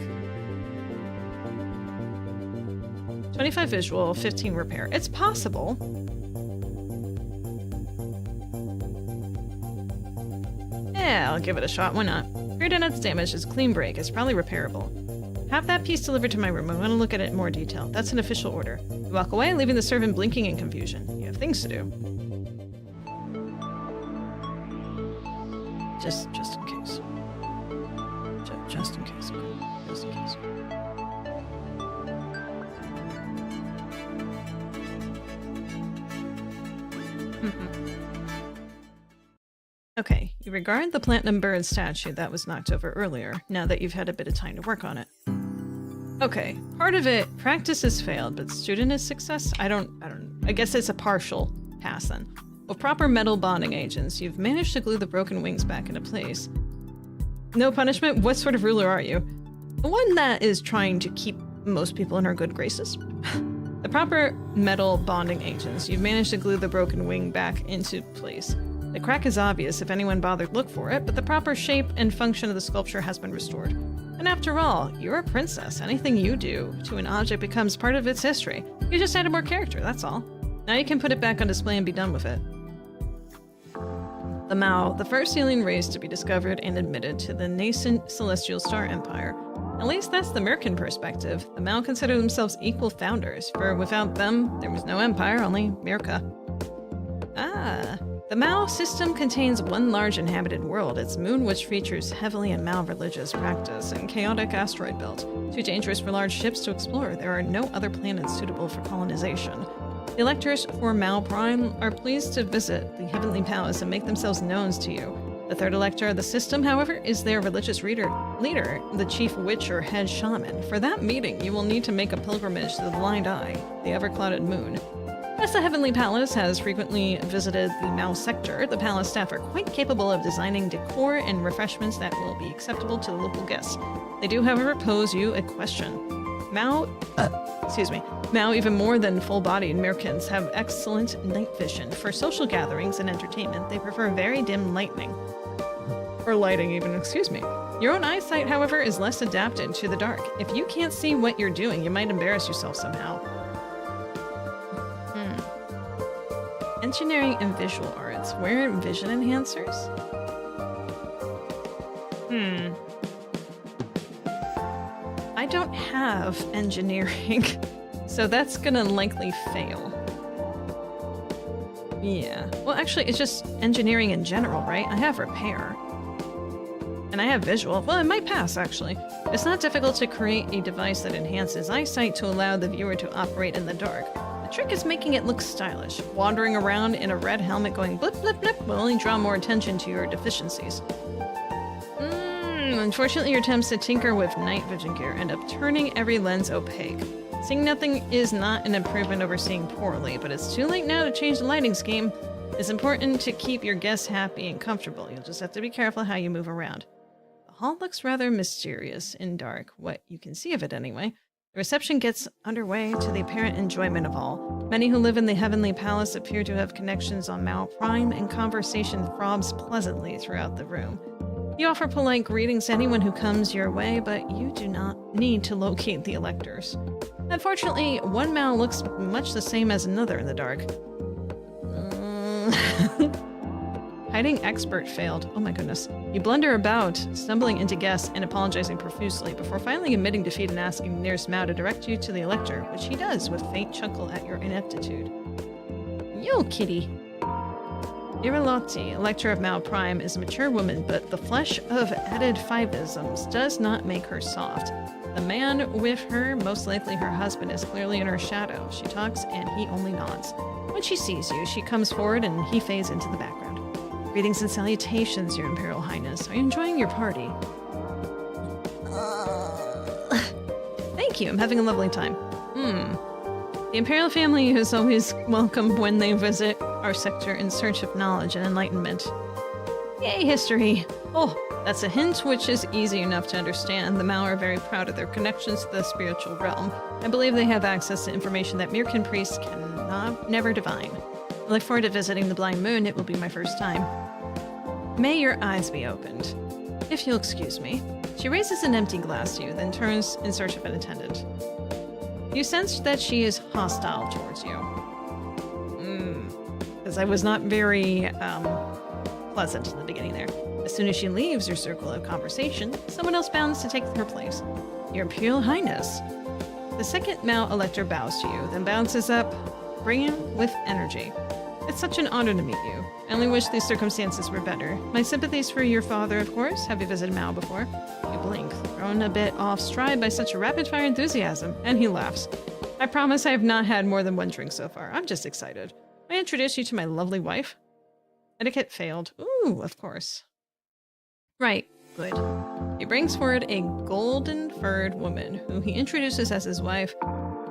25 visual, 15 repair. It's possible. Yeah, I'll give it a shot. Why not? Great Annette's damage is clean break. It's probably repairable. Have that piece delivered to my room. I want to look at it in more detail. That's an official order. You walk away, leaving the servant blinking in confusion. You have things to do. Just in case. Just in case. just in case. Okay, you regard the platinum bird statue that was knocked over earlier, now that you've had a bit of time to work on it. Okay, part of it, practice has failed, but student is success? I guess it's a partial pass then. With proper metal bonding agents, you've managed to glue the broken wings back into place. No punishment? What sort of ruler are you? The one that is trying to keep most people in her good graces. The proper metal bonding agents, you've managed to glue the broken wing back into place. The crack is obvious if anyone bothered to look for it, but the proper shape and function of the sculpture has been restored. And after all, you're a princess. Anything you do to an object becomes part of its history. You just added more character, that's all. Now you can put it back on display and be done with it. The Mao, the first alien race to be discovered and admitted to the nascent Celestial Star Empire. At least that's the Merkin perspective. The Mao consider themselves equal founders, for without them, there was no empire, only Mirka. The Mao system contains one large inhabited world, its moon which features heavily in Mao religious practice, and chaotic asteroid belt. Too dangerous for large ships to explore, there are no other planets suitable for colonization. The electors for Mao Prime are pleased to visit the Heavenly Palace and make themselves known to you. The third elector of the system, however, is their religious leader, the chief witch or head shaman. For that meeting, you will need to make a pilgrimage to the Blind Eye, the ever-clouded moon. As the Heavenly Palace has frequently visited the Mao sector, the palace staff are quite capable of designing decor and refreshments that will be acceptable to the local guests. They do, however, pose you a question. Mao, even more than full-bodied Merkins, have excellent night vision. For social gatherings and entertainment, they prefer very dim lighting. Or lighting even, excuse me. Your own eyesight, however, is less adapted to the dark. If you can't see what you're doing, you might embarrass yourself somehow. Engineering and visual arts. Wear vision enhancers? I don't have engineering, so that's gonna likely fail. Yeah. Well, actually, it's just engineering in general, right? I have repair. And I have visual. Well, it might pass, actually. It's not difficult to create a device that enhances eyesight to allow the viewer to operate in the dark. The trick is making it look stylish. Wandering around in a red helmet going blip blip blip will only draw more attention to your deficiencies. Unfortunately, your attempts to tinker with night vision gear end up turning every lens opaque. Seeing nothing is not an improvement over seeing poorly, but it's too late now to change the lighting scheme. It's important to keep your guests happy and comfortable. You'll just have to be careful how you move around. The hall looks rather mysterious in dark, what you can see of it anyway. The reception gets underway to the apparent enjoyment of all. Many who live in the Heavenly Palace appear to have connections on Mao Prime, and conversation throbs pleasantly throughout the room. You offer polite greetings to anyone who comes your way, but you do not need to locate the electors. Unfortunately, one Mao looks much the same as another in the dark. Hiding expert failed. Oh my goodness. You blunder about, stumbling into guests and apologizing profusely before finally admitting defeat and asking the nearest Mao to direct you to the elector, which he does with faint chuckle at your ineptitude. Yo, kitty. Iralotti, Elector of Mao Prime, is a mature woman, but the flesh of added fivisms does not make her soft. The man with her, most likely her husband, is clearly in her shadow. She talks and he only nods. When she sees you, she comes forward and he fades into the background. Greetings and salutations, Your Imperial Highness. Are you enjoying your party? Thank you, I'm having a lovely time. The Imperial family is always welcome when they visit our sector in search of knowledge and enlightenment. Yay, history! Oh, that's a hint which is easy enough to understand. The Mao are very proud of their connections to the spiritual realm. I believe they have access to information that Mirkan priests never divine. I look forward to visiting the Blind Moon. It will be my first time. May your eyes be opened. If you'll excuse me. She raises an empty glass to you, then turns in search of an attendant. You sense that she is hostile towards you. Because I was not very pleasant in the beginning there. As soon as she leaves your circle of conversation, someone else bounds to take her place. Your Imperial Highness. The second Mao Elector bows to you, then bounces up, bringing with energy. It's such an honor to meet you. I only wish these circumstances were better. My sympathies for your father, of course. Have you visited Mao before? You blink, thrown a bit off stride by such a rapid-fire enthusiasm, and he laughs. I promise I have not had more than one drink so far. I'm just excited. May I introduce you to my lovely wife? Etiquette failed. Ooh, of course. Right, good. He brings forward a golden-furred woman, who he introduces as his wife.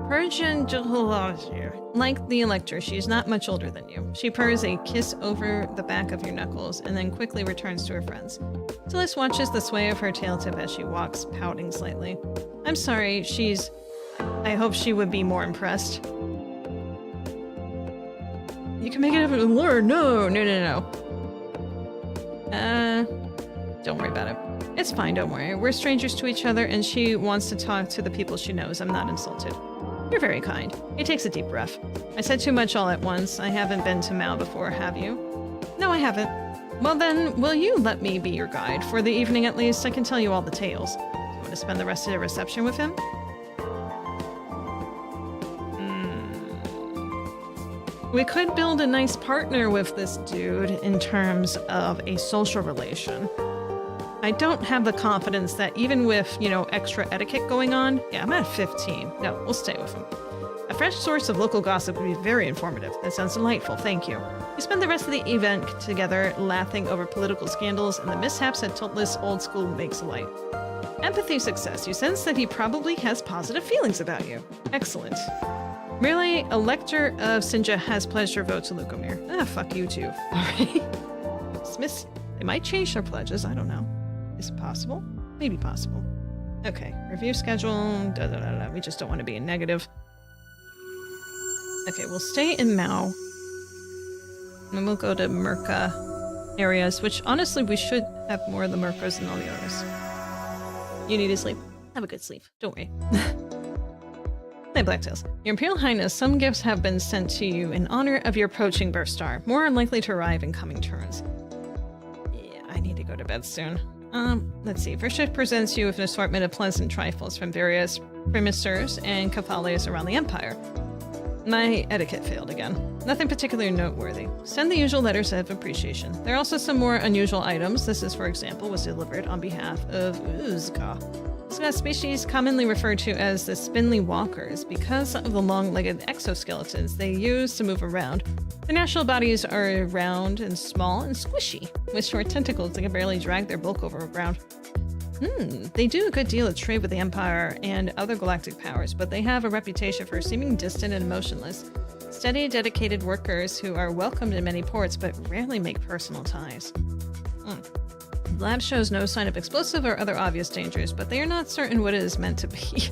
Persian Jahalasia. Like the Elector, she's not much older than you. She purrs a kiss over the back of your knuckles and then quickly returns to her friends. Celeste watches the sway of her tail tip as she walks, pouting slightly. I'm sorry, I hope she would be more impressed. You can make it up with a lure. No. Don't worry about it. It's fine, don't worry. We're strangers to each other and she wants to talk to the people she knows. I'm not insulted. You're very kind. He takes a deep breath. I said too much all at once. I haven't been to Mao before, have you? No, I haven't. Well then, will you let me be your guide? For the evening at least, I can tell you all the tales. Do you want to spend the rest of the reception with him? We could build a nice partner with this dude in terms of a social relation. I don't have the confidence that even with, extra etiquette going on, yeah, I'm at 15. No, we'll stay with him. A fresh source of local gossip would be very informative. That sounds delightful, thank you. We spend the rest of the event together laughing over political scandals and the mishaps that Tultlis old school makes light. Empathy success. You sense that he probably has positive feelings about you. Excellent. Merely, Elector of Sinja has pledged her vote to Lukomir. Ah, fuck you too. Alright. Smiths, they might change their pledges, I don't know. Is it possible? Maybe possible. Okay, review schedule, We just don't want to be a negative. Okay, we'll stay in Mao. And then we'll go to Merca areas, which honestly we should have more of the Mercas than all the others. You need to sleep. Have a good sleep. Don't worry. Hey, Blacktails. Your Imperial Highness, some gifts have been sent to you in honor of your approaching birth star. More unlikely to arrive in coming turns. Yeah, I need to go to bed soon. Let's see. First, it presents you with an assortment of pleasant trifles from various premisters and cavaliers around the Empire. My etiquette failed again. Nothing particularly noteworthy. Send the usual letters of appreciation. There are also some more unusual items. This is, for example, was delivered on behalf of Uzka. This is a species commonly referred to as the spindly walkers because of the long-legged exoskeletons they use to move around. Their natural bodies are round and small and squishy, with short tentacles that can barely drag their bulk over the ground. They do a good deal of trade with the Empire and other galactic powers, but they have a reputation for seeming distant and emotionless. Steady, dedicated workers who are welcomed in many ports, but rarely make personal ties. The lab shows no sign of explosive or other obvious dangers, but they are not certain what it is meant to be.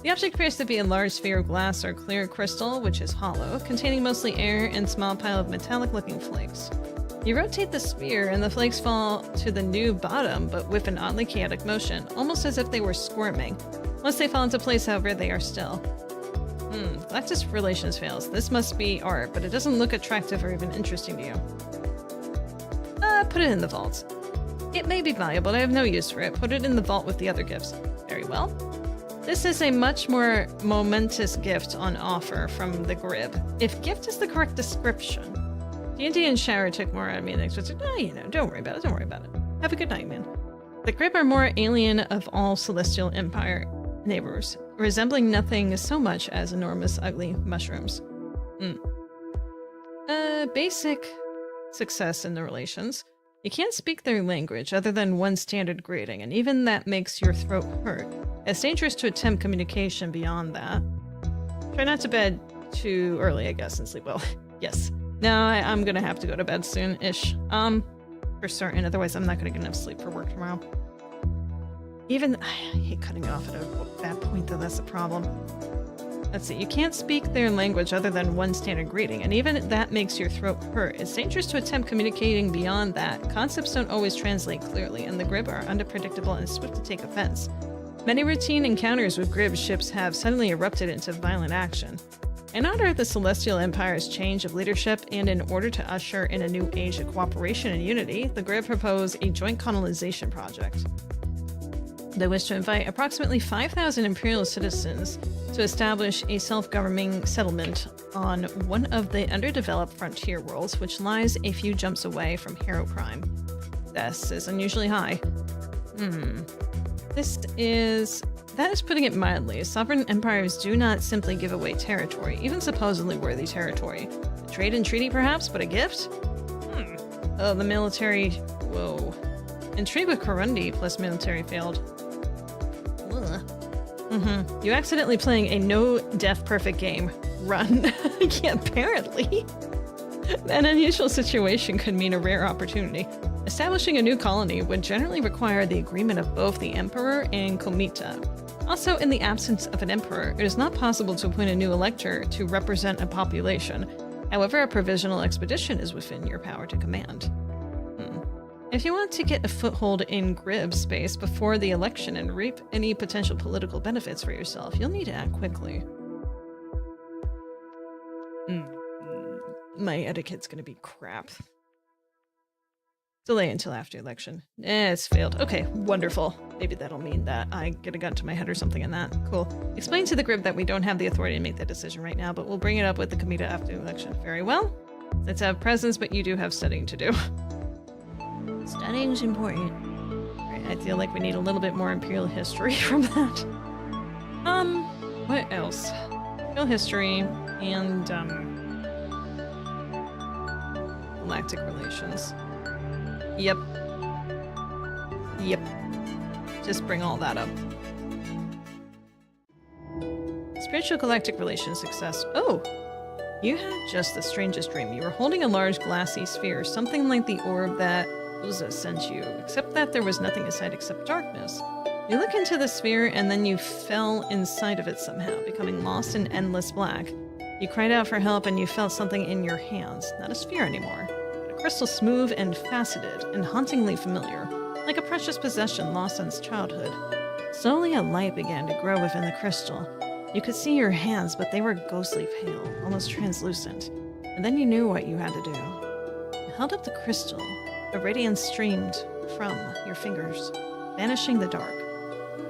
The object appears to be a large sphere of glass or clear crystal, which is hollow, containing mostly air and small pile of metallic-looking flakes. You rotate the sphere and the flakes fall to the new bottom, but with an oddly chaotic motion, almost as if they were squirming. Once they fall into place, however, they are still. Galactus relations fails. This must be art, but it doesn't look attractive or even interesting to you. Put it in the vault. It may be valuable, but I have no use for it. Put it in the vault with the other gifts. Very well. This is a much more momentous gift on offer from the Grib. If gift is the correct description. D&D and Shower took more out of me than expected. Don't worry about it. Don't worry about it. Have a good night, man. The Grib are more alien of all Celestial Empire neighbors, resembling nothing so much as enormous, ugly mushrooms. Basic success in the relations. You can't speak their language other than one standard greeting, and even that makes your throat hurt. It's dangerous to attempt communication beyond that. Try not to bed too early, I guess, and sleep well. Yes. No, I'm gonna have to go to bed soon-ish. For certain, otherwise I'm not gonna get enough sleep for work tomorrow. I hate cutting it off at a bad point, though, that's the problem. Let's see, you can't speak their language other than one standard greeting, and even that makes your throat hurt. It's dangerous to attempt communicating beyond that. Concepts don't always translate clearly, and the Grib are unpredictable and swift to take offense. Many routine encounters with Grib ships have suddenly erupted into violent action. In honor of the Celestial Empire's change of leadership, and in order to usher in a new age of cooperation and unity, the Grib propose a joint colonization project. They wish to invite approximately 5,000 Imperial citizens to establish a self-governing settlement on one of the underdeveloped frontier worlds, which lies a few jumps away from Hero Prime. This is unusually high. That is putting it mildly. Sovereign empires do not simply give away territory, even supposedly worthy territory. A trade and treaty perhaps, but a gift? Oh, the military... Whoa. Intrigue with Korundi plus military failed. You accidentally playing a no-death perfect game. Run. Yeah, apparently. An unusual situation could mean a rare opportunity. Establishing a new colony would generally require the agreement of both the Emperor and Komita. Also, in the absence of an Emperor, it is not possible to appoint a new elector to represent a population. However, a provisional expedition is within your power to command. If you want to get a foothold in Grib space before the election and reap any potential political benefits for yourself, you'll need to act quickly. My etiquette's gonna be crap. Delay until after election. It's failed. Okay, wonderful. Maybe that'll mean that I get a gun to my head or something in that. Cool. Explain to the Grib that we don't have the authority to make that decision right now, but we'll bring it up with the Comita after the election. Very well. Let's have presents, but you do have studying to do. Studying's important. Right, I feel like we need a little bit more Imperial history from that. What else? Imperial history and, galactic relations. Yep. Just bring all that up. Spiritual galactic relations success. Oh! You had just the strangest dream. You were holding a large glassy sphere, something like the orb that Uza sent you, except that there was nothing inside except darkness. You look into the sphere and then you fell inside of it somehow, becoming lost in endless black. You cried out for help and you felt something in your hands. Not a sphere anymore, but a crystal smooth and faceted and hauntingly familiar, like a precious possession lost since childhood. Slowly a light began to grow within the crystal. You could see your hands, but they were ghostly pale, almost translucent. And then you knew what you had to do. You held up the crystal. A radiance streamed from your fingers, banishing the dark.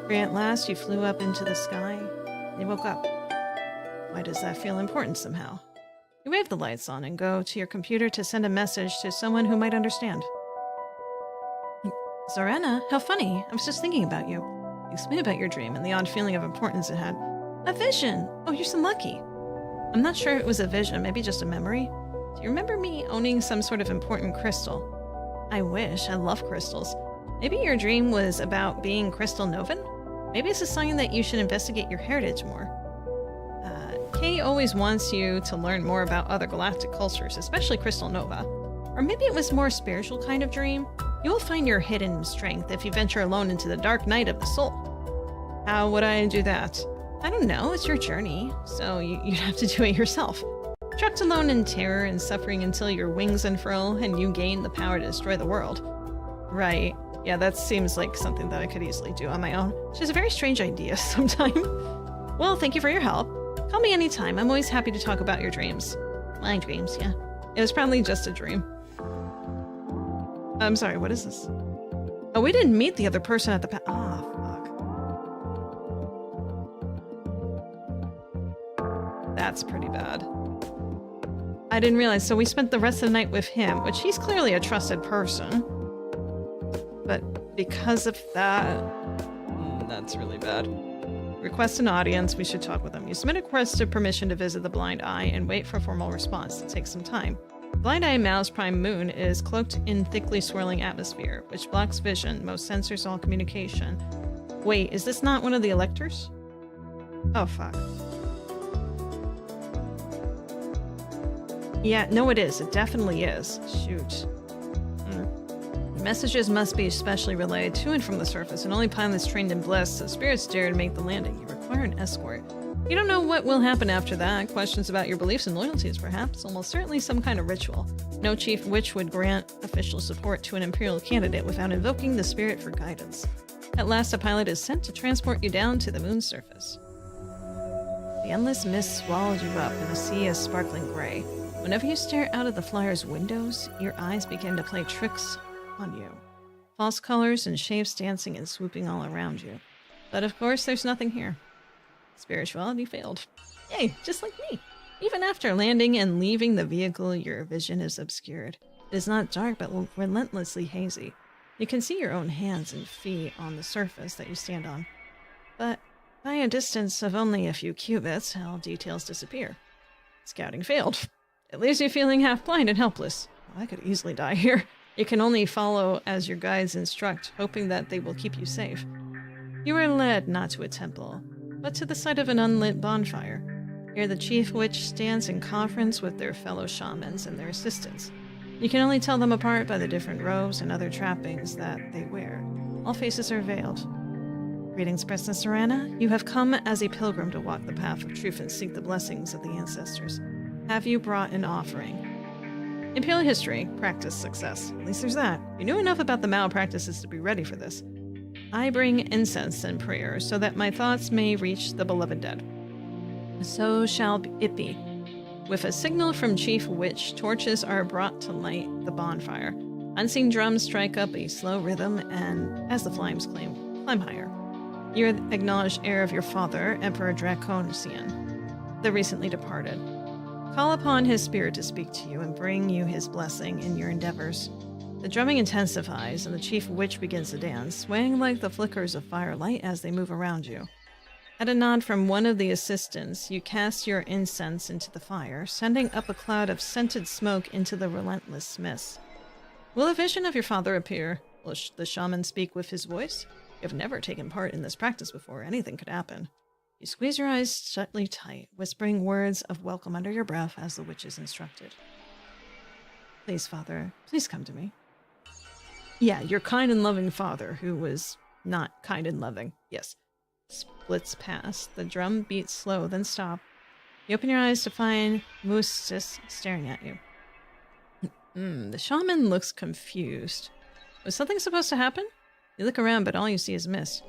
For at last you flew up into the sky, and you woke up. Why does that feel important somehow? You wave the lights on and go to your computer to send a message to someone who might understand. Zorana, how funny. I was just thinking about you. Explain about your dream and the odd feeling of importance it had. A vision! Oh, you're so lucky. I'm not sure it was a vision, maybe just a memory. Do you remember me owning some sort of important crystal? I wish. I love crystals. Maybe your dream was about being Crystal Novan? Maybe it's a sign that you should investigate your heritage more. Kay always wants you to learn more about other galactic cultures, especially Crystal Nova. Or maybe it was more spiritual kind of dream. You will find your hidden strength if you venture alone into the dark night of the soul. How would I do that? I don't know. It's your journey, so you'd have to do it yourself. Trucked alone in terror and suffering until your wings unfurl and you gain the power to destroy the world. Right. Yeah, that seems like something that I could easily do on my own. Which is a very strange idea sometime. Well, thank you for your help. Call me anytime. I'm always happy to talk about your dreams. My dreams, yeah. It was probably just a dream. I'm sorry, what is this? Oh, we didn't meet the other person at the fuck. That's pretty bad. I didn't realize, so we spent the rest of the night with him, which he's clearly a trusted person. But because of that, that's really bad. Request an audience, we should talk with him. You submit a request of permission to visit the Blind Eye and wait for a formal response. It takes some time. Blind Eye Mao's prime moon is cloaked in thickly swirling atmosphere, which blocks vision, most censors all communication. Wait, is this not one of the electors? Oh, fuck. Yeah, no it is. It definitely is. Shoot. Messages must be specially relayed to and from the surface, and only pilots trained in bliss, so spirits dare to make the landing. You require an escort. You don't know what will happen after that. Questions about your beliefs and loyalties, perhaps. Almost certainly some kind of ritual. No chief witch would grant official support to an imperial candidate without invoking the spirit for guidance. At last, a pilot is sent to transport you down to the moon's surface. The endless mist swallows you up in a sea of sparkling gray. Whenever you stare out of the flyer's windows, your eyes begin to play tricks on you. false colors and shapes dancing and swooping all around you. But of course, there's nothing here. Spirituality failed. Yay, just like me. Even after landing and leaving the vehicle, your vision is obscured. It is not dark, but relentlessly hazy. You can see your own hands and feet on the surface that you stand on. But by a distance of only a few cubits, all details disappear. Scouting failed. It leaves you feeling half blind and helpless. Well, I could easily die here. You can only follow as your guides instruct, hoping that they will keep you safe. You are led not to a temple, but to the site of an unlit bonfire. Here the chief witch stands in conference with their fellow shamans and their assistants. You can only tell them apart by the different robes and other trappings that they wear. All faces are veiled. Greetings, Princess Zorana. You have come as a pilgrim to walk the path of truth and seek the blessings of the ancestors. Have you brought an offering? Imperial history, practice success. At least there's that. You knew enough about the malpractices to be ready for this. I bring incense and prayer so that my thoughts may reach the beloved dead. So shall it be. With a signal from Chief Witch, torches are brought to light the bonfire. Unseen drums strike up a slow rhythm, and as the flames climb higher. You are the acknowledged heir of your father, Emperor Draconician, the recently departed. Call upon his spirit to speak to you and bring you his blessing in your endeavors. The drumming intensifies, and the Chief Witch begins to dance, swaying like the flickers of firelight as they move around you. At a nod from one of the assistants, you cast your incense into the fire, sending up a cloud of scented smoke into the relentless mist. Will a vision of your father appear? Will the shaman speak with his voice? You have never taken part in this practice before. Anything could happen. You squeeze your eyes shutly tight, whispering words of welcome under your breath as the witch is instructed. Please, father, please come to me. Yeah, your kind and loving father, who was not kind and loving. Yes. Splits past. The drum beats slow, then stop. You open your eyes to find Moostis staring at you. The shaman looks confused. Was something supposed to happen? You look around, but all you see is mist.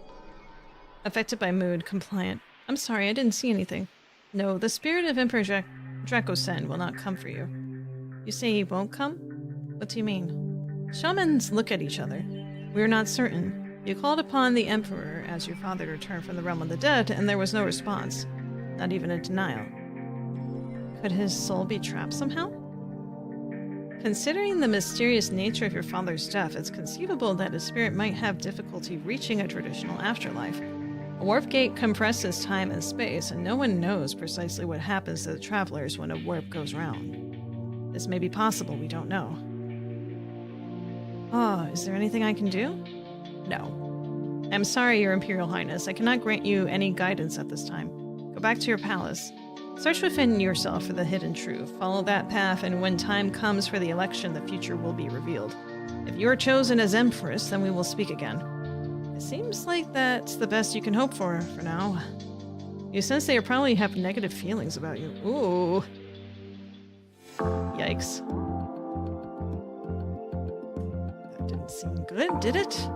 Affected by mood, compliant. I'm sorry, I didn't see anything. No, the spirit of Emperor Dracosen will not come for you. You say he won't come? What do you mean? Shamans look at each other. We are not certain. You called upon the Emperor as your father returned from the realm of the dead, and there was no response. Not even a denial. Could his soul be trapped somehow? Considering the mysterious nature of your father's death, it's conceivable that his spirit might have difficulty reaching a traditional afterlife. A warp gate compresses time and space, and no one knows precisely what happens to the travelers when a warp goes round. This may be possible, we don't know. Is there anything I can do? No. I'm sorry, Your Imperial Highness. I cannot grant you any guidance at this time. Go back to your palace. Search within yourself for the hidden truth. Follow that path, and when time comes for the election, the future will be revealed. If you are chosen as Empress, then we will speak again. It seems like that's the best you can hope for now. You sense they probably have negative feelings about you. Ooh. Yikes. That didn't seem good, did it?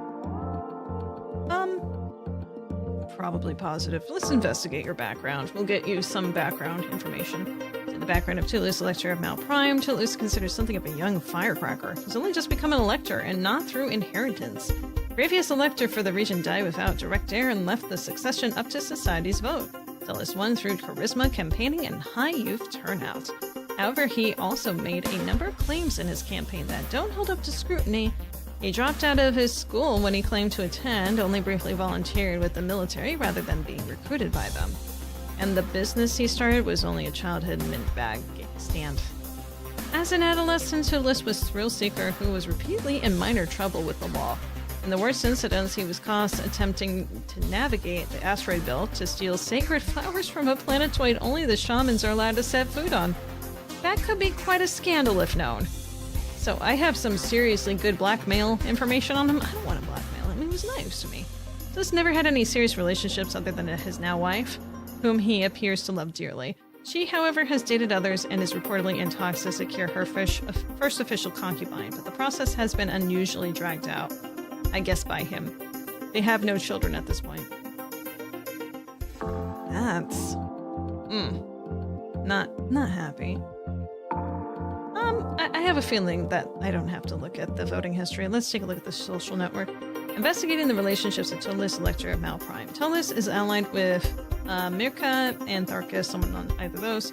Probably positive. Let's investigate your background. We'll get you some background information. In the background of Toulouse, Elector of Mount Prime, Toulouse is considered something of a young firecracker. He's only just become an elector, and not through inheritance. Previous elector for the region died without direct heir and left the succession up to society's vote. Toulouse won through charisma, campaigning, and high youth turnout. However, he also made a number of claims in his campaign that don't hold up to scrutiny. He dropped out of his school when he claimed to attend, only briefly volunteered with the military rather than being recruited by them. And the business he started was only a childhood mint bag stand. As an adolescent, Toulouse was a thrill seeker who was repeatedly in minor trouble with the law. In the worst incidents, he was caught attempting to navigate the asteroid belt to steal sacred flowers from a planetoid only the shamans are allowed to set foot on. That could be quite a scandal if known. So I have some seriously good blackmail information on him. I don't want to blackmail him. He was nice to me. Toulouse never had any serious relationships other than his now wife, whom he appears to love dearly. She, however, has dated others and is reportedly in talks to secure her first official concubine, but the process has been unusually dragged out. I guess by him. They have no children at this point. That's... Not happy. have a feeling that I don't have to look at the voting history. Let's take a look at the social network. Investigating the relationships of Tolis, Electra, and Malprime. Tolis is allied with Mirka and Tharkus, someone on either of those.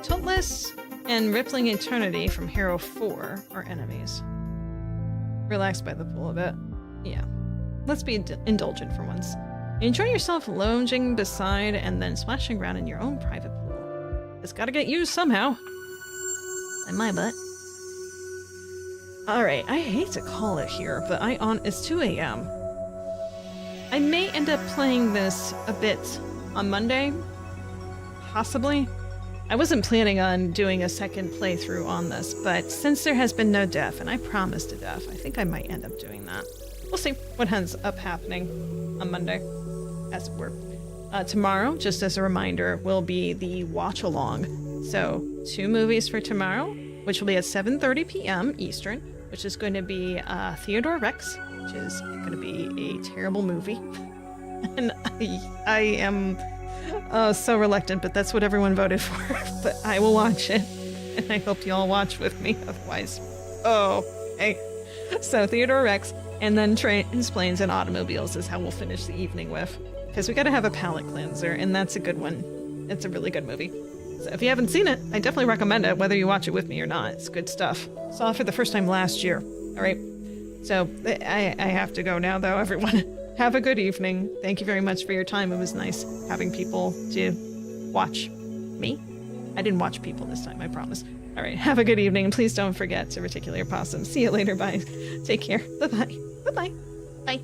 Tolis and Rippling Eternity from Hero 4 are enemies. Relaxed by the pool a bit. Yeah. Let's be indulgent for once. Enjoy yourself lounging beside and then splashing around in your own private pool. It's gotta get used somehow. And my butt. Alright, I hate to call it here, but it's 2 a.m. I may end up playing this a bit on Monday. Possibly. I wasn't planning on doing a second playthrough on this, but since there has been no death, and I promised a death, I think I might end up doing that. We'll see what ends up happening on Monday, as it were. Tomorrow, just as a reminder, will be the watch-along. So, 2 movies for tomorrow, which will be at 7:30 p.m. Eastern, which is going to be Theodore Rex, which is going to be a terrible movie. And I am so reluctant, but that's what everyone voted for. But I will watch it, and I hope you all watch with me, otherwise. Oh, hey. So Theodore Rex, and then Trains, Planes, and Automobiles is how we'll finish the evening with. Because we gotta have a palate cleanser, and that's a good one. It's a really good movie. So if you haven't seen it, I definitely recommend it, whether you watch it with me or not. It's good stuff. Saw it for the first time last year. All right. So I have to go now, though, everyone. Have a good evening. Thank you very much for your time. It was nice having people to watch me. I didn't watch people this time, I promise. All right. Have a good evening. Please don't forget to reticulate your possum. See you later. Bye. Take care. Bye-bye. Bye-bye. Bye.